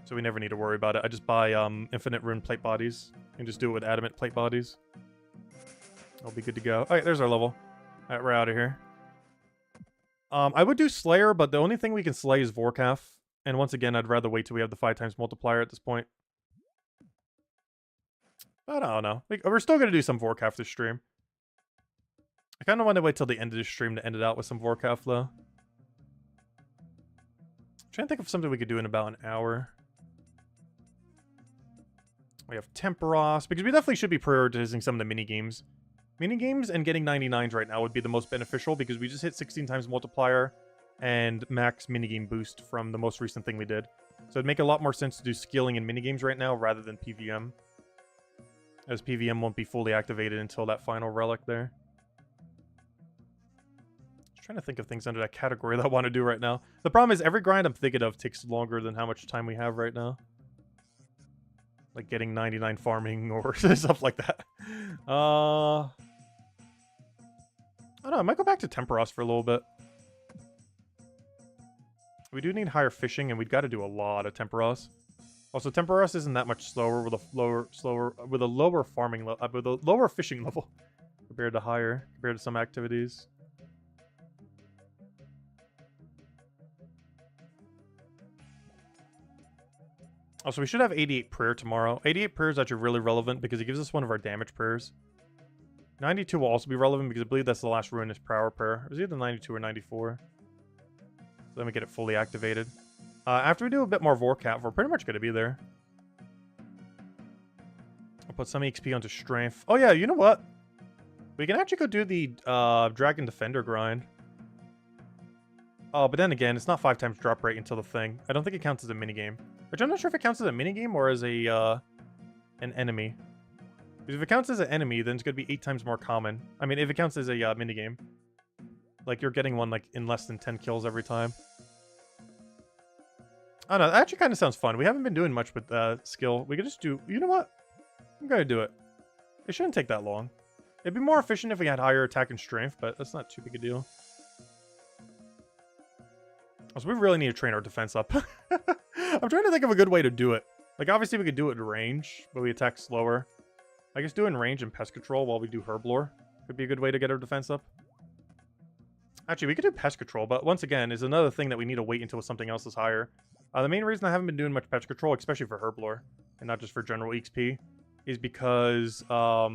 So we never need to worry about it. I just buy infinite Rune plate bodies and just do it with Adamant plate bodies. I'll be good to go. Alright, there's our level. Alright, we're out of here. I would do Slayer, but the only thing we can slay is Vorkath. And once again, I'd rather wait till we have the 5 times multiplier at this point. But I don't know. We're still going to do some Vorkath this stream. I kind of want to wait till the end of this stream to end it out with some Vorkath, though. I'm trying to think of something we could do in about an hour. We have Temperos, because we definitely should be prioritizing some of the minigames. Minigames and getting 99s right now would be the most beneficial, because we just hit 16 times multiplier and max minigame boost from the most recent thing we did. So it'd make a lot more sense to do skilling and minigames right now rather than PVM. As PVM won't be fully activated until that final relic there. Trying to think of things under that category that I want to do right now. The problem is every grind I'm thinking of takes longer than how much time we have right now. Like getting 99 farming or stuff like that. I don't know, I might go back to Temperos for a little bit. We do need higher fishing and we've got to do a lot of Temperos. Also, Temperos isn't that much slower with a lower farming level, with a lower fishing level compared to some activities. Also, we should have 88 prayer tomorrow. 88 prayer is actually really relevant because it gives us one of our damage prayers. 92 will also be relevant because I believe that's the last ruinous power prayer. It was either 92 or 94. So then we get it fully activated. After we do a bit more Vorkath, we're pretty much going to be there. I'll put some XP onto strength. Oh yeah, you know what? We can actually go do the Dragon Defender grind. Oh, but then again, it's not 5 times drop rate until the thing. I don't think it counts as a minigame. Which I'm not sure if it counts as a minigame or as a an enemy. Because if it counts as an enemy, then it's going to be 8 times more common. I mean, if it counts as a minigame. Like, you're getting one, like, in less than 10 kills every time. I don't know, that actually kind of sounds fun. We haven't been doing much with skill. We could just do... You know what? I'm going to do it. It shouldn't take that long. It'd be more efficient if we had higher attack and strength, but that's not too big a deal. So we really need to train our defense up. I'm trying to think of a good way to do it. Like, obviously we could do it in range, but we attack slower. I guess doing range and pest control while we do herb lore could be a good way to get our defense up. Actually, we could do pest control, but once again, is another thing that we need to wait until something else is higher. The main reason I haven't been doing much pest control, especially for herb lore, and not just for general XP, is because I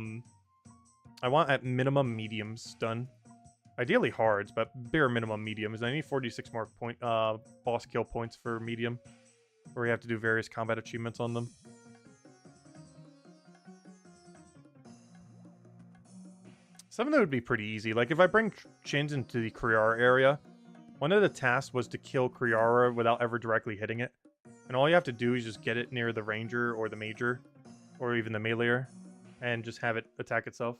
want at minimum mediums done. Ideally hards, but bare minimum mediums. I need 46 more boss kill points for medium, where we have to do various combat achievements on them. Something that would be pretty easy. Like, if I bring Chins into the Kriara area, one of the tasks was to kill Kriara without ever directly hitting it. And all you have to do is just get it near the Ranger or the Major, or even the Meleeer, and just have it attack itself.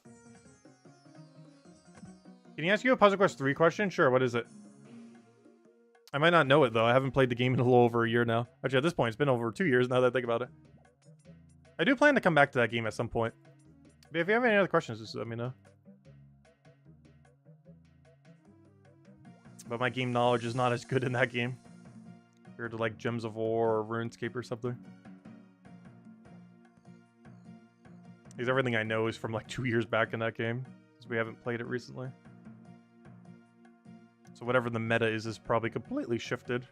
Can you ask you a Puzzle Quest 3 question? Sure, what is it? I might not know it, though. I haven't played the game in a little over a year now. Actually, at this point, it's been over 2 years now that I think about it. I do plan to come back to that game at some point. But if you have any other questions, just let me know. But my game knowledge is not as good in that game compared to, like, Gems of War or RuneScape or something. Because everything I know is from, like, 2 years back in that game, because we haven't played it recently. So whatever the meta is probably completely shifted.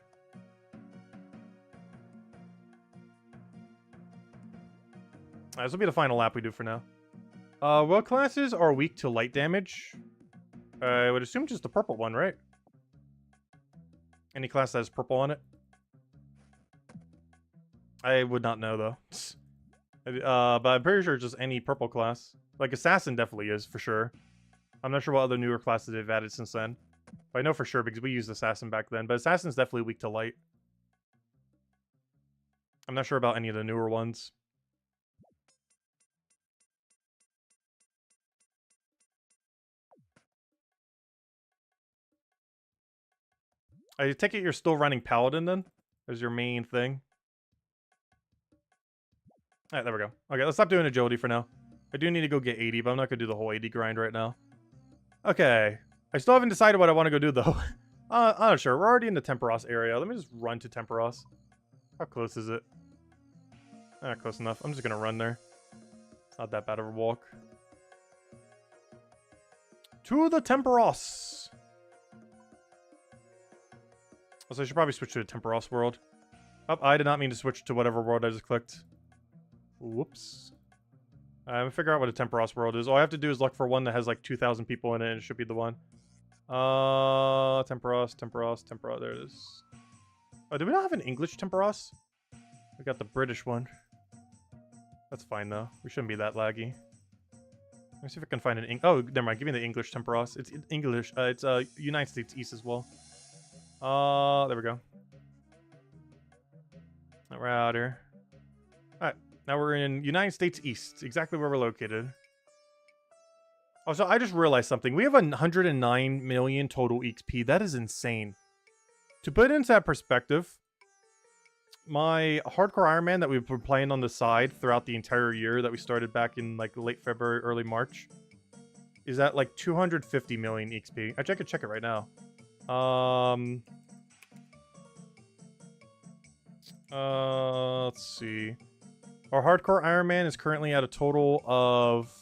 This will be the final lap we do for now. What classes are weak to light damage? I would assume just the purple one, right? Any class that has purple on it? I would not know, though. But I'm pretty sure just any purple class. Like, Assassin definitely is, for sure. I'm not sure what other newer classes they've added since then. But I know for sure because we used Assassin back then. But Assassin's definitely weak to light. I'm not sure about any of the newer ones. I take it you're still running Paladin, then? As your main thing? Alright, there we go. Okay, let's stop doing agility for now. I do need to go get 80, but I'm not going to do the whole 80 grind right now. Okay. I still haven't decided what I want to go do, though. I'm not sure. We're already in the Temperos area. Let me just run to Temperos. How close is it? Not close enough. I'm just going to run there. It's not that bad of a walk. To the Temperos! Also, I should probably switch to the Temperos world. Oh, I did not mean to switch to whatever world I just clicked. Whoops. I'm gonna figure out what a Temperos world is. All I have to do is look for one that has like 2,000 people in it, and it should be the one. Temperos. There it is. Oh, do we not have an English Temperos? We got the British one. That's fine, though. We shouldn't be that laggy. Let me see if I can find an... Oh, never mind. Give me the English Temperos. It's English. It's United States East as well. There we go. We're out here. Alright, now we're in United States East, exactly where we're located. Also, I just realized something. We have 109 million total XP. That is insane. To put it into that perspective, my Hardcore Iron Man that we've been playing on the side throughout the entire year that we started back in like late February, early March, is at like 250 million XP. Actually, I could check it right now. Let's see. Our Hardcore Iron Man is currently at a total of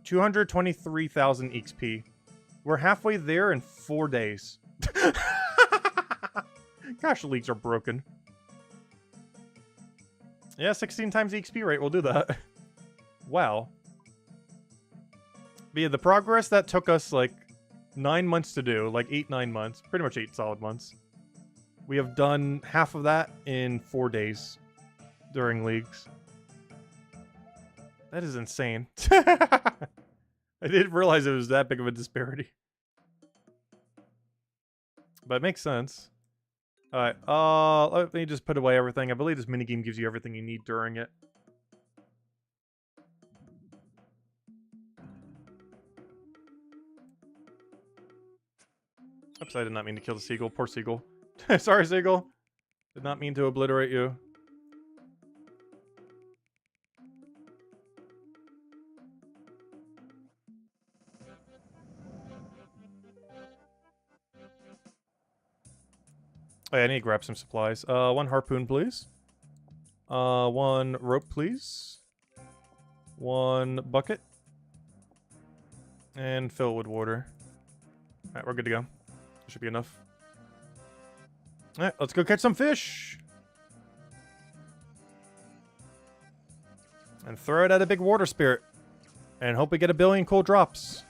223,000 XP. We're halfway there in 4 days. Gosh, the leagues are broken. Yeah, 16 times the XP rate. We'll do that. Wow. But yeah, the progress that took us like 9 months to do, like 8-9 months, pretty much 8 solid months. We have done half of that in 4 days during leagues. That is insane. I didn't realize it was that big of a disparity. But it makes sense. Alright, let me just put away everything. I believe this minigame gives you everything you need during it. Oops, I did not mean to kill the seagull. Poor seagull. Sorry, seagull. Did not mean to obliterate you. Oh, yeah, I need to grab some supplies. One harpoon, please. One rope, please. One bucket. And fill it with water. Alright, we're good to go. Should be enough. Alright, let's go catch some fish. And throw it at a big water spirit. And hope we get 1 billion cool drops.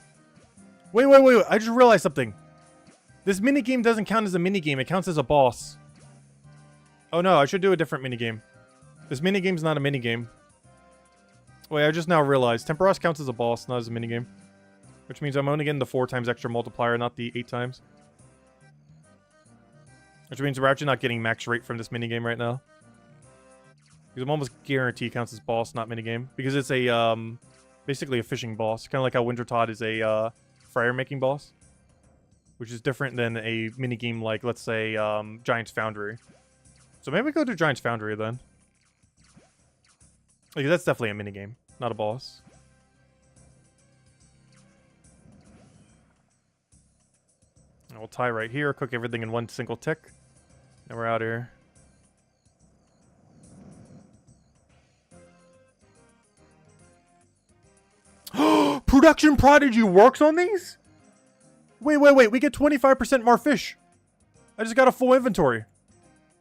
Wait. I just realized something. This minigame doesn't count as a minigame. It counts as a boss. Oh no, I should do a different minigame. This minigame's not a minigame. Wait, I just now realized. Temperos counts as a boss, not as a minigame. Which means I'm only getting the 4 times extra multiplier, not the 8 times. Which means we're actually not getting max rate from this minigame right now. Because I'm almost guaranteed it counts as boss, not minigame. Because it's a, basically a fishing boss. Kind of like how Wintertodd is a, fire making boss. Which is different than a minigame like, let's say, Giant's Foundry. So maybe we go to Giant's Foundry then. Like, that's definitely a minigame, not a boss. And we'll tie right here, cook everything in 1 single tick. And we're out of here. Production Prodigy works on these? Wait. We get 25% more fish. I just got a full inventory.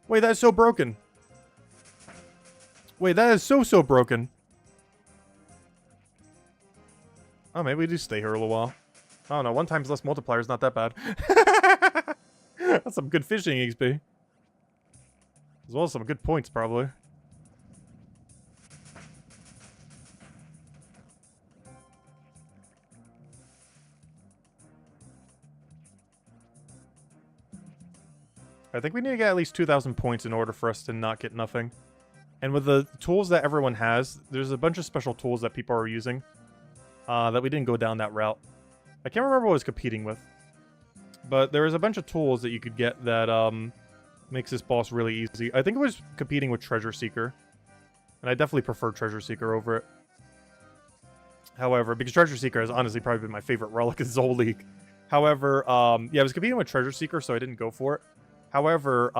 Wait, that is so broken. Wait, that is so broken. Oh, maybe we do stay here a little while. I don't know, 1 times less multiplier is not that bad. That's some good fishing XP. As well as some good points, probably. I think we need to get at least 2,000 points in order for us to not get nothing. And with the tools that everyone has, there's a bunch of special tools that people are using that we didn't go down that route. I can't remember what I was competing with. But there is a bunch of tools that you could get that makes this boss really easy. I think it was competing with Treasure Seeker. And I definitely prefer Treasure Seeker over it. However, because Treasure Seeker has honestly probably been my favorite relic in this whole league. However, yeah, I was competing with Treasure Seeker, so I didn't go for it. However,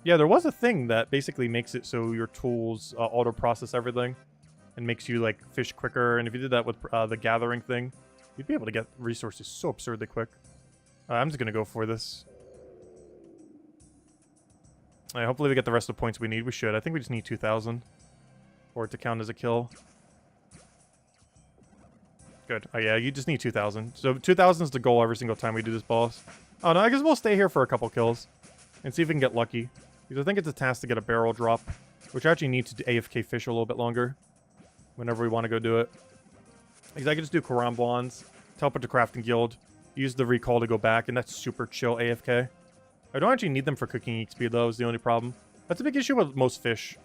yeah, there was a thing that basically makes it so your tools auto-process everything. And makes you, like, fish quicker. And if you did that with the gathering thing, you'd be able to get resources so absurdly quick. I'm just going to go for this. Hopefully we get the rest of the points we need. We should. I think we just need 2,000 for it to count as a kill. Good. Oh, yeah, you just need 2,000. So 2,000 is the goal every single time we do this boss. Oh, no, I guess we'll stay here for a couple kills. And see if we can get lucky. Because I think it's a task to get a barrel drop. Which I actually need to AFK fish a little bit longer. Whenever we want to go do it. Because I can just do Karamblons. Teleport to Crafting Guild. Use the recall to go back. And that's super chill AFK. I don't actually need them for cooking XP though, is the only problem. That's a big issue with most fish.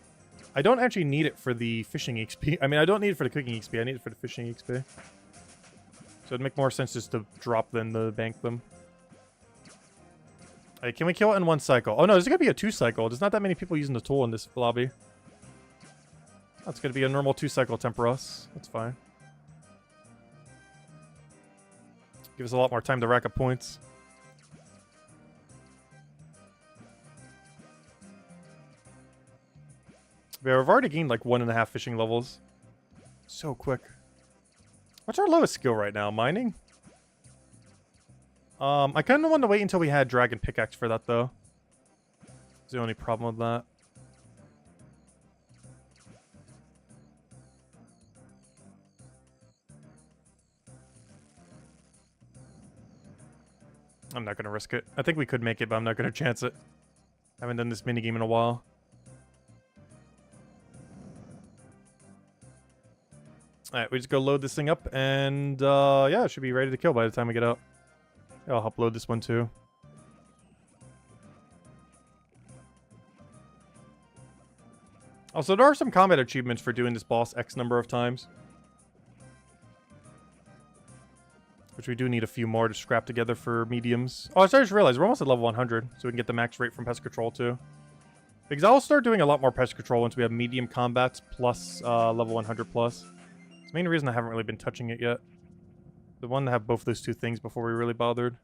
I don't actually need it for the fishing XP. I mean, I don't need it for the cooking XP. I need it for the fishing XP. So it'd make more sense just to drop than to bank them. Hey, can we kill it in 1 cycle? Oh no, there's gonna be a 2 cycle. There's not that many people using the tool in this lobby. That's gonna be a normal 2 cycle Temperos. That's fine. Give us a lot more time to rack up points. Yeah, we've already gained like 1.5 fishing levels. So quick. What's our lowest skill right now? Mining? I kind of wanted to wait until we had Dragon Pickaxe for that, though. That's the only problem with that. I'm not going to risk it. I think we could make it, but I'm not going to chance it. I haven't done this minigame in a while. Alright, we just go load this thing up, and yeah, it should be ready to kill by the time we get out. I'll upload this one too. Also, there are some combat achievements for doing this boss X number of times. Which we do need a few more to scrap together for mediums. Oh, I just realized we're almost at level 100, so we can get the max rate from pest control too. Because I'll start doing a lot more pest control once we have medium combats plus level 100 plus. It's the main reason I haven't really been touching it yet. The one to have both those two things before we really bothered.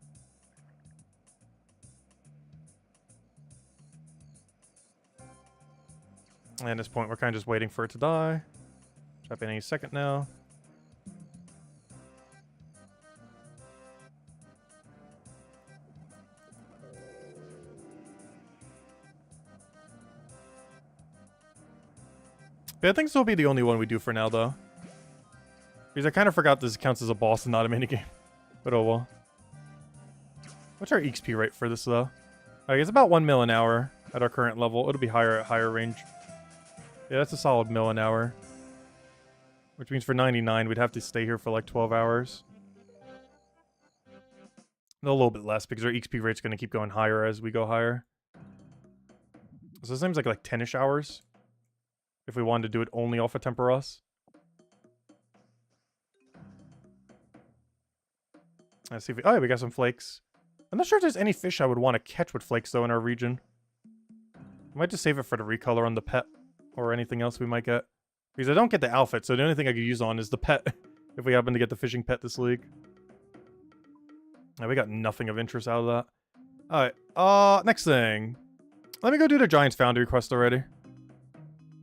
And at this point, we're kind of just waiting for it to die. Should happen any second now. But I think this will be the only one we do for now, though. Because I kind of forgot this counts as a boss and not a minigame. But oh well. What's our XP rate for this, though? Okay, it's about 1 mil an hour at our current level. It'll be higher at higher range. Yeah, that's a solid mil an hour. Which means for 99, we'd have to stay here for like 12 hours. A little bit less, because our XP rate's going to keep going higher as we go higher. So it seems like 10-ish hours. If we wanted to do it only off of Temperos. Let's see if we... Oh, yeah, we got some flakes. I'm not sure if there's any fish I would want to catch with flakes, though, in our region. I might just save it for the recolor on the pet. Or anything else we might get. Because I don't get the outfit, so the only thing I could use on is the pet. If we happen to get the fishing pet this league. Now, we got nothing of interest out of that. Alright, next thing. Let me go do the Giants Foundry quest already.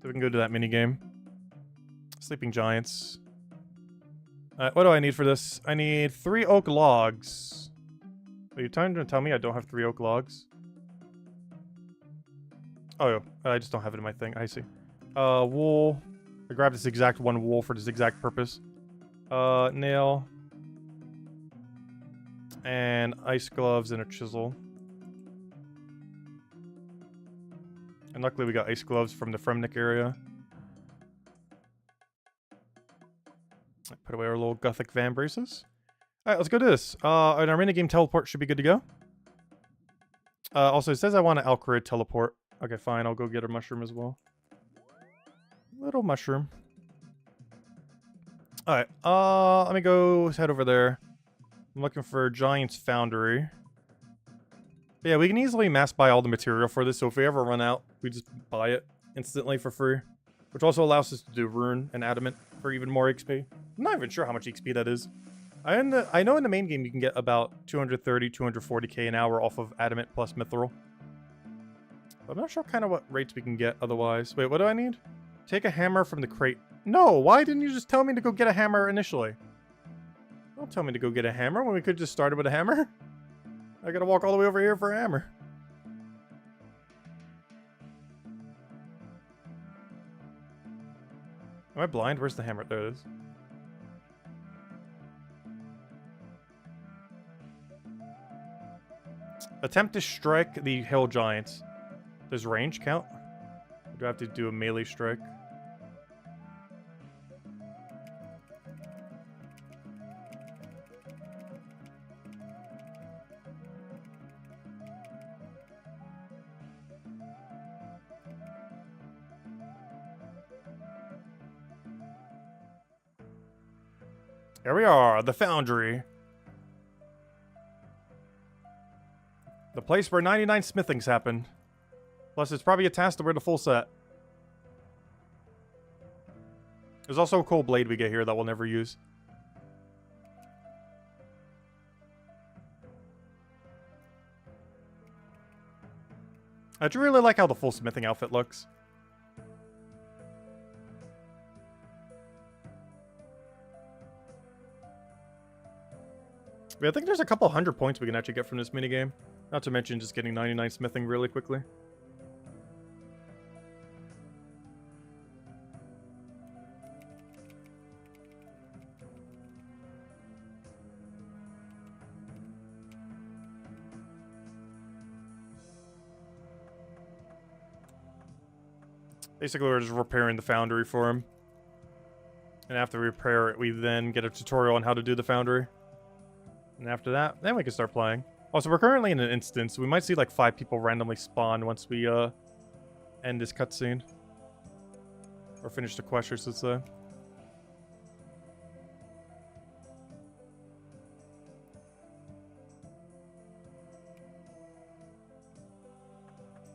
So we can go do that minigame. Sleeping Giants. Alright, what do I need for this? I need 3 oak logs. Are you trying to tell me I don't have 3 oak logs? Oh, I just don't have it in my thing. I see. Wool. I grabbed this exact one wool for this exact purpose. Nail. And ice gloves and a chisel. And luckily we got ice gloves from the Fremnik area. Put away our little Gothic van braces. Alright, let's go do this. And our minigame teleport should be good to go. Also, it says I want an Alcarid teleport. Okay, fine. I'll go get a mushroom as well. Little mushroom. Alright, let me go head over there. I'm looking for Giant's Foundry. But yeah, we can easily mass buy all the material for this, so if we ever run out, we just buy it instantly for free. Which also allows us to do Rune and Adamant for even more XP. I'm not even sure how much XP that is. I know in the main game you can get about 230, 240k an hour off of Adamant plus Mithril. I'm not sure kind of what rates we can get otherwise. Wait, what do I need? Take a hammer from the crate. No, why didn't you just tell me to go get a hammer initially? Don't tell me to go get a hammer when we could just started with a hammer. I gotta walk all the way over here for a hammer. Am I blind? Where's the hammer? There it is. Attempt to strike the hill giants. Does range count? Or do I have to do a melee strike? Here we are, the Foundry. The place where 99 smithings happen. Plus, it's probably a task to wear the full set. There's also a cool blade we get here that we'll never use. I do really like how the full smithing outfit looks. I think there's a couple 100 points we can actually get from this minigame. Not to mention just getting 99 smithing really quickly. Basically, we're just repairing the Foundry for him. And after we repair it, we then get a tutorial on how to do the Foundry. And after that, then we can start playing. Also, we're currently in an instance. So we might see like 5 people randomly spawn once we end this cutscene. Or finish the quest, I should say.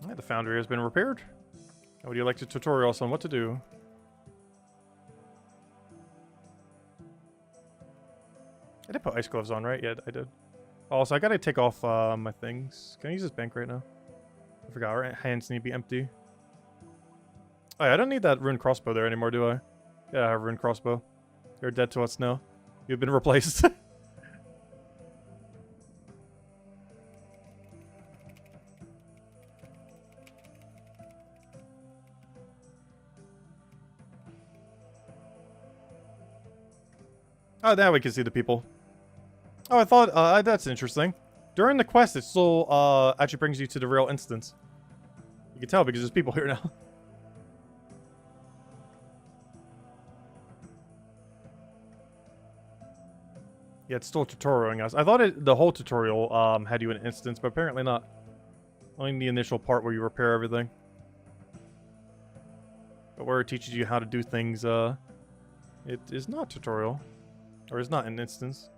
Yeah, the Foundry has been repaired. Would you like the tutorials on what to do? I did put ice gloves on, right? Yeah, I did. Also, I gotta take off my things. Can I use this bank right now? I forgot, our hands need to be empty. Oh yeah, I don't need that rune crossbow there anymore, do I? Yeah, I have a rune crossbow. You're dead to us now. You've been replaced. Oh, now we can see the people. Oh, I thought, that's interesting. During the quest, it still, actually brings you to the real instance. You can tell because there's people here now. Yeah, it's still tutorialing us. I thought the whole tutorial, had you in an instance, but apparently not. Only the initial part where you repair everything. But where it teaches you how to do things, it is not tutorial. Or is not an instance.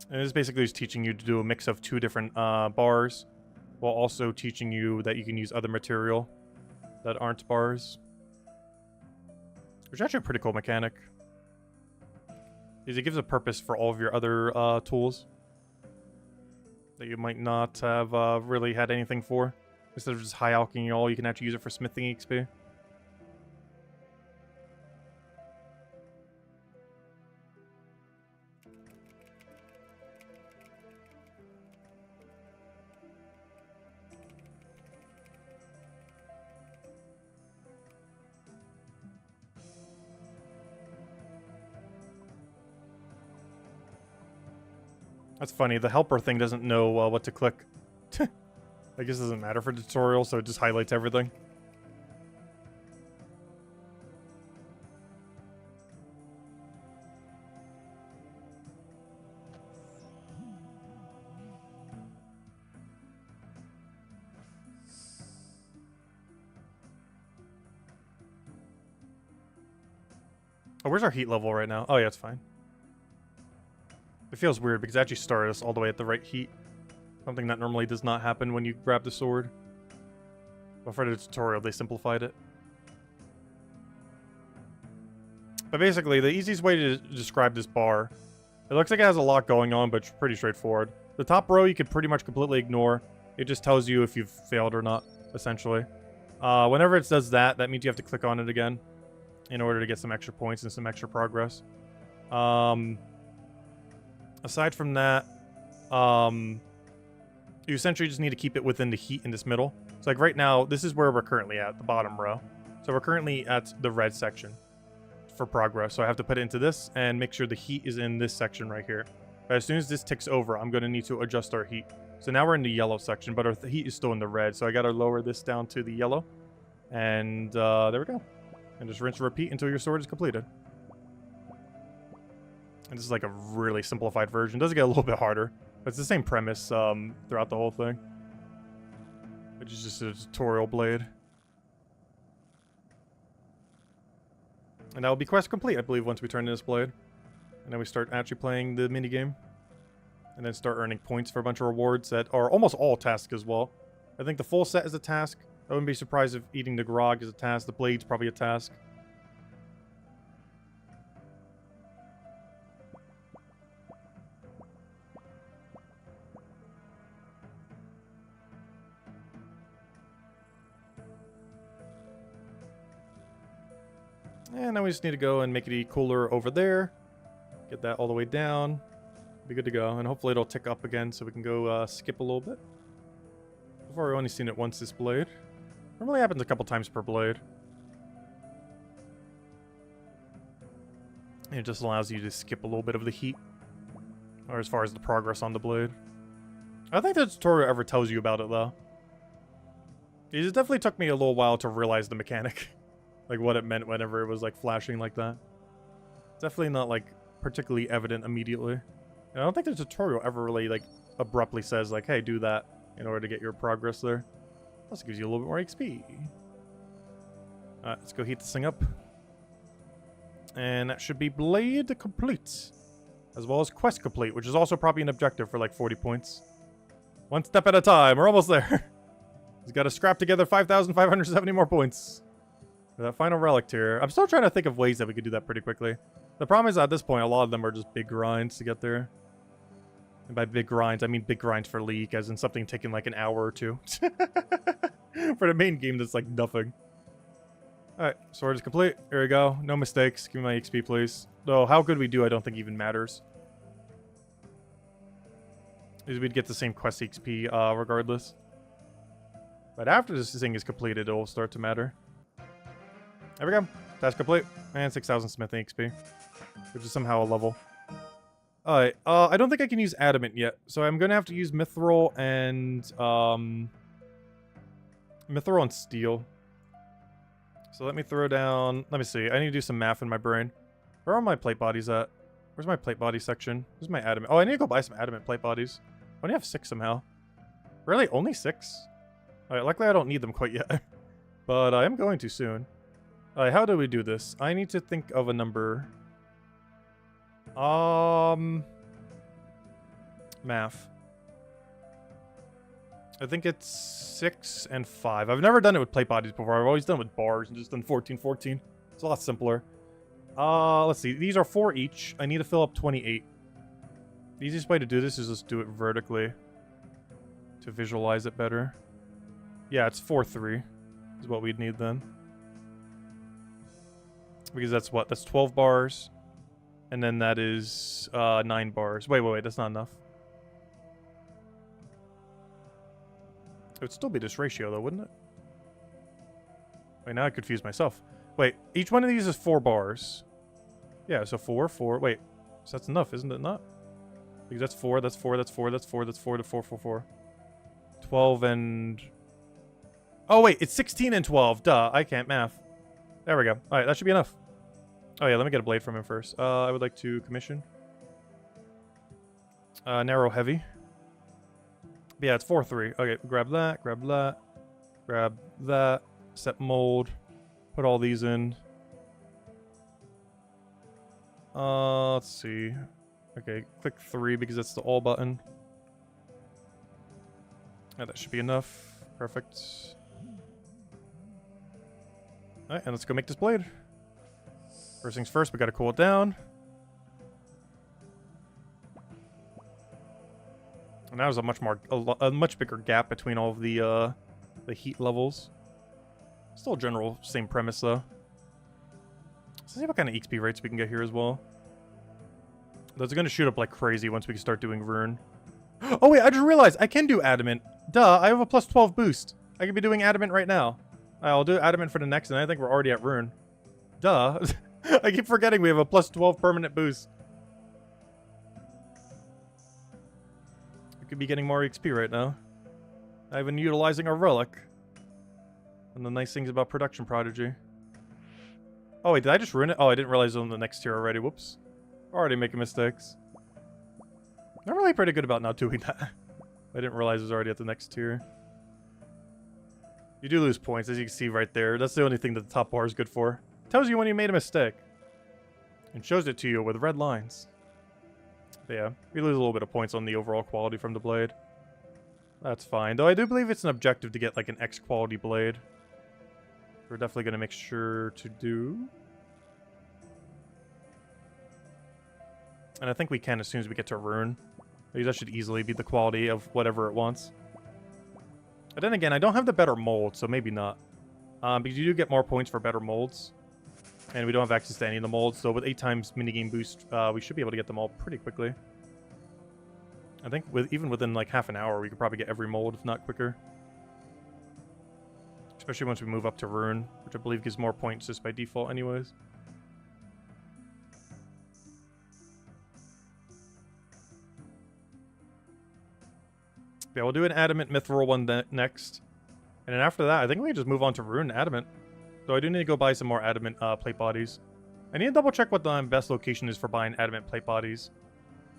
And it's basically just teaching you to do a mix of 2 different bars, while also teaching you that you can use other material that aren't bars. Which is actually a pretty cool mechanic. Because it gives a purpose for all of your other tools that you might not have really had anything for. Instead of just high alchemy all, you can actually use it for smithing XP. That's funny. The helper thing doesn't know what to click. I guess it doesn't matter for the tutorial, so it just highlights everything. Oh, where's our heat level right now? Oh, yeah, it's fine. It feels weird because it actually started us all the way at the right heat. Something that normally does not happen when you grab the sword. But for the tutorial, they simplified it. But basically, the easiest way to describe this bar, it looks like it has a lot going on, but it's pretty straightforward. The top row you could pretty much completely ignore. It just tells you if you've failed or not, essentially. Whenever it does that, that means you have to click on it again in order to get some extra points and some extra progress. Aside from that, you essentially just need to keep it within the heat in this middle. So like right now, this is where we're currently at, the bottom row. So we're currently at the red section for progress. So I have to put it into this and make sure the heat is in this section right here. But as soon as this ticks over, I'm going to need to adjust our heat. So now we're in the yellow section, but our heat is still in the red. So I got to lower this down to the yellow. And there we go. And just rinse and repeat until your sword is completed. And this is like a really simplified version. It does get a little bit harder. But it's the same premise throughout the whole thing. Which is just a tutorial blade. And that will be quest complete, I believe, once we turn in this blade. And then we start actually playing the minigame. And then start earning points for a bunch of rewards that are almost all tasks as well. I think the full set is a task. I wouldn't be surprised if eating the grog is a task. The blade's probably a task. And now we just need to go and make it cooler over there. Get that all the way down. Be good to go. And hopefully it'll tick up again so we can go skip a little bit. So far, we've only seen it once, this blade. Normally happens a couple times per blade. And it just allows you to skip a little bit of the heat. Or as far as the progress on the blade. I don't think the tutorial ever tells you about it, though. It definitely took me a little while to realize the mechanic. Like what it meant whenever it was like flashing like that. Definitely not like particularly evident immediately. And I don't think the tutorial ever really like abruptly says like, hey, do that in order to get your progress there. Plus it gives you a little bit more XP. Alright, let's go heat this thing up. And that should be blade complete. As well as quest complete, which is also probably an objective for like 40 points. One step at a time. We're almost there. He's got to scrap together 5,570 more points. For that final relic tier. I'm still trying to think of ways that we could do that pretty quickly. The problem is at this point, a lot of them are just big grinds to get there. And by big grinds, I mean big grinds for League, as in something taking like an hour or two. For the main game, that's like nothing. Alright, sword is complete. Here we go. No mistakes. Give me my XP, please. Though, how good we do, I don't think even matters. Because we'd get the same quest XP regardless. But after this thing is completed, it will start to matter. There we go. Task complete. And 6,000 smithing XP. Which is somehow a level. Alright, I don't think I can use adamant yet. So I'm going to have to use mithril and, mithril and steel. So let me throw down... Let me see. I need to do some math in my brain. Where are my plate bodies at? Where's my plate body section? Where's my adamant? Oh, I need to go buy some adamant plate bodies. I only have 6 somehow. Really? Only 6? Alright, luckily I don't need them quite yet. But I am going to soon. Alright, how do we do this? I need to think of a number. Math. I think it's 6 and 5. I've never done it with plate bodies before. I've always done it with bars and just done 14, 14. It's a lot simpler. Let's see. These are 4 each. I need to fill up 28. The easiest way to do this is just do it vertically to visualize it better. Yeah, it's 4, 3 is what we'd need then. Because that's what? That's 12 bars. And then that is 9 bars. Wait. That's not enough. It would still be this ratio, though, wouldn't it? Wait, now I confused myself. Wait, each one of these is 4 bars. Yeah, so 4, 4. Wait, so that's enough, isn't it not? Because that's 4, that's 4, that's 4, that's 4, that's 4, to 4, 4, 4. 12 and... Oh, wait, it's 16 and 12. Duh, I can't math. There we go. Alright, that should be enough. Oh, yeah, let me get a blade from him first. I would like to commission. Narrow heavy. But yeah, it's 4, 3. Okay, grab that, grab that, grab that. Set mold. Put all these in. Let's see. Okay, click 3 because that's the all button. Yeah, that should be enough. Perfect. Alright, and let's go make this blade. First things first, we gotta cool it down. And now there's a much bigger gap between all of the heat levels. Still general same premise though. Let's see what kind of XP rates we can get here as well. Those are gonna shoot up like crazy once we start doing rune. Oh wait, I just realized I can do adamant. Duh, I have a plus 12 boost. I could be doing adamant right now. I'll do adamant for the next, and I think we're already at rune. Duh. I keep forgetting we have a plus 12 permanent boost. We could be getting more XP right now. I've been utilizing our relic. And the nice things about Production Prodigy. Oh wait, did I just ruin it? Oh, I didn't realize it was on the next tier already. Whoops. Already making mistakes. I'm really pretty good about not doing that. I didn't realize it was already at the next tier. You do lose points, as you can see right there. That's the only thing that the top bar is good for. It tells you when you made a mistake. And shows it to you with red lines. But yeah, we lose a little bit of points on the overall quality from the blade. That's fine. Though I do believe it's an objective to get like an X quality blade. We're definitely going to make sure to do. And I think we can as soon as we get to rune. That should easily be the quality of whatever it wants. But then again, I don't have the better mold, so maybe not. Because you do get more points for better molds. And we don't have access to any of the molds, so with 8 times minigame boost, we should be able to get them all pretty quickly. I think even within like half an hour, we could probably get every mold, if not quicker. Especially once we move up to rune, which I believe gives more points just by default anyways. Yeah, we'll do an adamant mithril one next. And then after that, I think we can just move on to rune adamant. So I do need to go buy some more adamant plate bodies. I need to double check what the best location is for buying adamant plate bodies.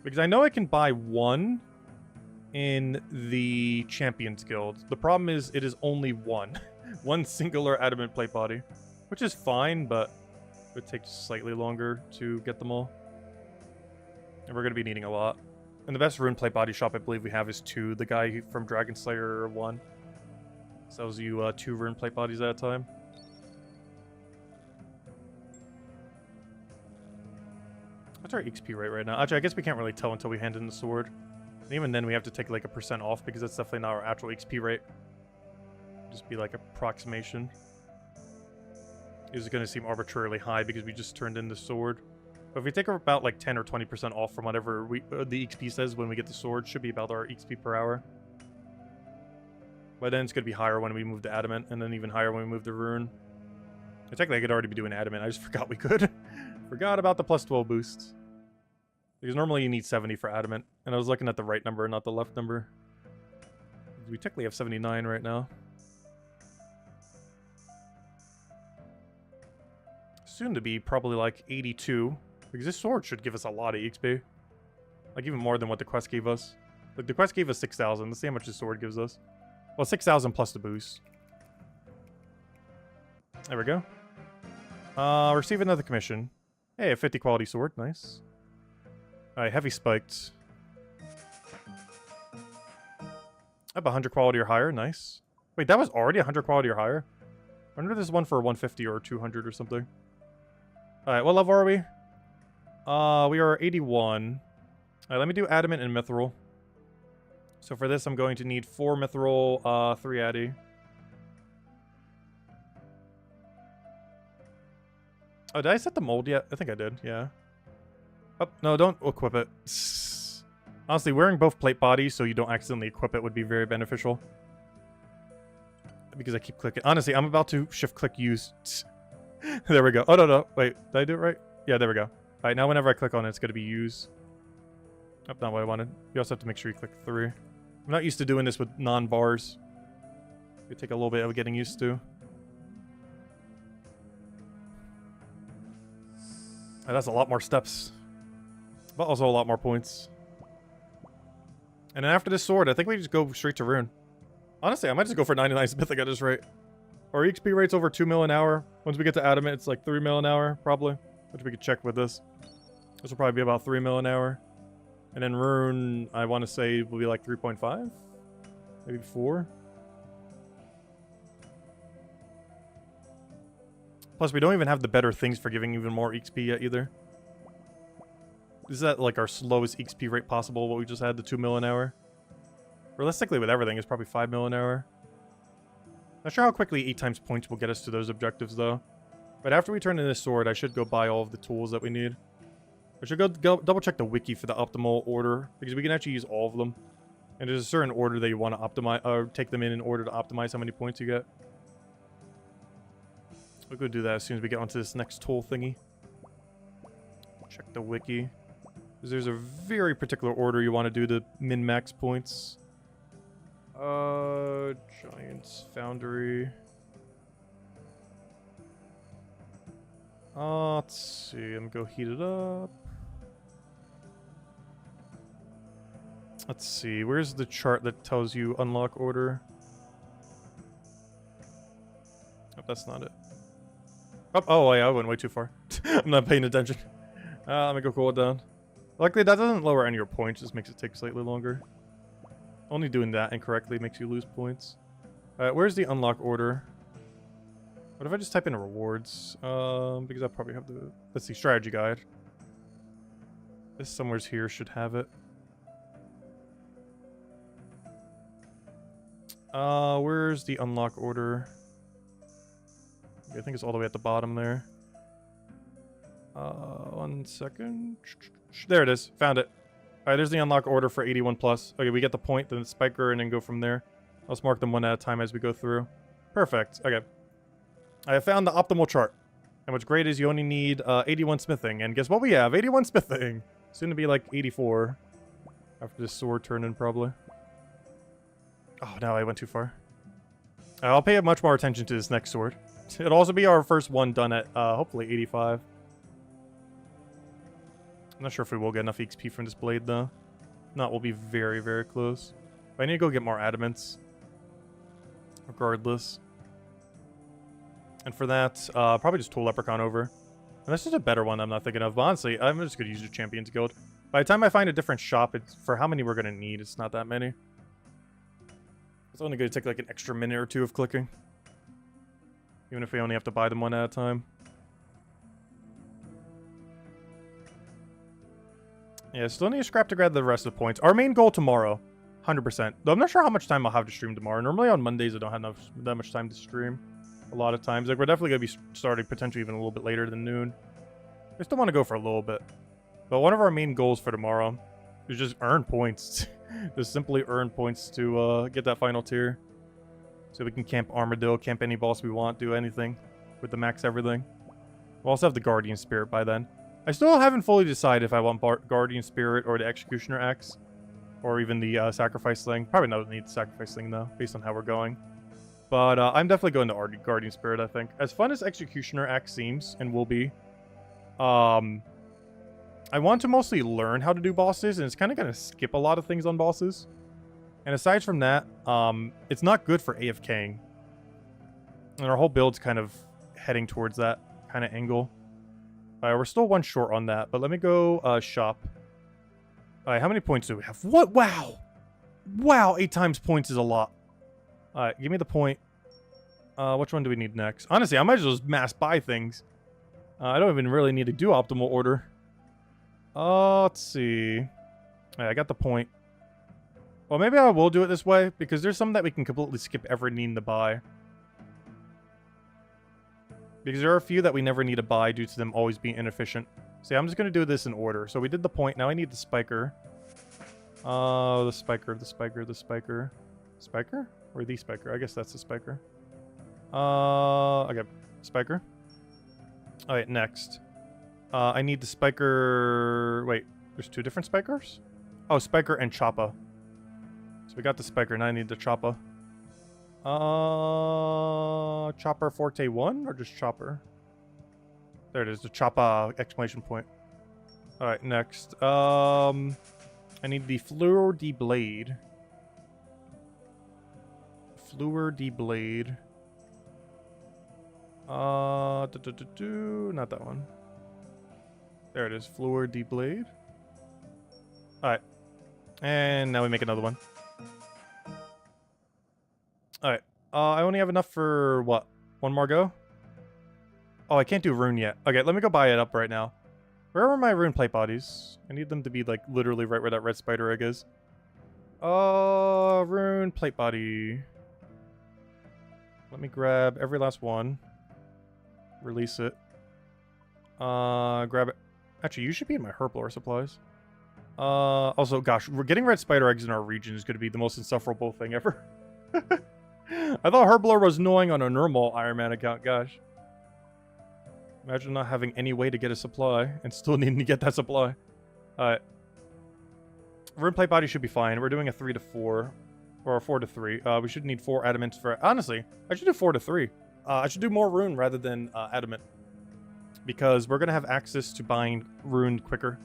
Because I know I can buy one in the Champions Guild. The problem is it is only one. One singular adamant plate body. which is fine, but it would take slightly longer to get them all. And we're going to be needing a lot. And the best rune plate body shop I believe we have is 2. The guy from Dragon Slayer 1 sells you 2 rune plate bodies at a time. What's our XP rate right now? Actually, I guess we can't really tell until we hand in the sword. And even then, we have to take like a % off because that's definitely not our actual XP rate. Just be like approximation. Is going to seem arbitrarily high because we just turned in the sword. But if we take about like 10 or 20% off from whatever the XP says when we get the sword, should be about our XP per hour. But then it's going to be higher when we move to adamant, and then even higher when we move to rune. And technically, I could already be doing adamant. I just forgot we could. Forgot about the plus 12 boost. Because normally you need 70 for adamant. And I was looking at the right number, not the left number. We technically have 79 right now. Soon to be probably like 82. Because this sword should give us a lot of XP. Like even more than what the quest gave us. Like the quest gave us 6,000. Let's see how much the sword gives us. Well, 6,000 plus the boost. There we go. Receive another commission. Hey, a 50 quality sword. Nice. Alright, heavy spiked. Up 100 quality or higher. Nice. Wait, that was already 100 quality or higher? I wonder if there's one for 150 or 200 or something. Alright, what level are we? We are 81. Alright, let me do adamant and mithril. So for this, I'm going to need 4 mithril, 3 addy. Oh, did I set the mold yet? I think I did, yeah. Oh, no, don't equip it. Honestly, wearing both plate bodies so you don't accidentally equip it would be very beneficial. Because I keep clicking. Honestly, I'm about to shift-click use. There we go. Oh, no. Wait, did I do it right? Yeah, there we go. Alright, now whenever I click on it, it's going to be use. That's not what I wanted. You also have to make sure you click 3. I'm not used to doing this with non-bars. It take a little bit of getting used to. That's a lot more steps. But also a lot more points. And then after this sword, I think we just go straight to rune. Honestly, I might just go for 99 smithing at this rate. Our XP rate's over 2 mil an hour. Once we get to adamant, it's like 3 mil an hour, probably. Which we could check with this. This will probably be about 3 mil an hour. And then rune, I want to say, will be like 3.5? Maybe 4? Plus, we don't even have the better things for giving even more XP yet either. Is that like our slowest XP rate possible, what we just had, the 2 mil an hour? Realistically, with everything, it's probably 5 mil an hour. Not sure how quickly 8 times points will get us to those objectives, though. But after we turn in this sword, I should go buy all of the tools that we need. I should go double check the wiki for the optimal order, because we can actually use all of them. And there's a certain order that you want to optimize, or take them in order to optimize how many points you get. We'll go do that as soon as we get onto this next tool thingy. Check the wiki. Because there's a very particular order you want to do to min-max points. Giants, Foundry. Let's see, I'm gonna go heat it up. Let's see, where's the chart that tells you unlock order? Oh, that's not it. Oh, yeah, I went way too far. I'm not paying attention. Let me go cool it down. Luckily, that doesn't lower any of your points, just makes it take slightly longer. Only doing that incorrectly makes you lose points. Alright, where's the unlock order? What if I just type in rewards? Because I probably have the... Let's see, strategy guide. This somewhere's here should have it. Where's the unlock order? I think it's all the way at the bottom there. 1 second. There it is. Found it. Alright, there's the unlock order for 81 plus. Okay, we get the point, then the spiker, and then go from there. Let's mark them one at a time as we go through. Perfect. Okay. I have found the optimal chart. And what's great is you only need 81 smithing. And guess what we have? 81 smithing. Soon to be like 84. After this sword turn in, probably. Oh, no, I went too far. I'll pay much more attention to this next sword. It'll also be our first one done at, hopefully, 85. I'm not sure if we will get enough XP from this blade, though. If not, we'll be very, very close. But I need to go get more adamants. Regardless. And for that, probably just Tool Leprechaun over. And this is a better one I'm not thinking of. But honestly, I'm just going to use the Champions Guild. By the time I find a different shop, it's for how many we're going to need, it's not that many. It's only going to take like an extra minute or two of clicking. Even if we only have to buy them one at a time. Yeah, still need to scrap to grab the rest of the points. Our main goal tomorrow, 100%. Though I'm not sure how much time I'll have to stream tomorrow. Normally on Mondays I don't have that much time to stream. A lot of times. Like, we're definitely going to be starting potentially even a little bit later than noon. I still want to go for a little bit. But one of our main goals for tomorrow is just earn points. Just simply earn points to get that final tier. So we can camp Armadillo, camp any boss we want, do anything with the max everything. We'll also have the Guardian Spirit by then. I still haven't fully decided if I want Guardian Spirit or the Executioner Axe. Or even the Sacrifice thing. Probably not need the Sacrifice thing though, based on how we're going. But I'm definitely going to Guardian Spirit, I think. As fun as Executioner Axe seems, and will be, I want to mostly learn how to do bosses, and it's kind of going to skip a lot of things on bosses. And aside from that, it's not good for AFKing. And our whole build's kind of heading towards that kind of angle. We're still one short on that, but let me go shop. Alright, how many points do we have? What? Wow! Wow, 8 times points is a lot. Alright, give me the point. Which one do we need next? Honestly, I might as well just mass buy things. I don't even really need to do optimal order. Let's see. Alright, I got the point. Well, maybe I will do it this way, because there's some that we can completely skip ever needing to buy. Because there are a few that we never need to buy due to them always being inefficient. See, I'm just going to do this in order. So we did the point. Now I need the spiker. The spiker. Spiker? Or the spiker? I guess that's the spiker. Okay. Spiker. Alright, next. I need the spiker... Wait, there's 2 different spikers? Oh, spiker and choppa. So we got the spiker, now I need the choppa. Chopper Forte 1 or just chopper? There it is, the choppa exclamation point. Alright, next. I need the Fleur de Blade. Fleur de Blade. Not that one. There it is, Fleur de Blade. Alright. And now we make another one. Alright. I only have enough for, what? One more go? Oh, I can't do rune yet. Okay, let me go buy it up right now. Where are my rune plate bodies? I need them to be, like, literally right where that red spider egg is. Rune plate body. Let me grab every last one. Release it. Grab it. Actually, you should be in my herblore supplies. Also, gosh, we're getting red spider eggs in our region is going to be the most insufferable thing ever. I thought herblore was annoying on a normal Iron Man account, gosh. Imagine not having any way to get a supply and still needing to get that supply. Alright. Rune plate body should be fine. We're doing a 3 to 4. Or a 4 to 3. We should need 4 adamant for... Honestly, I should do 4 to 3. I should do more rune rather than adamant. Because we're going to have access to buying rune quicker.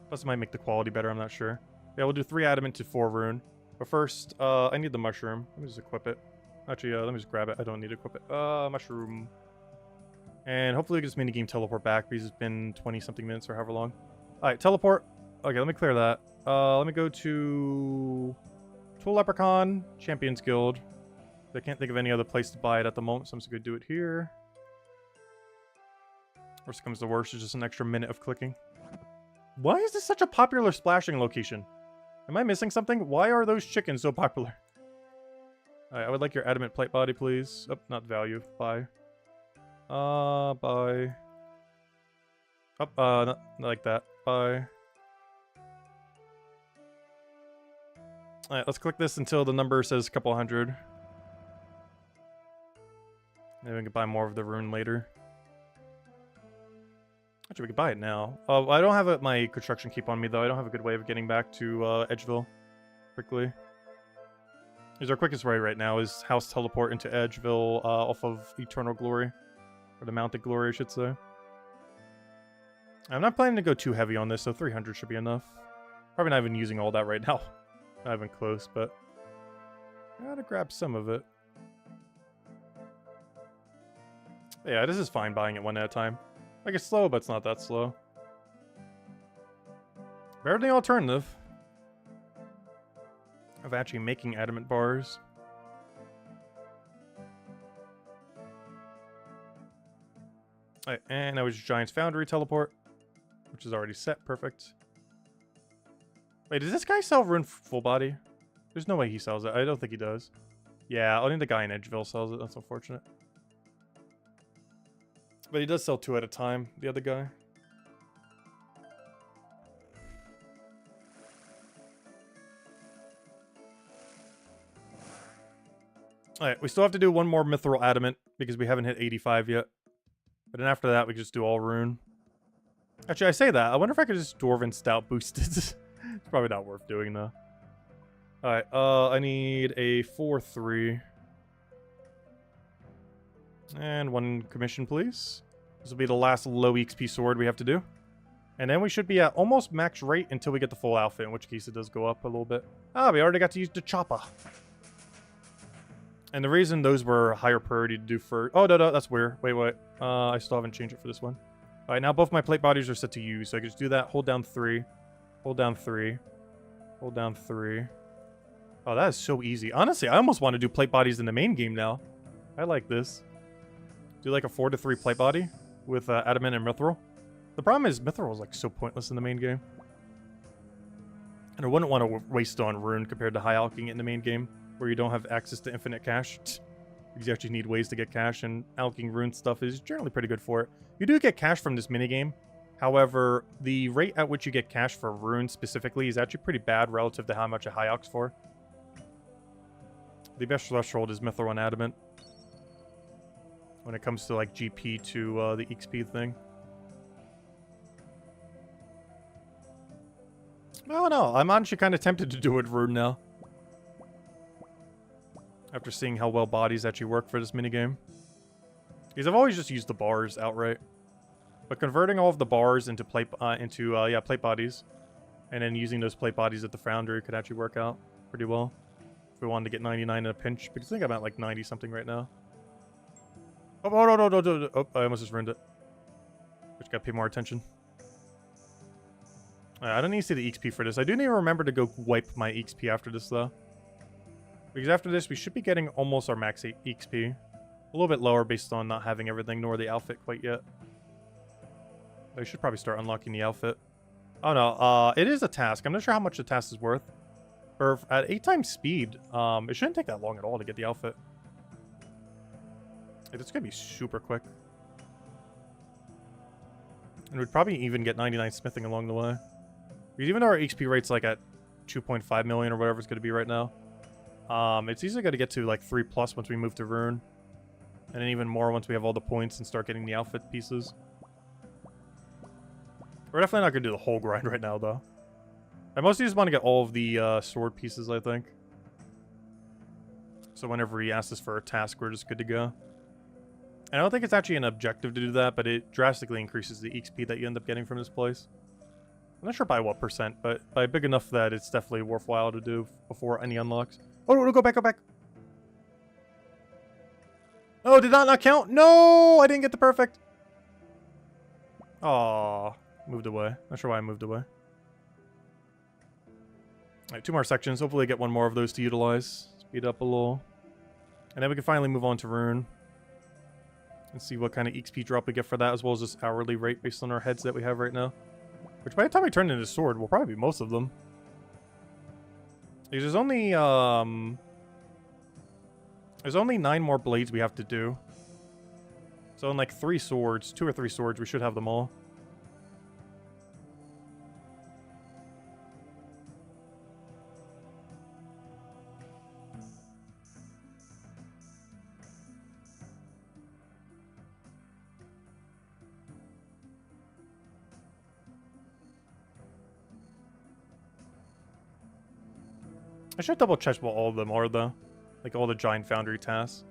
Plus it might make the quality better, I'm not sure. Yeah, we'll do 3 adamant to 4 rune. But first, I need the mushroom. Let me just equip it. Actually, let me just grab it. I don't need to equip it. Mushroom. And hopefully it gives minigame teleport back because it's been 20-something minutes or however long. Alright, teleport. Okay, let me clear that. Let me go to... Tool Leprechaun, Champions Guild. I can't think of any other place to buy it at the moment, so I'm just going to do it here. Worst comes to worst, it's just an extra minute of clicking. Why is this such a popular splashing location? Am I missing something? Why are those chickens so popular? Alright, I would like your adamant plate body, please. Oh, not value. Buy. Buy. Oh, not like that. Buy. Alright, let's click this until the number says a couple hundred. Maybe we can buy more of the rune later. Actually, we could buy it now. I don't have my construction keep on me, though. I don't have a good way of getting back to Edgeville quickly. Our quickest way right now is house teleport into Edgeville off of Eternal Glory. Or the Mounted Glory, I should say. I'm not planning to go too heavy on this, so 300 should be enough. Probably not even using all that right now. Not even close, but... I gotta grab some of it. Yeah, this is fine buying it one at a time. Like, it's slow, but it's not that slow. Better than the alternative of actually making adamant bars. Alright, and now we just Giant's Foundry teleport, which is already set. Perfect. Wait, does this guy sell rune full body? There's no way he sells it. I don't think he does. Yeah, only the guy in Edgeville sells it. That's unfortunate. But he does sell 2 at a time, the other guy. Alright, we still have to do one more Mithril Adamant because we haven't hit 85 yet. But then after that, we just do all rune. Actually, I say that. I wonder if I could just Dwarven Stout boost it. It's probably not worth doing, though. Alright, I need a 4-3. And 1 commission, please. This will be the last low XP sword we have to do. And then we should be at almost max rate until we get the full outfit, in which case it does go up a little bit. Ah, we already got to use the chopper. And the reason those were higher priority to do for... Oh, no, that's weird. Wait. I still haven't changed it for this one. Alright, now both my plate bodies are set to use, so I can just do that. Hold down 3. Hold down 3. Hold down 3. Oh, that is so easy. Honestly, I almost want to do plate bodies in the main game now. I like this. Do like a 4-3 plate body with Adamant and Mithril. The problem is Mithril is like so pointless in the main game. And I wouldn't want to waste on Rune compared to high alching in the main game, where you don't have access to infinite cash. Because you actually need ways to get cash, and alching Rune stuff is generally pretty good for it. You do get cash from this minigame. However, the rate at which you get cash for Rune specifically is actually pretty bad relative to how much a high alch's for. The best threshold is Mithril and Adamant when it comes to like GP to the XP thing. Oh no, I'm actually kind of tempted to do it Rune now. After seeing how well bodies actually work for this minigame. Because I've always just used the bars outright. But converting all of the bars into plate bodies, and then using those plate bodies at the Foundry could actually work out pretty well. If we wanted to get 99 in a pinch, because I think I'm at like 90 something right now. Oh, no. Oh, I almost just ruined it. Just gotta pay more attention. I don't need to see the XP for this. I do need to remember to go wipe my XP after this, though. Because after this, we should be getting almost our max XP. A little bit lower based on not having everything, nor the outfit quite yet. I should probably start unlocking the outfit. Oh no, it is a task. I'm not sure how much the task is worth. Or at 8 times speed, it shouldn't take that long at all to get the outfit. It's gonna be super quick. And we'd probably even get 99 smithing along the way. Because even though our XP rate's like at 2.5 million or whatever it's gonna be right now, it's easily gonna get to like 3+ once we move to Rune. And then even more once we have all the points and start getting the outfit pieces. We're definitely not gonna do the whole grind right now, though. I mostly just want to get all of the sword pieces, I think. So whenever he asks us for a task, we're just good to go. And I don't think it's actually an objective to do that, but it drastically increases the XP that you end up getting from this place. I'm not sure by what percent, but by big enough that it's definitely worthwhile to do before any unlocks. Oh, no, go back. Oh, did that not count? No, I didn't get the perfect. Aww, moved away. Not sure why I moved away. Alright, 2 more sections. Hopefully get one more of those to utilize. Speed up a little. And then we can finally move on to Rune. And see what kind of XP drop we get for that, as well as this hourly rate based on our heads that we have right now. Which by the time we turn into sword, will probably be most of them. There's only 9 more blades we have to do. So in like 2 or 3 swords, we should have them all. I should double check what all of them are, though. Like all the Giant Foundry tasks.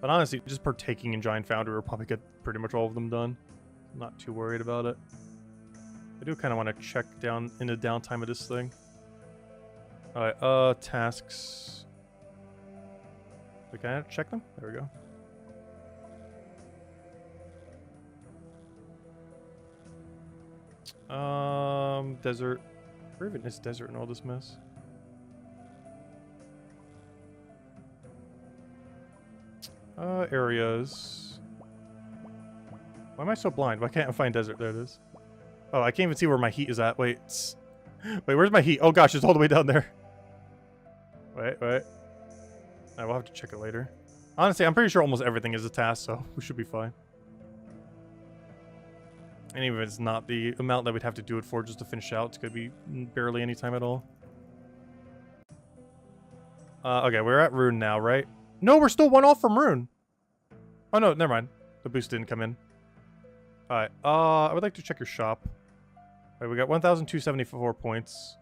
But honestly, just partaking in Giant Foundry will probably get pretty much all of them done. I'm not too worried about it. I do kind of want to check down in the downtime of this thing. Alright, tasks. Can I check them? There we go. Desert. Where even is desert in all this mess? Areas. Why am I so blind? Why can't I find desert? There it is. Oh, I can't even see where my heat is at. Wait. Wait, where's my heat? Oh gosh, it's all the way down there. Wait. Alright, we'll have to check it later. Honestly, I'm pretty sure almost everything is a task, so we should be fine. And even if it's not the amount that we'd have to do it for just to finish out, it's gonna be barely any time at all. Okay, we're at Rune now, right? No, we're still one off from Rune. Oh no, never mind. The boost didn't come in. Alright, I would like to check your shop. Alright, we got 1,274 points.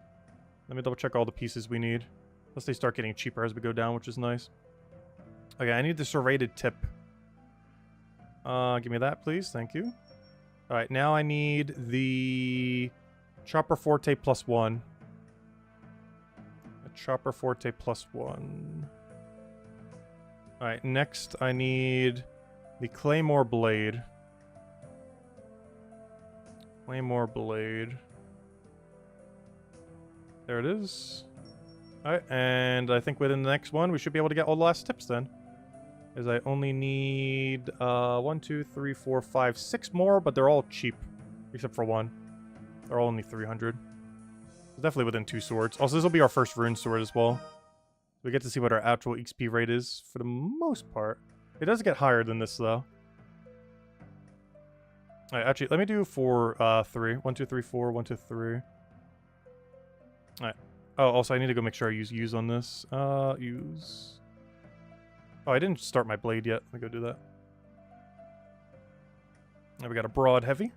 Let me double check all the pieces we need. Unless they start getting cheaper as we go down, which is nice. Okay, I need the serrated tip. Give me that, please. Thank you. Alright, now I need the Chopper Forte +1. A Chopper Forte +1. Alright, next I need the Claymore Blade. Claymore Blade. There it is. Alright, and I think within the next one we should be able to get all the last tips then. As I only need 1, 2, 3, 4, 5, 6 more, but they're all cheap. Except for one. They're all only 300. So definitely within 2 swords. Also, this will be our first rune sword as well. We get to see what our actual XP rate is for the most part. It does get higher than this though. Alright, actually, let me do 3. 1, 2, 3, 4, 1, 2, 3. Alright. Oh, also I need to go make sure I use on this. Use. Oh, I didn't start my blade yet. Let me go do that. Now we got a broad heavy.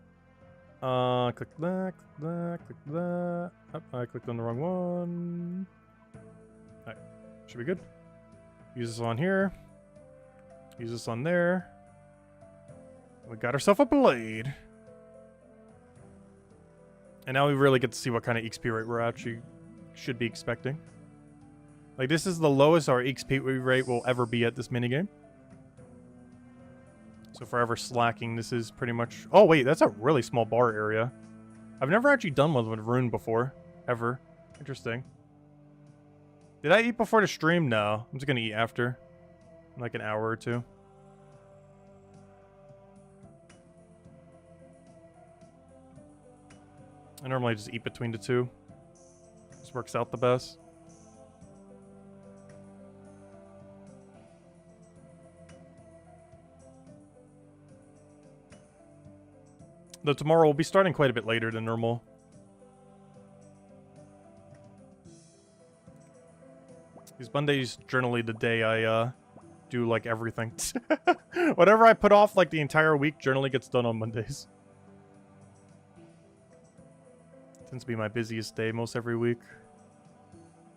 Click that, click that, click that. Oh, I clicked on the wrong one. Alright, should be good. Use this on here. Use this on there. We got ourselves a blade. And now we really get to see what kind of XP rate we're actually should be expecting. Like, this is the lowest our XP rate will ever be at this minigame. So forever slacking, this is pretty much... Oh, wait, that's a really small bar area. I've never actually done one with Rune before. Ever. Interesting. Did I eat before the stream? No. I'm just gonna eat after. In like an hour or two. I normally just eat between the two. This works out the best. Though tomorrow we'll be starting quite a bit later than normal. These Mondays generally the day I do like everything. Whatever I put off like the entire week generally gets done on Mondays. Tends to be my busiest day most every week.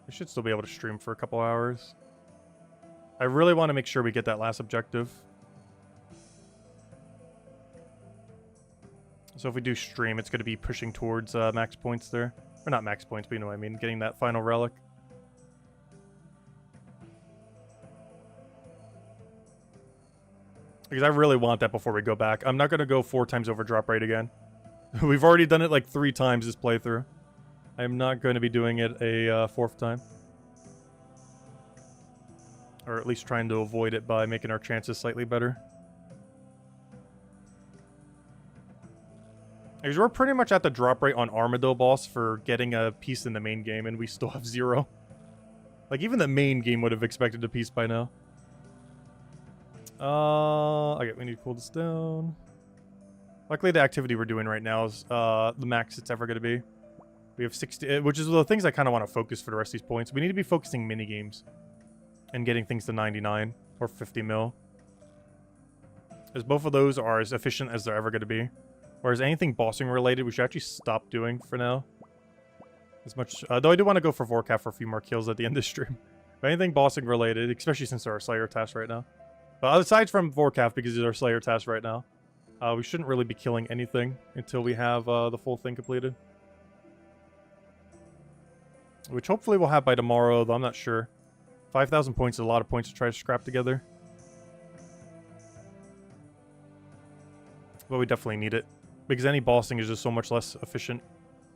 I should still be able to stream for a couple hours. I really want to make sure we get that last objective. So if we do stream, it's going to be pushing towards max points there. Or not max points, but you know what I mean. Getting that final relic. Because I really want that before we go back. I'm not going to go 4 times over drop rate again. We've already done it like 3 times this playthrough. I'm not going to be doing it a 4th time. Or at least trying to avoid it by making our chances slightly better. Because we're pretty much at the drop rate on Armadillo boss for getting a piece in the main game, and we still have 0. Like, even the main game would have expected a piece by now. Okay, we need to cool this down. Luckily, the activity we're doing right now is the max it's ever going to be. We have 60, which is the things I kind of want to focus for the rest of these points. We need to be focusing minigames and getting things to 99 or 50 mil. As both of those are as efficient as they're ever going to be. Whereas anything bossing related, we should actually stop doing for now. As much, though I do want to go for Vorkath for a few more kills at the end of the stream. But anything bossing related, especially since they're our Slayer tasks right now. But aside from Vorkath, because these are Slayer tasks right now, we shouldn't really be killing anything until we have the full thing completed. Which hopefully we'll have by tomorrow, though I'm not sure. 5,000 points is a lot of points to try to scrap together. But we definitely need it. because any bossing is just so much less efficient.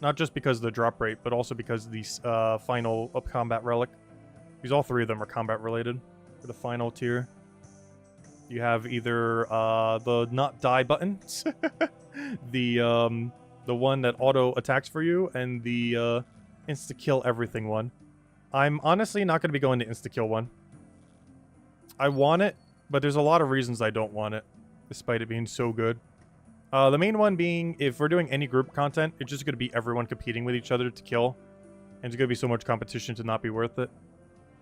Not just because of the drop rate, but also because of the final combat relic. Because all three of them are combat related. For the final tier, you have either the not die buttons, the one that auto attacks for you, and the insta kill everything one. I'm honestly not going to be going to insta kill one. I want it, but there's a lot of reasons I don't want it, despite it being so good. The main one being, if we're doing any group content, it's just going to be everyone competing with each other to kill. And it's going to be so much competition to not be worth it.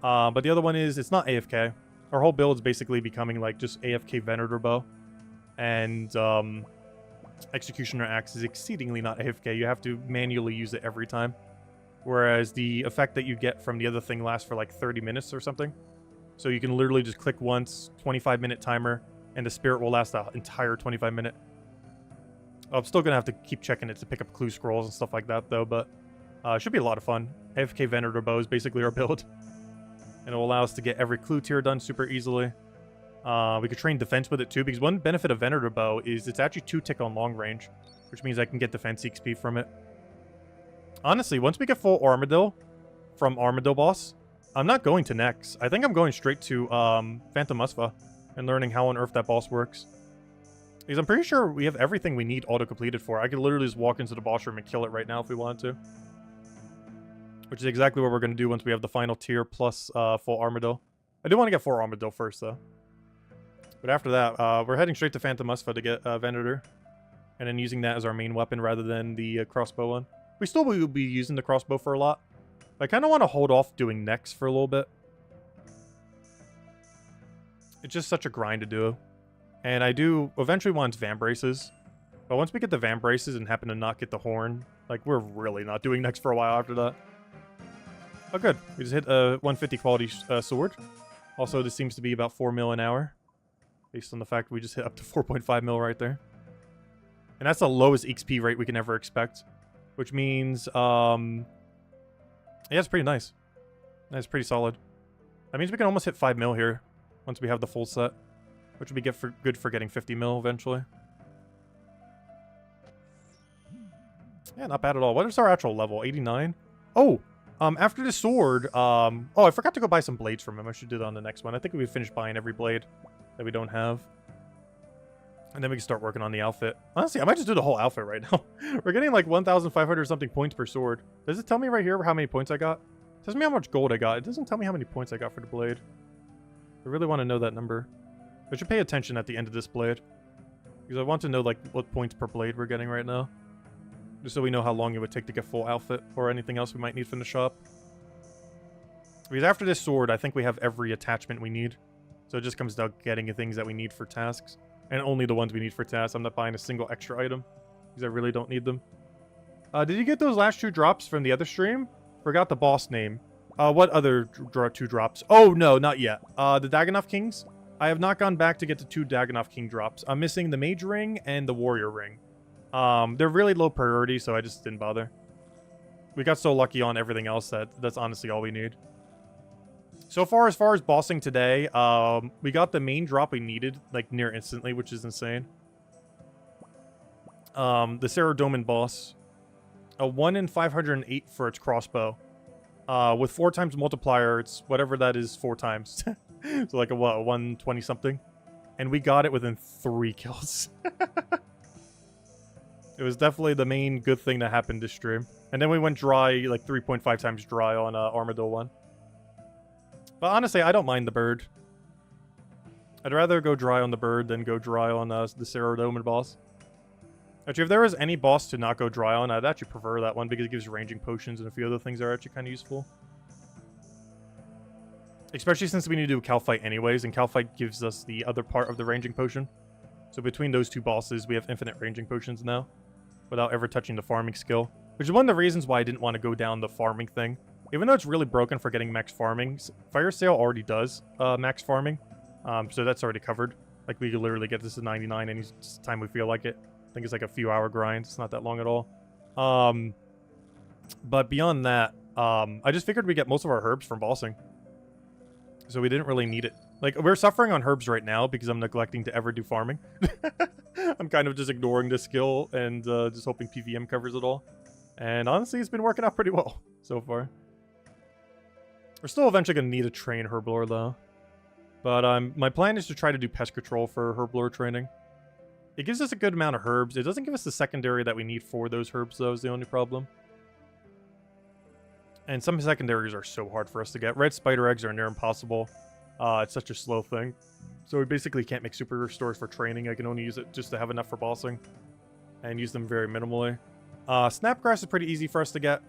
But the other one is, it's not AFK. Our whole build is basically becoming like just AFK Venator Bow. And Executioner Axe is exceedingly not AFK. You have to manually use it every time. Whereas the effect that you get from the other thing lasts for like 30 minutes or something. So you can literally just click once, 25-minute timer, and the spirit will last the entire 25-minute. I'm still going to have to keep checking it to pick up clue scrolls and stuff like that, though, but it should be a lot of fun. AFK Venator Bow is basically our build. And it will allow us to get every clue tier done super easily. We could train defense with it, too, because one benefit of Venator Bow is it's actually 2-tick on long range, which means I can get defense XP from it. Honestly, once we get full Armadil from Armadil boss, I'm not going to Nex. I think I'm going straight to Phantom Musva and learning how on earth that boss works. Because I'm pretty sure we have everything we need auto-completed for. I could literally just walk into the boss room and kill it right now if we wanted to. Which is exactly what we're going to do once we have the final tier plus full Armadil. I do want to get 4 Armadil first, though. But after that, we're heading straight to Phantom Musva to get Venator. And then using that as our main weapon rather than the crossbow one. We still will be using the crossbow for a lot. But I kind of want to hold off doing Nex for a little bit. It's just such a grind to do. And I do eventually want Van Braces. But once we get the Van Braces and happen to not get the horn, like, we're really not doing Nex for a while after that. Oh, good. We just hit a 150 quality sword. Also, this seems to be about 4 mil an hour. Based on the fact we just hit up to 4.5 mil right there. And that's the lowest XP rate we can ever expect. Which means, yeah, it's pretty nice. That's pretty solid. That means we can almost hit 5 mil here once we have the full set. Which would be good for getting 50 mil eventually. Yeah, not bad at all. What is our actual level? 89? Oh! After the sword, oh, I forgot to go buy some blades from him. I should do that on the next one. I think we finished buying every blade that we don't have. And then we can start working on the outfit. Honestly, I might just do the whole outfit right now. We're getting like 1,500 something points per sword. Does it tell me right here how many points I got? It tells me how much gold I got. It doesn't tell me how many points I got for the blade. I really want to know that number. I should pay attention at the end of this blade. Because I want to know like what points per blade we're getting right now. Just so we know how long it would take to get full outfit or anything else we might need from the shop. Because after this sword, I think we have every attachment we need. So it just comes down to getting the things that we need for tasks. And only the ones we need for tasks. I'm not buying a single extra item. Because I really don't need them. Did you get those last 2 drops from the other stream? Forgot the boss name. What other 2 drops? Oh, no, not yet. The Dagannoth Kings? I have not gone back to get the 2 Dagannoth King drops. I'm missing the Mage Ring and the Warrior Ring. They're really low priority, so I just didn't bother. We got so lucky on everything else that that's honestly all we need. So far as bossing today, we got the main drop we needed, like, near instantly, which is insane. The Saradomin boss. A 1 in 508 for its crossbow. With 4 times multiplier, it's whatever that is 4 times. So like a what, a 120 something? And we got it within 3 kills. It was definitely the main good thing that happened this stream. And then we went dry, like 3.5 times dry on Armadil 1. But honestly, I don't mind the bird. I'd rather go dry on the bird than go dry on the Saradomin boss. Actually, if there was any boss to not go dry on, I'd actually prefer that one because it gives ranging potions and a few other things that are actually kind of useful. Especially since we need to do Cal Fight anyways, and Cal Fight gives us the other part of the ranging potion. So between those 2 bosses, we have infinite ranging potions now, without ever touching the farming skill. Which is one of the reasons why I didn't want to go down the farming thing. Even though it's really broken for getting max farming, Fire Sale already does max farming. So that's already covered. Like, we could literally get this to 99 any time we feel like it. I think it's like a few hour grind. It's not that long at all. But beyond that, I just figured we get most of our herbs from bossing. So we didn't really need it. Like, we're suffering on herbs right now because I'm neglecting to ever do farming. I'm kind of just ignoring this skill and just hoping PVM covers it all. And honestly, it's been working out pretty well so far. We're still eventually going to need a train herblore, though. But my plan is to try to do pest control for herblore training. It gives us a good amount of herbs. It doesn't give us the secondary that we need for those herbs, though, is the only problem. And some secondaries are so hard for us to get. Red spider eggs are near impossible. It's such a slow thing. So we basically can't make super restores for training. I can only use it just to have enough for bossing. And use them very minimally. Snapgrass is pretty easy for us to get.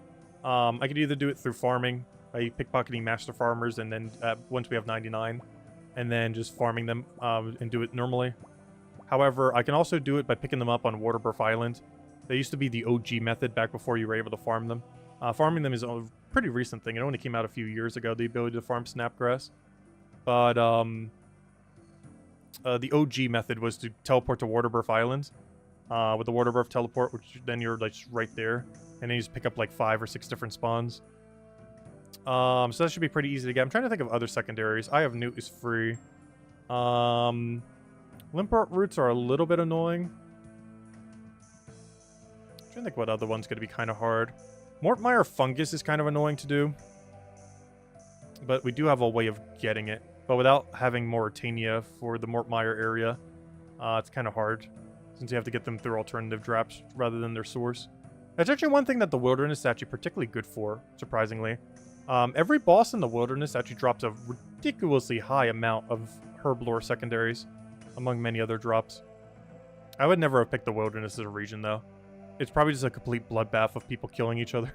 I could either do it through farming, by pickpocketing master farmers, and then once we have 99, and then just farming them and do it normally. However, I can also do it by picking them up on Waterbirth Island. They used to be the OG method back before you were able to farm them. Farming them is a pretty recent thing. It only came out a few years ago, the ability to farm snapgrass. But the OG method was to teleport to Waterbirth Island with the Waterbirth teleport, which then you're like right there, and then you just pick up like 5 or 6 different spawns. So that should be pretty easy to get. I'm trying to think of other secondaries. Eye of Newt is free. Limport roots are a little bit annoying. I'm trying to think what other one's going to be kind of hard. Mortmire fungus is kind of annoying to do. But we do have a way of getting it. But without having Mauritania for the Mortmire area, it's kind of hard. Since you have to get them through alternative drops rather than their source. That's actually one thing that the wilderness is actually particularly good for, surprisingly. Every boss in the wilderness actually drops a ridiculously high amount of herblore secondaries, among many other drops. I would never have picked the wilderness as a region, though. It's probably just a complete bloodbath of people killing each other.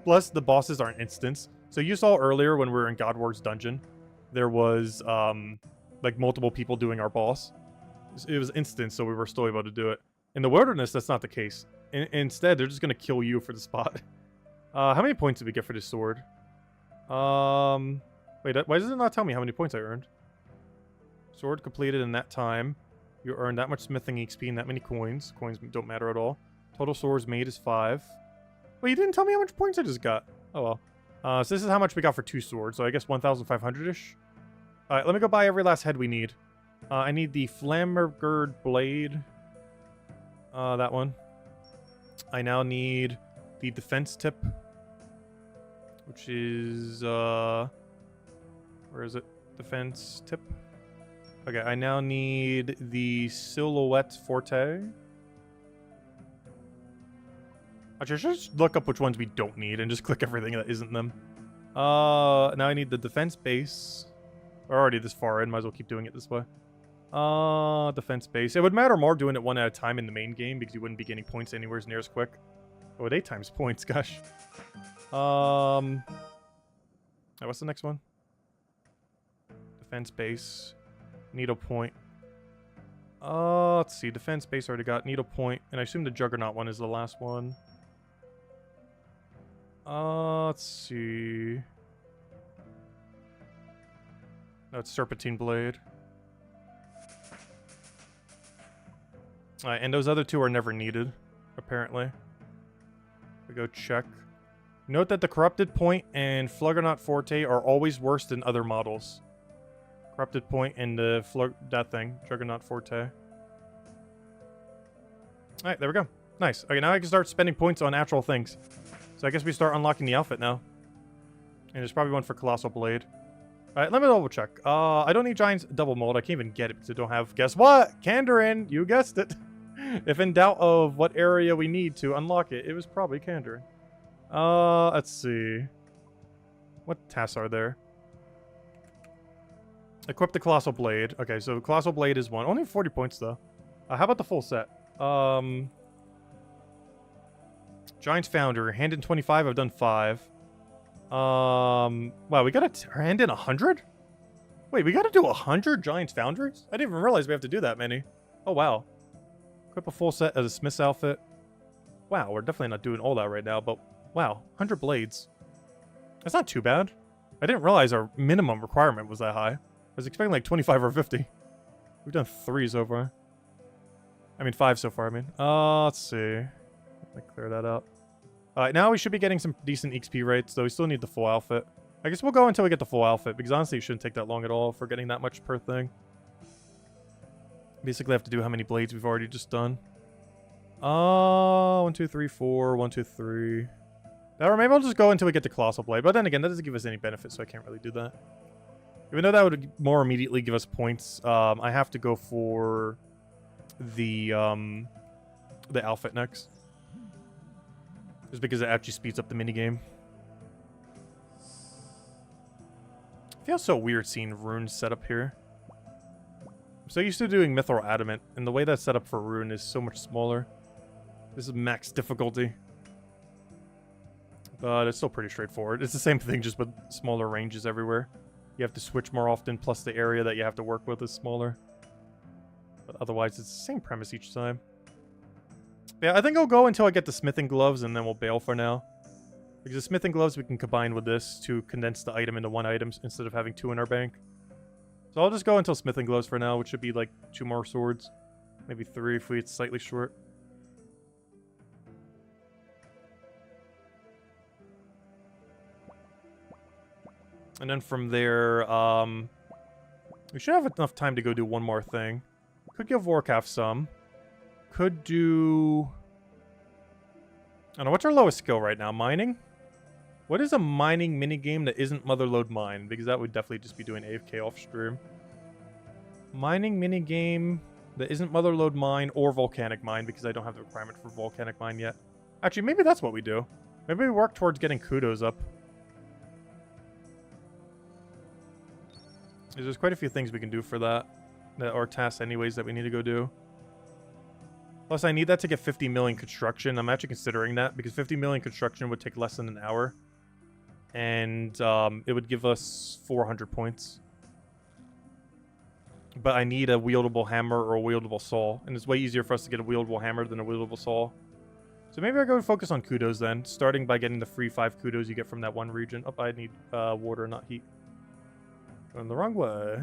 Plus, the bosses aren't instants. So you saw earlier when we were in Godwars dungeon, there was, like, multiple people doing our boss. It was instant, so we were still able to do it. In the wilderness, that's not the case. Instead, they're just going to kill you for the spot. How many points did we get for this sword? Wait, why does it not tell me how many points I earned? Sword completed in that time. You earned that much smithing XP and that many coins. Coins don't matter at all. Total swords made is 5. Wait, you didn't tell me how much points I just got. Oh well. So this is how much we got for 2 swords. So I guess 1,500-ish. Alright, let me go buy every last head we need. I need the Flammergird blade. That one. I now need the defense tip. Which is, where is it? Defense tip. Okay, I now need the silhouette forte. Actually, I should just look up which ones we don't need and just click everything that isn't them. Now I need the defense base. We're already this far in, might as well keep doing it this way. Defense base. It would matter more doing it one at a time in the main game because you wouldn't be getting points anywhere near as quick. Oh, with 8 times points, gosh. What's the next one? Defense base. Needle point. Let's see. Defense base already got needle point, and I assume the Juggernaut one is the last one. Let's see. No, it's Serpentine Blade. Alright, and those other 2 are never needed, apparently. We go check. Note that the Corrupted Point and Fluggernaut Forte are always worse than other models. Corrupted Point and the that thing, Juggernaut Forte. Alright, there we go. Nice. Okay, now I can start spending points on actual things. So I guess we start unlocking the outfit now. And there's probably one for Colossal Blade. Alright, let me double check. I don't need Giant's Double Mold. I can't even get it because I don't have... Guess what? Kandarin! You guessed it. If in doubt of what area we need to unlock it, it was probably Kandarin. Let's see. What tasks are there? Equip the Colossal Blade. Okay, so Colossal Blade is 1. Only 40 points, though. How about the full set? Giant's Foundry. Hand in 25. I've done 5. Wow, we gotta hand in 100? Wait, we gotta do 100 Giant's Foundries? I didn't even realize we have to do that many. Oh, wow. Equip a full set as a Smith's outfit. Wow, we're definitely not doing all that right now, but wow, 100 blades. That's not too bad. I didn't realize our minimum requirement was that high. I was expecting like 25 or 50. We've done 3 so far. I mean, 5 so far, I mean. Let's see. Let me clear that up. Alright, now we should be getting some decent XP rates, though we still need the full outfit. I guess we'll go until we get the full outfit, because honestly it shouldn't take that long at all if we're getting that much per thing. Basically, I have to do how many blades we've already just done. 1, 2, 3, 4. 1, 2, 3. Or maybe I'll just go until we get to Colossal Blade. But then again, that doesn't give us any benefit, so I can't really do that. Even though that would more immediately give us points, I have to go for the outfit next. Just because it actually speeds up the minigame. It feels so weird seeing runes set up here. I'm so used to doing Mithril Adamant, and the way that's set up for rune is so much smaller. This is max difficulty. But it's still pretty straightforward. It's the same thing, just with smaller ranges everywhere. You have to switch more often, plus the area that you have to work with is smaller. But otherwise, it's the same premise each time. Yeah, I think I'll go until I get the smithing gloves, and then we'll bail for now. Because the smithing gloves we can combine with this to condense the item into one item instead of having 2 in our bank. So I'll just go until smithing gloves for now, which should be like 2 more swords. Maybe 3 if it's slightly short. And then from there, we should have enough time to go do one more thing. Could give Warcraft some. Could do... I don't know, what's our lowest skill right now? Mining? What is a mining minigame that isn't Motherlode Mine? Because that would definitely just be doing AFK off stream. Mining minigame that isn't Motherlode Mine or Volcanic Mine, because I don't have the requirement for Volcanic Mine yet. Actually, maybe that's what we do. Maybe we work towards getting kudos up. There's quite a few things we can do for that are tasks anyways that we need to go do. Plus, I need that to get 50 million construction. I'm actually considering that because 50 million construction would take less than an hour. And it would give us 400 points. But I need a wieldable hammer or a wieldable saw. And it's way easier for us to get a wieldable hammer than a wieldable saw. So maybe I go focus on kudos then. Starting by getting the free 5 kudos you get from that one region. Oh, I need water, not heat. Going the wrong way.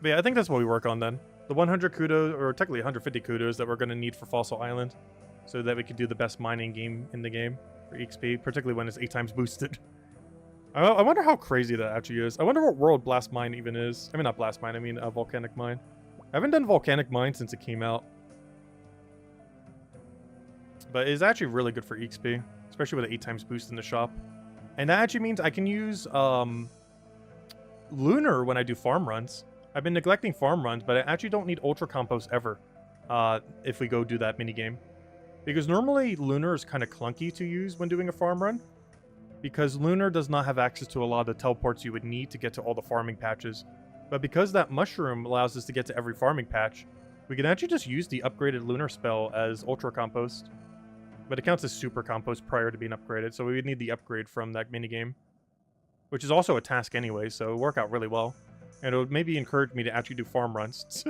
But yeah, I think that's what we work on then. The 100 kudos, or technically 150 kudos that we're going to need for Fossil Island. So that we can do the best mining game in the game for XP, particularly when it's 8 times boosted. I wonder how crazy that actually is. I wonder what World Blast Mine even is. I mean, not Blast Mine, I mean Volcanic Mine. I haven't done Volcanic Mine since it came out. But it's actually really good for XP, especially with an 8 times boost in the shop. And that actually means I can use Lunar when I do farm runs. I've been neglecting farm runs, but I actually don't need Ultra Compost ever if we go do that minigame. Because normally Lunar is kind of clunky to use when doing a farm run. Because Lunar does not have access to a lot of the teleports you would need to get to all the farming patches. But because that mushroom allows us to get to every farming patch, we can actually just use the upgraded Lunar spell as Ultra Compost. But it counts as Super Compost prior to being upgraded, so we would need the upgrade from that minigame. Which is also a task anyway, so it would work out really well. And it would maybe encourage me to actually do farm runs.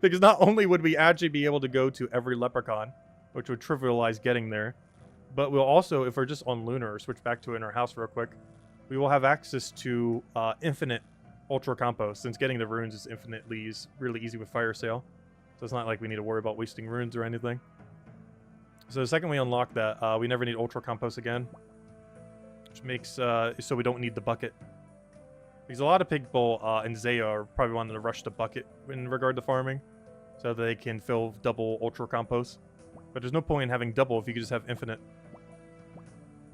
Because not only would we actually be able to go to every leprechaun, which would trivialize getting there, but we'll also, if we're just on Lunar, or switch back to it in our house real quick, we will have access to infinite Ultra Compost, since getting the runes is infinitely really easy with Fire Sale. So it's not like we need to worry about wasting runes or anything. So the second we unlock that, we never need Ultra Compost again. Which makes, so we don't need the bucket. Because a lot of people in Zaya are probably wanting to rush the bucket in regard to farming. So they can fill double Ultra Compost. But there's no point in having double if you could just have infinite.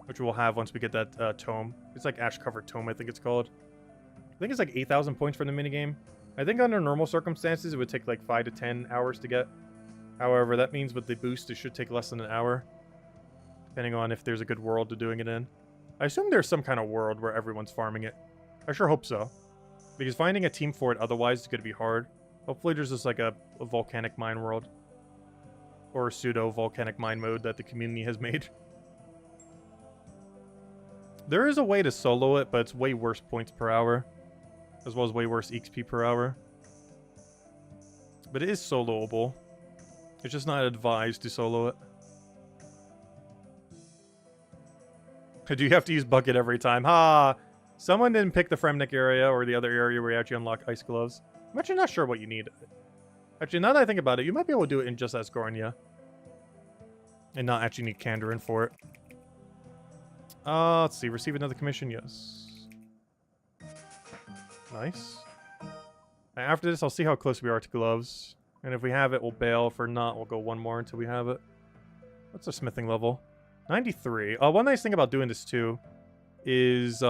Which we'll have once we get that tome. It's like Ash-Covered Tome, I think it's called. I think it's like 8,000 points for the minigame. I think under normal circumstances, it would take like 5 to 10 hours to get. However, that means with the boost, it should take less than an hour. Depending on if there's a good world to doing it in. I assume there's some kind of world where everyone's farming it. I sure hope so. Because finding a team for it otherwise is going to be hard. Hopefully there's just like a volcanic mine world. Or a pseudo-volcanic mine mode that the community has made. There is a way to solo it, but it's way worse points per hour. As well as way worse XP per hour. But it is soloable. It's just not advised to solo it. Do you have to use bucket every time? Ha! Someone didn't pick the Fremnik area or the other area where you actually unlock ice gloves. I'm actually not sure what you need. Actually, now that I think about it, you might be able to do it in just Asgarnia. And not actually need Kandarin for it. Let's see. Receive another commission? Yes. Nice. After this, I'll see how close we are to gloves. And if we have it, we'll bail. If we're not, we'll go one more until we have it. What's the smithing level? 93. One nice thing about doing this, too, is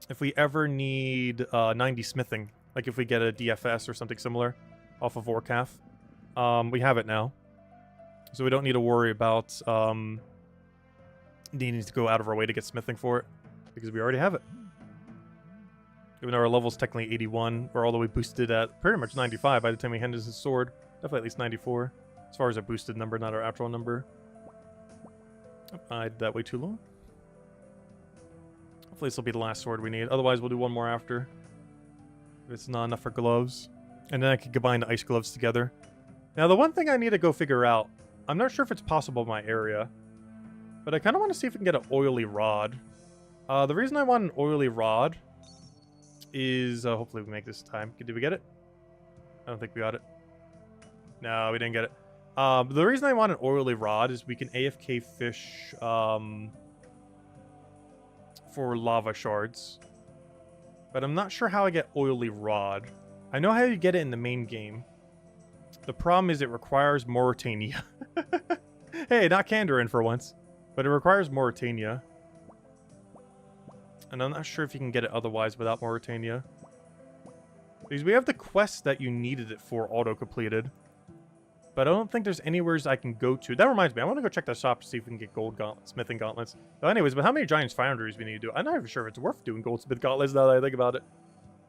if we ever need 90 smithing, like if we get a DFS or something similar off of Warcaf, we have it now. So we don't need to worry about needing to go out of our way to get smithing for it, because we already have it. Even though our level's technically 81, we're all the way boosted at pretty much 95 by the time we hand us his sword. Definitely at least 94, as far as our boosted number, not our actual number. I did that way too long. Hopefully this will be the last sword we need. Otherwise, we'll do one more after. If it's not enough for gloves. And then I can combine the ice gloves together. Now, the one thing I need to go figure out, I'm not sure if it's possible in my area, but I kind of want to see if we can get an oily rod. The reason I want an oily rod is, hopefully we make this time. Did we get it? I don't think we got it. No, we didn't get it. The reason I want an oily rod is we can AFK fish for lava shards. But I'm not sure how I get oily rod. I know how you get it in the main game. The problem is it requires Mauritania. Hey, not Kandarin for once. But it requires Mauritania. And I'm not sure if you can get it otherwise without Mauritania. Because we have the quest that you needed it for auto-completed. But I don't think there's anywhere I can go to. That reminds me, I want to go check the shop to see if we can get gold gauntlets, smithing gauntlets. But anyways, but how many giant foundries we need to do? I'm not even sure if it's worth doing goldsmith gauntlets now that I think about it.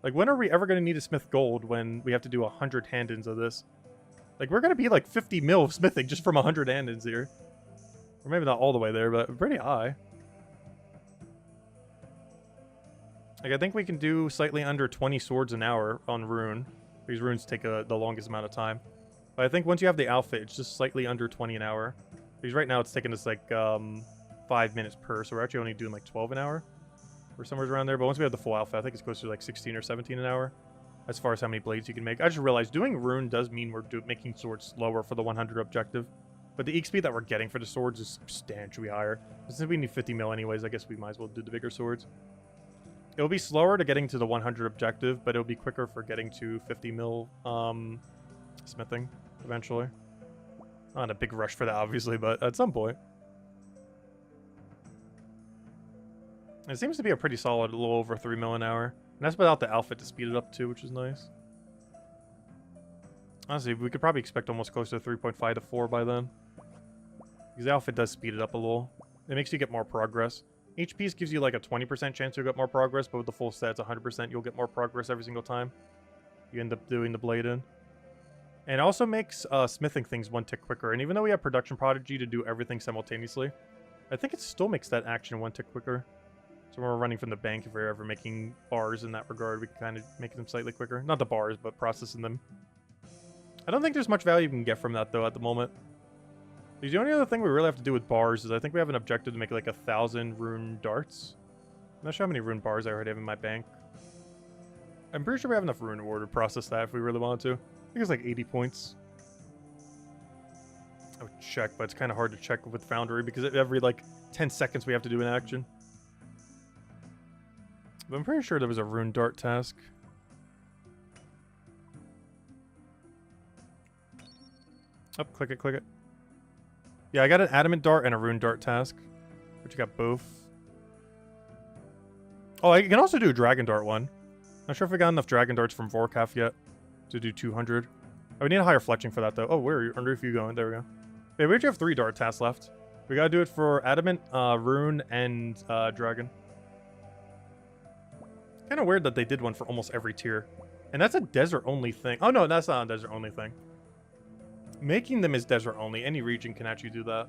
Like, when are we ever going to need to smith gold when we have to do 100 hand-ins of this? Like, we're going to be like 50 mil of smithing just from 100 hand-ins here. Or maybe not all the way there, but pretty high. Like, I think we can do slightly under 20 swords an hour on rune. These runes take the longest amount of time. But I think once you have the outfit, it's just slightly under 20 an hour. Because right now it's taking us like 5 minutes per, so we're actually only doing like 12 an hour. Or somewhere around there. But once we have the full outfit, I think it's closer to like 16 or 17 an hour. As far as how many blades you can make. I just realized doing rune does mean we're making swords slower for the 100 objective. But the ink speed that we're getting for the swords is substantially higher. Since we need 50 mil anyways, I guess we might as well do the bigger swords. It'll be slower to getting to the 100 objective, but it'll be quicker for getting to 50 mil smithing eventually. Not a big rush for that, obviously, but at some point. It seems to be a pretty solid, a little over 3 mil an hour. And that's without the outfit to speed it up too, which is nice. Honestly, we could probably expect almost close to 3.5 to 4 by then. Because the outfit does speed it up a little. It makes you get more progress. Each piece gives you like a 20% chance you'll get more progress, but with the full set, it's 100% you'll get more progress every single time you end up doing the blade in. And it also makes smithing things one tick quicker. And even though we have Production Prodigy to do everything simultaneously, I think it still makes that action one tick quicker. So when we're running from the bank, if we're ever making bars in that regard, we can kind of make them slightly quicker. Not the bars, but processing them. I don't think there's much value we can get from that, though, at the moment. Because the only other thing we really have to do with bars is I think we have an objective to make like 1,000 rune darts. I'm not sure how many rune bars I already have in my bank. I'm pretty sure we have enough rune ore to process that if we really wanted to. I think it's like 80 points. I would check, but it's kind of hard to check with Foundry because every like 10 seconds we have to do an action. But I'm pretty sure there was a rune dart task. Oh, click it, click it. Yeah, I got an adamant dart and a rune dart task. But you got both. Oh, I can also do a dragon dart one. Not sure if we got enough dragon darts from Vorkaf yet to do 200. Oh, we need a higher fletching for that, though. Oh, where are you? Under if you going? There we go. Yeah, we actually have 3 dart tasks left. We gotta do it for adamant, rune, and dragon. Kind of weird that they did one for almost every tier. And that's a desert-only thing. Oh, no, that's not a desert-only thing. Making them is desert-only. Any region can actually do that.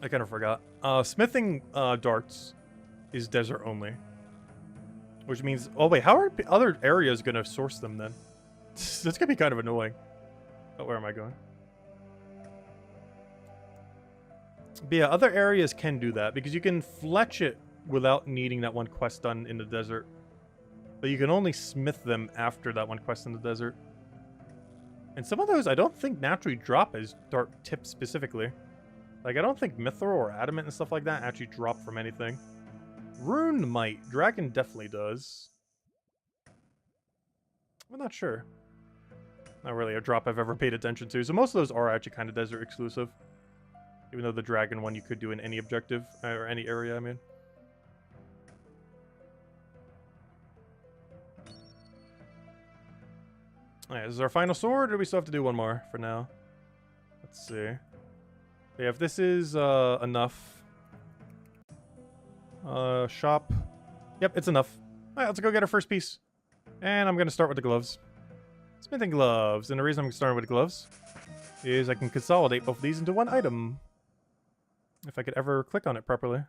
I kind of forgot. Smithing darts is desert-only. Which means... Oh, wait. How are other areas going to source them, then? That's going to be kind of annoying. Oh, where am I going? But yeah, other areas can do that. Because you can fletch it without needing that one quest done in the desert. But you can only smith them after that one quest in the desert. And some of those I don't think naturally drop as dart tips specifically. Like, I don't think mithril or adamant and stuff like that actually drop from anything. Rune might. Dragon definitely does. I'm not sure. Not really a drop I've ever paid attention to. So most of those are actually kind of desert exclusive. Even though the dragon one you could do in any objective, or any area, I mean. Alright, this is our final sword, or do we still have to do one more for now? Let's see. Yeah, if this is enough. Shop. Yep, it's enough. Alright, let's go get our first piece. And I'm going to start with the gloves. Smithing gloves. And the reason I'm starting with the gloves is I can consolidate both of these into one item. If I could ever click on it properly.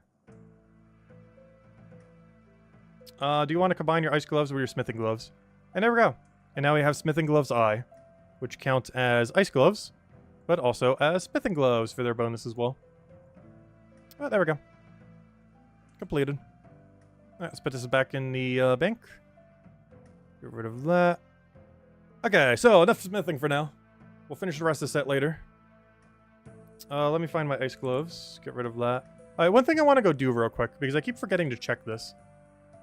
Do you want to combine your ice gloves with your smithing gloves? And there we go. And now we have smithing gloves I, which count as ice gloves, but also as smithing gloves for their bonus as well. Oh, there we go. Completed. Alright, let's put this back in the bank. Get rid of that. Okay, so enough smithing for now. We'll finish the rest of the set later. Let me find my ice gloves. Get rid of that. Alright, one thing I want to go do real quick, because I keep forgetting to check this.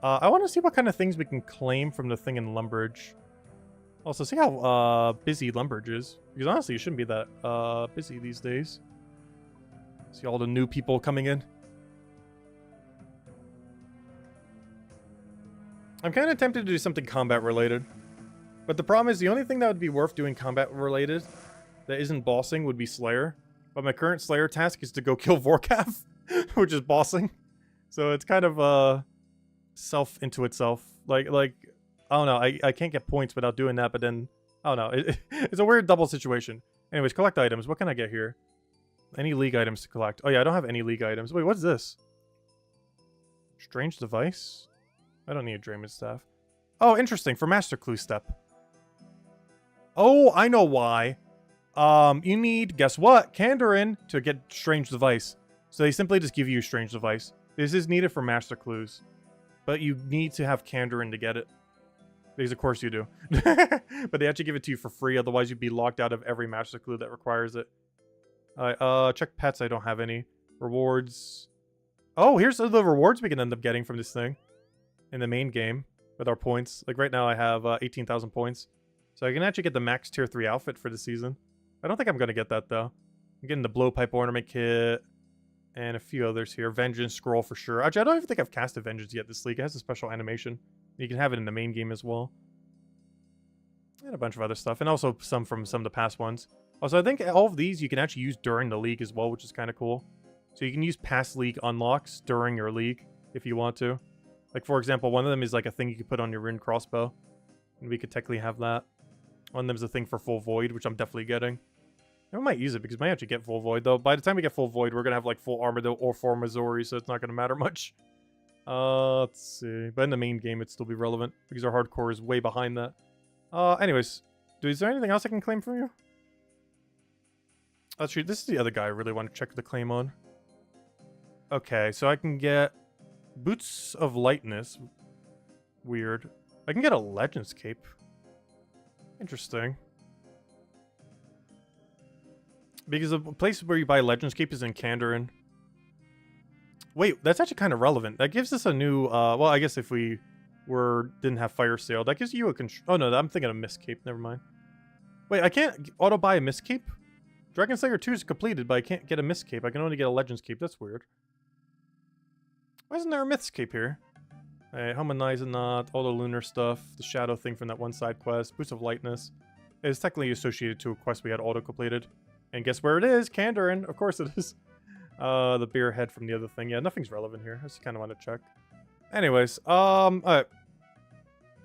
I want to see what kind of things we can claim from the thing in Lumbridge. Also, see how busy Lumbridge is. Because honestly, it shouldn't be that busy these days. See all the new people coming in. I'm kind of tempted to do something combat related. But the problem is the only thing that would be worth doing combat related that isn't bossing would be Slayer. But my current Slayer task is to go kill Vorkath, which is bossing. So it's kind of self into itself. Like I don't know, I can't get points without doing that, but then I don't know. It's a weird double situation. Anyways, collect items. What can I get here? Any league items to collect? Oh yeah, I don't have any league items. Wait, what's this? Strange device? I don't need a Drayman staff. Oh, interesting. For Master Clue step. Oh, I know why. You need, guess what? Kandarin to get Strange Device. So they simply just give you a Strange Device. This is needed for Master Clues. But you need to have Kandarin to get it. Because of course you do. But they actually give it to you for free, otherwise you'd be locked out of every Master Clue that requires it. Alright, check pets, I don't have any. Rewards. Oh, here's the rewards we can end up getting from this thing. In the main game. With our points. Like right now I have 18,000 points. So I can actually get the max tier 3 outfit for the season. I don't think I'm going to get that though. I'm getting the blowpipe ornament kit. And a few others here. Vengeance scroll for sure. Actually, I don't even think I've casted Vengeance yet this league. It has a special animation. You can have it in the main game as well. And a bunch of other stuff. And also some from some of the past ones. Also, I think all of these you can actually use during the league as well, which is kind of cool. So you can use past league unlocks during your league if you want to. Like, for example, one of them is like a thing you could put on your rune crossbow. And we could technically have that. One of them is a thing for full void, which I'm definitely getting. I might use it because we might actually get full void, though. By the time we get full void, we're going to have like full Armadillo or 4 Missouri, so it's not going to matter much. Let's see. But in the main game, it'd still be relevant because our hardcore is way behind that. Anyways, is there anything else I can claim from you? Actually, this is the other guy I really want to check the claim on. Okay, so I can get Boots of Lightness. Weird. I can get a Legends Cape. Interesting. Because the place where you buy Legends Cape is in Kandarin. Wait, that's actually kind of relevant. That gives us a new, well, I guess if we didn't have Fire Sale, that gives you a oh no, I'm thinking of Mist Cape, never mind. Wait, I can't auto buy a Mist Cape? Dragon Slayer 2 is completed, but I can't get a Mist Cape. I can only get a Legends Cape, that's weird. Why isn't there a Mist Cape here? Alright, Helmanizanot, all the lunar stuff, the shadow thing from that one side quest, Boost of Lightness. It's technically associated to a quest we had auto-completed. And guess where it is? Kandarin, of course it is. The beer head from the other thing. Yeah, nothing's relevant here. I just kind of want to check. Anyways, alright.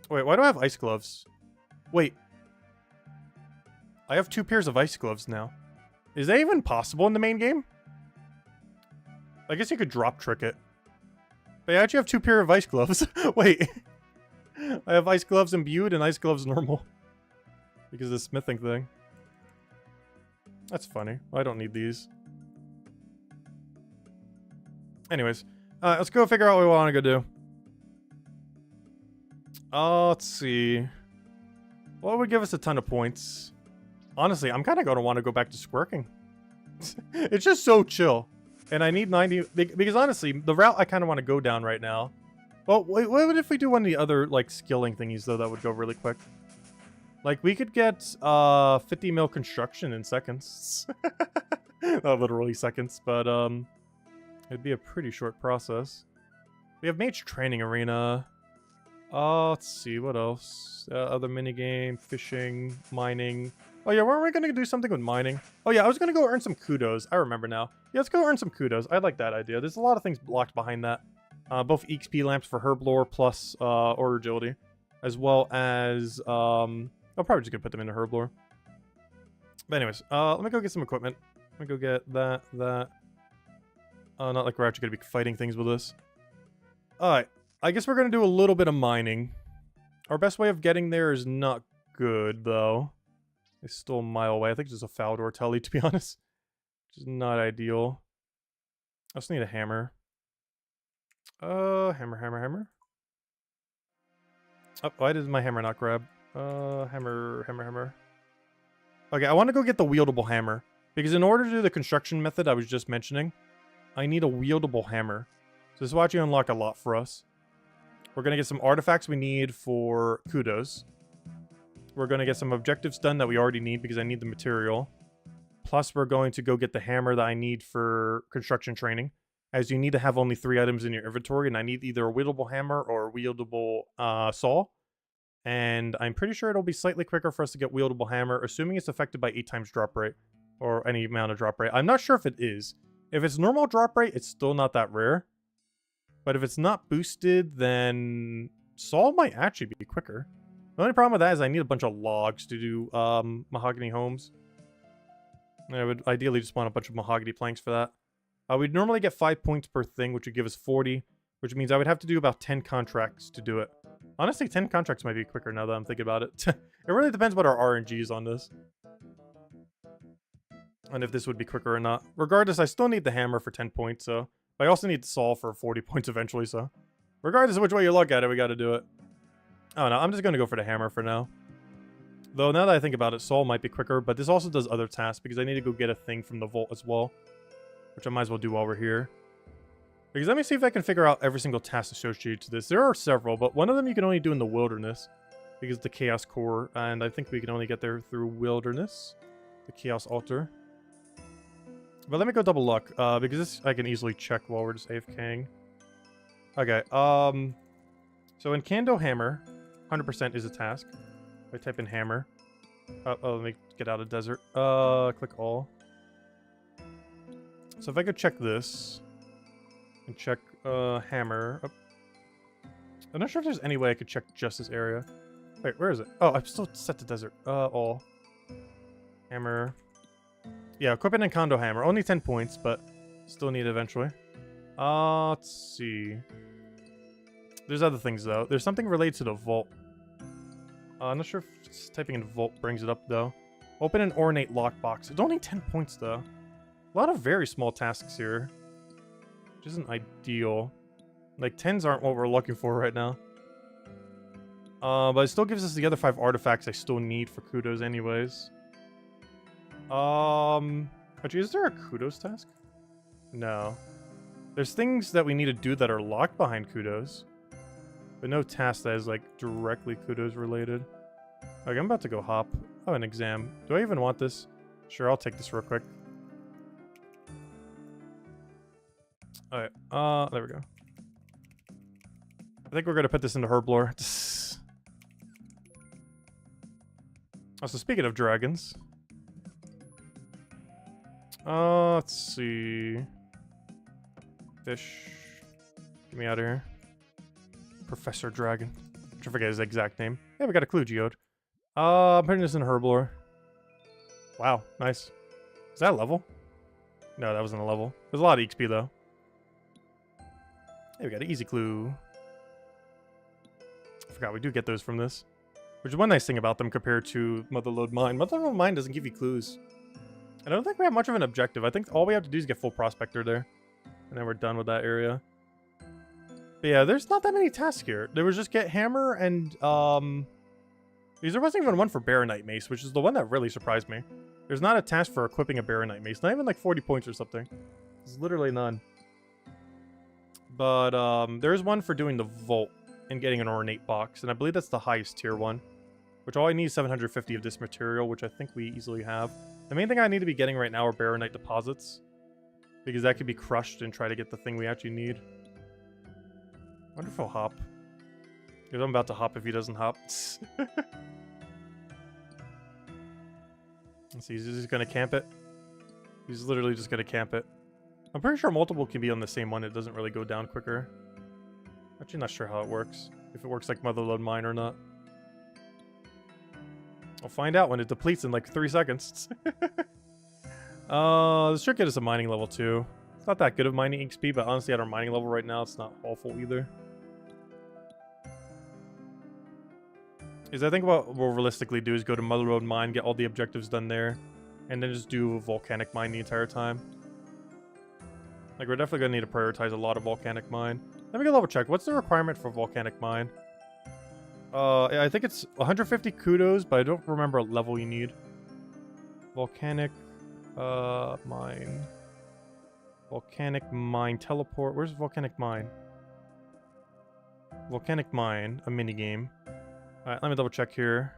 Wait, why do I have ice gloves? Wait. I have 2 pairs of ice gloves now. Is that even possible in the main game? I guess you could drop trick it. But I actually have 2 pair of ice gloves. Wait. I have ice gloves imbued and ice gloves normal. Because of the smithing thing. That's funny. Well, I don't need these. Anyways. Let's go figure out what we want to go do. Let's see. What would give us a ton of points? Honestly, I'm kind of going to want to go back to squirking. It's just so chill. And I need 90... Because honestly, the route I kind of want to go down right now... Well, wait, what if we do one of the other, like, skilling thingies, though, that would go really quick? Like, we could get 50 mil construction in seconds. Not literally seconds, but it'd be a pretty short process. We have mage training arena. Let's see, what else? Other minigame, fishing, mining. Oh yeah, weren't we gonna do something with mining? Oh yeah, I was gonna go earn some kudos. I remember now. Yeah, let's go earn some kudos. I like that idea. There's a lot of things locked behind that. Both EXP lamps for herblore plus or agility, as well as I'm probably just gonna put them into herblore. But anyways, let me go get some equipment. Let me go get that. Not like we're actually gonna be fighting things with this. Alright, I guess we're gonna do a little bit of mining. Our best way of getting there is not good, though. It's still a mile away. I think it's just a Foundry telly, to be honest. Which is not ideal. I just need a hammer. Hammer. Oh, why did my hammer not grab? Hammer. Okay, I want to go get the wieldable hammer. Because in order to do the construction method I was just mentioning, I need a wieldable hammer. So this will actually unlock a lot for us. We're going to get some artifacts we need for kudos. We're going to get some objectives done that we already need because I need the material. Plus, we're going to go get the hammer that I need for construction training. As you need to have only 3 items in your inventory, and I need either a wieldable hammer or a wieldable saw. And I'm pretty sure it'll be slightly quicker for us to get wieldable hammer, assuming it's affected by 8 times drop rate. Or any amount of drop rate. I'm not sure if it is. If it's normal drop rate, it's still not that rare. But if it's not boosted, then saw might actually be quicker. The only problem with that is I need a bunch of logs to do mahogany homes. And I would ideally just want a bunch of mahogany planks for that. We'd normally get 5 points per thing, which would give us 40. Which means I would have to do about 10 contracts to do it. Honestly, 10 contracts might be quicker now that I'm thinking about it. It really depends what our RNG is on this. And if this would be quicker or not. Regardless, I still need the hammer for 10 points, so... I also need the saw for 40 points eventually, so... Regardless of which way you look at it, we gotta do it. I don't know, I'm just gonna go for the hammer for now. Though, now that I think about it, saw might be quicker, but this also does other tasks, because I need to go get a thing from the vault as well. Which I might as well do while we're here. Because let me see if I can figure out every single task associated to this. There are several, but one of them you can only do in the wilderness. Because the Chaos Core, and I think we can only get there through wilderness. The Chaos Altar. But let me go double luck, because this I can easily check while we're just AFKing. Okay, so in Kando Hammer, 100% is a task. If I type in hammer. Oh, let me get out of desert. Click all. So if I could check this, and check, hammer. Oh. I'm not sure if there's any way I could check just this area. Wait, where is it? Oh, I'm still set to desert. All. Hammer. Yeah, equipment and condo hammer. Only 10 points, but still need it eventually. Let's see. There's other things, though. There's something related to the vault. I'm not sure if typing in vault brings it up, though. Open an ornate lockbox. It's only 10 points, though. A lot of very small tasks here. Which isn't ideal. Like, 10s aren't what we're looking for right now. But it still gives us the other 5 artifacts I still need for kudos anyways. Actually, is there a kudos task? No. There's things that we need to do that are locked behind kudos. But no task that is, like, directly kudos related. Okay, I'm about to go hop. Oh, an exam. Do I even want this? Sure, I'll take this real quick. Alright, there we go. I think we're gonna put this into herblore. Also, speaking of dragons... let's see. Fish. Get me out of here. Professor Dragon. I forget his exact name. Yeah, we got a clue geode. I'm putting this in herblore. Wow, nice. Is that a level? No, that wasn't a level. There's a lot of XP though. Hey, we got an easy clue. I forgot we do get those from this. Which is one nice thing about them compared to Motherlode Mine. Motherlode Mine doesn't give you clues. I don't think we have much of an objective. I think all we have to do is get full prospector there. And then we're done with that area. But yeah, there's not that many tasks here. There was just get hammer and, because there wasn't even one for Baronite Mace, which is the one that really surprised me. There's not a task for equipping a Baronite Mace. Not even like 40 points or something. There's literally none. But, there is one for doing the Vault and getting an ornate box. And I believe that's the highest tier one. Which all I need is 750 of this material, which I think we easily have. The main thing I need to be getting right now are Baronite deposits. Because that could be crushed and try to get the thing we actually need. Wonder if he'll hop. Because I'm about to hop if he doesn't hop. Let's see, he's just gonna camp it. He's literally just gonna camp it. I'm pretty sure multiple can be on the same one. It doesn't really go down quicker. Actually not sure how it works. If it works like Motherlode Mine or not. I'll find out when it depletes in like 3 seconds. This should get us a mining level 2. It's not that good of mining XP, but honestly at our mining level right now, it's not awful either. Is I think what we'll realistically do is go to Motherlode Mine, get all the objectives done there, and then just do Volcanic Mine the entire time. Like, we're definitely going to need to prioritize a lot of Volcanic Mine. Let me go level check. What's the requirement for Volcanic Mine? I think it's 150 kudos, but I don't remember what level you need. Volcanic Mine. Volcanic Mine teleport. Where's Volcanic Mine? Volcanic Mine, a minigame. Alright, let me double check here.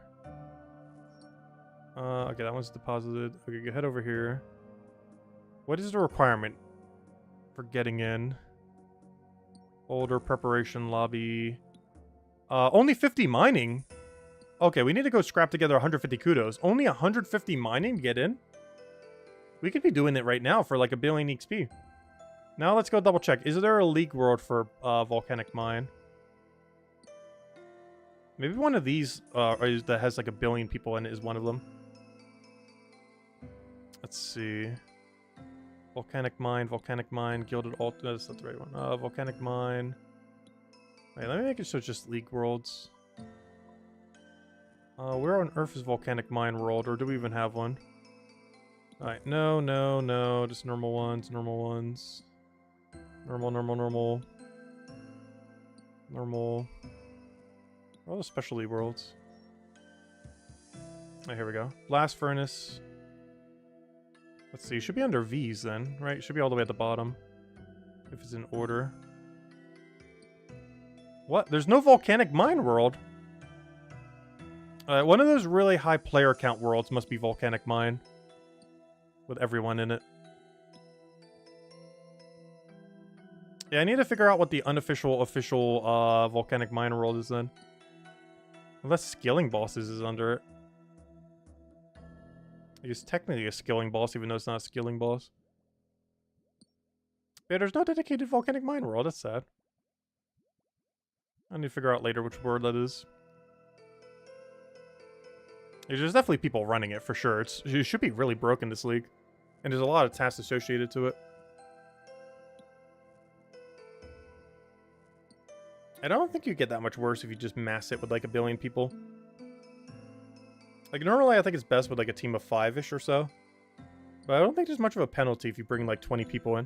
Okay, that one's deposited. Okay, go head over here. What is the requirement for getting in? Older preparation lobby. Only 50 mining? Okay, we need to go scrap together 150 kudos. Only 150 mining to get in? We could be doing it right now for like 1 billion XP. Now let's go double check. Is there a league world for Volcanic Mine? Maybe one of these that has like 1 billion people in it is one of them. Let's see. Volcanic Mine, Gilded Alt. No, that's not the right one. Volcanic Mine. Wait, let me make it so it's just League Worlds. Where on earth is Volcanic Mine World, or do we even have one? Alright, no. Just normal ones. Normal. All the specialty worlds. Oh, here we go. Blast Furnace. Let's see. It should be under V's then, right? It should be all the way at the bottom. If it's in order. What? There's no Volcanic Mine world. One of those really high player count worlds must be Volcanic Mine. With everyone in it. Yeah, I need to figure out what the unofficial, official Volcanic Mine world is then. Unless Skilling Bosses is under it. I guess technically a Skilling Boss, even though it's not a Skilling Boss. Yeah, there's no dedicated Volcanic Mine world. That's sad. I need to figure out later which word that is. There's definitely people running it, for sure. It should be really broken, this league. And there's a lot of tasks associated to it. And I don't think you get that much worse if you just mass it with like 1 billion people. Like normally I think it's best with like a team of 5-ish or so. But I don't think there's much of a penalty if you bring like 20 people in.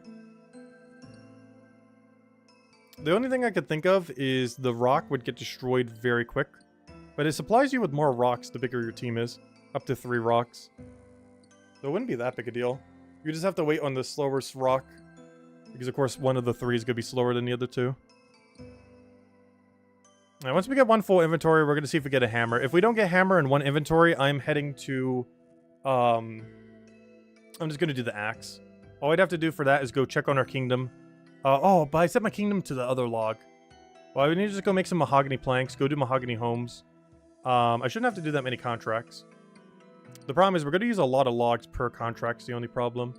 The only thing I could think of is the rock would get destroyed very quick. But it supplies you with more rocks the bigger your team is. Up to 3 rocks. So it wouldn't be that big a deal. You just have to wait on the slowest rock. Because of course one of the 3 is going to be slower than the other 2. Alright, once we get 1 full inventory, we're going to see if we get a hammer. If we don't get hammer in 1 inventory, I'm heading to... I'm just going to do the axe. All I'd have to do for that is go check on our kingdom. Oh, but I set my kingdom to the other log. Well, I need to just go make some mahogany planks, go do mahogany homes. I shouldn't have to do that many contracts. The problem is we're going to use a lot of logs per contract, it's the only problem.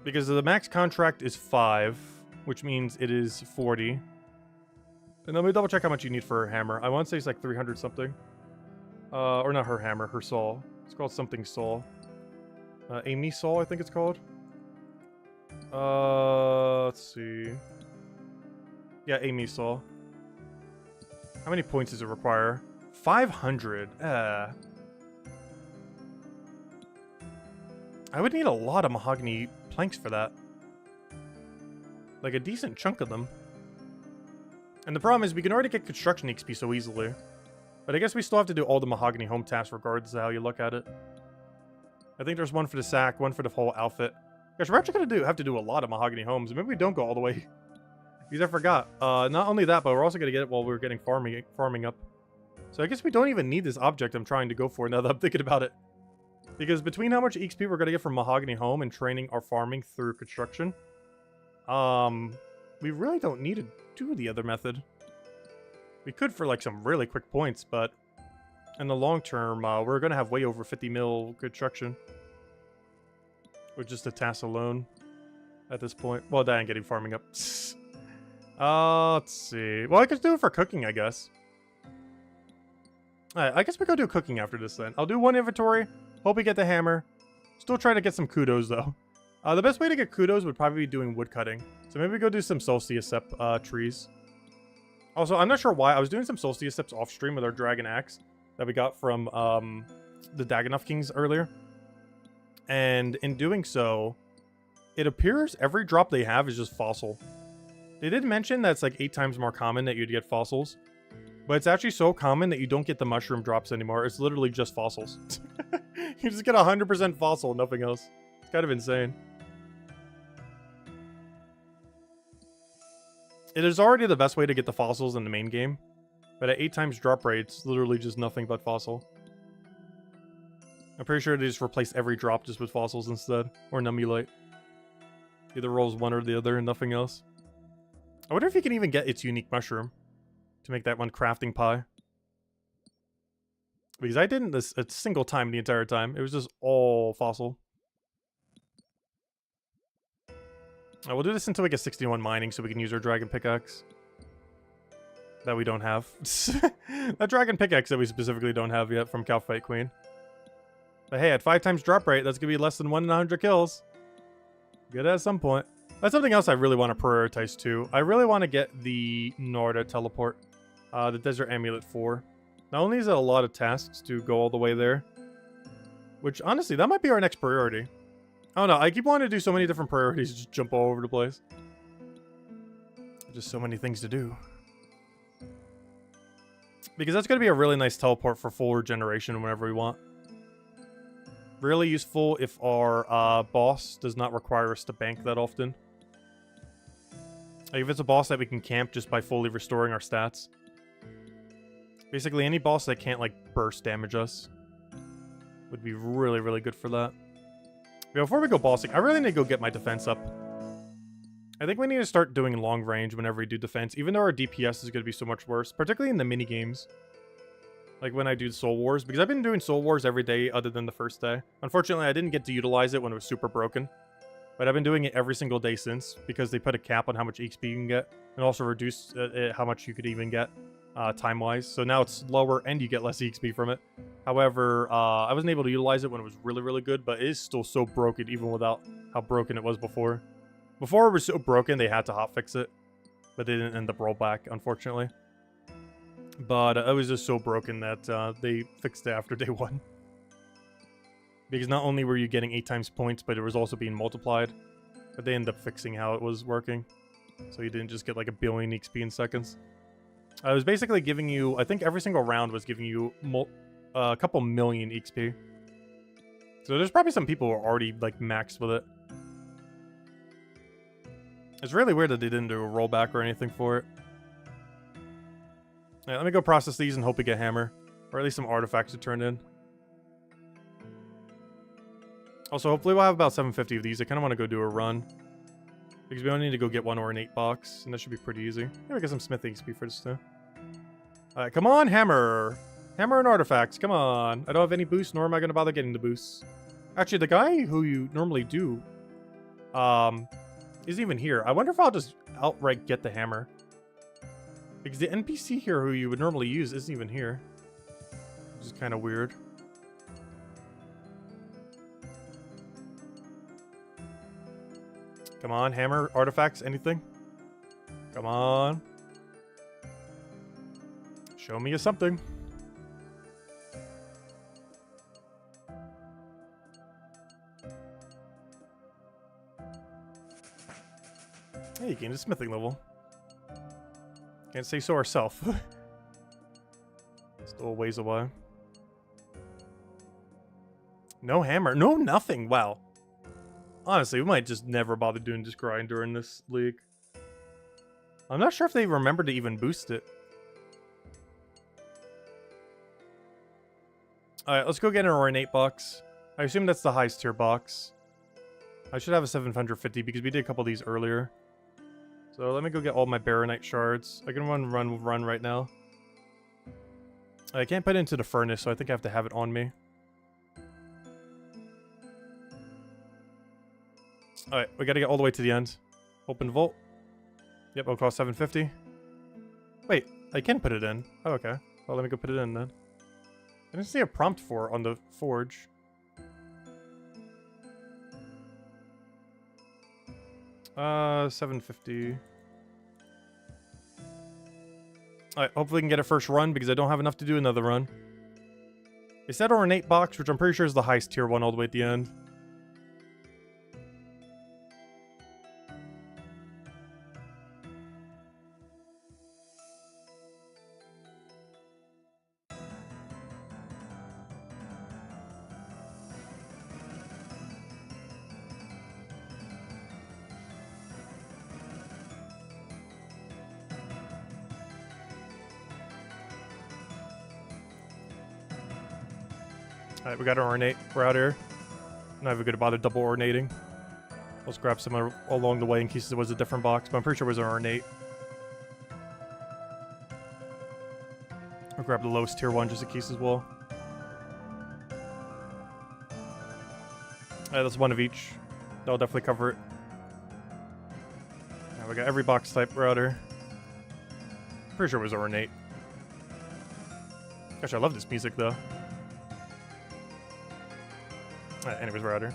Because the max contract is 5, which means it is 40. And let me double check how much you need for her hammer. I want to say it's like 300 something. Or not her hammer, her saw. It's called something saw. Amy saw, I think it's called. Let's see. Yeah, Amy saw. How many points does it require? 500. I would need a lot of mahogany planks for that. Like a decent chunk of them. And the problem is we can already get construction XP so easily. But I guess we still have to do all the mahogany home tasks regardless of how you look at it. I think there's 1 for the sack, 1 for the whole outfit. Gosh, we're actually going to have to do a lot of mahogany homes. Maybe we don't go all the way Because I forgot. Not only that, but we're also going to get it while we're getting farming up. So I guess we don't even need this object I'm trying to go for now that I'm thinking about it. Because between how much XP we're going to get from Mahogany Home and training our farming through construction, we really don't need to do the other method. We could for like some really quick points, but in the long term, we're going to have way over 50 mil construction. With just a task alone at this point. Well, that ain't getting farming up. Let's see. Well, I could do it for cooking, I guess. Alright, I guess we go do cooking after this then. I'll do one inventory. Hope we get the hammer. Still trying to get some kudos, though. The best way to get kudos would probably be doing woodcutting. So maybe we go do some solstice step trees. Also, I'm not sure why. I was doing some solstice steps off stream with our dragon axe that we got from the Dagannoth Kings earlier. And in doing so, it appears every drop they have is just fossil. They did mention that it's like 8 times more common that you'd get fossils. But it's actually so common that you don't get the mushroom drops anymore. It's literally just fossils. You just get 100% fossil, nothing else. It's kind of insane. It is already the best way to get the fossils in the main game. But at 8 times drop rate, it's literally just nothing but fossil. I'm pretty sure they just replace every drop just with fossils instead. Or nummulite. Either rolls one or the other and nothing else. I wonder if you can even get its unique mushroom. To make that one crafting pie. Because I didn't this a single time the entire time. It was just all fossil. We'll do this until we get 61 mining so we can use our dragon pickaxe. That we don't have. That dragon pickaxe that we specifically don't have yet from Calphite Queen. But hey, at 5 times drop rate, that's going to be less than 1 in 100 kills. Good at some point. That's something else I really want to prioritize too. I really want to get the Norda teleport. The Desert Amulet 4. Not only is it a lot of tasks to go all the way there. Which, honestly, that might be our next priority. I don't know, I keep wanting to do so many different priorities, just jump all over the place. Just so many things to do. Because that's going to be a really nice teleport for full regeneration whenever we want. Really useful if our boss does not require us to bank that often. Like if it's a boss that we can camp just by fully restoring our stats. Basically any boss that can't like burst damage us would be really, really good for that. But before we go bossing, I really need to go get my defense up. I think we need to start doing long range whenever we do defense, even though our DPS is going to be so much worse, particularly in the mini games. Like when I do Soul Wars, because I've been doing Soul Wars every day other than the first day. Unfortunately, I didn't get to utilize it when it was super broken. But I've been doing it every single day since, because they put a cap on how much XP you can get, and also reduce how much you could even get time-wise. So now it's lower, and you get less XP from it. However, I wasn't able to utilize it when it was really, really good, but it is still so broken, even without how broken it was before. Before it was so broken, they had to hotfix it, but they didn't end up rollback, unfortunately. But it was just so broken that they fixed it after day 1. Because not only were you getting 8 times points, but it was also being multiplied. But they ended up fixing how it was working. So you didn't just get like a billion XP in seconds. I was basically giving you, I think every single round was giving you a couple million XP. So there's probably some people who are already like maxed with it. It's really weird that they didn't do a rollback or anything for it. Yeah, let me go process these and hope we get hammer. Or at least some artifacts to turn in. Also, hopefully we'll have about 750 of these. I kind of want to go do a run. Because we only need to go get 1 or an 8 box. And that should be pretty easy. Maybe get some smithing XP for this too. Alright, come on, hammer! Hammer and artifacts, come on. I don't have any boosts, nor am I going to bother getting the boosts. Actually, the guy who you normally do isn't even here. I wonder if I'll just outright get the hammer. Because the NPC here who you would normally use isn't even here. Which is kind of weird. Come on, hammer, artifacts, anything? Come on. Show me a something. Hey, you gained a smithing level. Can't say so ourselves. Still a ways away. No hammer. No nothing. Wow. Honestly, we might just never bother doing this grind during this league. I'm not sure if they remembered to even boost it. Alright, let's go get an ornate box. I assume that's the highest tier box. I should have a 750 because we did a couple of these earlier. So let me go get all my baronite shards. I can run right now. I can't put it into the furnace, so I think I have to have it on me. Alright, we gotta get all the way to the end. Open vault. Yep, it'll cost 750. Wait, I can put it in. Oh, okay. Well, let me go put it in then. I didn't see a prompt for it on the forge. $750. Alright, hopefully we can get a first run because I don't have enough to do another run. It's that ornate box, which I'm pretty sure is the highest tier one all the way at the end. Alright, we got our ornate. We're out here. Not even gonna bother double ornating. Let's grab some along the way in case it was a different box, but I'm pretty sure it was an ornate. I'll grab the lowest tier one just in case as well. Alright, that's one of each. That'll definitely cover it. Now we got every box type. We're out here. Pretty sure it was ornate. Gosh, I love this music though. Anyways, we're out here.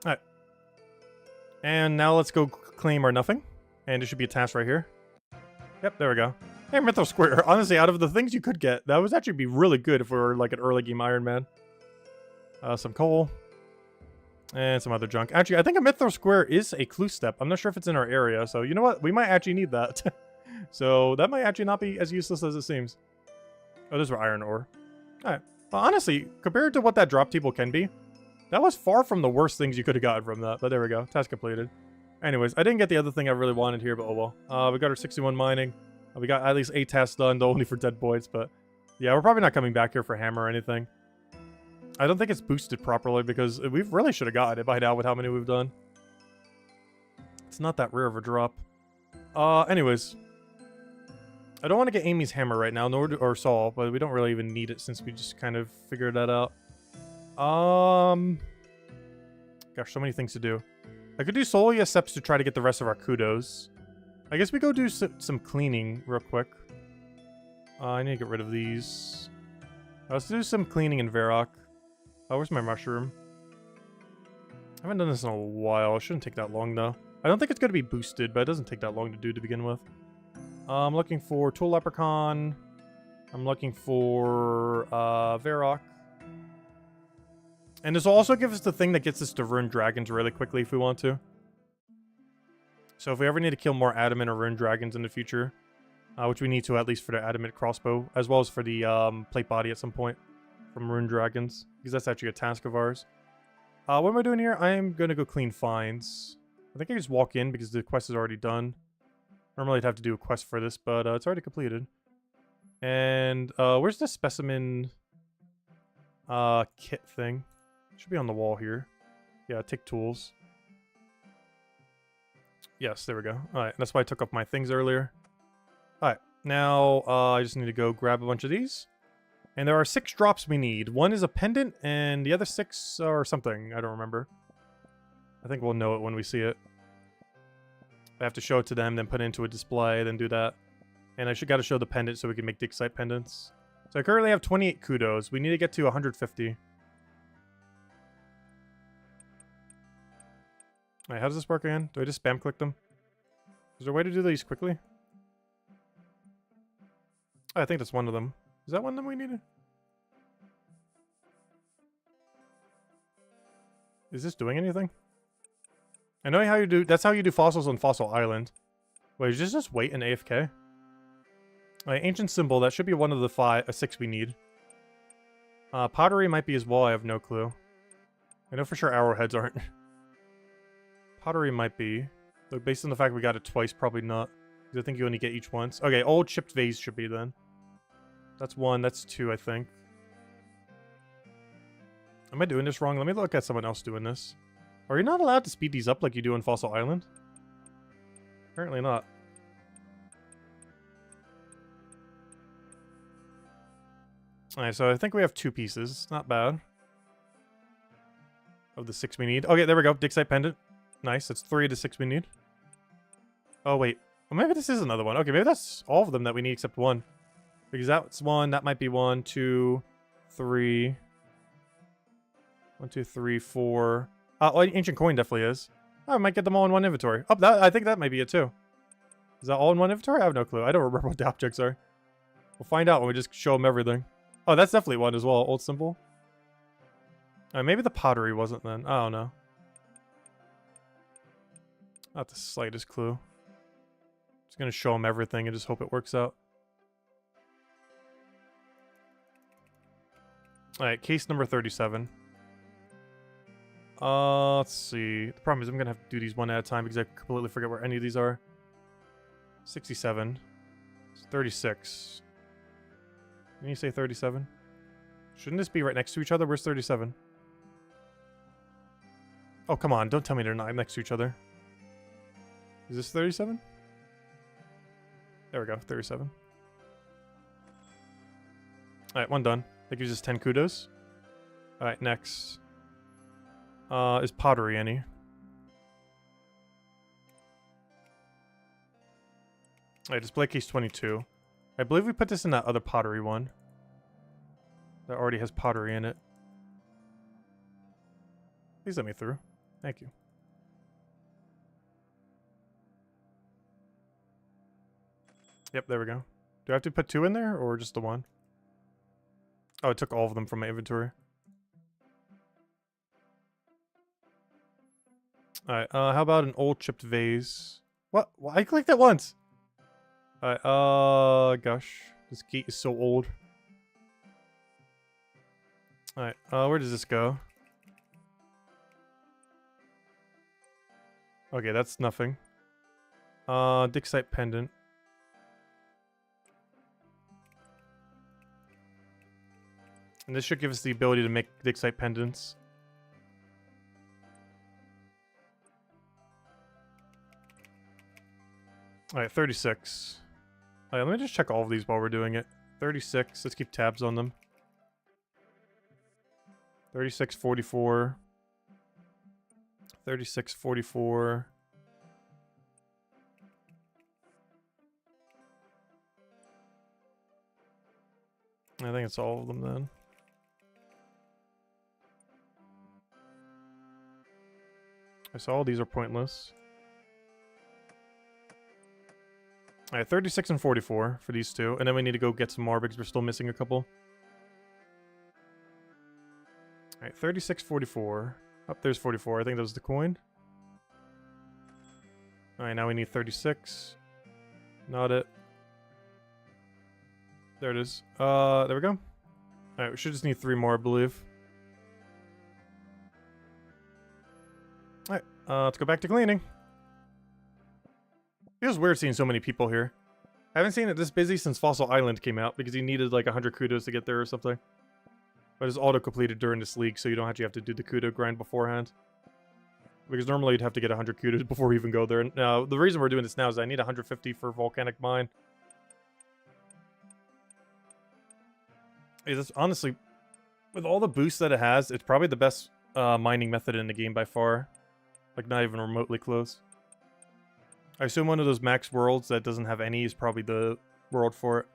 Alright. And now let's go claim our nothing. And it should be a task right here. Yep, there we go. Hey, Mythos Square. Honestly, out of the things you could get, that would actually be really good if we were like an early game Iron Man. Some coal. And some other junk. Actually, I think a Mythos Square is a clue step. I'm not sure if it's in our area. So, you know what? We might actually need that. So, that might actually not be as useless as it seems. Oh, those were iron ore. Alright. Well, honestly, compared to what that drop table can be, that was far from the worst things you could have gotten from that. But there we go. Task completed. Anyways, I didn't get the other thing I really wanted here, but oh well. We got our 61 mining. We got at least 8 tasks done, though only for dead boys, but yeah, we're probably not coming back here for hammer or anything. I don't think it's boosted properly because we really should have gotten it by now with how many we've done. It's not that rare of a drop. Anyways. I don't want to get Amy's hammer right now, or Saul, but we don't really even need it since we just kind of figured that out. Gosh, so many things to do. I could do Solia steps to try to get the rest of our kudos. I guess we go do some cleaning real quick. I need to get rid of these. Let's do some cleaning in Varrock. Oh, where's my mushroom? I haven't done this in a while. It shouldn't take that long, though. I don't think it's going to be boosted, but it doesn't take that long to do to begin with. I'm looking for Tool Leprechaun. I'm looking for Varrock. And this will also give us the thing that gets us to Rune Dragons really quickly if we want to. So if we ever need to kill more Adamant or Rune Dragons in the future, which we need to at least for the Adamant crossbow, as well as for the plate body at some point from Rune Dragons, because that's actually a task of ours. What am I doing here? I am going to go clean finds. I think I just walk in because the quest is already done. Normally I'd have to do a quest for this, but it's already completed. And where's the specimen kit thing? It should be on the wall here. Yeah, take tools. Yes, there we go. Alright, that's why I took off my things earlier. Alright, now I just need to go grab a bunch of these. And there are 6 drops we need. One is a pendant, and the other 6 are something. I don't remember. I think we'll know it when we see it. I have to show it to them, then put it into a display, then do that. And I got to show the pendant so we can make the Excite pendants. So I currently have 28 kudos. We need to get to 150. Alright, how does this work again? Do I just spam click them? Is there a way to do these quickly? Oh, I think that's one of them. Is that one of them we needed? Is this doing anything? I know how you do... That's how you do fossils on Fossil Island. Wait, just wait in AFK? Alright, Ancient Symbol. That should be one of the 6 we need. Pottery might be as well. I have no clue. I know for sure arrowheads aren't. Pottery might be. But based on the fact we got it twice, probably not. Because I think you only get each once. Okay, old chipped vase should be then. That's 1, that's 2, I think. Am I doing this wrong? Let me look at someone else doing this. Are you not allowed to speed these up like you do in Fossil Island? Apparently not. Alright, so I think we have 2 pieces. Not bad. Of the 6 we need. Okay, there we go. Dig site pendant. Nice. That's 3 of the 6 we need. Oh, wait. Well, maybe this is another one. Okay, maybe that's all of them that we need except 1. Because that's 1. That might be 1, 2, 3. 1, 2, 3, 4. Oh, ancient coin definitely is. Oh, I might get them all in one inventory. Oh, I think that might be it too. Is that all in one inventory? I have no clue. I don't remember what the objects are. We'll find out when we just show them everything. Oh, that's definitely one as well. Old symbol. Maybe the pottery wasn't then. I don't know. Not the slightest clue. Just gonna show them everything and just hope it works out. Alright, case number 37. Let's see. The problem is I'm gonna have to do these one at a time because I completely forget where any of these are. 67. 36. Didn't you say 37? Shouldn't this be right next to each other? Where's 37? Oh, come on. Don't tell me they're not next to each other. Is this 37? There we go. 37. Alright, one done. That gives us 10 kudos. Alright, next. Is pottery any? Alright, display case 22. I believe we put this in that other pottery one. That already has pottery in it. Please let me through. Thank you. Yep, there we go. Do I have to put 2 in there, or just the 1? Oh, it took all of them from my inventory. Alright, how about an old chipped vase? What? Well, I clicked it once! Alright, gosh. This gate is so old. Alright, where does this go? Okay, that's nothing. Dig site pendant. And this should give us the ability to make dig site pendants. Alright, 36. Alright, let me just check all of these while we're doing it. 36, let's keep tabs on them. 36, 44. 36, 44. I think it's all of them then. I saw all these are pointless. Alright, 36 and 44 for these two. And then we need to go get some more because we're still missing a couple. Alright, 36, 44. Oh, there's 44. I think that was the coin. Alright, now we need 36. Not it. There it is. There we go. Alright, we should just need 3 more, I believe. Alright, let's go back to cleaning. Feels weird seeing so many people here. I haven't seen it this busy since Fossil Island came out because you needed like 100 kudos to get there or something. But it's auto-completed during this league, so you don't actually have to do the kudo grind beforehand. Because normally you'd have to get 100 kudos before you even go there. Now, the reason we're doing this now is I need 150 for Volcanic Mine. It's honestly, with all the boosts that it has, it's probably the best mining method in the game by far. Like, not even remotely close. I assume one of those max worlds that doesn't have any is probably the world for it.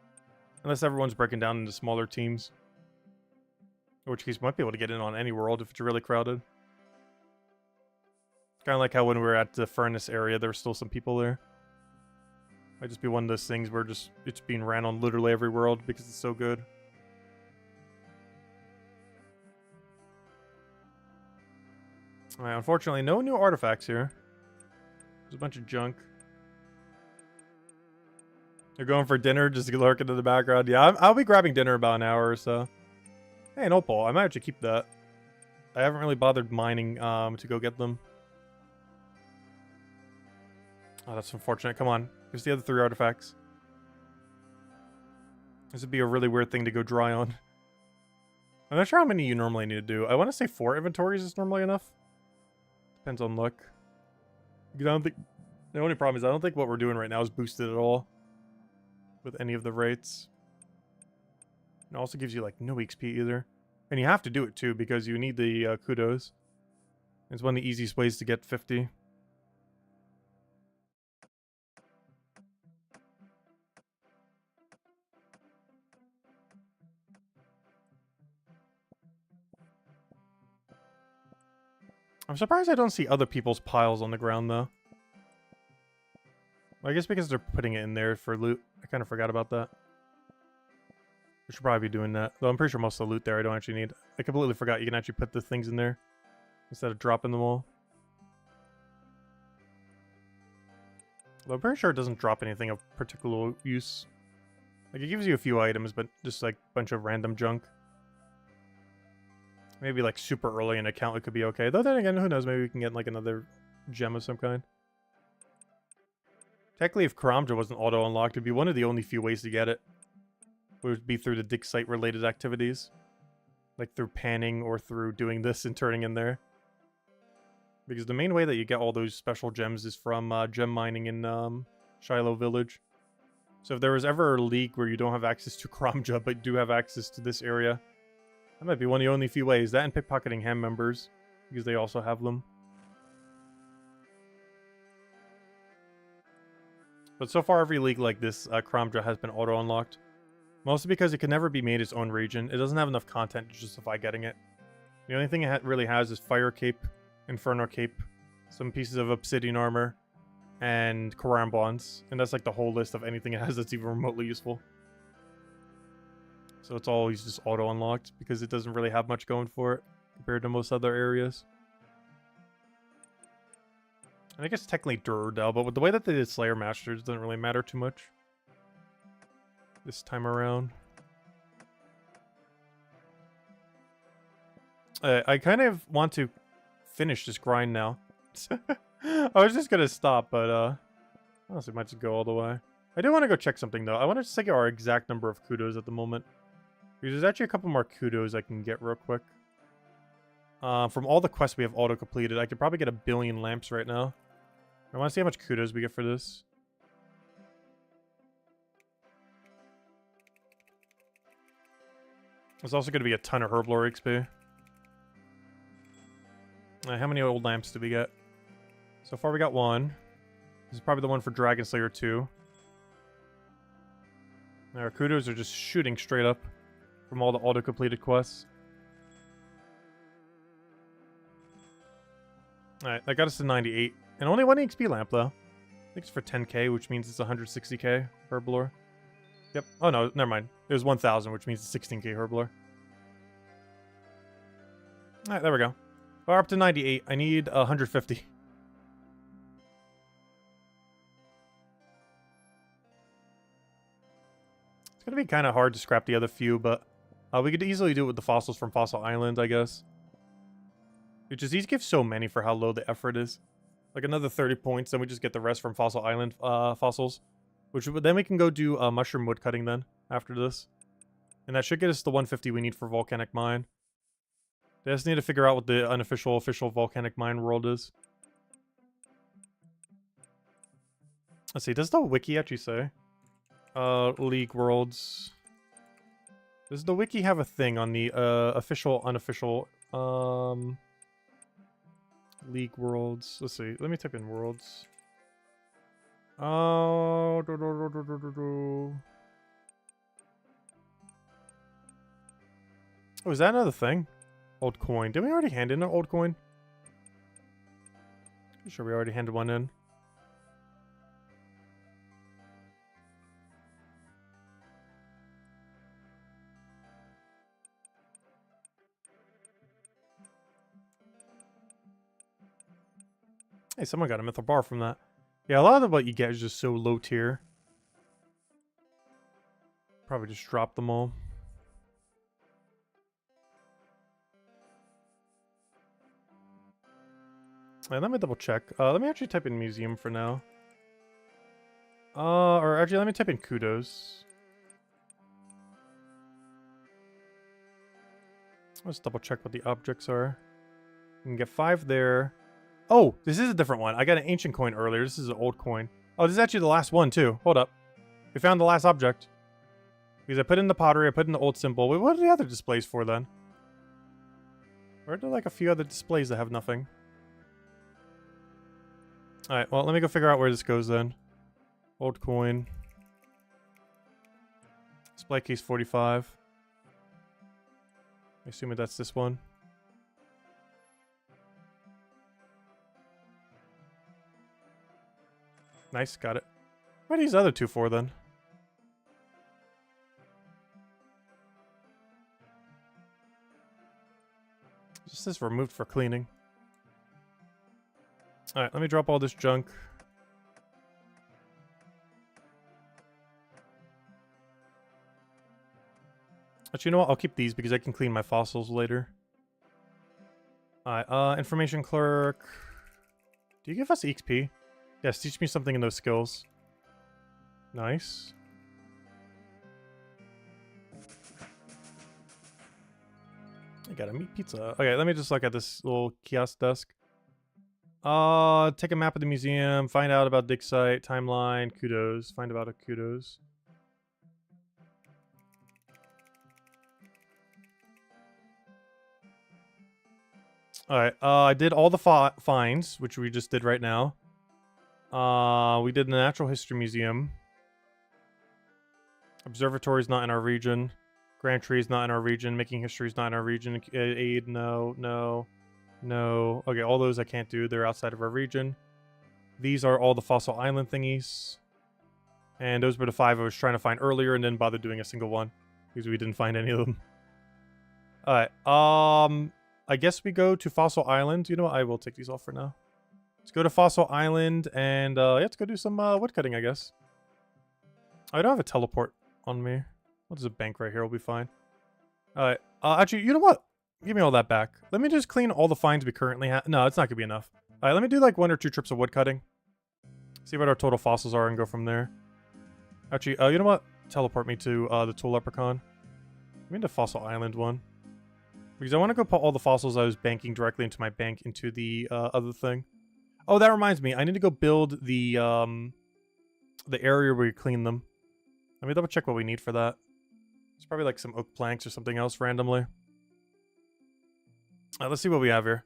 Unless everyone's breaking down into smaller teams. In which case, you might be able to get in on any world if it's really crowded. Kind of like how when we were at the furnace area, there were still some people there. Might just be one of those things where it's being ran on literally every world because it's so good. Alright, unfortunately, no new artifacts here. There's a bunch of junk. You're going for dinner, just lurking in the background. Yeah, I'll be grabbing dinner in about an hour or so. Hey, an opal. I might actually keep that. I haven't really bothered mining to go get them. Oh, that's unfortunate. Come on. Here's the other 3 artifacts. This would be a really weird thing to go dry on. I'm not sure how many you normally need to do. I want to say 4 inventories is normally enough. Depends on luck. Because I don't think... The only problem is I don't think what we're doing right now is boosted at all. With any of the rates. It also gives you, like, no XP either. And you have to do it, too, because you need the kudos. It's one of the easiest ways to get 50. I'm surprised I don't see other people's piles on the ground, though. Well, I guess because they're putting it in there for loot. I kind of forgot about that. We should probably be doing that. Though I'm pretty sure most of the loot there I don't actually need. I completely forgot you can actually put the things in there. Instead of dropping them all. Though I'm pretty sure it doesn't drop anything of particular use. Like, it gives you a few items, but just, like, a bunch of random junk. Maybe, like, super early in an account it could be okay. Though then again, who knows? Maybe we can get, like, another gem of some kind. Technically, if Karamja wasn't auto-unlocked, it'd be one of the only few ways to get it. It would be through the dig site-related activities. Like, through panning or through doing this and turning in there. Because the main way that you get all those special gems is from gem mining in Shiloh Village. So if there was ever a league where you don't have access to Karamja, but do have access to this area, that might be one of the only few ways. That and pickpocketing ham members, because they also have them. But so far, every league like this, Karamja has been auto-unlocked. Mostly because it can never be made its own region. It doesn't have enough content to justify getting it. The only thing it really has is Fire Cape, Inferno Cape, some pieces of Obsidian Armor, and Karam Bonds. And that's like the whole list of anything it has that's even remotely useful. So it's always just auto-unlocked because it doesn't really have much going for it compared to most other areas. And I guess technically Duradel, but with the way that they did Slayer Masters, it doesn't really matter too much this time around. I kind of want to finish this grind now. I was just gonna stop, but honestly, might just go all the way. I do want to go check something though. I want to check our exact number of kudos at the moment. Because there's actually a couple more kudos I can get real quick. From all the quests we have auto-completed, I could probably get 1 billion lamps right now. I want to see how much kudos we get for this. There's also going to be a ton of herblore XP. How many old lamps did we get? So far we got 1. This is probably the one for Dragon Slayer 2. Our kudos are just shooting straight up from all the auto-completed quests. Alright, that got us to 98. And only 1 XP lamp, though. I think it's for 10k, which means it's 160k herblore. Yep. Oh, no, never mind. It was 1,000, which means it's 16k herblore. Alright, there we go. We're up to 98. I need 150. It's going to be kind of hard to scrap the other few, but we could easily do it with the fossils from Fossil Island, I guess. Which is, these give so many for how low the effort is. Like another 30 points, then we just get the rest from Fossil Island fossils. Then we can go do mushroom woodcutting then, after this. And that should get us the 150 we need for Volcanic Mine. They just need to figure out what the unofficial, official Volcanic Mine world is. Let's see, does the wiki actually say? League Worlds. Does the wiki have a thing on the official, unofficial, League Worlds? Let's see, let me type in Worlds. Oh, oh, is that another thing? Old coin. Did we already hand in an old coin? Pretty sure we already handed one in. Hey, someone got a mithril bar from that. Yeah, a lot of what you get is just so low tier. Probably just drop them all. Let me double check. Let me actually type in museum for now. Or actually, let me type in kudos. Let's double check what the objects are. You can get 5 there. Oh, this is a different one. I got an ancient coin earlier. This is an old coin. Oh, this is actually the last one, too. Hold up. We found the last object. Because I put in the pottery, I put in the old symbol. Wait, what are the other displays for, then? Or are there, like, a few other displays that have nothing? Alright, well, let me go figure out where this goes, then. Old coin. Display case 45. I assume that's this one. Nice, got it. What are these other 2 for, then? This is removed for cleaning. Alright, let me drop all this junk. Actually, you know what? I'll keep these because I can clean my fossils later. Alright, information clerk. Do you give us XP? Yes, teach me something in those skills. Nice. I got a meat pizza. Okay, let me just look at this little kiosk desk. Take a map of the museum, find out about dig site, timeline, kudos. Find about a kudos. Alright, I did all the finds, which we just did right now. We did the Natural History Museum. Observatory's not in our region. Grand Tree's not in our region. Making History's not in our region. Aid, no, no, no. Okay, all those I can't do. They're outside of our region. These are all the Fossil Island thingies. And those were the 5 I was trying to find earlier and didn't bother doing a single one. Because we didn't find any of them. Alright, I guess we go to Fossil Island. You know what? I will take these off for now. Let's go to Fossil Island and, yeah, let's go do some woodcutting, I guess. I don't have a teleport on me. Well, there's a bank right here. We'll be fine. Alright. Actually, you know what? Give me all that back. Let me just clean all the finds we currently have. No, it's not going to be enough. Alright, let me do like 1 or 2 trips of woodcutting. See what our total fossils are and go from there. Actually, you know what? Teleport me to the Tool Leprechaun. Give me the Fossil Island one. Because I want to go put all the fossils I was banking directly into my bank into the other thing. Oh, that reminds me. I need to go build the area where you clean them. Let me double check what we need for that. It's probably like some oak planks or something else randomly. Let's see what we have here.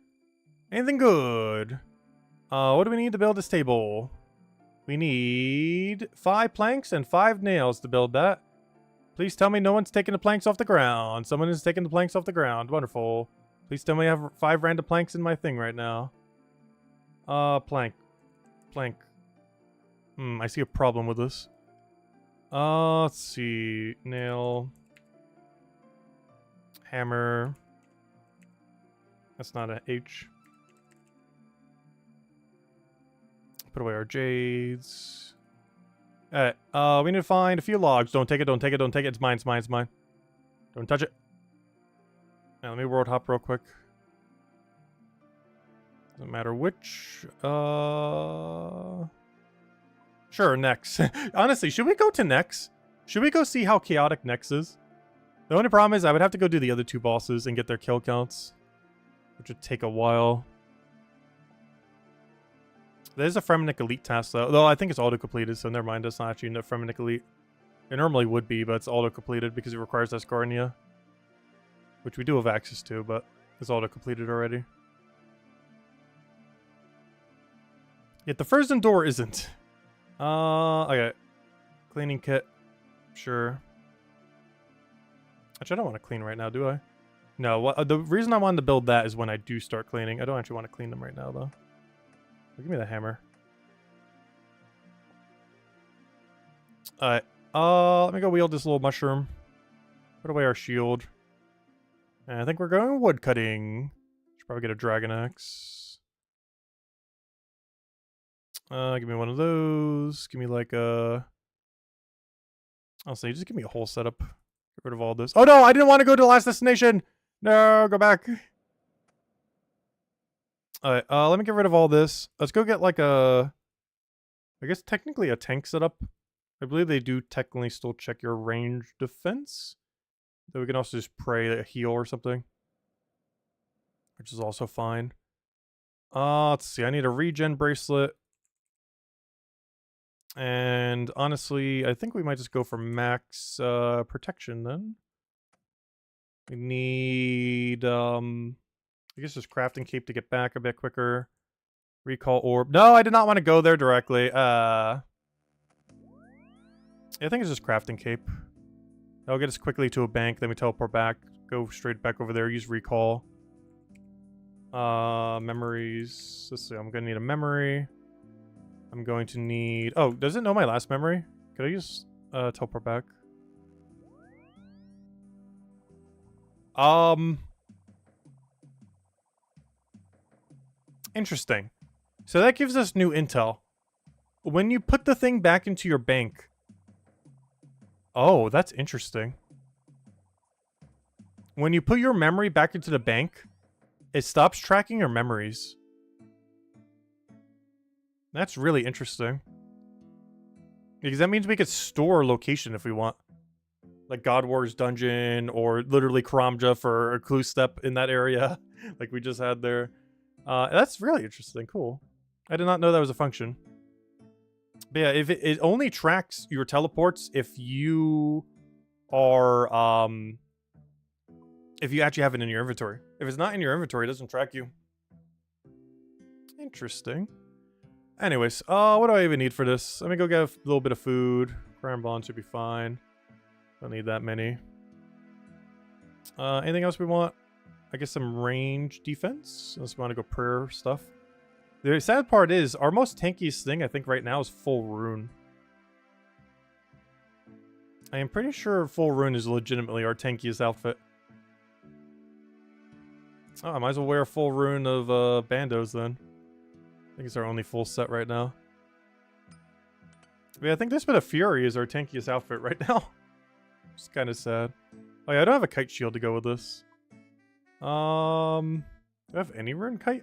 Anything good? What do we need to build this table? We need 5 planks and 5 nails to build that. Please tell me no one's taking the planks off the ground. Someone is taking the planks off the ground. Wonderful. Please tell me I have 5 random planks in my thing right now. Plank. Plank. I see a problem with this. Let's see. Nail. Hammer. That's not an H. Put away our jades. Alright, we need to find a few logs. Don't take it, don't take it, don't take it. It's mine, it's mine, it's mine. Don't touch it. Now, let me world hop real quick. Doesn't matter which. Sure, Nex. Honestly, should we go to Nex? Should we go see how chaotic Nex is? The only problem is I would have to go do the other 2 bosses and get their kill counts. Which would take a while. There's a Fremenic Elite task, though I think it's auto-completed, so never mind. That's not actually a Fremenic Elite. It normally would be, but it's auto-completed because it requires Asgarnia. Which we do have access to, but it's auto-completed already. Yet the Frozen Door isn't. Okay. Cleaning kit. Sure. Actually, I don't want to clean right now, do I? No, the reason I wanted to build that is when I do start cleaning. I don't actually want to clean them right now, though. Give me the hammer. Alright. Let me go wield this little mushroom. Put away our shield. And I think we're going wood cutting. Should probably get a dragon axe. Give me one of those. Give me like a... I'll say, just give me a whole setup. Get rid of all this. Oh no, I didn't want to go to the last destination! No, go back. Alright, let me get rid of all this. Let's go get like a I guess technically a tank setup. I believe they do technically still check your range defense. Though we can also just pray a heal or something, which is also fine. Let's see. I need a regen bracelet. And honestly, I think we might just go for max protection then. We need, I guess just crafting cape to get back a bit quicker. Recall orb. No, I did not want to go there directly. Yeah, I think it's just crafting cape. That'll get us quickly to a bank, then we teleport back, go straight back over there, use recall. Memories. Let's see, I'm gonna need a memory. I'm going to need... Oh, does it know my last memory? Could I use teleport back? Interesting. So that gives us new intel. When you put the thing back into your bank... Oh, that's interesting. When you put your memory back into the bank, it stops tracking your memories. That's really interesting. Because that means we could store location if we want. Like Godwars dungeon, or literally Karamja for a clue step in that area. Like we just had there. That's really interesting. Cool. I did not know that was a function. But yeah, if it only tracks your teleports if you are, if you actually have it in your inventory. If it's not in your inventory, it doesn't track you. Interesting. Anyways, what do I even need for this? Let me go get a little bit of food. Crown bond should be fine. Don't need that many. Anything else we want? I guess some range defense. Unless we want to go prayer stuff. The sad part is, our most tankiest thing, I think, right now is full rune. I am pretty sure full rune is legitimately our tankiest outfit. Oh, I might as well wear a full rune of bandos then. I think it's our only full set right now. Yeah, I think this bit of Fury is our tankiest outfit right now. It's kind of sad. Oh yeah, I don't have a kite shield to go with this. Do I have any rune kite?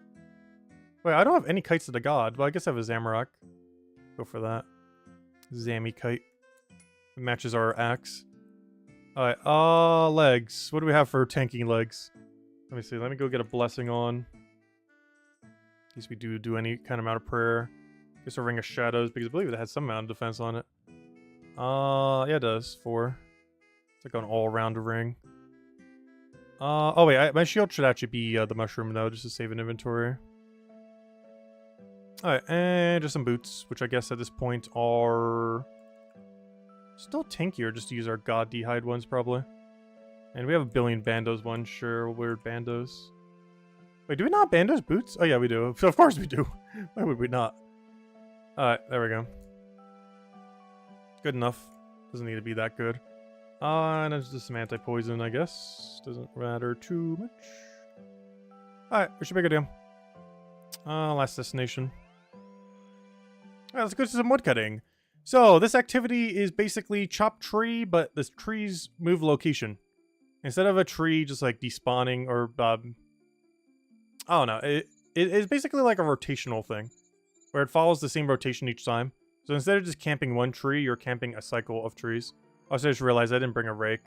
Wait, I don't have any kites to the god. Well, I guess I have a Zamorak. Go for that. Zammy kite. It matches our axe. Alright, legs. What do we have for tanking legs? Let me see. Let me go get a blessing on. In case we do any kind of amount of prayer. Guess a ring of shadows, because I believe it has some amount of defense on it. Yeah, it does. 4. It's like an all-around ring. Oh wait, my shield should actually be the mushroom though, just to save an inventory. Alright, and just some boots, which I guess at this point are still tankier, just to use our god D-hide ones probably. And we have a billion bandos ones, sure, weird bandos. Wait, do we not have bandos boots? Oh yeah, we do. Of course we do. Why would we not? Alright, there we go. Good enough. Doesn't need to be that good. And it's just some anti-poison, I guess. Doesn't matter too much. Alright, we should make a deal. Last destination. Alright, let's go to some woodcutting. So, this activity is basically chop tree, but the trees move location. Instead of a tree just like despawning or, I don't know. It's basically like a rotational thing. Where it follows the same rotation each time. So instead of just camping one tree, you're camping a cycle of trees. Also, I just realized I didn't bring a rake.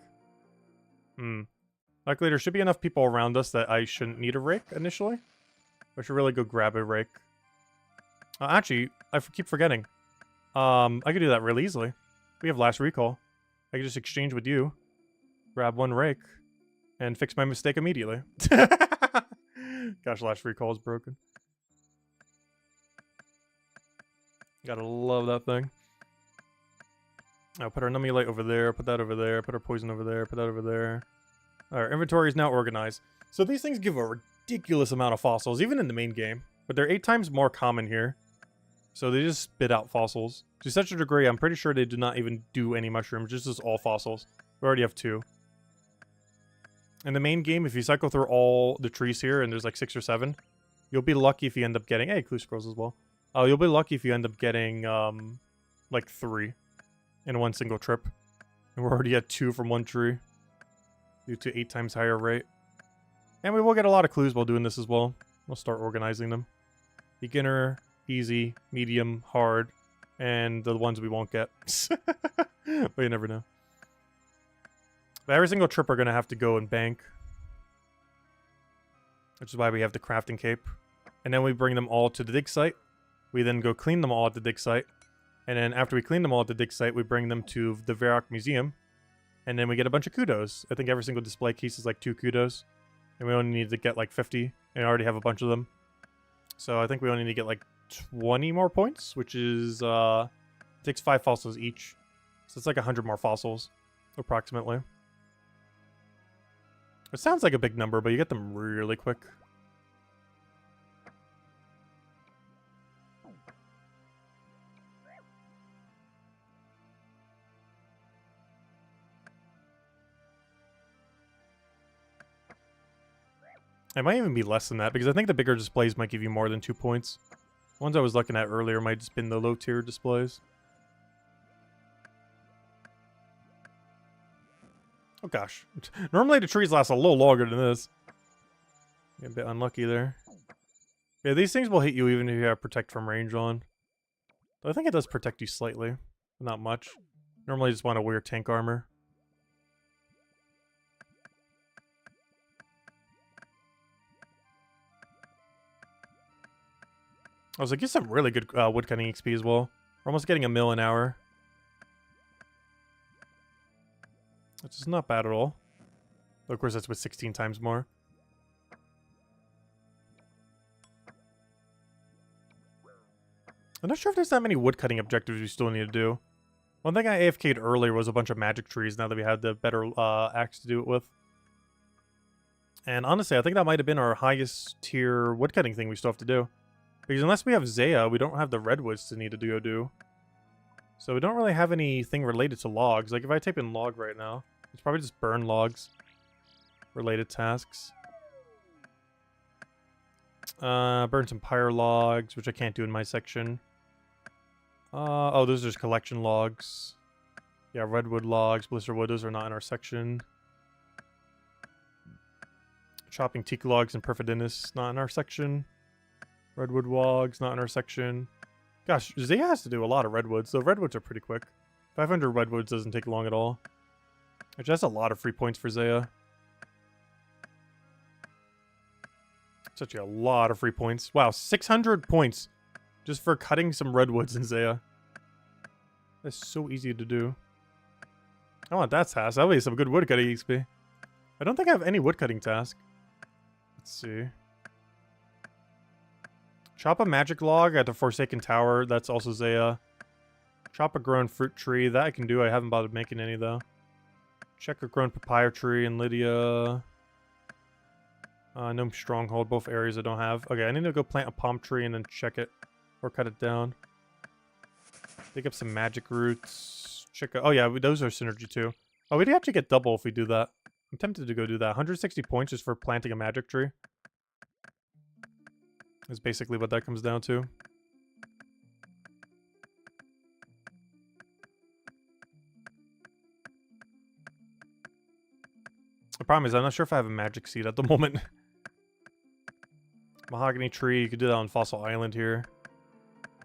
Luckily, there should be enough people around us that I shouldn't need a rake initially. I should really go grab a rake. Actually, I keep forgetting. I could do that really easily. We have last recall. I could just exchange with you. Grab one rake. And fix my mistake immediately. Gosh, last recall is broken. Gotta love that thing. I'll put our numbing light over there, put that over there, put our poison over there, put that over there. Our inventory is now organized. So these things give a ridiculous amount of fossils, even in the main game. But they're 8 times more common here. So they just spit out fossils. To such a degree, I'm pretty sure they do not even do any mushrooms, just all fossils. We already have 2. In the main game, if you cycle through all the trees here, and there's like 6 or 7, you'll be lucky if you end up getting... Hey, clue scrolls as well. You'll be lucky if you end up getting, like 3 in one single trip. And we're already at 2 from one tree. Due to 8 times higher rate. And we will get a lot of clues while doing this as well. We'll start organizing them. Beginner, easy, medium, hard, and the ones we won't get. But you never know. But every single trip we're going to have to go and bank. Which is why we have the crafting cape. And then we bring them all to the dig site. We then go clean them all at the dig site. And then after we clean them all at the dig site, we bring them to the Varrock Museum. And then we get a bunch of kudos. I think every single display case is like 2 kudos. And we only need to get like 50. And I already have a bunch of them. So I think we only need to get like 20 more points, which is, takes 5 fossils each. So it's like 100 more fossils, approximately. It sounds like a big number, but you get them really quick. It might even be less than that, because I think the bigger displays might give you more than 2 points. The ones I was looking at earlier might just been the low-tier displays. Oh gosh. Normally the trees last a little longer than this. Get a bit unlucky there. Yeah, these things will hit you even if you have Protect from range on. But I think it does protect you slightly. Not much. Normally you just want to wear tank armor. I was like, get some really good woodcutting XP as well. We're almost getting 1 mil an hour. Which is not bad at all. But of course, that's with 16 times more. I'm not sure if there's that many woodcutting objectives we still need to do. One thing I AFK'd earlier was a bunch of magic trees now that we had the better axe to do it with. And honestly, I think that might have been our highest tier woodcutting thing we still have to do. Because unless we have Zaya, we don't have the redwoods to need to go do. So we don't really have anything related to logs. Like if I type in log right now, it's probably just burn logs. Related tasks. Burn some pyre logs, which I can't do in my section. Oh, those are just collection logs. Yeah, redwood logs, blister wood, those are not in our section. Chopping teak logs and perfidinus, not in our section. Redwood logs, not in our section. Gosh, Zaya has to do a lot of redwoods, so redwoods are pretty quick. 500 redwoods doesn't take long at all. Which has a lot of free points for Zaya. Such a lot of free points. Wow, 600 points just for cutting some redwoods in Zaya. That's so easy to do. I want that task. That'll be some good woodcutting XP. I don't think I have any woodcutting task. Let's see. Chop a magic log at the Forsaken Tower. That's also Zaya. Chop a grown fruit tree. That I can do. I haven't bothered making any, though. Check a grown papaya tree in Lydia. Gnome Stronghold. Both areas I don't have. Okay, I need to go plant a palm tree and then check it. Or cut it down. Dig up some magic roots. Check out... Oh, yeah. Those are synergy, too. Oh, we'd actually get double if we do that. I'm tempted to go do that. 160 points just for planting a magic tree. Is basically what that comes down to. The problem is I'm not sure if I have a magic seed at the moment. Mahogany tree, you could do that on Fossil Island here.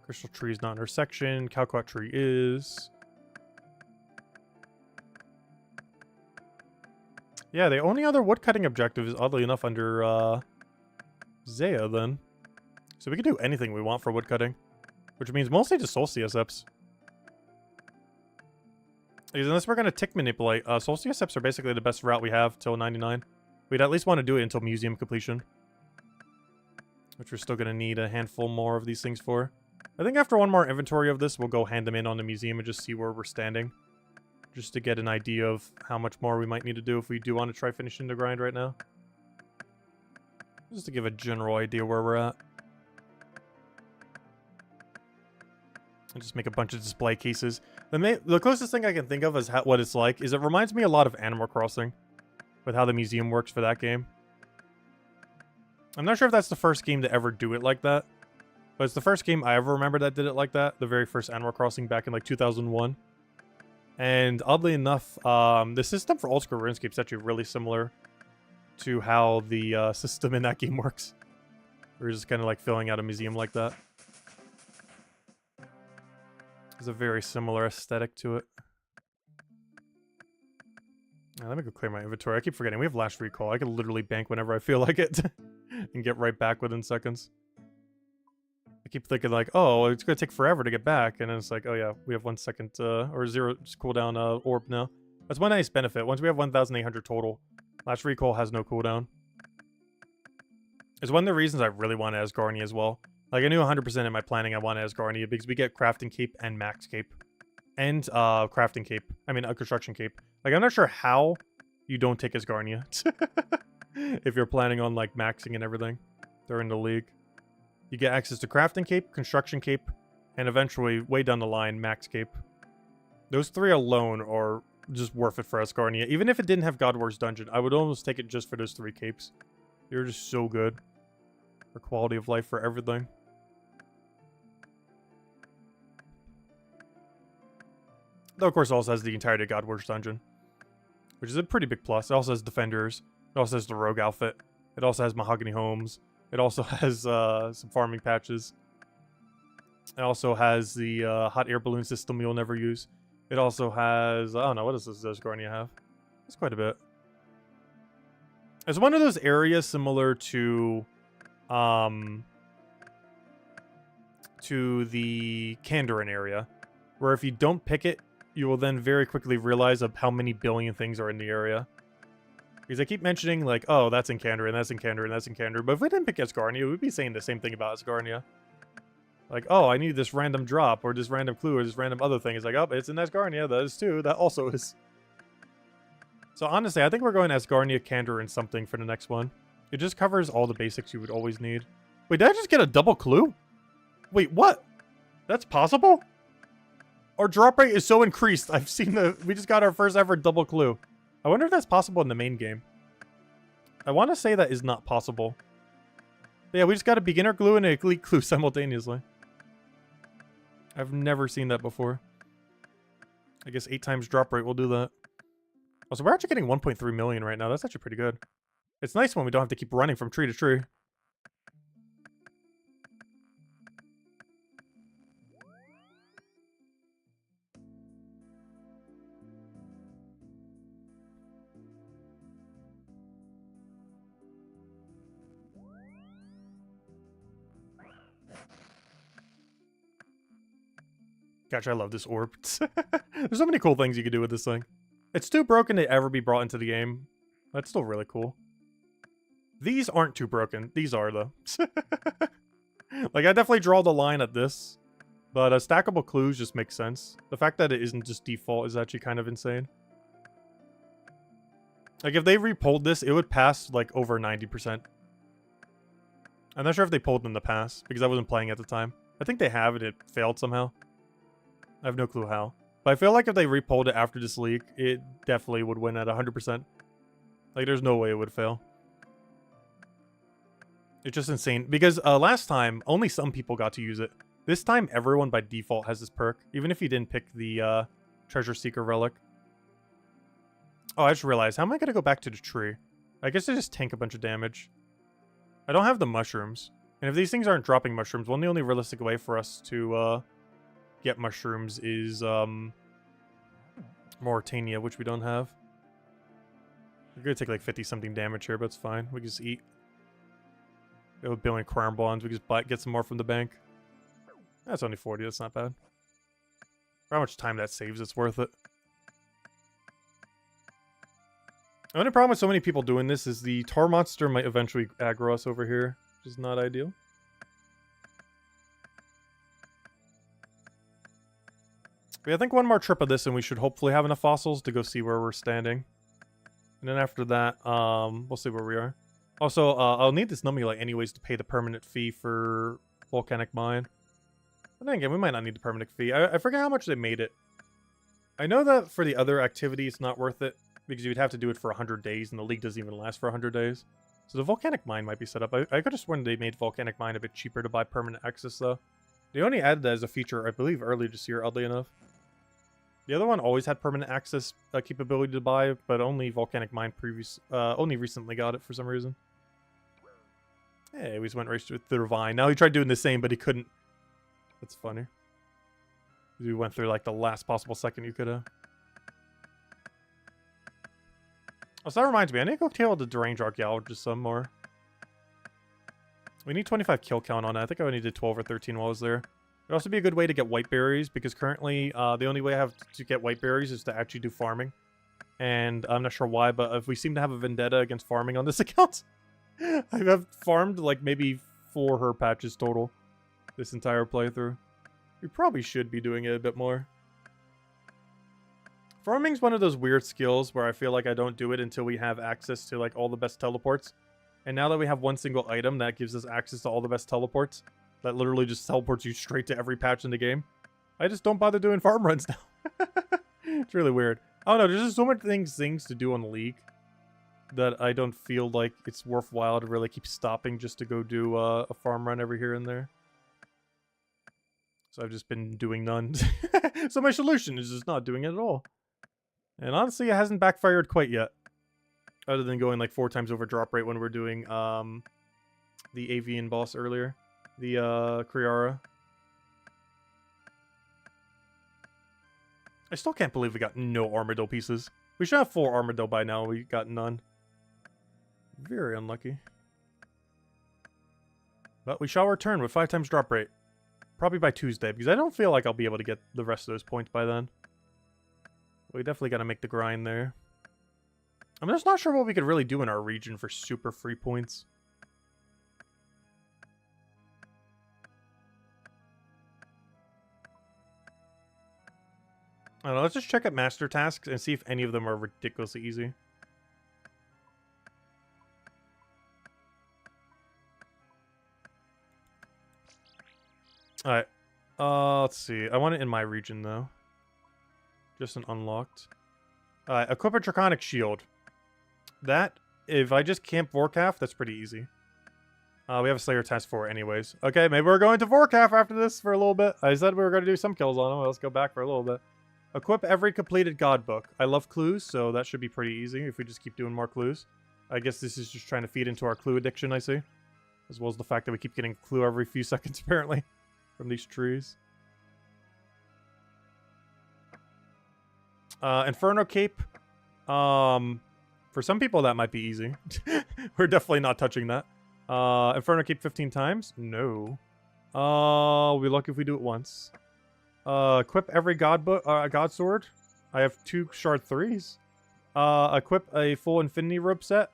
Crystal tree is not in our section. Calquat tree is. Yeah, the only other woodcutting objective is oddly enough under Zaya then. So we can do anything we want for woodcutting. Which means mostly just Solstice Eps. Because unless we're going to tick manipulate, Solstice Eps are basically the best route we have till 99. We'd at least want to do it until museum completion. Which we're still going to need a handful more of these things for. I think after one more inventory of this, we'll go hand them in on the museum and just see where we're standing. Just to get an idea of how much more we might need to do if we do want to try finishing the grind right now. Just to give a general idea where we're at. And just make a bunch of display cases. The closest thing I can think of as what it's like is it reminds me a lot of Animal Crossing. With how the museum works for that game. I'm not sure if that's the first game to ever do it like that. But it's the first game I ever remember that did it like that. The very first Animal Crossing back in like 2001. And oddly enough, the system for Oldschool Runescape is actually really similar to how the system in that game works. We're just kind of like filling out a museum like that. There's a very similar aesthetic to it. Now, let me go clear my inventory. I keep forgetting. We have last recall. I can literally bank whenever I feel like it. And get right back within seconds. I keep thinking like, oh, it's going to take forever to get back. And then it's like, oh yeah, we have 1 second, or 0 cooldown orb now. That's one nice benefit. Once we have 1,800 total, last recall has no cooldown. It's one of the reasons I really want Asgarnia as well. Like, I knew 100% in my planning I want Asgarnia because we get crafting cape and max cape. And crafting cape. I mean, a construction cape. Like, I'm not sure how you don't take Asgarnia. If you're planning on, like, maxing and everything during the league. You get access to crafting cape, construction cape, and eventually, way down the line, max cape. Those 3 alone are just worth it for Asgarnia. Even if it didn't have Godwars dungeon, I would almost take it just for those 3 capes. They're just so good. For quality of life, for everything. Though, of course, it also has the entirety of Godwars dungeon. Which is a pretty big plus. It also has defenders. It also has the rogue outfit. It also has mahogany homes. It also has some farming patches. It also has the hot air balloon system you'll never use. It also has... I don't know, what does this Asgarnia have? It's quite a bit. It's one of those areas similar to the Kandarin area, where if you don't pick it, you will then very quickly realize of how many billion things are in the area. Because I keep mentioning, like, oh, that's in Kandarin, that's in Kandarin, that's in Kandarin. But if we didn't pick Asgarnia, we'd be saying the same thing about Asgarnia. Like, oh, I need this random drop, or this random clue, or this random other thing. It's like, oh, it's in Asgarnia. That is too. That also is. So honestly, I think we're going Asgarnia, Kandarin, something for the next one. It just covers all the basics you would always need. Wait, did I just get a double clue? Wait, what? That's possible? Our drop rate is so increased. I've seen we just got our first ever double clue. I wonder if that's possible in the main game. I want to say that is not possible. But yeah, we just got a beginner clue and an elite clue simultaneously. I've never seen that before. I guess 8 times drop rate will do that. Also, we're actually getting 1.3 million right now. That's actually pretty good. It's nice when we don't have to keep running from tree to tree. Gosh, I love this orb. There's so many cool things you can do with this thing. It's too broken to ever be brought into the game. That's still really cool. These aren't too broken. These are, though. Like, I definitely draw the line at this. But stackable clues just makes sense. The fact that it isn't just default is actually kind of insane. Like, if they repulled this, it would pass, like, over 90%. I'm not sure if they pulled in the past, because I wasn't playing at the time. I think they have, and it failed somehow. I have no clue how. But I feel like if they repulled it after this leak, it definitely would win at 100%. Like, there's no way it would fail. It's just insane. Because last time, only some people got to use it. This time, everyone by default has this perk. Even if you didn't pick the Treasure Seeker Relic. Oh, I just realized. How am I going to go back to the tree? I guess I just tank a bunch of damage. I don't have the mushrooms. And if these things aren't dropping mushrooms, well, the only realistic way for us to get mushrooms is Mauritania, which we don't have. We're going to take like 50-something damage here, but it's fine. We can just eat. We have a billion crown bonds. We can just get some more from the bank. That's only 40. That's not bad. For how much time that saves, it's worth it. The only problem with so many people doing this is the tar monster might eventually aggro us over here, which is not ideal. But yeah, I think one more trip of this and we should hopefully have enough fossils to go see where we're standing. And then after that, we'll see where we are. Also, I'll need this Nummulite anyways to pay the permanent fee for Volcanic Mine. But then again, we might not need the permanent fee. I forget how much they made it. I know that for the other activity, it's not worth it. Because you'd have to do it for 100 days, and the league doesn't even last for 100 days. So the Volcanic Mine might be set up. I could have sworn they made Volcanic Mine a bit cheaper to buy permanent access, though. They only added that as a feature, I believe, earlier this year, oddly enough. The other one always had permanent access capability to buy, but only Volcanic Mine only recently got it for some reason. Hey, we just went right through the Vine. Now he tried doing the same, but he couldn't. That's funny. We went through like the last possible second you could have. Oh, so that reminds me, I need to go kill the deranged archaeologist some more. We need 25 kill count on it. I think I only did 12 or 13 while I was there. It'd also be a good way to get white berries, because currently the only way I have to get white berries is to actually do farming. And I'm not sure why, but if we seem to have a vendetta against farming on this account. I have farmed like maybe 4 herb patches total this entire playthrough. We probably should be doing it a bit more. Farming's one of those weird skills where I feel like I don't do it until we have access to like all the best teleports. And now that we have one single item that gives us access to all the best teleports, that literally just teleports you straight to every patch in the game, I just don't bother doing farm runs now. It's really weird. I don't know, there's just so many things to do on the League that I don't feel like it's worthwhile to really keep stopping just to go do a farm run every here and there. So I've just been doing none. So my solution is just not doing it at all. And honestly, it hasn't backfired quite yet. Other than going like 4 times over drop rate when we're doing the avian boss earlier. The Kriara. I still can't believe we got no Armadillo pieces. We should have 4 Armadillo by now. We got none. Very unlucky. But we shall return with 5 times drop rate. Probably by Tuesday, because I don't feel like I'll be able to get the rest of those points by then. We definitely got to make the grind there. I'm just not sure what we could really do in our region for super free points. I don't know, let's just check out master tasks and see if any of them are ridiculously easy. Alright. Let's see. I want it in my region, though. Just an unlocked. Alright, equip a Draconic Shield. That, if I just camp Vorkaf, that's pretty easy. We have a Slayer task for it anyways. Okay, maybe we're going to Vorkaf after this for a little bit. I said we were going to do some kills on him. Let's go back for a little bit. Equip every completed god book. I love clues, so that should be pretty easy if we just keep doing more clues. I guess this is just trying to feed into our clue addiction, I see. As well as the fact that we keep getting clue every few seconds, apparently, from these trees. Inferno Cape. For some people, that might be easy. We're definitely not touching that. Inferno Cape 15 times? No. We'll be lucky if we do it once. Equip every god sword. I have 2 shard 3s. Equip a full infinity rope set.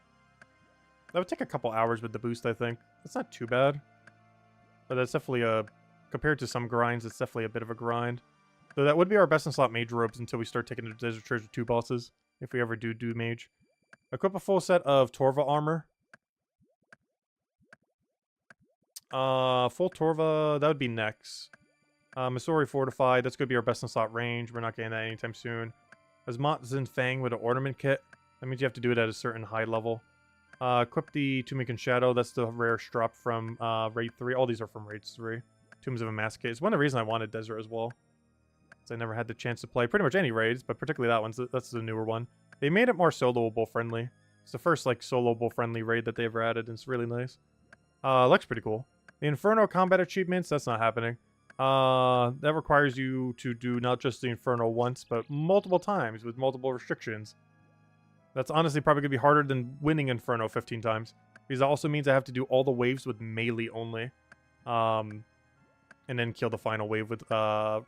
That would take a couple hours with the boost, I think. That's not too bad. But that's definitely compared to some grinds, it's definitely a bit of a grind. So that would be our best in slot mage robes until we start taking the Desert Treasure 2 bosses. If we ever do mage. Equip a full set of Torva armor. Full Torva, that would be next. Missouri Fortified, that's going to be our best in slot range. We're not getting that anytime soon. Asmat Zin Fang with an ornament kit. That means you have to do it at a certain high level. Equip the Tumican Shadow, that's the rare strop from Raid 3. All these are from Raid 3. Tombs of Emascate. It's one of the reasons I wanted Desert as well. I never had the chance to play pretty much any raids, but particularly that one. That's the newer one. They made it more soloable friendly. It's the first like soloable friendly raid that they ever added, and it's really nice. Looks pretty cool. The Inferno combat achievements, that's not happening. That requires you to do not just the Inferno once, but multiple times with multiple restrictions. That's honestly probably going to be harder than winning Inferno 15 times. Because that also means I have to do all the waves with melee only. And then kill the final wave with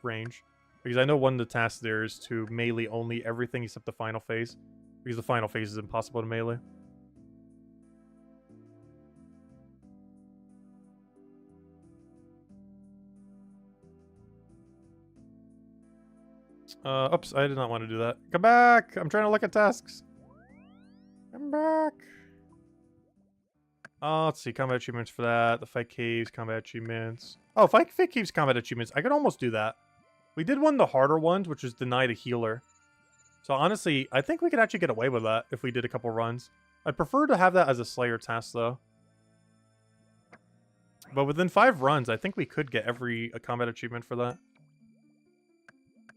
range. Because I know one of the tasks there is to melee only everything except the final phase. Because the final phase is impossible to melee. Oops, I did not want to do that. Come back! I'm trying to look at tasks. Come back! Let's see, combat achievements for that. The Fight Caves, combat achievements. Oh, Fight Caves, combat achievements. I could almost do that. We did one of the harder ones, which was denied a healer. So honestly, I think we could actually get away with that if we did a couple runs. I'd prefer to have that as a Slayer task, though. But within 5 runs, I think we could get every combat achievement for that.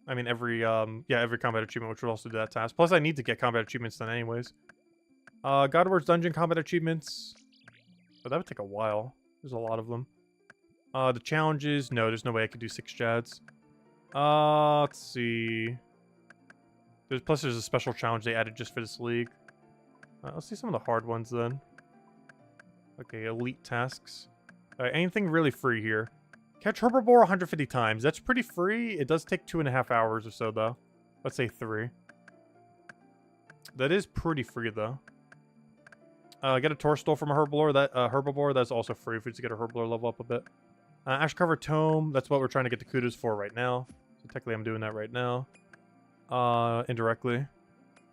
I mean, every combat achievement, which would also do that task. Plus, I need to get combat achievements done anyways. Godwars dungeon combat achievements. But that would take a while. There's a lot of them. The challenges. No, there's no way I could do 6 Jads. Let's see. Plus there's a special challenge they added just for this league. Let's see some of the hard ones then. Okay, elite tasks. Anything really free here. Catch herbivore 150 times. That's pretty free. It does take 2.5 hours or so, though. Let's say 3. That is pretty free, though. Get a Torstol from a herbivore. That's also free if we just get a herbivore level up a bit. Ash Cover Tome. That's what we're trying to get the kudos for right now. So technically I'm doing that right now. Indirectly.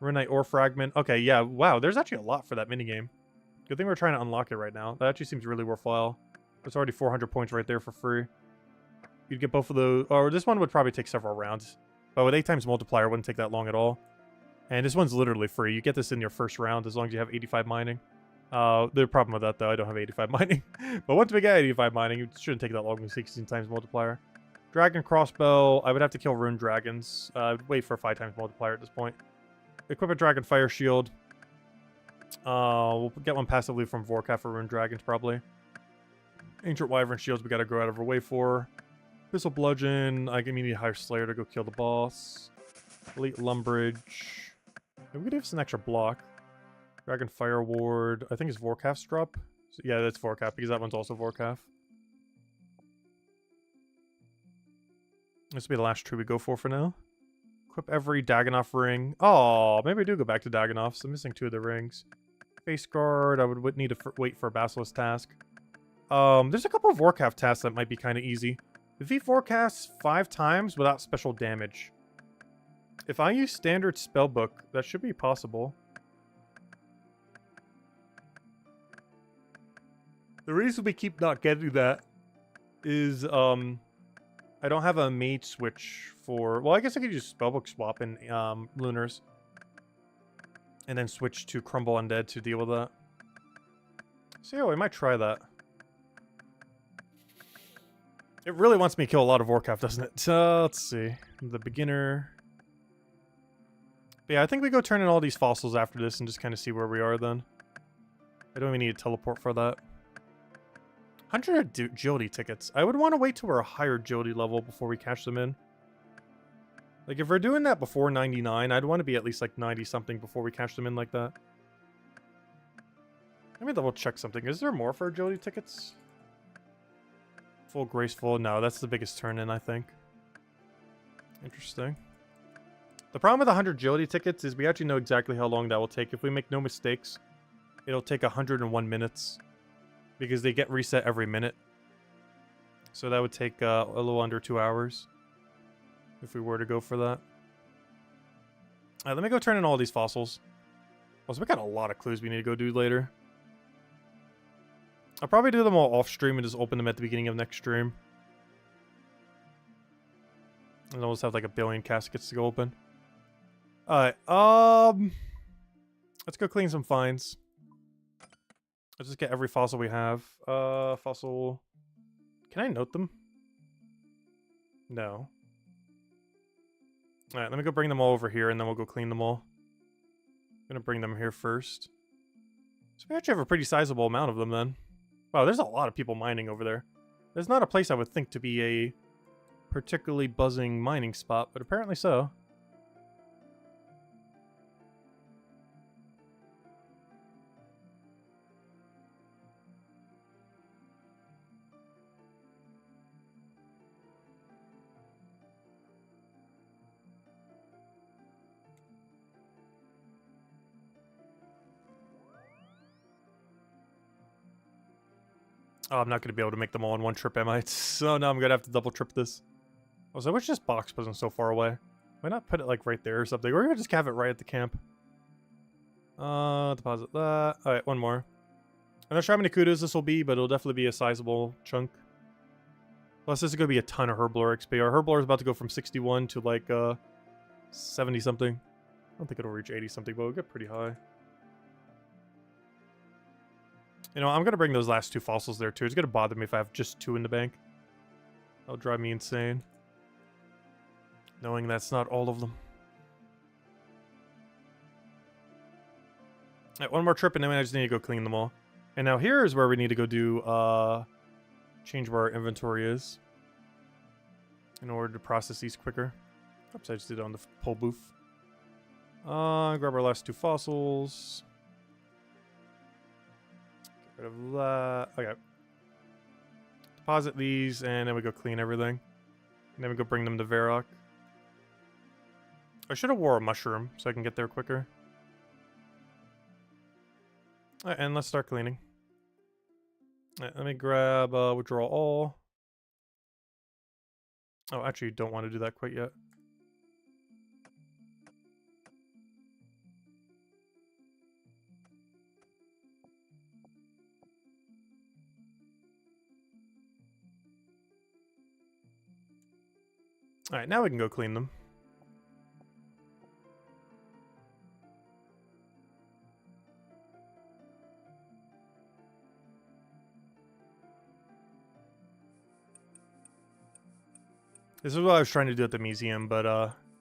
Runite Ore Fragment. Okay, yeah. Wow, there's actually a lot for that minigame. Good thing we're trying to unlock it right now. That actually seems really worthwhile. It's already 400 points right there for free. You'd get both of those. Or this one would probably take several rounds. But with 8 times multiplier, it wouldn't take that long at all. And this one's literally free. You get this in your first round as long as you have 85 mining. The problem with that, though, I don't have 85 mining. But once we get 85 mining, it shouldn't take that long with 16 times multiplier. Dragon Crossbow. I would have to kill Rune Dragons. Wait for 5 times multiplier at this point. Equip a Dragon Fire Shield. We'll get one passively from Vorkath for Rune Dragons, probably. Ancient Wyvern Shields we gotta go out of our way for. Pistol Bludgeon. I need a Higher Slayer to go kill the boss. Elite Lumbridge. We could give us an extra block. Dragon Fire Ward. I think it's Vorkath's drop. So, yeah, that's Vorkath, because that one's also Vorkath. This will be the last tree we go for now. Equip every Dagonoth ring. Oh, maybe I do go back to Dagonoths. I'm missing 2 of the rings. Face Guard. I would need to wait for a Basilisk task. There's a couple of Vorkath tasks that might be kind of easy. Defeat Vorkaths 5 times without special damage. If I use standard spellbook, that should be possible. The reason we keep not getting that is, I don't have a mage switch for... Well, I guess I could use spellbook swap in, Lunars. And then switch to Crumble Undead to deal with that. So yeah, we might try that. It really wants me to kill a lot of Vorkath, doesn't it? Let's see. The beginner... But yeah, I think we go turn in all these fossils after this and just kind of see where we are then. I don't even need a teleport for that. 100 agility tickets. I would want to wait till we're a higher agility level before we cash them in. Like, if we're doing that before 99, I'd want to be at least like 90-something before we cash them in like that. Let me double check something. Is there more for agility tickets? Full graceful? No, that's the biggest turn in, I think. Interesting. The problem with 100 agility tickets is we actually know exactly how long that will take. If we make no mistakes, it'll take 101 minutes. Because they get reset every minute. So that would take a little under 2 hours. If we were to go for that. Alright, let me go turn in all these fossils. Also, we got a lot of clues we need to go do later. I'll probably do them all off stream and just open them at the beginning of next stream. And I'll just have like a billion caskets to go open. Alright, let's go clean some finds. Let's just get every fossil we have. Fossil... Can I note them? No. Alright, let me go bring them all over here and then we'll go clean them all. I'm gonna bring them here first. So we actually have a pretty sizable amount of them then. Wow, there's a lot of people mining over there. There's not a place I would think to be a particularly buzzing mining spot, but apparently so. Oh, I'm not going to be able to make them all in one trip, am I? So now I'm going to have to double trip this. Also, I wish this box wasn't so far away. Why not put it like right there or something? Or even just have it right at the camp. Deposit that. Alright, one more. I'm not sure how many kudos this will be, but it'll definitely be a sizable chunk. Plus, this is going to be a ton of Herblore XP. Our Herblore is about to go from 61 to like 70 something. I don't think it'll reach 80 something, but it'll get pretty high. You know, I'm going to bring those last 2 fossils there, too. It's going to bother me if I have just 2 in the bank. That'll drive me insane. Knowing that's not all of them. Alright, one more trip, and then I just need to go clean them all. And now here is where we need to go do, change where our inventory is. in order to process these quicker. Oops, I just did it on the pole booth. Grab our last 2 fossils. Get rid of that. Okay. Deposit these, and then we go clean everything. And then we go bring them to Varrock. I should have wore a mushroom so I can get there quicker. Alright, and let's start cleaning. Alright, let me grab withdraw all. Oh, actually, don't want to do that quite yet. Alright, now we can go clean them. This is what I was trying to do at the museum, but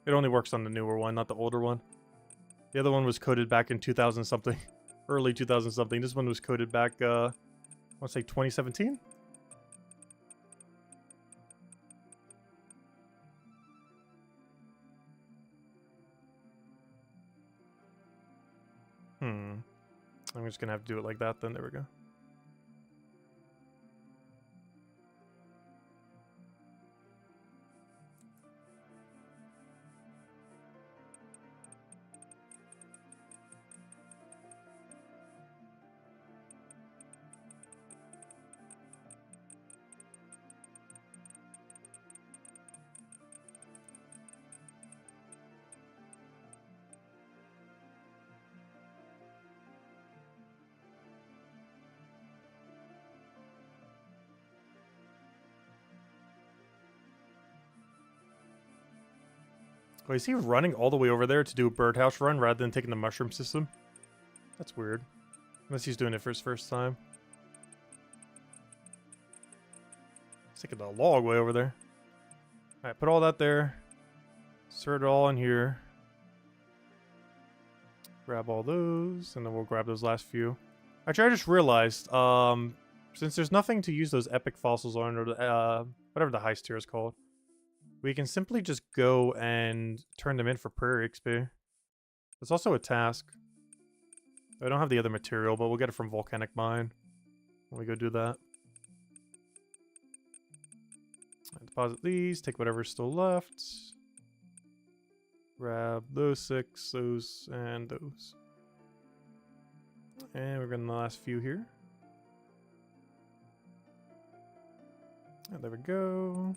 it only works on the newer one, not the older one. The other one was coded back in 2000 something, early 2000 something. This one was coded back, I want to say 2017. I'm just gonna have to do it like that then. There we go. Oh, is he running all the way over there to do a birdhouse run rather than taking the mushroom system? That's weird. Unless he's doing it for his first time. He's taking the log way over there. Alright, put all that there. Insert it all in here. Grab all those, and then we'll grab those last few. Actually, I just realized, since there's nothing to use those epic fossils on, or whatever the heist tier is called, we can simply just go and turn them in for Prairie XP. It's also a task. I don't have the other material, but we'll get it from Volcanic Mine when we go do that. Deposit these, take whatever's still left. Grab those 6, those, and those. And we're getting the last few here. And there we go.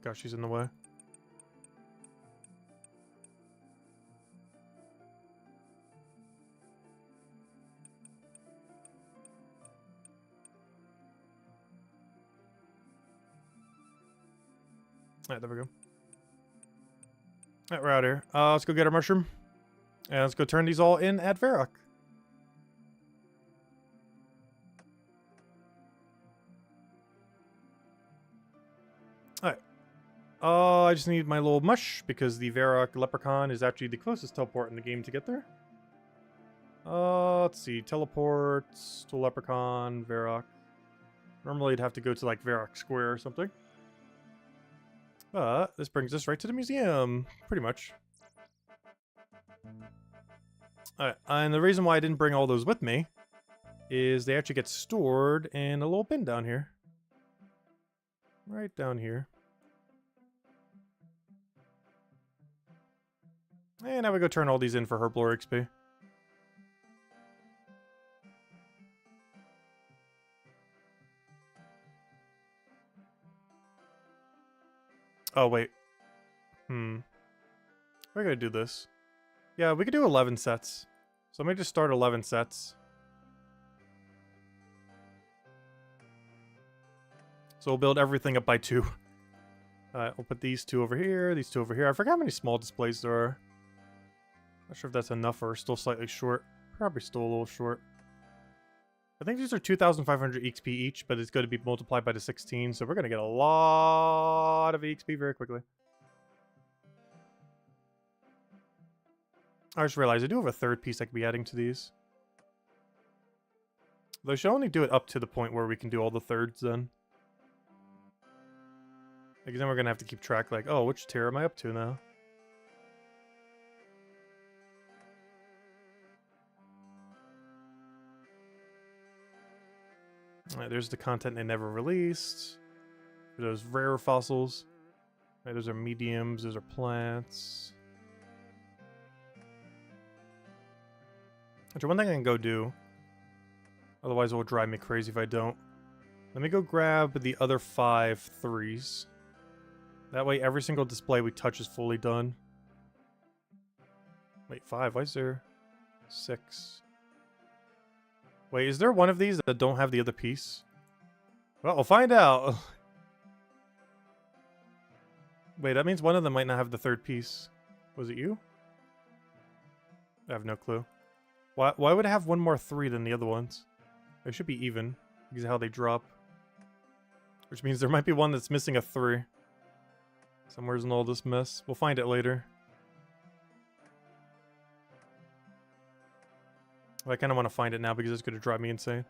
Gosh, she's in the way. Alright, there we go. Alright, we're out here. Let's go get our mushroom. And let's go turn these all in at Varrock. Alright. I just need my little mush because the Varrock Leprechaun is actually the closest teleport in the game to get there. Let's see. Teleports to Leprechaun, Varrock. Normally it'd have to go to like Varrock Square or something. But this brings us right to the museum, pretty much. Alright, and the reason why I didn't bring all those with me is they actually get stored in a little bin down here. Right down here. And now we go turn all these in for Herblore XP. Oh, wait. We're gonna do this. Yeah, we could do 11 sets. So let me just start 11 sets. So we'll build everything up by 2. Alright, we'll put these 2 over here, these 2 over here. I forgot how many small displays there are. Not sure if that's enough or still slightly short. Probably still a little short. I think these are 2,500 XP each, but it's going to be multiplied by the 16, so we're going to get a lot of XP very quickly. I just realized I do have a third piece I could be adding to these. They should only do it up to the point where we can do all the thirds then. Because then we're gonna have to keep track, like, oh, which tier am I up to now? Alright, there's the content they never released. Those rare fossils. Right, those are mediums, those are plants. Actually, one thing I can go do, otherwise it will drive me crazy if I don't. Let me go grab the other 5 threes. That way every single display we touch is fully done. Wait, 5, why is there 6? Wait, is there one of these that don't have the other piece? Well, we'll find out. Wait, that means one of them might not have the third piece. Was it you? I have no clue. Why would it have one more 3 than the other ones? They should be even, because of how they drop. Which means there might be one that's missing a 3. Somewhere's in all this mess. We'll find it later. Well, I kind of want to find it now because it's going to drive me insane.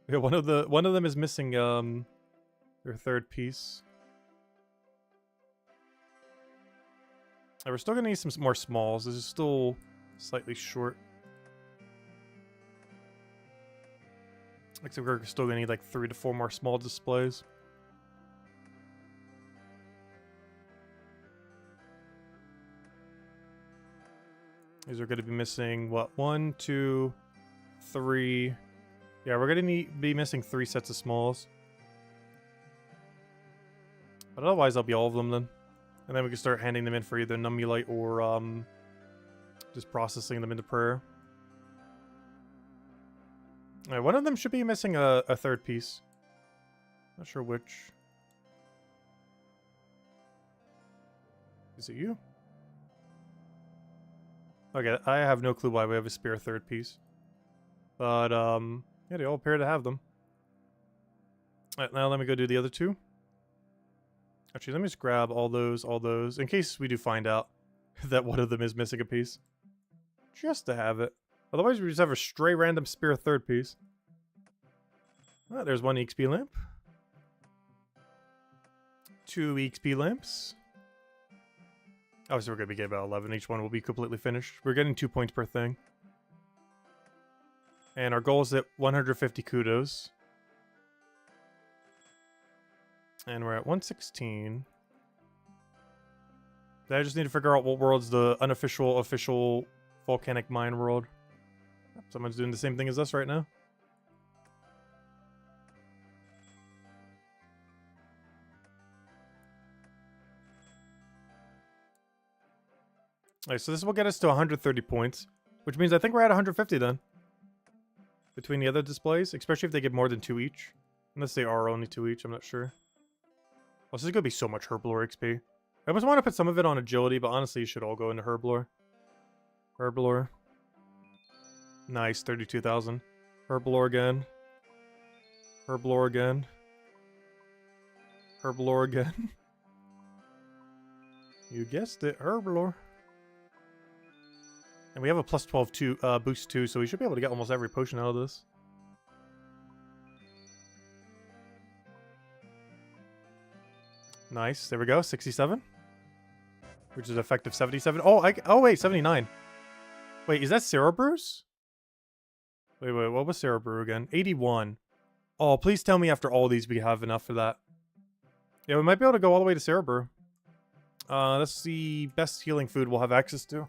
Yeah, one of them is missing their third piece. And we're still going to need some more smalls. This is still slightly short. Looks like we're still going to need like 3 to 4 more small displays. These are going to be missing, what, 1, 2, 3. Yeah, we're going to be missing 3 sets of smalls. But otherwise, that'll be all of them then. And then we can start handing them in for either Numbulite or just processing them into prayer. Alright, one of them should be missing a third piece. Not sure which. Is it you? Okay, I have no clue why we have a spare third piece. But, yeah, they all appear to have them. Alright, now let me go do the other 2. Actually, let me just grab all those, in case we do find out that one of them is missing a piece. Just to have it. Otherwise, we just have a stray random spare third piece. Alright, there's 1 EXP lamp. 2 EXP lamps. Obviously, we're going to be getting about 11. Each one will be completely finished. We're getting 2 points per thing. And our goal is at 150 kudos. And we're at 116. I just need to figure out what world's the unofficial, official volcanic mine world. Someone's doing the same thing as us right now. Alright, so this will get us to 130 points. Which means I think we're at 150 then. Between the other displays. Especially if they get more than 2 each. Unless they are only 2 each, I'm not sure. Oh, this is going to be so much Herblore XP. I almost want to put some of it on agility, but honestly, you should all go into Herblore. Herblore. Nice, 32,000. Herblore again. Herblore again. Herblore again. You guessed it, Herblore. And we have a plus 12 boost too, so we should be able to get almost every potion out of this. Nice. There we go. 67. Which is effective 77. Oh, wait. 79. Wait, is that Sarah Brews? Wait. What was Sarah Brew again? 81. Oh, please tell me after all these we have enough for that. Yeah, we might be able to go all the way to Sarah Brew. That's the best healing food we'll have access to.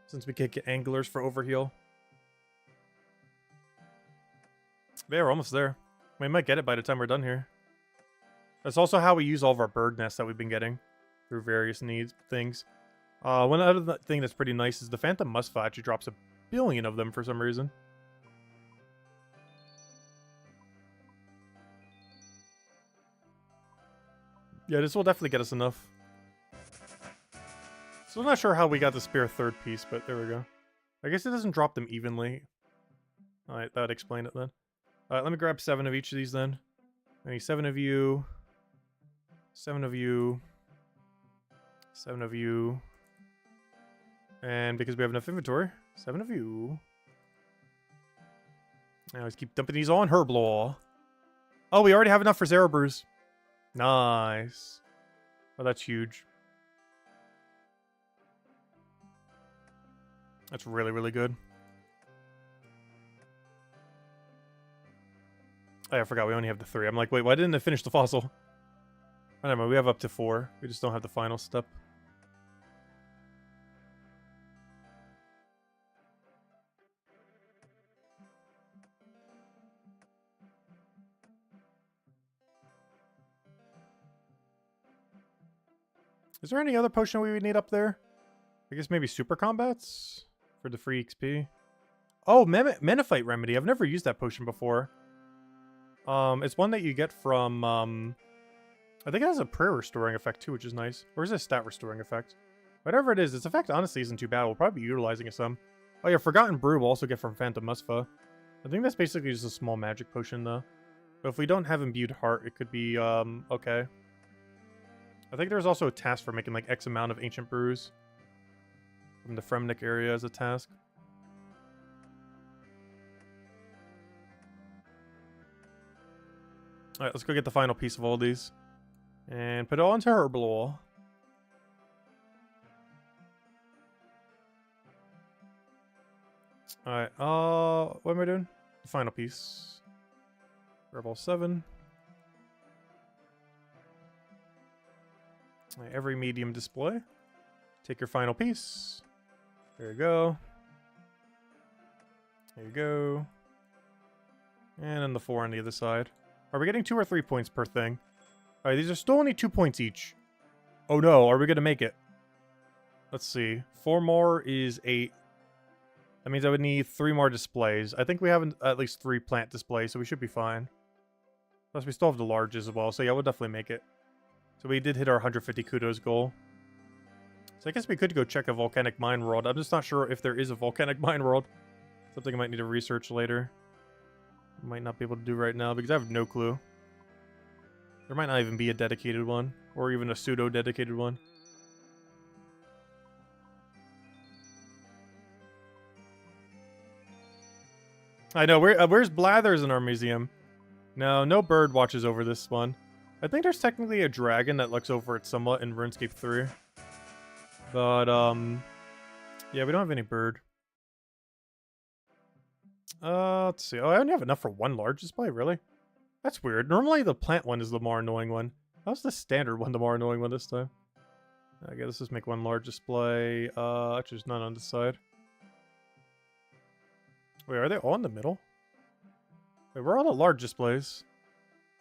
Since we can't get anglers for overheal. Yeah, we're almost there. We might get it by the time we're done here. That's also how we use all of our bird nests that we've been getting through various things. One other thing that's pretty nice is the Phantom Muspha actually drops 1 billion of them for some reason. Yeah, this will definitely get us enough. So I'm not sure how we got the spare third piece, but there we go. I guess it doesn't drop them evenly. Alright, that would explain it then. Alright, let me grab 7 of each of these then. I need 7 of you. 7 of you. 7 of you. And because we have enough inventory, 7 of you. I always keep dumping these on Herblore. Oh, we already have enough for Zero Brews. Nice. Oh, that's huge. That's really, really good. Oh, I forgot we only have the 3. I'm like, wait, why didn't it finish the fossil? I don't know, we have up to 4. We just don't have the final step. Is there any other potion we would need up there? I guess maybe super combats for the free XP. Oh, Menifite Remedy. I've never used that potion before. It's one that you get from, I think it has a prayer restoring effect too, which is nice. Or is it a stat restoring effect? Whatever it is, its effect honestly isn't too bad. We'll probably be utilizing it some. Oh yeah, Forgotten Brew we'll also get from Phantom Musfa. I think that's basically just a small magic potion though. But if we don't have Imbued Heart, it could be, okay. I think there's also a task for making like X amount of Ancient Brews from the Fremnik area as a task. Alright, let's go get the final piece of all these. And put it all into Herblore. Alright, what am I doing? The final piece. Rebel 7. Alright, every medium display. Take your final piece. There you go. There you go. And then the 4 on the other side. Are we getting 2 or 3 points per thing? Alright, these are still only 2 points each. Oh no, are we gonna make it? Let's see. 4 more is 8. That means I would need 3 more displays. I think we have at least 3 plant displays, so we should be fine. Plus, we still have the large as well, so yeah, we'll definitely make it. So we did hit our 150 kudos goal. So I guess we could go check a volcanic mine world. I'm just not sure if there is a volcanic mine world. Something I might need to research later. Might not be able to do right now because I have no clue. There might not even be a dedicated one, or even a pseudo-dedicated one. I know, where's Blathers in our museum? No, no bird watches over this one. I think there's technically a dragon that looks over it somewhat in RuneScape 3. But, yeah, we don't have any bird. Let's see. Oh, I only have enough for 1 large display, really? That's weird. Normally the plant one is the more annoying one. How's the standard one the more annoying one this time? I guess let's just make 1 large display. Actually, there's none on this side. Wait, are they all in the middle? Wait, where are all the large displays?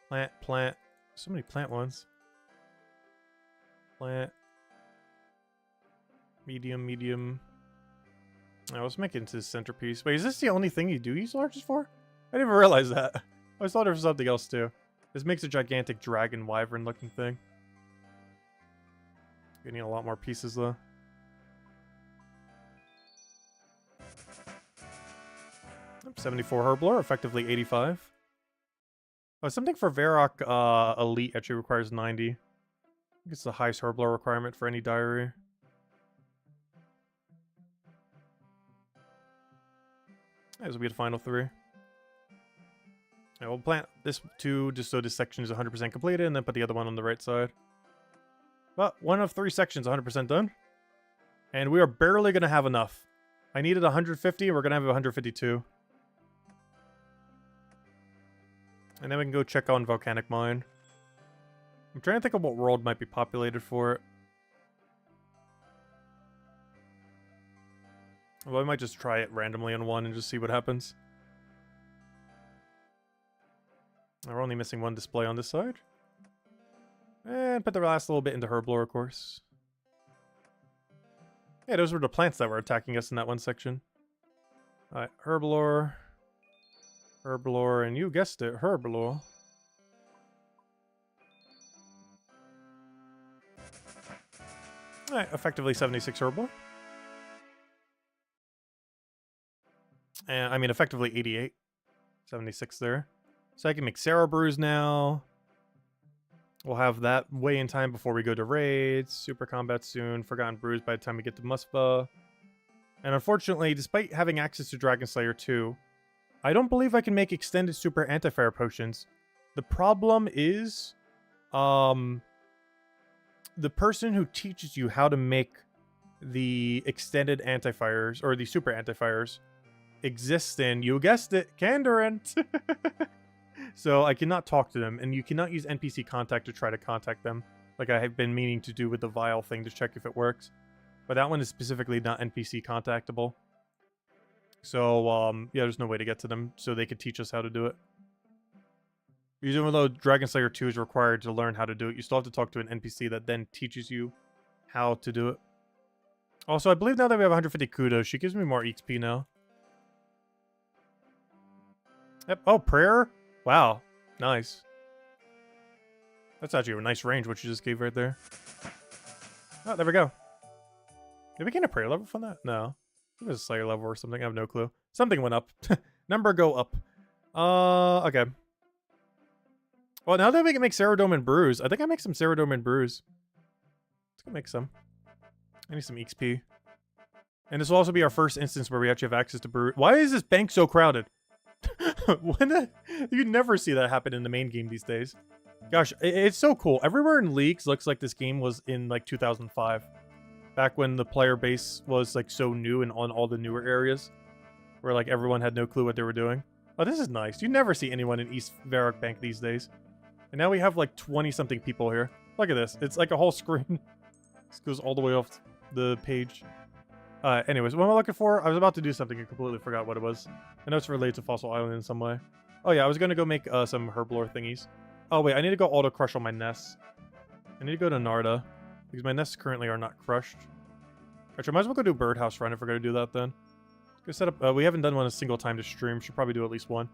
Plant. So many plant ones. Plant. Medium. Now let's make it into the centerpiece. Wait, is this the only thing you do use larges for? I didn't even realize that. I always thought there was something else too. This makes a gigantic dragon wyvern looking thing. We need a lot more pieces though. Yep, 74 Herblore, effectively 85. Oh, something for Varrock Elite actually requires 90. I think it's the highest Herblore requirement for any diary. This will be the final 3. Yeah, we'll plant this 2 just so this section is 100% completed, and then put the other one on the right side. But 1 of 3 sections 100% done. And we are barely going to have enough. I needed 150, we're going to have 152. And then we can go check on Volcanic Mine. I'm trying to think of what world might be populated for it. Well, I might just try it randomly on one and just see what happens. We're only missing 1 display on this side. And put the last little bit into Herblore, of course. Yeah, those were the plants that were attacking us in that one section. Alright, Herblore. Herblore, and you guessed it, Herblore. Alright, effectively 76 Herblore. And I mean, effectively 88. 76 there. So I can make Sarah Brews now. We'll have that way in time before we go to raids. Super combat soon. Forgotten Brews by the time we get to Muspa. And unfortunately, despite having access to Dragon Slayer 2, I don't believe I can make extended super anti-fire potions. The problem is, the person who teaches you how to make the extended anti-fires, or the super anti-fires, exists in, you guessed it, Kandarin. So I cannot talk to them, and you cannot use NPC contact to try to contact them, like I have been meaning to do with the vial thing to check if it works. But that one is specifically not NPC contactable. So, yeah, there's no way to get to them, so they could teach us how to do it. Even though Dragon Slayer 2 is required to learn how to do it, you still have to talk to an NPC that then teaches you how to do it. Also, I believe now that we have 150 kudos, she gives me more XP now. Yep. Oh, prayer? Wow. Nice. That's actually a nice range, what you just gave right there. Oh, there we go. Did we gain a prayer level from that? No. It was a Slayer level or something. I have no clue. Something went up. Number go up. Okay. Well, now that we can make Ceradome and Brews, I think I make some Ceradome and Brews. Let's go make some. I need some XP. And this will also be our first instance where we actually have access to brew. Why is this bank so crowded? You never see that happen in the main game these days. Gosh, it's so cool. Everywhere in Leagues looks like this game was in like 2005. Back when the player base was like so new and on all the newer areas. Where like everyone had no clue what they were doing. Oh, this is nice. You never see anyone in East Varrock Bank these days. And now we have like 20-something people here. Look at this. It's like a whole screen. This goes all the way off the page. Anyways, what am I looking for? I was about to do something and completely forgot what it was. I know it's related to Fossil Island in some way. Oh yeah, I was going to go make some herblore thingies. Oh wait, I need to go auto crush on my nests. I need to go to Narda. Because my nests currently are not crushed. Actually, I might as well go do Birdhouse Run if we're going to do that then. Go set up... we haven't done one a single time to stream. Should probably do at least one.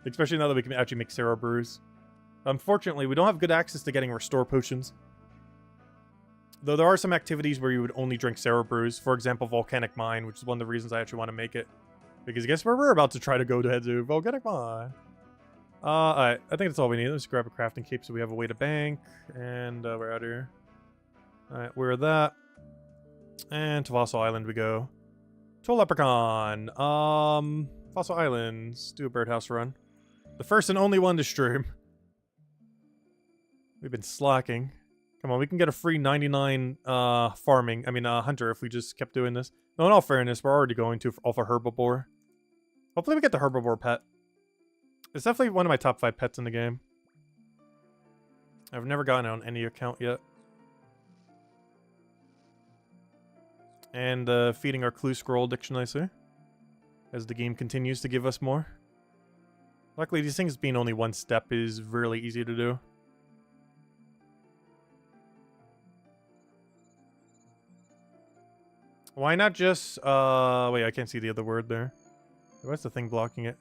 Especially now that we can actually make Sarah Brews. Unfortunately, we don't have good access to getting restore potions. Though there are some activities where you would only drink Sarah Brews. For example, Volcanic Mine, which is one of the reasons I actually want to make it. Because guess where we're about to try to go to head to? Volcanic Mine. Alright, I think that's all we need. Let's grab a crafting cape so we have a way to bank. And we're out of here. Alright, we're that. And to Fossil Island we go. To a Leprechaun. Fossil Islands. Do a birdhouse run. The first and only one to stream. We've been slacking. Come on, we can get a free 99 farming. I mean, hunter if we just kept doing this. No, in all fairness, we're already going to off a herbivore. Hopefully we get the herbivore pet. It's definitely one of my top 5 pets in the game. I've never gotten it on any account yet. And feeding our clue scroll addiction, I see. As the game continues to give us more. Luckily, these things being only one step is really easy to do. Why not just, wait, I can't see the other word there. What's the thing blocking it?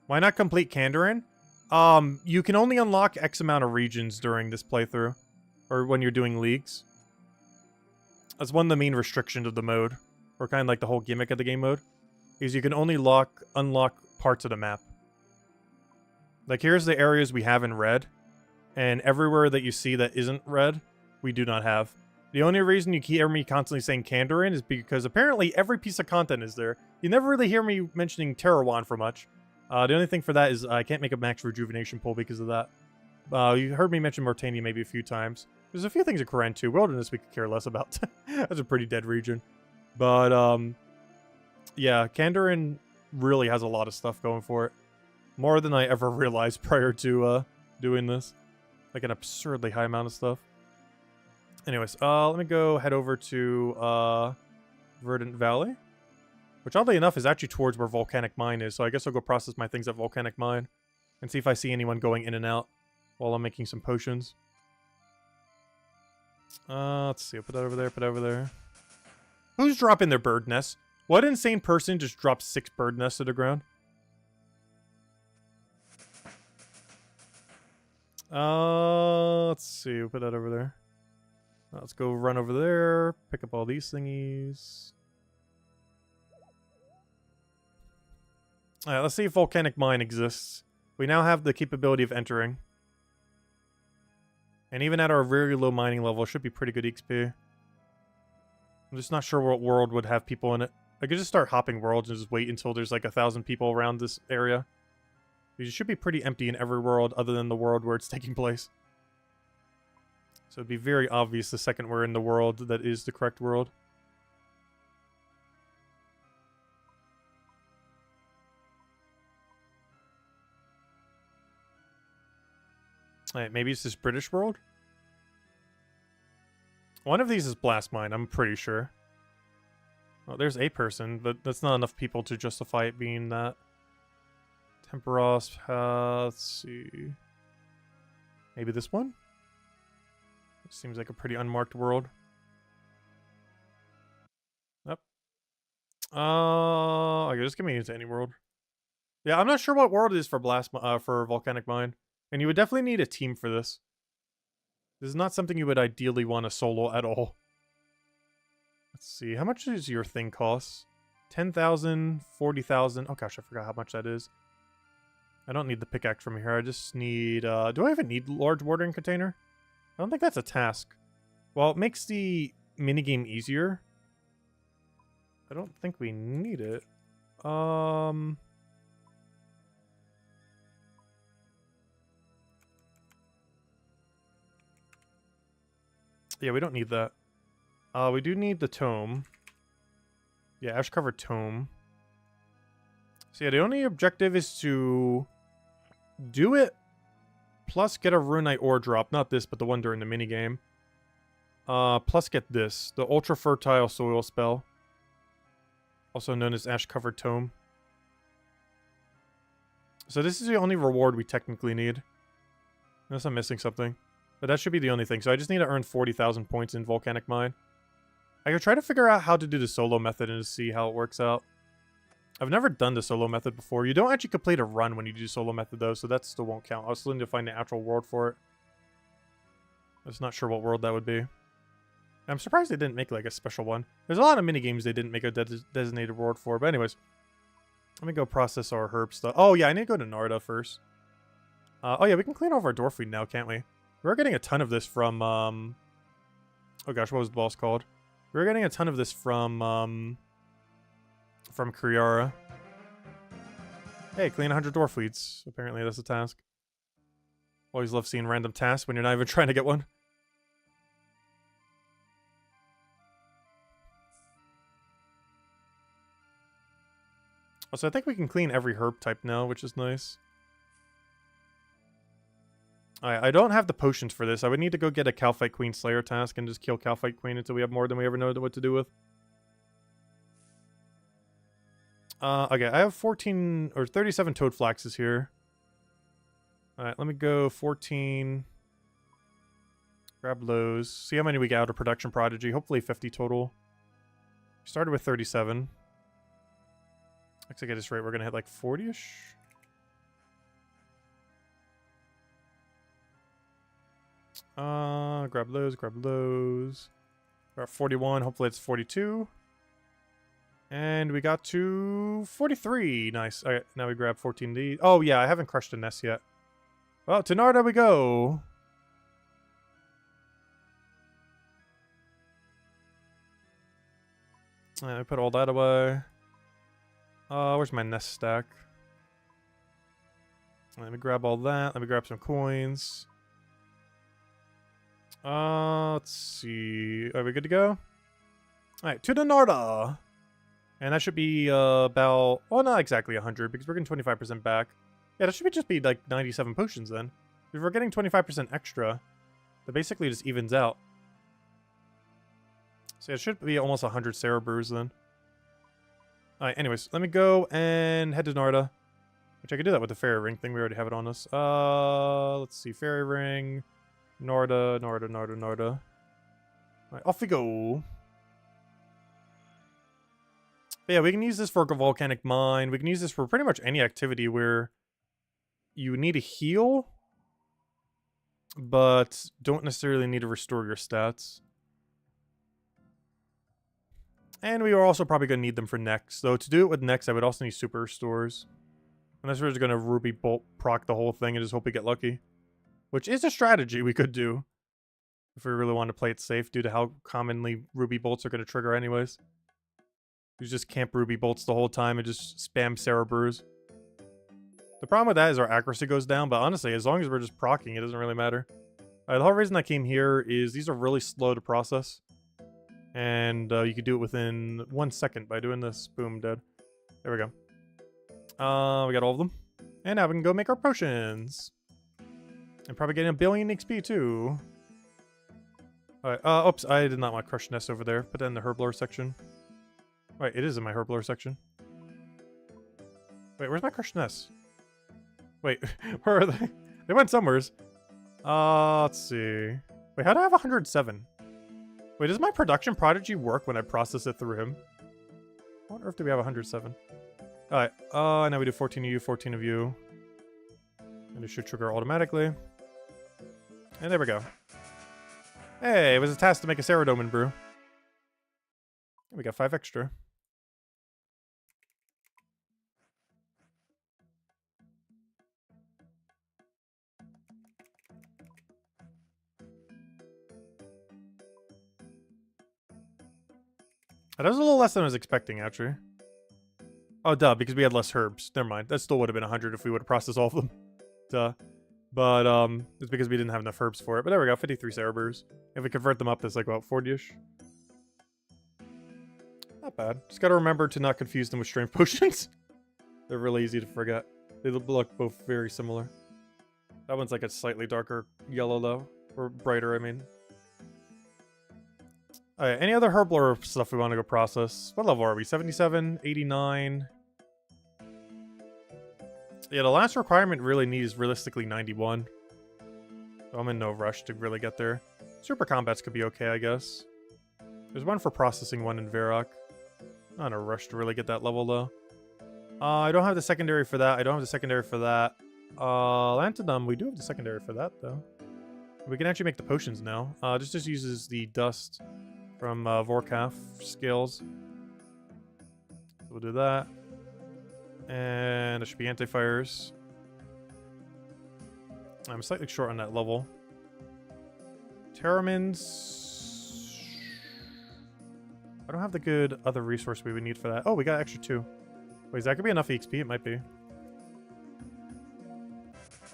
Why not complete Kandarin? You can only unlock X amount of regions during this playthrough. Or when you're doing leagues. That's one of the main restrictions of the mode. Or kind of like the whole gimmick of the game mode. Is you can only unlock parts of the map. Like here's the areas we have in red. And everywhere that you see that isn't red, we do not have. The only reason you hear me constantly saying Kandarin is because apparently every piece of content is there. You never really hear me mentioning Terrawan for much. The only thing for that is I can't make a max rejuvenation pool because of that. You heard me mention Mortania maybe a few times. There's a few things in Koran too. Wilderness we could care less about. That's a pretty dead region. But, yeah, Kandarin really has a lot of stuff going for it. More than I ever realized prior to doing this. Like an absurdly high amount of stuff. Anyways, let me go head over to Verdant Valley. Which oddly enough is actually towards where Volcanic Mine is. So I guess I'll go process my things at Volcanic Mine. And see if I see anyone going in and out while I'm making some potions. Let's see. I'll put that over there, put that over there. Who's dropping their bird nests? What insane person just dropped 6 bird nests to the ground? Let's see. We'll put that over there. Let's go run over there. Pick up all these thingies. Alright, let's see if Volcanic Mine exists. We now have the capability of entering. And even at our very low mining level, it should be pretty good XP. I'm just not sure what world would have people in it. I could just start hopping worlds and just wait until there's like 1,000 people around this area. It should be pretty empty in every world other than the world where it's taking place. So it'd be very obvious the second we're in the world that is the correct world. Alright, maybe it's this British world? One of these is Blast Mine, I'm pretty sure. Oh, there's a person, but that's not enough people to justify it being that. Temperos, let's see. Maybe this one? It seems like a pretty unmarked world. Yep. Okay, just give me into any world. Yeah, I'm not sure what world it is for for Volcanic Mine. And you would definitely need a team for this. This is not something you would ideally want to solo at all. Let's see, how much does your thing cost? 10,000, 40,000. Oh gosh, I forgot how much that is. I don't need the pickaxe from here. I just need, do I even need large watering container? I don't think that's a task. Well, it makes the minigame easier. I don't think we need it. Yeah, we don't need that. We do need the tome. Yeah, ash-covered tome. So yeah, the only objective is to do it, plus get a Runite ore drop. Not this, but the one during the minigame. Plus get this, the ultra-fertile soil spell. Also known as ash-covered tome. So this is the only reward we technically need. Unless I'm missing something. But that should be the only thing. So I just need to earn 40,000 points in Volcanic Mine. I could try to figure out how to do the solo method and see how it works out. I've never done the solo method before. You don't actually complete a run when you do solo method though, so that still won't count. I was still need to find the actual world for it. I'm just not sure what world that would be. I'm surprised they didn't make like a special one. There's a lot of minigames they didn't make a designated world for, but anyways. Let me go process our herb stuff. Oh yeah, I need to go to Narda first. Oh yeah, we can clean off our Dwarfweed now, can't we? We're getting a ton of this from, oh gosh, what was the boss called? We're getting a ton of this from Kriara. Hey, clean 100 Dwarfweeds. Apparently that's a task. Always love seeing random tasks when you're not even trying to get one. Also, I think we can clean every herb type now, which is nice. I don't have the potions for this. I would need to go get a Calphite Queen Slayer task and just kill Calphite Queen until we have more than we ever know what to do with. Okay, I have 14 or 37 Toad Flaxes here. Alright, let me go 14. Grab those. See how many we got out of Production Prodigy. Hopefully 50 total. Started with 37. Looks like at this rate we're going to hit like 40-ish. Grab those, grab those. We're at 41, hopefully it's 42. And we got to 43. Nice. Alright, now we grab 14D. Oh yeah, I haven't crushed a nest yet. Well, to Narda we go. I put all that away. Where's my nest stack? Let me grab all that. Let me grab some coins. Let's see. Are we good to go? Alright, to the Narda. And that should be about, well, not exactly 100 because we're getting 25% back. Yeah, that should just be like 97 potions then. If we're getting 25% extra, that basically just evens out. So it should be almost 100 Sarah Brews then. Alright, anyways, let me go and head to Narda. Which I could do that with the fairy ring thing. We already have it on us. Let's see. Fairy ring. Narda. Alright, off we go. But yeah, we can use this for a volcanic mine. We can use this for pretty much any activity where you need to heal, but don't necessarily need to restore your stats. And we are also probably going to need them for Nex. Though to do it with Nex, I would also need super restores. Unless we're just going to Ruby Bolt proc the whole thing and just hope we get lucky. Which is a strategy we could do. If we really want to play it safe due to how commonly Ruby Bolts are going to trigger anyways. You just camp ruby bolts the whole time and just spam Sarah brews. The problem with that is our accuracy goes down, but honestly, as long as we're just proccing, it doesn't really matter. The whole reason I came here is these are really slow to process. And you could do it within 1 second by doing this. Boom, dead. There we go. We got all of them. And now we can go make our potions. And probably getting 1 billion XP too. Alright, oops, I did not want crushed nest over there. Put that in the herblore section. Wait, it is in my herblore section. Wait, where's my crushed nest? Wait, where are they? They went somewheres. Let's see. Wait, how do I have 107? Wait, does my production prodigy work when I process it through him? What on earth do we have 107? Alright, now we do 14 of you, 14 of you. And it should trigger automatically. And there we go. Hey, it was a task to make a Saradomin brew. We got 5 extra. That was a little less than I was expecting, actually. Oh, duh, because we had less herbs. Never mind. That still would have been 100 if we would have processed all of them. Duh. But, it's because we didn't have enough herbs for it. But there we go, 53 Sarah brews. If we convert them up, that's like, about 40-ish. Not bad. Just gotta remember to not confuse them with strength potions. They're really easy to forget. They look both very similar. That one's like a slightly darker yellow, though. Or brighter, I mean. Alright, any other herblore stuff we want to go process? What level are we? 77, 89. Yeah, the last requirement really needs realistically 91. So I'm in no rush to really get there. Super combats could be okay, I guess. There's one for processing, one in Varrock. Not in a rush to really get that level, though. I don't have the secondary for that. I don't have the secondary for that. Lanthanum, we do have the secondary for that, though. We can actually make the potions now. This just uses the dust from Vorkath skills. So we'll do that. And there should be anti-fires. I'm slightly short on that level. Terramins. I don't have the good other resource we would need for that. Oh, we got extra 2. Wait, is that gonna be enough XP? It might be.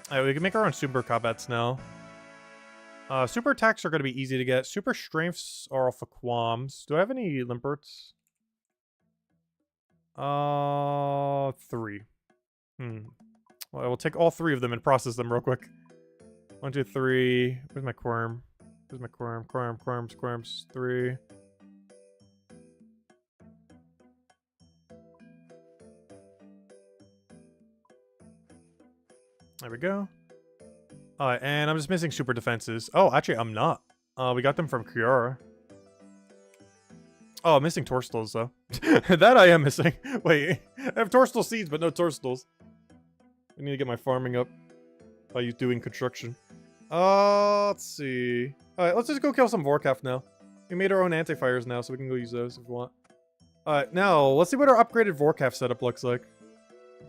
Alright, we can make our own super combats now. Super attacks are going to be easy to get. Super strengths are off of qualms. Do I have any limperts? 3. Well, I will take all 3 of them and process them real quick. 1, 2, 3. Where's my quorum? Where's my quorum? Quorums. 3. There we go. And I'm just missing super defenses. Oh, actually, I'm not. We got them from Kiara. Oh, I'm missing Torstals, though. That I am missing. Wait, I have Torstal seeds, but no Torstals. I need to get my farming up by doing construction. Let's see. Alright, let's just go kill some Vorkath now. We made our own anti-fires now, so we can go use those if we want. Alright, now, let's see what our upgraded Vorkath setup looks like.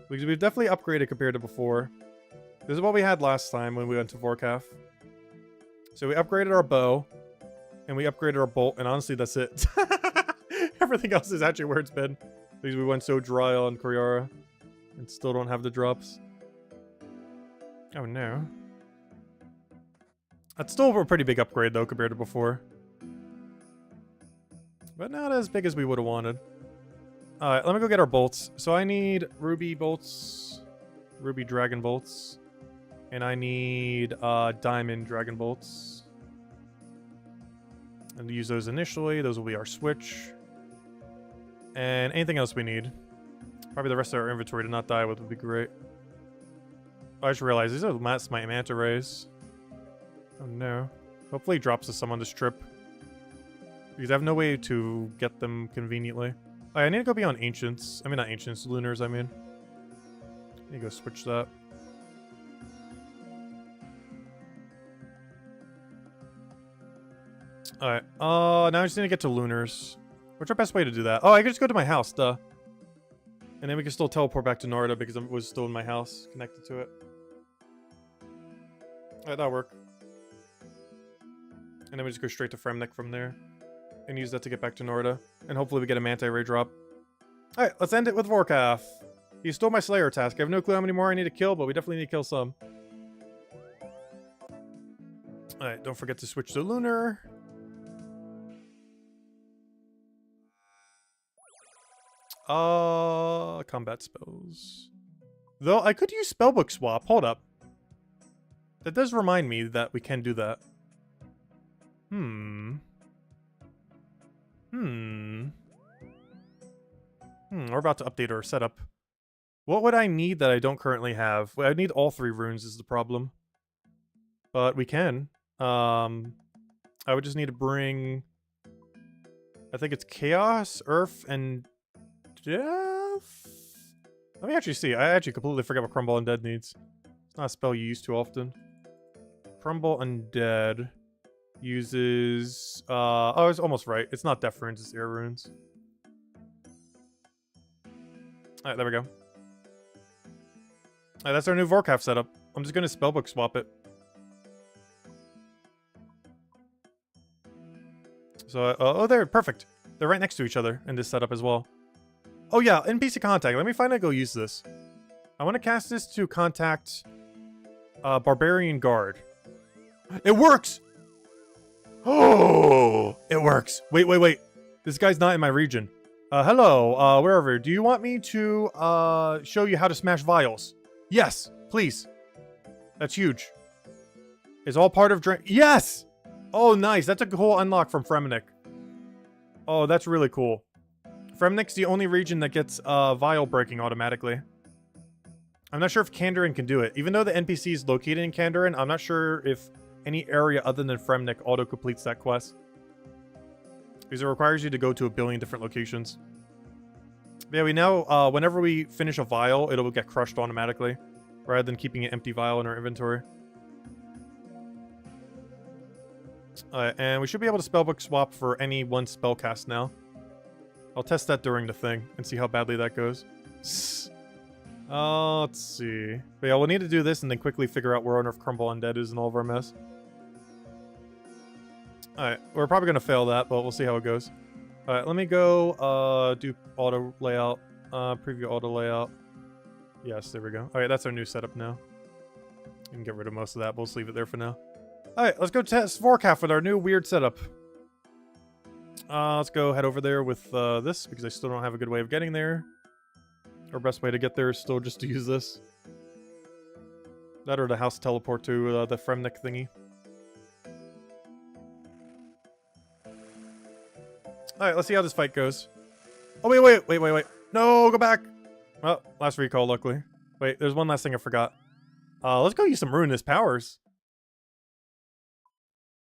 Because we've definitely upgraded compared to before. This is what we had last time when we went to Vorkath. So we upgraded our bow, and we upgraded our bolt, and honestly, that's it. Everything else is actually where it's been. Because we went so dry on Koryara, and still don't have the drops. Oh no. That's still a pretty big upgrade, though, compared to before. But not as big as we would have wanted. Alright, let me go get our bolts. So I need ruby bolts, ruby dragon bolts. And I need diamond dragon bolts. And use those initially. Those will be our switch. And anything else we need. Probably the rest of our inventory to not die with would be great. Oh, I just realized these are my manta rays. Oh no. Hopefully he drops us some on this trip. Because I have no way to get them conveniently. Oh, I need to go beyond ancients. I mean, not ancients, lunars, I mean. I need to go switch that. Alright, now I just need to get to lunars. What's our best way to do that? Oh, I can just go to my house, duh. And then we can still teleport back to Narda because I was still in my house, connected to it. Alright, that'll work. And then we just go straight to Fremnik from there. And use that to get back to Norda. And hopefully we get a Manta Ray drop. Alright, let's end it with Vorkath. You stole my Slayer task. I have no clue how many more I need to kill, but we definitely need to kill some. Alright, don't forget to switch to Lunar. Combat spells. Though, I could use Spellbook Swap. Hold up. That does remind me that we can do that. We're about to update our setup. What would I need that I don't currently have? Well, I need all 3 runes is the problem. But we can. I would just need to bring... I think it's Chaos, Earth, and Death? Let me actually see. I actually completely forgot what Crumble Undead needs. It's not a spell you use too often. Crumble Undead uses... oh, I was almost right. It's not Death Runes, it's Air Runes. Alright, there we go. Alright, that's our new Vorkath setup. I'm just gonna Spellbook Swap it. So, oh, there, perfect. They're right next to each other in this setup as well. Oh yeah, NPC contact. Let me finally go use this. I want to cast this to contact Barbarian Guard. It works! Oh, it works. Wait. This guy's not in my region. Hello, wherever. Do you want me to show you how to smash vials? Yes, please. That's huge. It's all part of Yes! Oh, nice. That's a cool unlock from Fremnik. Oh, that's really cool. Fremnik's the only region that gets vial breaking automatically. I'm not sure if Kandarin can do it. Even though the NPC is located in Kandarin, I'm not sure if any area other than Fremnik auto-completes that quest. Because it requires you to go to a billion different locations. But yeah, we now, whenever we finish a vial, it'll get crushed automatically. Rather than keeping an empty vial in our inventory. And we should be able to spellbook swap for any one spell cast now. I'll test that during the thing and see how badly that goes. Let's see. But yeah, we'll need to do this and then quickly figure out where on Earth Crumble Undead is in all of our mess. Alright, we're probably going to fail that, but we'll see how it goes. Alright, let me go do auto layout. Preview auto layout. Yes, there we go. Alright, that's our new setup now. We can get rid of most of that, but we'll just leave it there for now. Alright, let's go test Vorkath with our new weird setup. Let's go head over there with this, because I still don't have a good way of getting there. Our best way to get there is still just to use this. That or the house teleport to the Fremnik thingy. Alright, let's see how this fight goes. Oh, wait. No, go back! Well, last recall, luckily. Wait, there's one last thing I forgot. Let's go use some Ruinous Powers.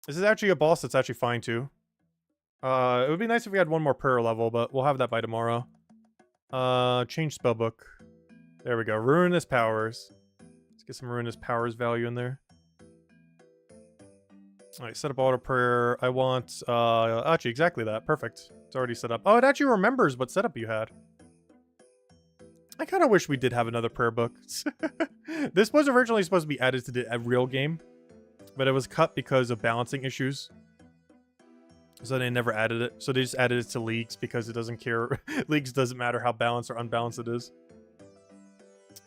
This is actually a boss that's actually fine, too. It would be nice if we had one more prayer level, but we'll have that by tomorrow. Change spellbook. There we go. Ruinous Powers. Let's get some Ruinous Powers value in there. Alright, set up auto prayer. I want, actually, exactly that. Perfect. It's already set up. Oh, it actually remembers what setup you had. I kind of wish we did have another prayer book. This was originally supposed to be added to the real game, but it was cut because of balancing issues. So they never added it. So they just added it to Leagues because it doesn't care. Leagues doesn't matter how balanced or unbalanced it is.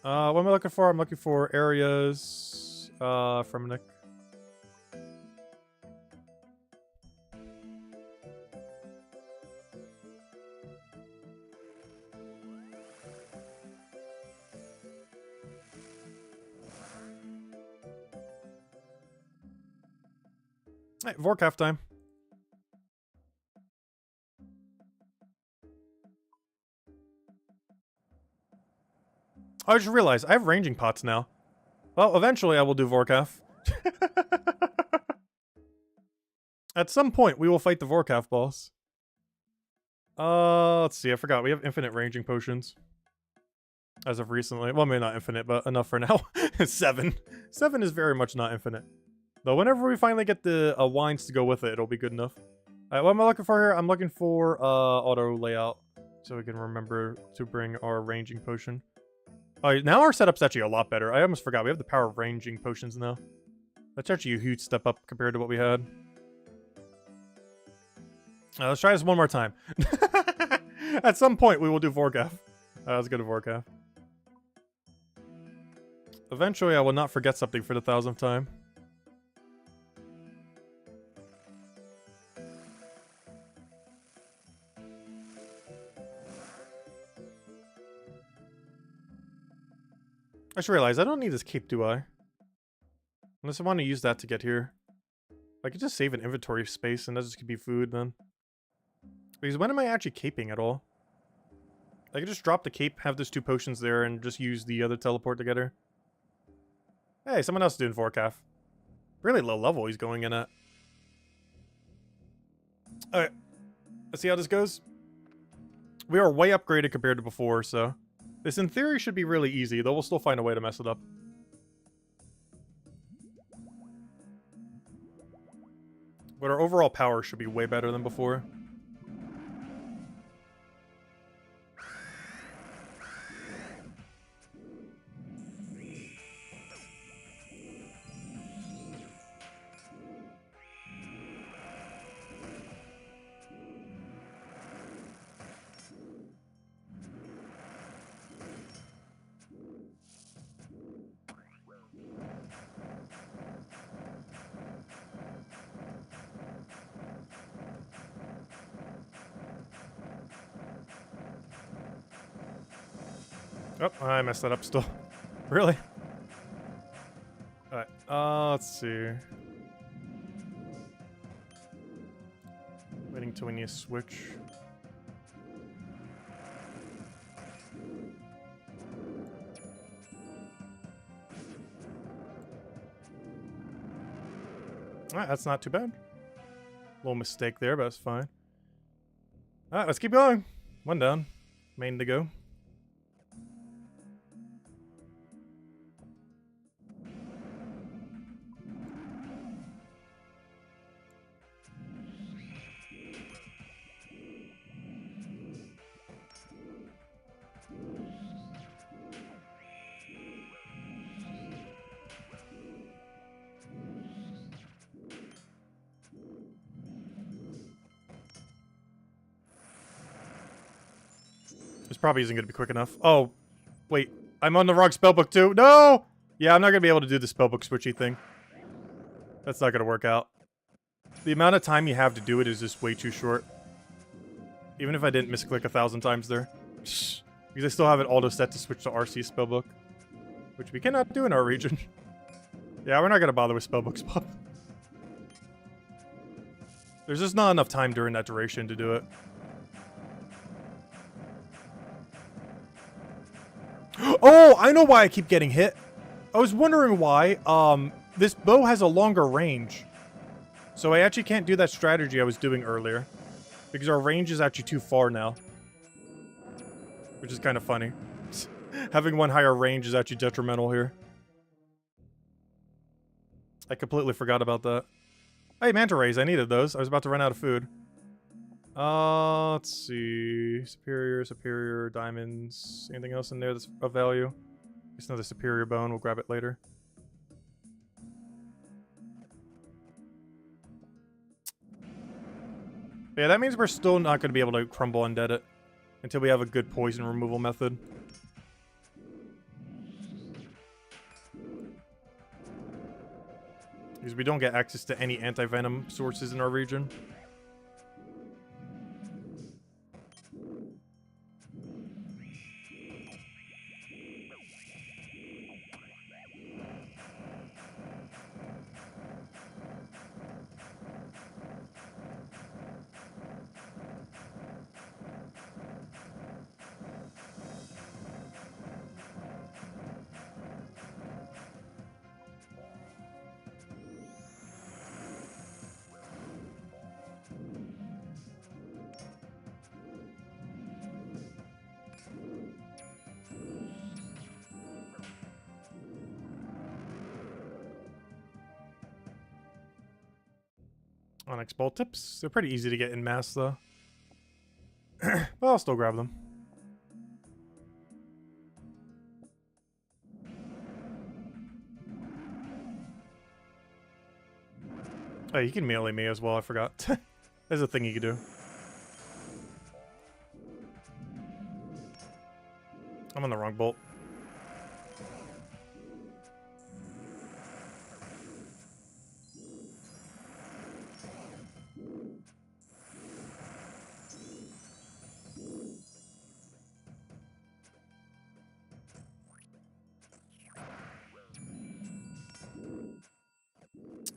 What am I looking for? I'm looking for areas from Nick. Alright, Vorkath time. I just realized I have ranging pots now. Well, eventually I will do Vorkath. At some point, we will fight the Vorkath boss. Let's see. I forgot. We have infinite ranging potions. As of recently. Well, maybe not infinite, but enough for now. 7. 7 is very much not infinite. Though whenever we finally get the wines to go with it, it'll be good enough. Alright, what am I looking for here? I'm looking for auto layout. So we can remember to bring our ranging potion. Alright, now our setup's actually a lot better. I almost forgot. We have the power of ranging potions now. That's actually a huge step up compared to what we had. Let's try this one more time. At some point, we will do Vorkath. Let's go to Vorkath. Eventually, I will not forget something for the 1000th time. I just realized I don't need this cape, do I? Unless I want to use that to get here. I could just save an inventory space and that just could be food then. Because when am I actually caping at all? I could just drop the cape, have those 2 potions there, and just use the other teleport together. Hey, someone else is doing Vorkath. Really low level he's going in at. Alright. Let's see how this goes. We are way upgraded compared to before, so... This, in theory, should be really easy, though we'll still find a way to mess it up. But our overall power should be way better than before. Oh, I messed that up still. Really? Alright, let's see. Waiting till we need a switch. Alright, that's not too bad. Little mistake there, but it's fine. Alright, let's keep going. 1 down. Main to go. This probably isn't going to be quick enough. Oh, wait. I'm on the wrong spellbook too. No! Yeah, I'm not going to be able to do the spellbook switchy thing. That's not going to work out. The amount of time you have to do it is just way too short. Even if I didn't misclick 1,000 times there. Because I still have it auto set to switch to RC spellbook. Which we cannot do in our region. Yeah, we're not going to bother with spellbook swap. There's just not enough time during that duration to do it. Oh, I know why I keep getting hit. I was wondering why. This bow has a longer range. So I actually can't do that strategy I was doing earlier. Because our range is actually too far now. Which is kind of funny. Having one higher range is actually detrimental here. I completely forgot about that. Hey, manta rays, I needed those. I was about to run out of food. Let's see. Superior, diamonds. Anything else in there that's of value? Just another superior bone. We'll grab it later. Yeah, that means we're still not going to be able to crumble undead it until we have a good poison removal method. Because we don't get access to any anti-venom sources in our region. Onyx bolt tips. They're pretty easy to get in mass, though. But I'll still grab them. Oh, you can melee me as well, I forgot. There's a thing you can do. I'm on the wrong bolt.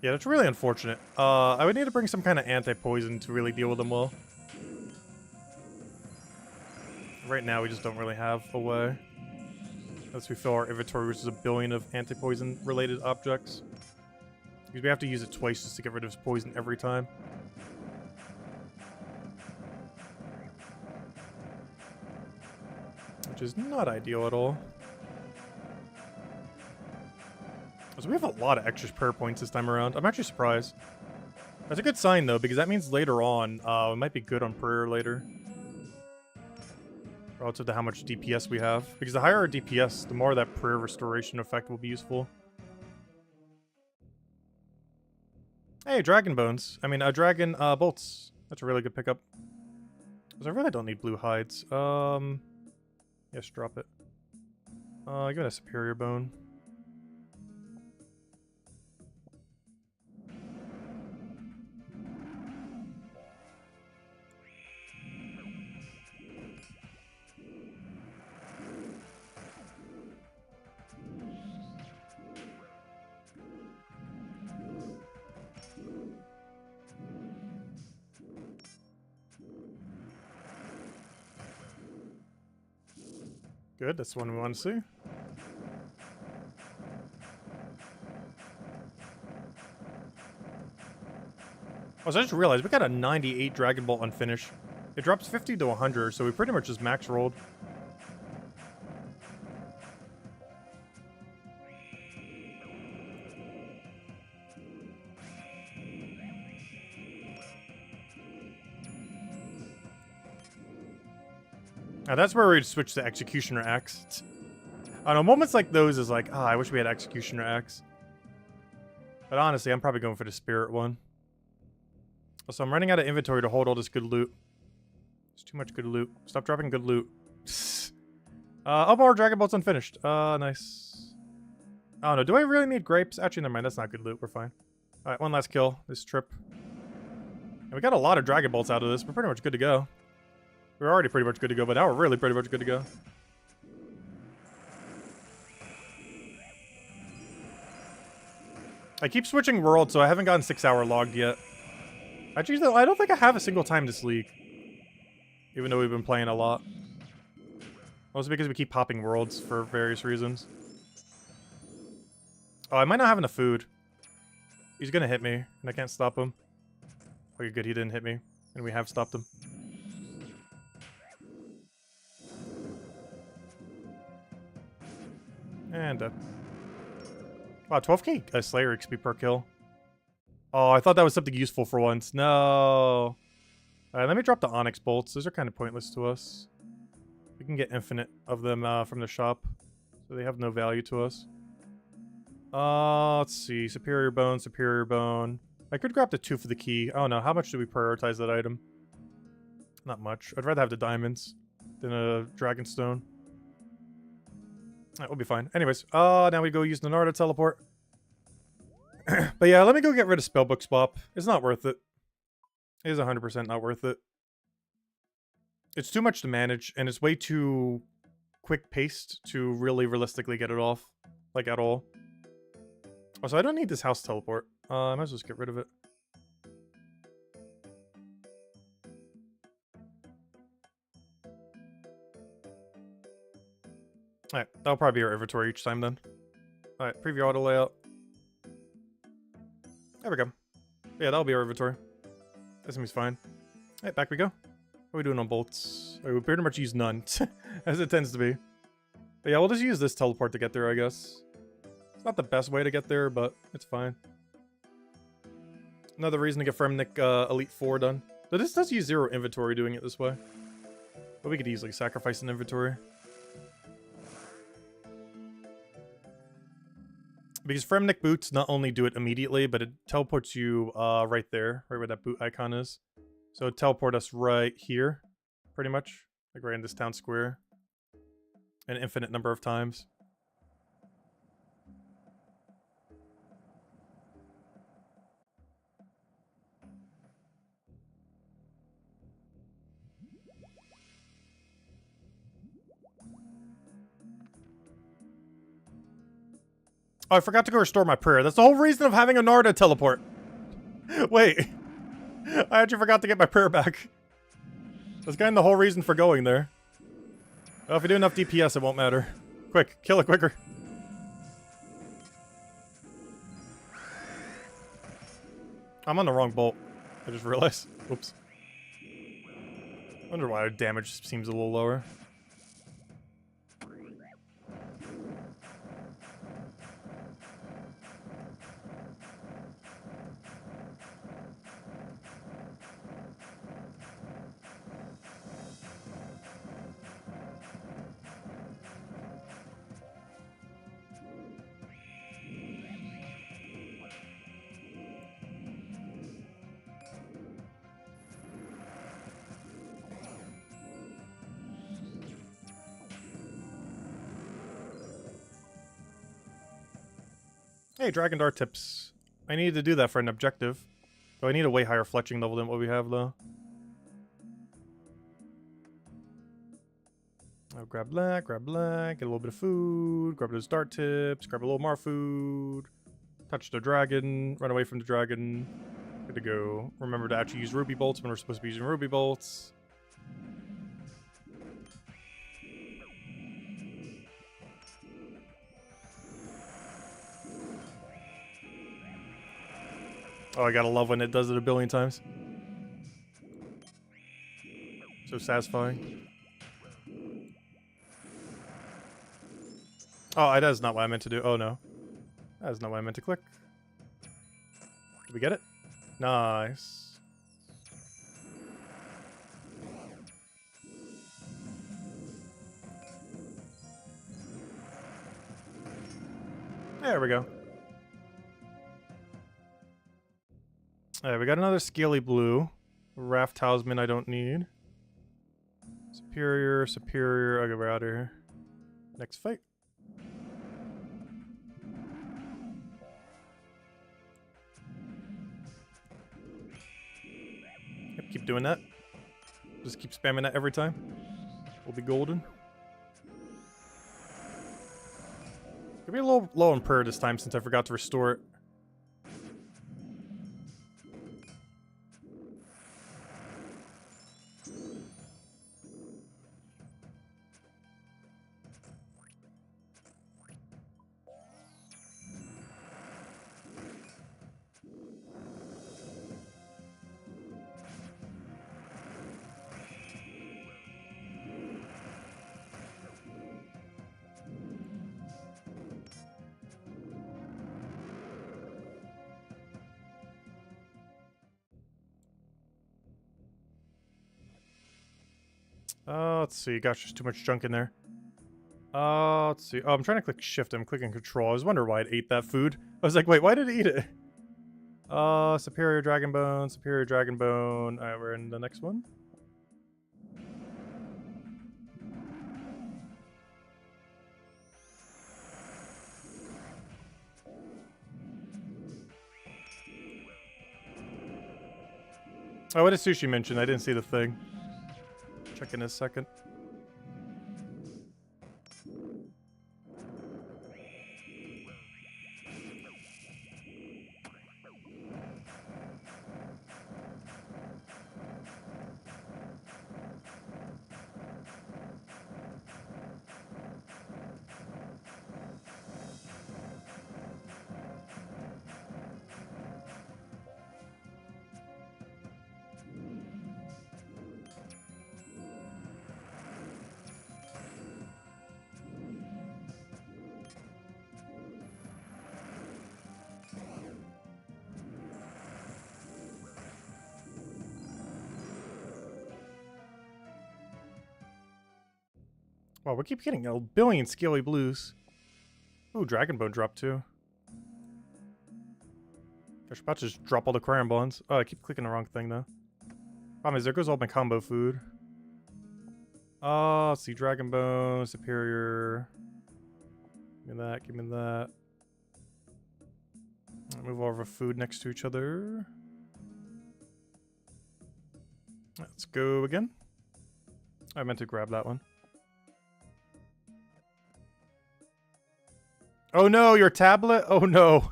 Yeah, that's really unfortunate. I would need to bring some kind of anti-poison to really deal with them well. Right now, we just don't really have a way. Unless we fill our inventory, which is 1 billion of anti-poison related objects. Because we have to use it twice just to get rid of poison every time. Which is not ideal at all. So we have a lot of extra prayer points this time around. I'm actually surprised. That's a good sign, though, because that means later on, we might be good on prayer later. Relative to how much DPS we have. Because the higher our DPS, the more that prayer restoration effect will be useful. Hey, dragon bones. I mean, dragon bolts. That's a really good pickup. Because I really don't need blue hides. Yes, drop it. Give it a superior bone. Good, that's the one we want to see. Oh, so I just realized we got a 98 Dragon Bolt unfinished. It drops 50 to 100, so we pretty much just max rolled. Now that's where we'd switch to Executioner Axe. I don't know, moments like those is like, I wish we had Executioner Axe. But honestly, I'm probably going for the Spirit one. Also, I'm running out of inventory to hold all this good loot. There's too much good loot. Stop dropping good loot. Oh, more Dragon Bolts unfinished. Nice. I don't know, do I really need grapes? Actually, never mind, that's not good loot, we're fine. Alright, one last kill this trip. And we got a lot of Dragon Bolts out of this, we're pretty much good to go. We're already pretty much good to go, but now we're really pretty much good to go. I keep switching worlds, so I haven't gotten 6-hour logged yet. Actually, though, I don't think I have a single time this league. Even though we've been playing a lot. Mostly because we keep popping worlds for various reasons. Oh, I might not have enough food. He's gonna hit me, and I can't stop him. Okay, good, he didn't hit me. And we have stopped him. And wow, 12k Slayer XP per kill. Oh, I thought that was something useful for once. No. Alright, let me drop the Onyx bolts. Those are kind of pointless to us. We can get infinite of them from the shop. So they have no value to us. Let's see. Superior bone, superior bone. I could grab the 2 for the key. Oh no, how much do we prioritize that item? Not much. I'd rather have the diamonds than a dragonstone. Alright, we'll be fine. Anyways, now we go use the Narda teleport. But yeah, let me go get rid of Spellbook Swap. It's not worth it. It is 100% not worth it. It's too much to manage, and it's way too quick-paced to really realistically get it off. Like, at all. Also, I don't need this house teleport. I might as well just get rid of it. Alright, that'll probably be our inventory each time then. Alright, preview auto layout. There we go. Yeah, that'll be our inventory. This seems fine. Alright, back we go. What are we doing on bolts? We pretty much use none, as it tends to be. But yeah, we'll just use this teleport to get there, I guess. It's not the best way to get there, but it's fine. Another reason to get Fremnik Elite 4 done. So this does use 0 inventory doing it this way. But we could easily sacrifice an inventory. Because Fremnik boots not only do it immediately, but it teleports you right there, right where that boot icon is. So it teleport us right here, pretty much. Like right in this town square. an infinite number of times. Oh, I forgot to go restore my prayer. That's the whole reason of having a Narda teleport. Wait. I actually forgot to get my prayer back. That's kind of the whole reason for going there. Well, if you do enough DPS, it won't matter. Quick, kill it quicker. I'm on the wrong bolt. I just realized. Oops. Wonder why our damage seems a little lower. Hey, Dragon Dart tips. I needed to do that for an objective. Oh, I need a way higher fletching level than what we have, though. Oh, grab black, get a little bit of food, grab those dart tips, grab a little more food, touch the dragon, run away from the dragon. Good to go. Remember to actually use ruby bolts when we're supposed to be using ruby bolts. Oh, I gotta love when it does it a billion times. So satisfying. Oh, that is not what I meant to do. Oh, no. That is not what I meant to click. Did we get it? Nice. There we go. Alright, we got another scaly blue. Raft talisman I don't need. Superior. Okay, we're out of here. Next fight. Yep, keep doing that. Just keep spamming that every time. We'll be golden. Could be a little low on prayer this time since I forgot to restore it. Let's see. Gosh, there's too much junk in there. Let's see. Oh, I'm trying to click shift. I'm clicking control. I was wondering why it ate that food. I was like, wait, why did it eat it? Superior dragon bone, superior dragon bone. Alright, we're in the next one. Oh, what did Sushi mention? I didn't see the thing. Check in a second. Wow, we keep getting a billion scaly blues. Ooh, dragon bone dropped too. Gosh, about to just drop all the crayon bonds. Oh, I keep clicking the wrong thing though. Problem is, there goes all my combo food. Let's see, Dragon Bone, Superior. Give me that, give me that. Move all of our food next to each other. Let's go again. I meant to grab that one. Oh no, your tablet? Oh no.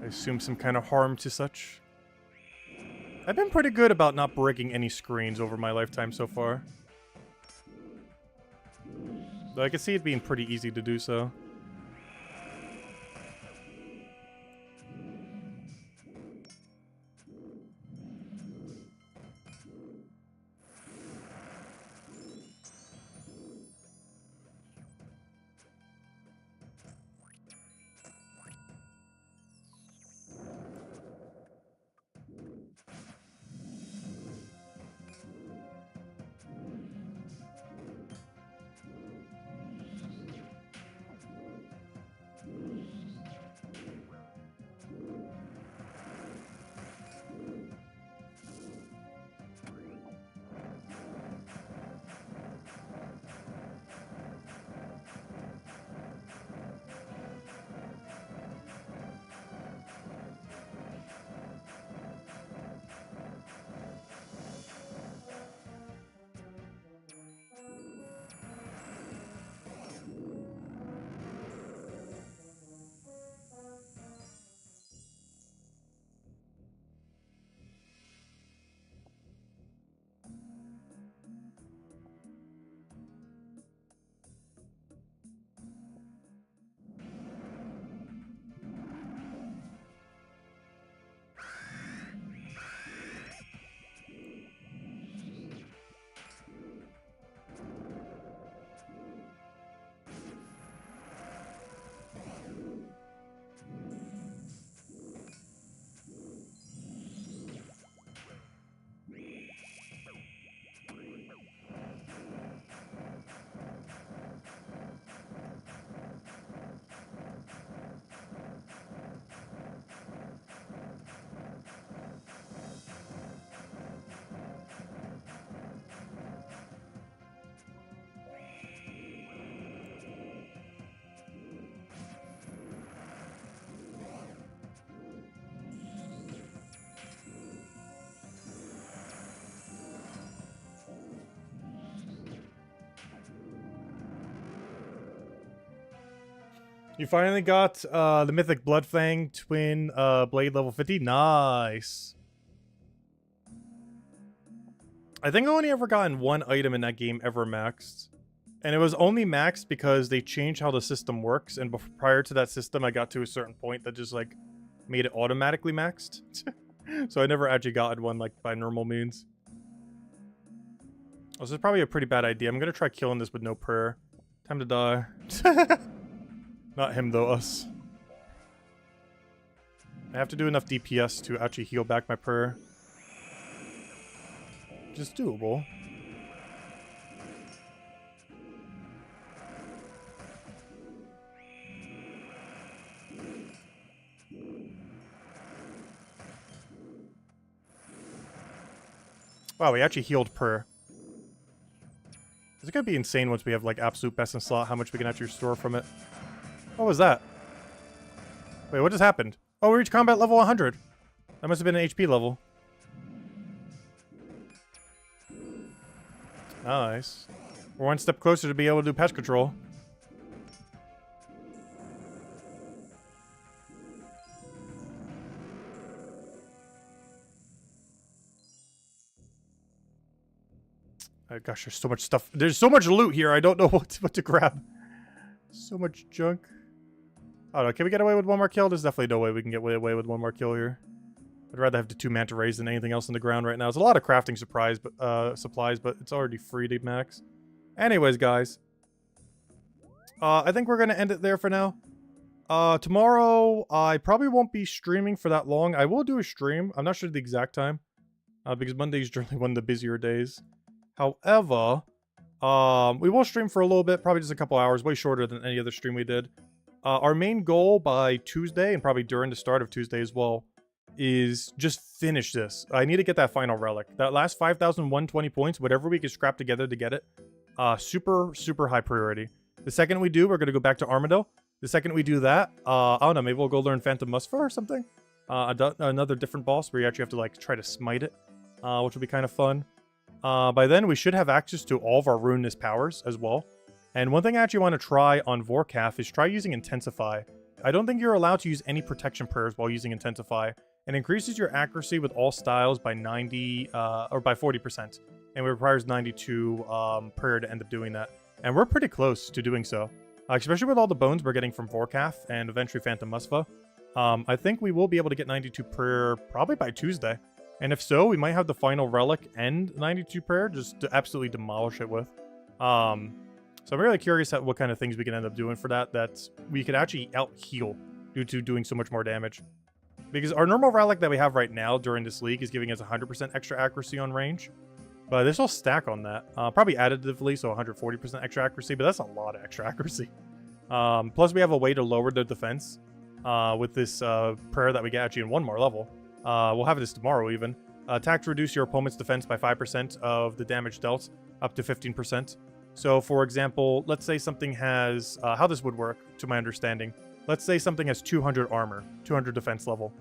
I assume some kind of harm to such. I've been pretty good about not breaking any screens over my lifetime so far. Though I can see it being pretty easy to do so. You finally got the Mythic Bloodfang Twin Blade level 50. Nice. I think I only ever gotten one item in that game ever maxed. And it was only maxed because they changed how the system works. And prior to that system, I got to a certain point that just, like, made it automatically maxed. So I never actually gotten one, like, by normal means. Oh, this is probably a pretty bad idea. I'm going to try killing this with no prayer. Time to die. Not him, though, us. I have to do enough DPS to actually heal back my prayer. Just doable. Wow, we actually healed prayer. It's gonna be insane once we have, like, absolute best in slot, how much we can actually restore from it. What was that? Wait, what just happened? Oh, we reached combat level 100. That must have been an HP level. Nice. We're one step closer to be able to do pest control. Oh, gosh, there's so much stuff. There's so much loot here. I don't know what to grab. So much junk. I don't know. Can we get away with one more kill? There's definitely no way we can get away with one more kill here. I'd rather have the 2 manta rays than anything else on the ground right now. There's a lot of crafting supplies, but it's already free to max. Anyways, guys. I think we're going to end it there for now. Tomorrow, I probably won't be streaming for that long. I will do a stream. I'm not sure the exact time. Because Monday is generally one of the busier days. However, we will stream for a little bit. Probably just a couple hours. Way shorter than any other stream we did. Our main goal by Tuesday, and probably during the start of Tuesday as well, is just finish this. I need to get that final relic. That last 5,120 points, whatever we can scrap together to get it, super, super high priority. The second we do, we're going to go back to Armadillo. The second we do that, I don't know, maybe we'll go learn Phantom Musfa or something. Another different boss where you actually have to like try to smite it, which will be kind of fun. By then, we should have access to all of our ruinous powers as well. And one thing I actually want to try on Vorkath is try using Intensify. I don't think you're allowed to use any protection prayers while using Intensify. It increases your accuracy with all styles by 90 or by 40%, and it requires 92 prayer to end up doing that. And we're pretty close to doing so, especially with all the bones we're getting from Vorkath and eventually Phantom Musfa. I think we will be able to get 92 prayer probably by Tuesday, and if so, we might have the final relic and 92 prayer just to absolutely demolish it with. So I'm really curious at what kind of things we can end up doing for that we could actually out-heal due to doing so much more damage. Because our normal relic that we have right now during this league is giving us 100% extra accuracy on range. But this will stack on that. Probably additively, so 140% extra accuracy, but that's a lot of extra accuracy. Plus, we have a way to lower the defense with this prayer that we get actually in one more level. We'll have this tomorrow even. Attack to reduce your opponent's defense by 5% of the damage dealt, up to 15%. So, for example, let's say something has... how this would work, to my understanding. Let's say something has 200 armor, 200 defense level.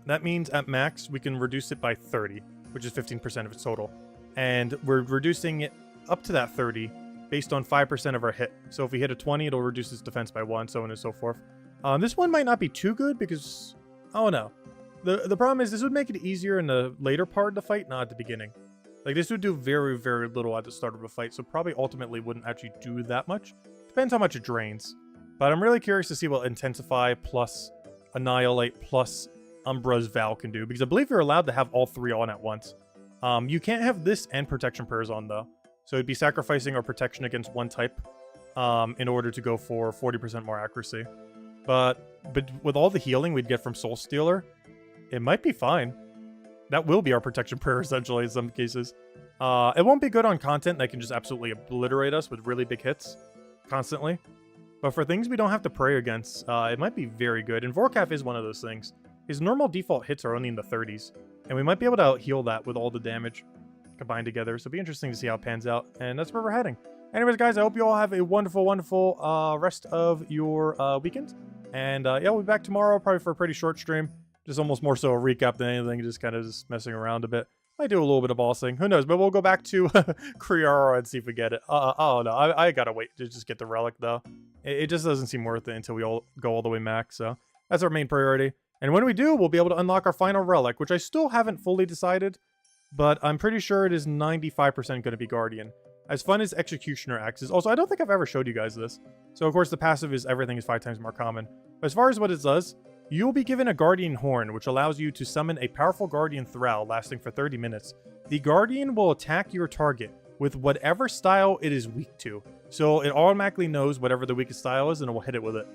That means at max, we can reduce it by 30, which is 15% of its total. And we're reducing it up to that 30 based on 5% of our hit. So if we hit a 20, it'll reduce its defense by 1, so on and so forth. This one might not be too good because... oh no. The problem is this would make it easier in the later part of the fight, not at the beginning. Like, this would do very, very little at the start of a fight, so probably ultimately wouldn't actually do that much. Depends how much it drains. But I'm really curious to see what Intensify plus Annihilate plus Umbra's Vow can do, because I believe you're allowed to have all three on at once. You can't have this and Protection Prayers on, though. So it'd be sacrificing our protection against one type in order to go for 40% more accuracy. But with all the healing we'd get from Soul Stealer, it might be fine. That will be our protection prayer, essentially, in some cases. It won't be good on content that can just absolutely obliterate us with really big hits constantly. But for things we don't have to pray against, it might be very good. And Vorkath is one of those things. His normal default hits are only in the 30s. And we might be able to heal that with all the damage combined together. So it'll be interesting to see how it pans out. And that's where we're heading. Anyways, guys, I hope you all have a wonderful, wonderful rest of your weekend. And yeah, we'll be back tomorrow, probably for a pretty short stream. Just almost more so a recap than anything, just kind of just messing around a bit. Might do a little bit of bossing, who knows, but we'll go back to Kriara and see if we get it. Oh no, I gotta wait to just get the relic though. It just doesn't seem worth it until we all go all the way max, so that's our main priority. And when we do, we'll be able to unlock our final relic, which I still haven't fully decided, but I'm pretty sure it is 95% going to be Guardian. As fun as Executioner Axe is. Also, I don't think I've ever showed you guys this. So of course the passive is everything is 5 times more common. But as far as what it does, you will be given a Guardian Horn, which allows you to summon a powerful Guardian Thrall lasting for 30 minutes. The Guardian will attack your target with whatever style it is weak to. So it automatically knows whatever the weakest style is and it will hit it with it.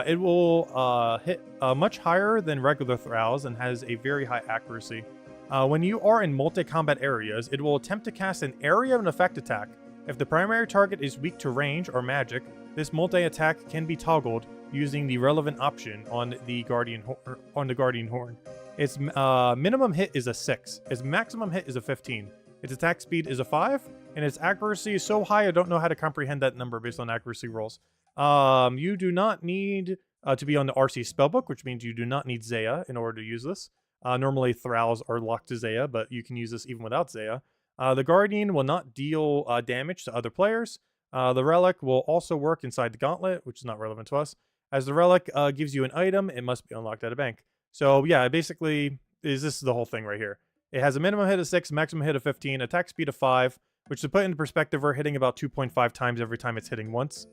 It will hit much higher than regular Thralls and has a very high accuracy. When you are in multi-combat areas, it will attempt to cast an area of an effect attack. If the primary target is weak to range or magic, this multi-attack can be toggled using the relevant option on the Guardian Horn. Its minimum hit is a 6. Its maximum hit is a 15. Its attack speed is a 5, and its accuracy is so high I don't know how to comprehend that number based on accuracy rolls. You do not need to be on the RC spellbook, which means you do not need Zaya in order to use this. Normally Thralls are locked to Zaya, but you can use this even without Zaya. The Guardian will not deal damage to other players. The Relic will also work inside the Gauntlet, which is not relevant to us. As the Relic gives you an item, it must be unlocked at a bank. So yeah, basically, this is the whole thing right here. It has a minimum hit of 6, maximum hit of 15, attack speed of 5, which to put into perspective, we're hitting about 2.5 times every time it's hitting once.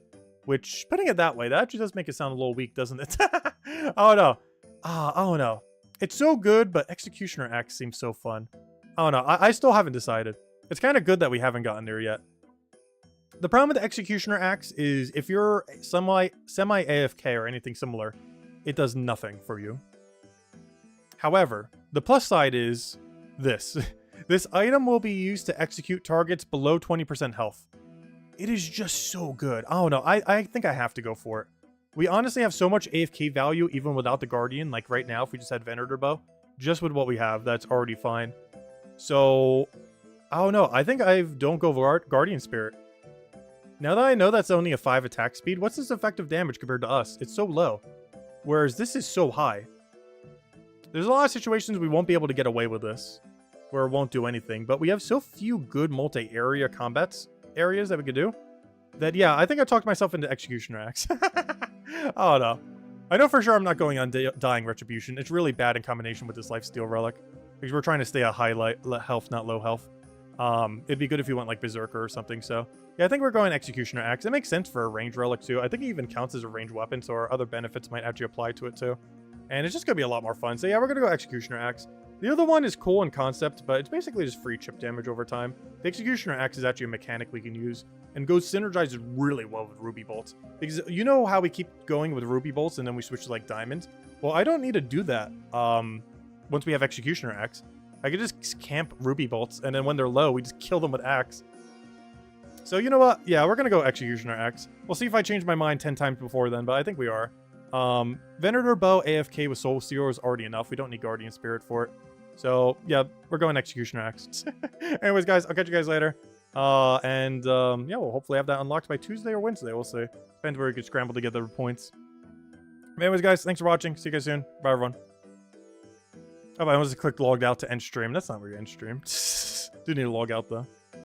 Which, putting it that way, that actually does make it sound a little weak, doesn't it? Oh no. Oh no. It's so good, but Executioner Axe seems so fun. Oh no, I still haven't decided. It's kind of good that we haven't gotten there yet. The problem with the Executioner Axe is if you're semi-AFK or anything similar, it does nothing for you. However, the plus side is this. This item will be used to execute targets below 20% health. It is just so good. Oh no, I think I have to go for it. We honestly have so much AFK value even without the Guardian. Like right now, if we just had Venator Bow, just with what we have, that's already fine. So, I don't know. I think I don't go Guardian Spirit. Now that I know that's only a 5 attack speed, what's this effective damage compared to us? It's so low. Whereas this is so high. There's a lot of situations we won't be able to get away with this, where it won't do anything. But we have so few good multi-area combats areas that we could do, that, yeah, I think I talked myself into Executioner Axe. I don't know. I know for sure I'm not going on Dying Retribution. It's really bad in combination with this Lifesteal Relic, because we're trying to stay at high health, not low health. It'd be good if you went like Berserker or something, so... Yeah, I think we're going Executioner Axe. It makes sense for a ranged relic, too. I think it even counts as a ranged weapon, so our other benefits might actually apply to it, too. And it's just going to be a lot more fun. So yeah, we're going to go Executioner Axe. The other one is cool in concept, but it's basically just free chip damage over time. The Executioner Axe is actually a mechanic we can use, and synergizes really well with Ruby Bolts. Because you know how we keep going with Ruby Bolts, and then we switch to, like, Diamond? Well, I don't need to do that once we have Executioner Axe. I could just camp Ruby Bolts, and then when they're low, we just kill them with Axe. So, you know what? Yeah, we're going to go Executioner Axe. We'll see if I change my mind 10 times before then, but I think we are. Venator Bow AFK with Soul Stealer is already enough. We don't need Guardian Spirit for it. So, yeah, we're going Executioner Axe. Anyways, guys, I'll catch you guys later. Yeah, we'll hopefully have that unlocked by Tuesday or Wednesday. We'll see. Depends where we could scramble to get the points. Anyways, guys, thanks for watching. See you guys soon. Bye, everyone. Oh, I almost clicked logged out to end stream. That's not where you end stream. Do need to log out, though.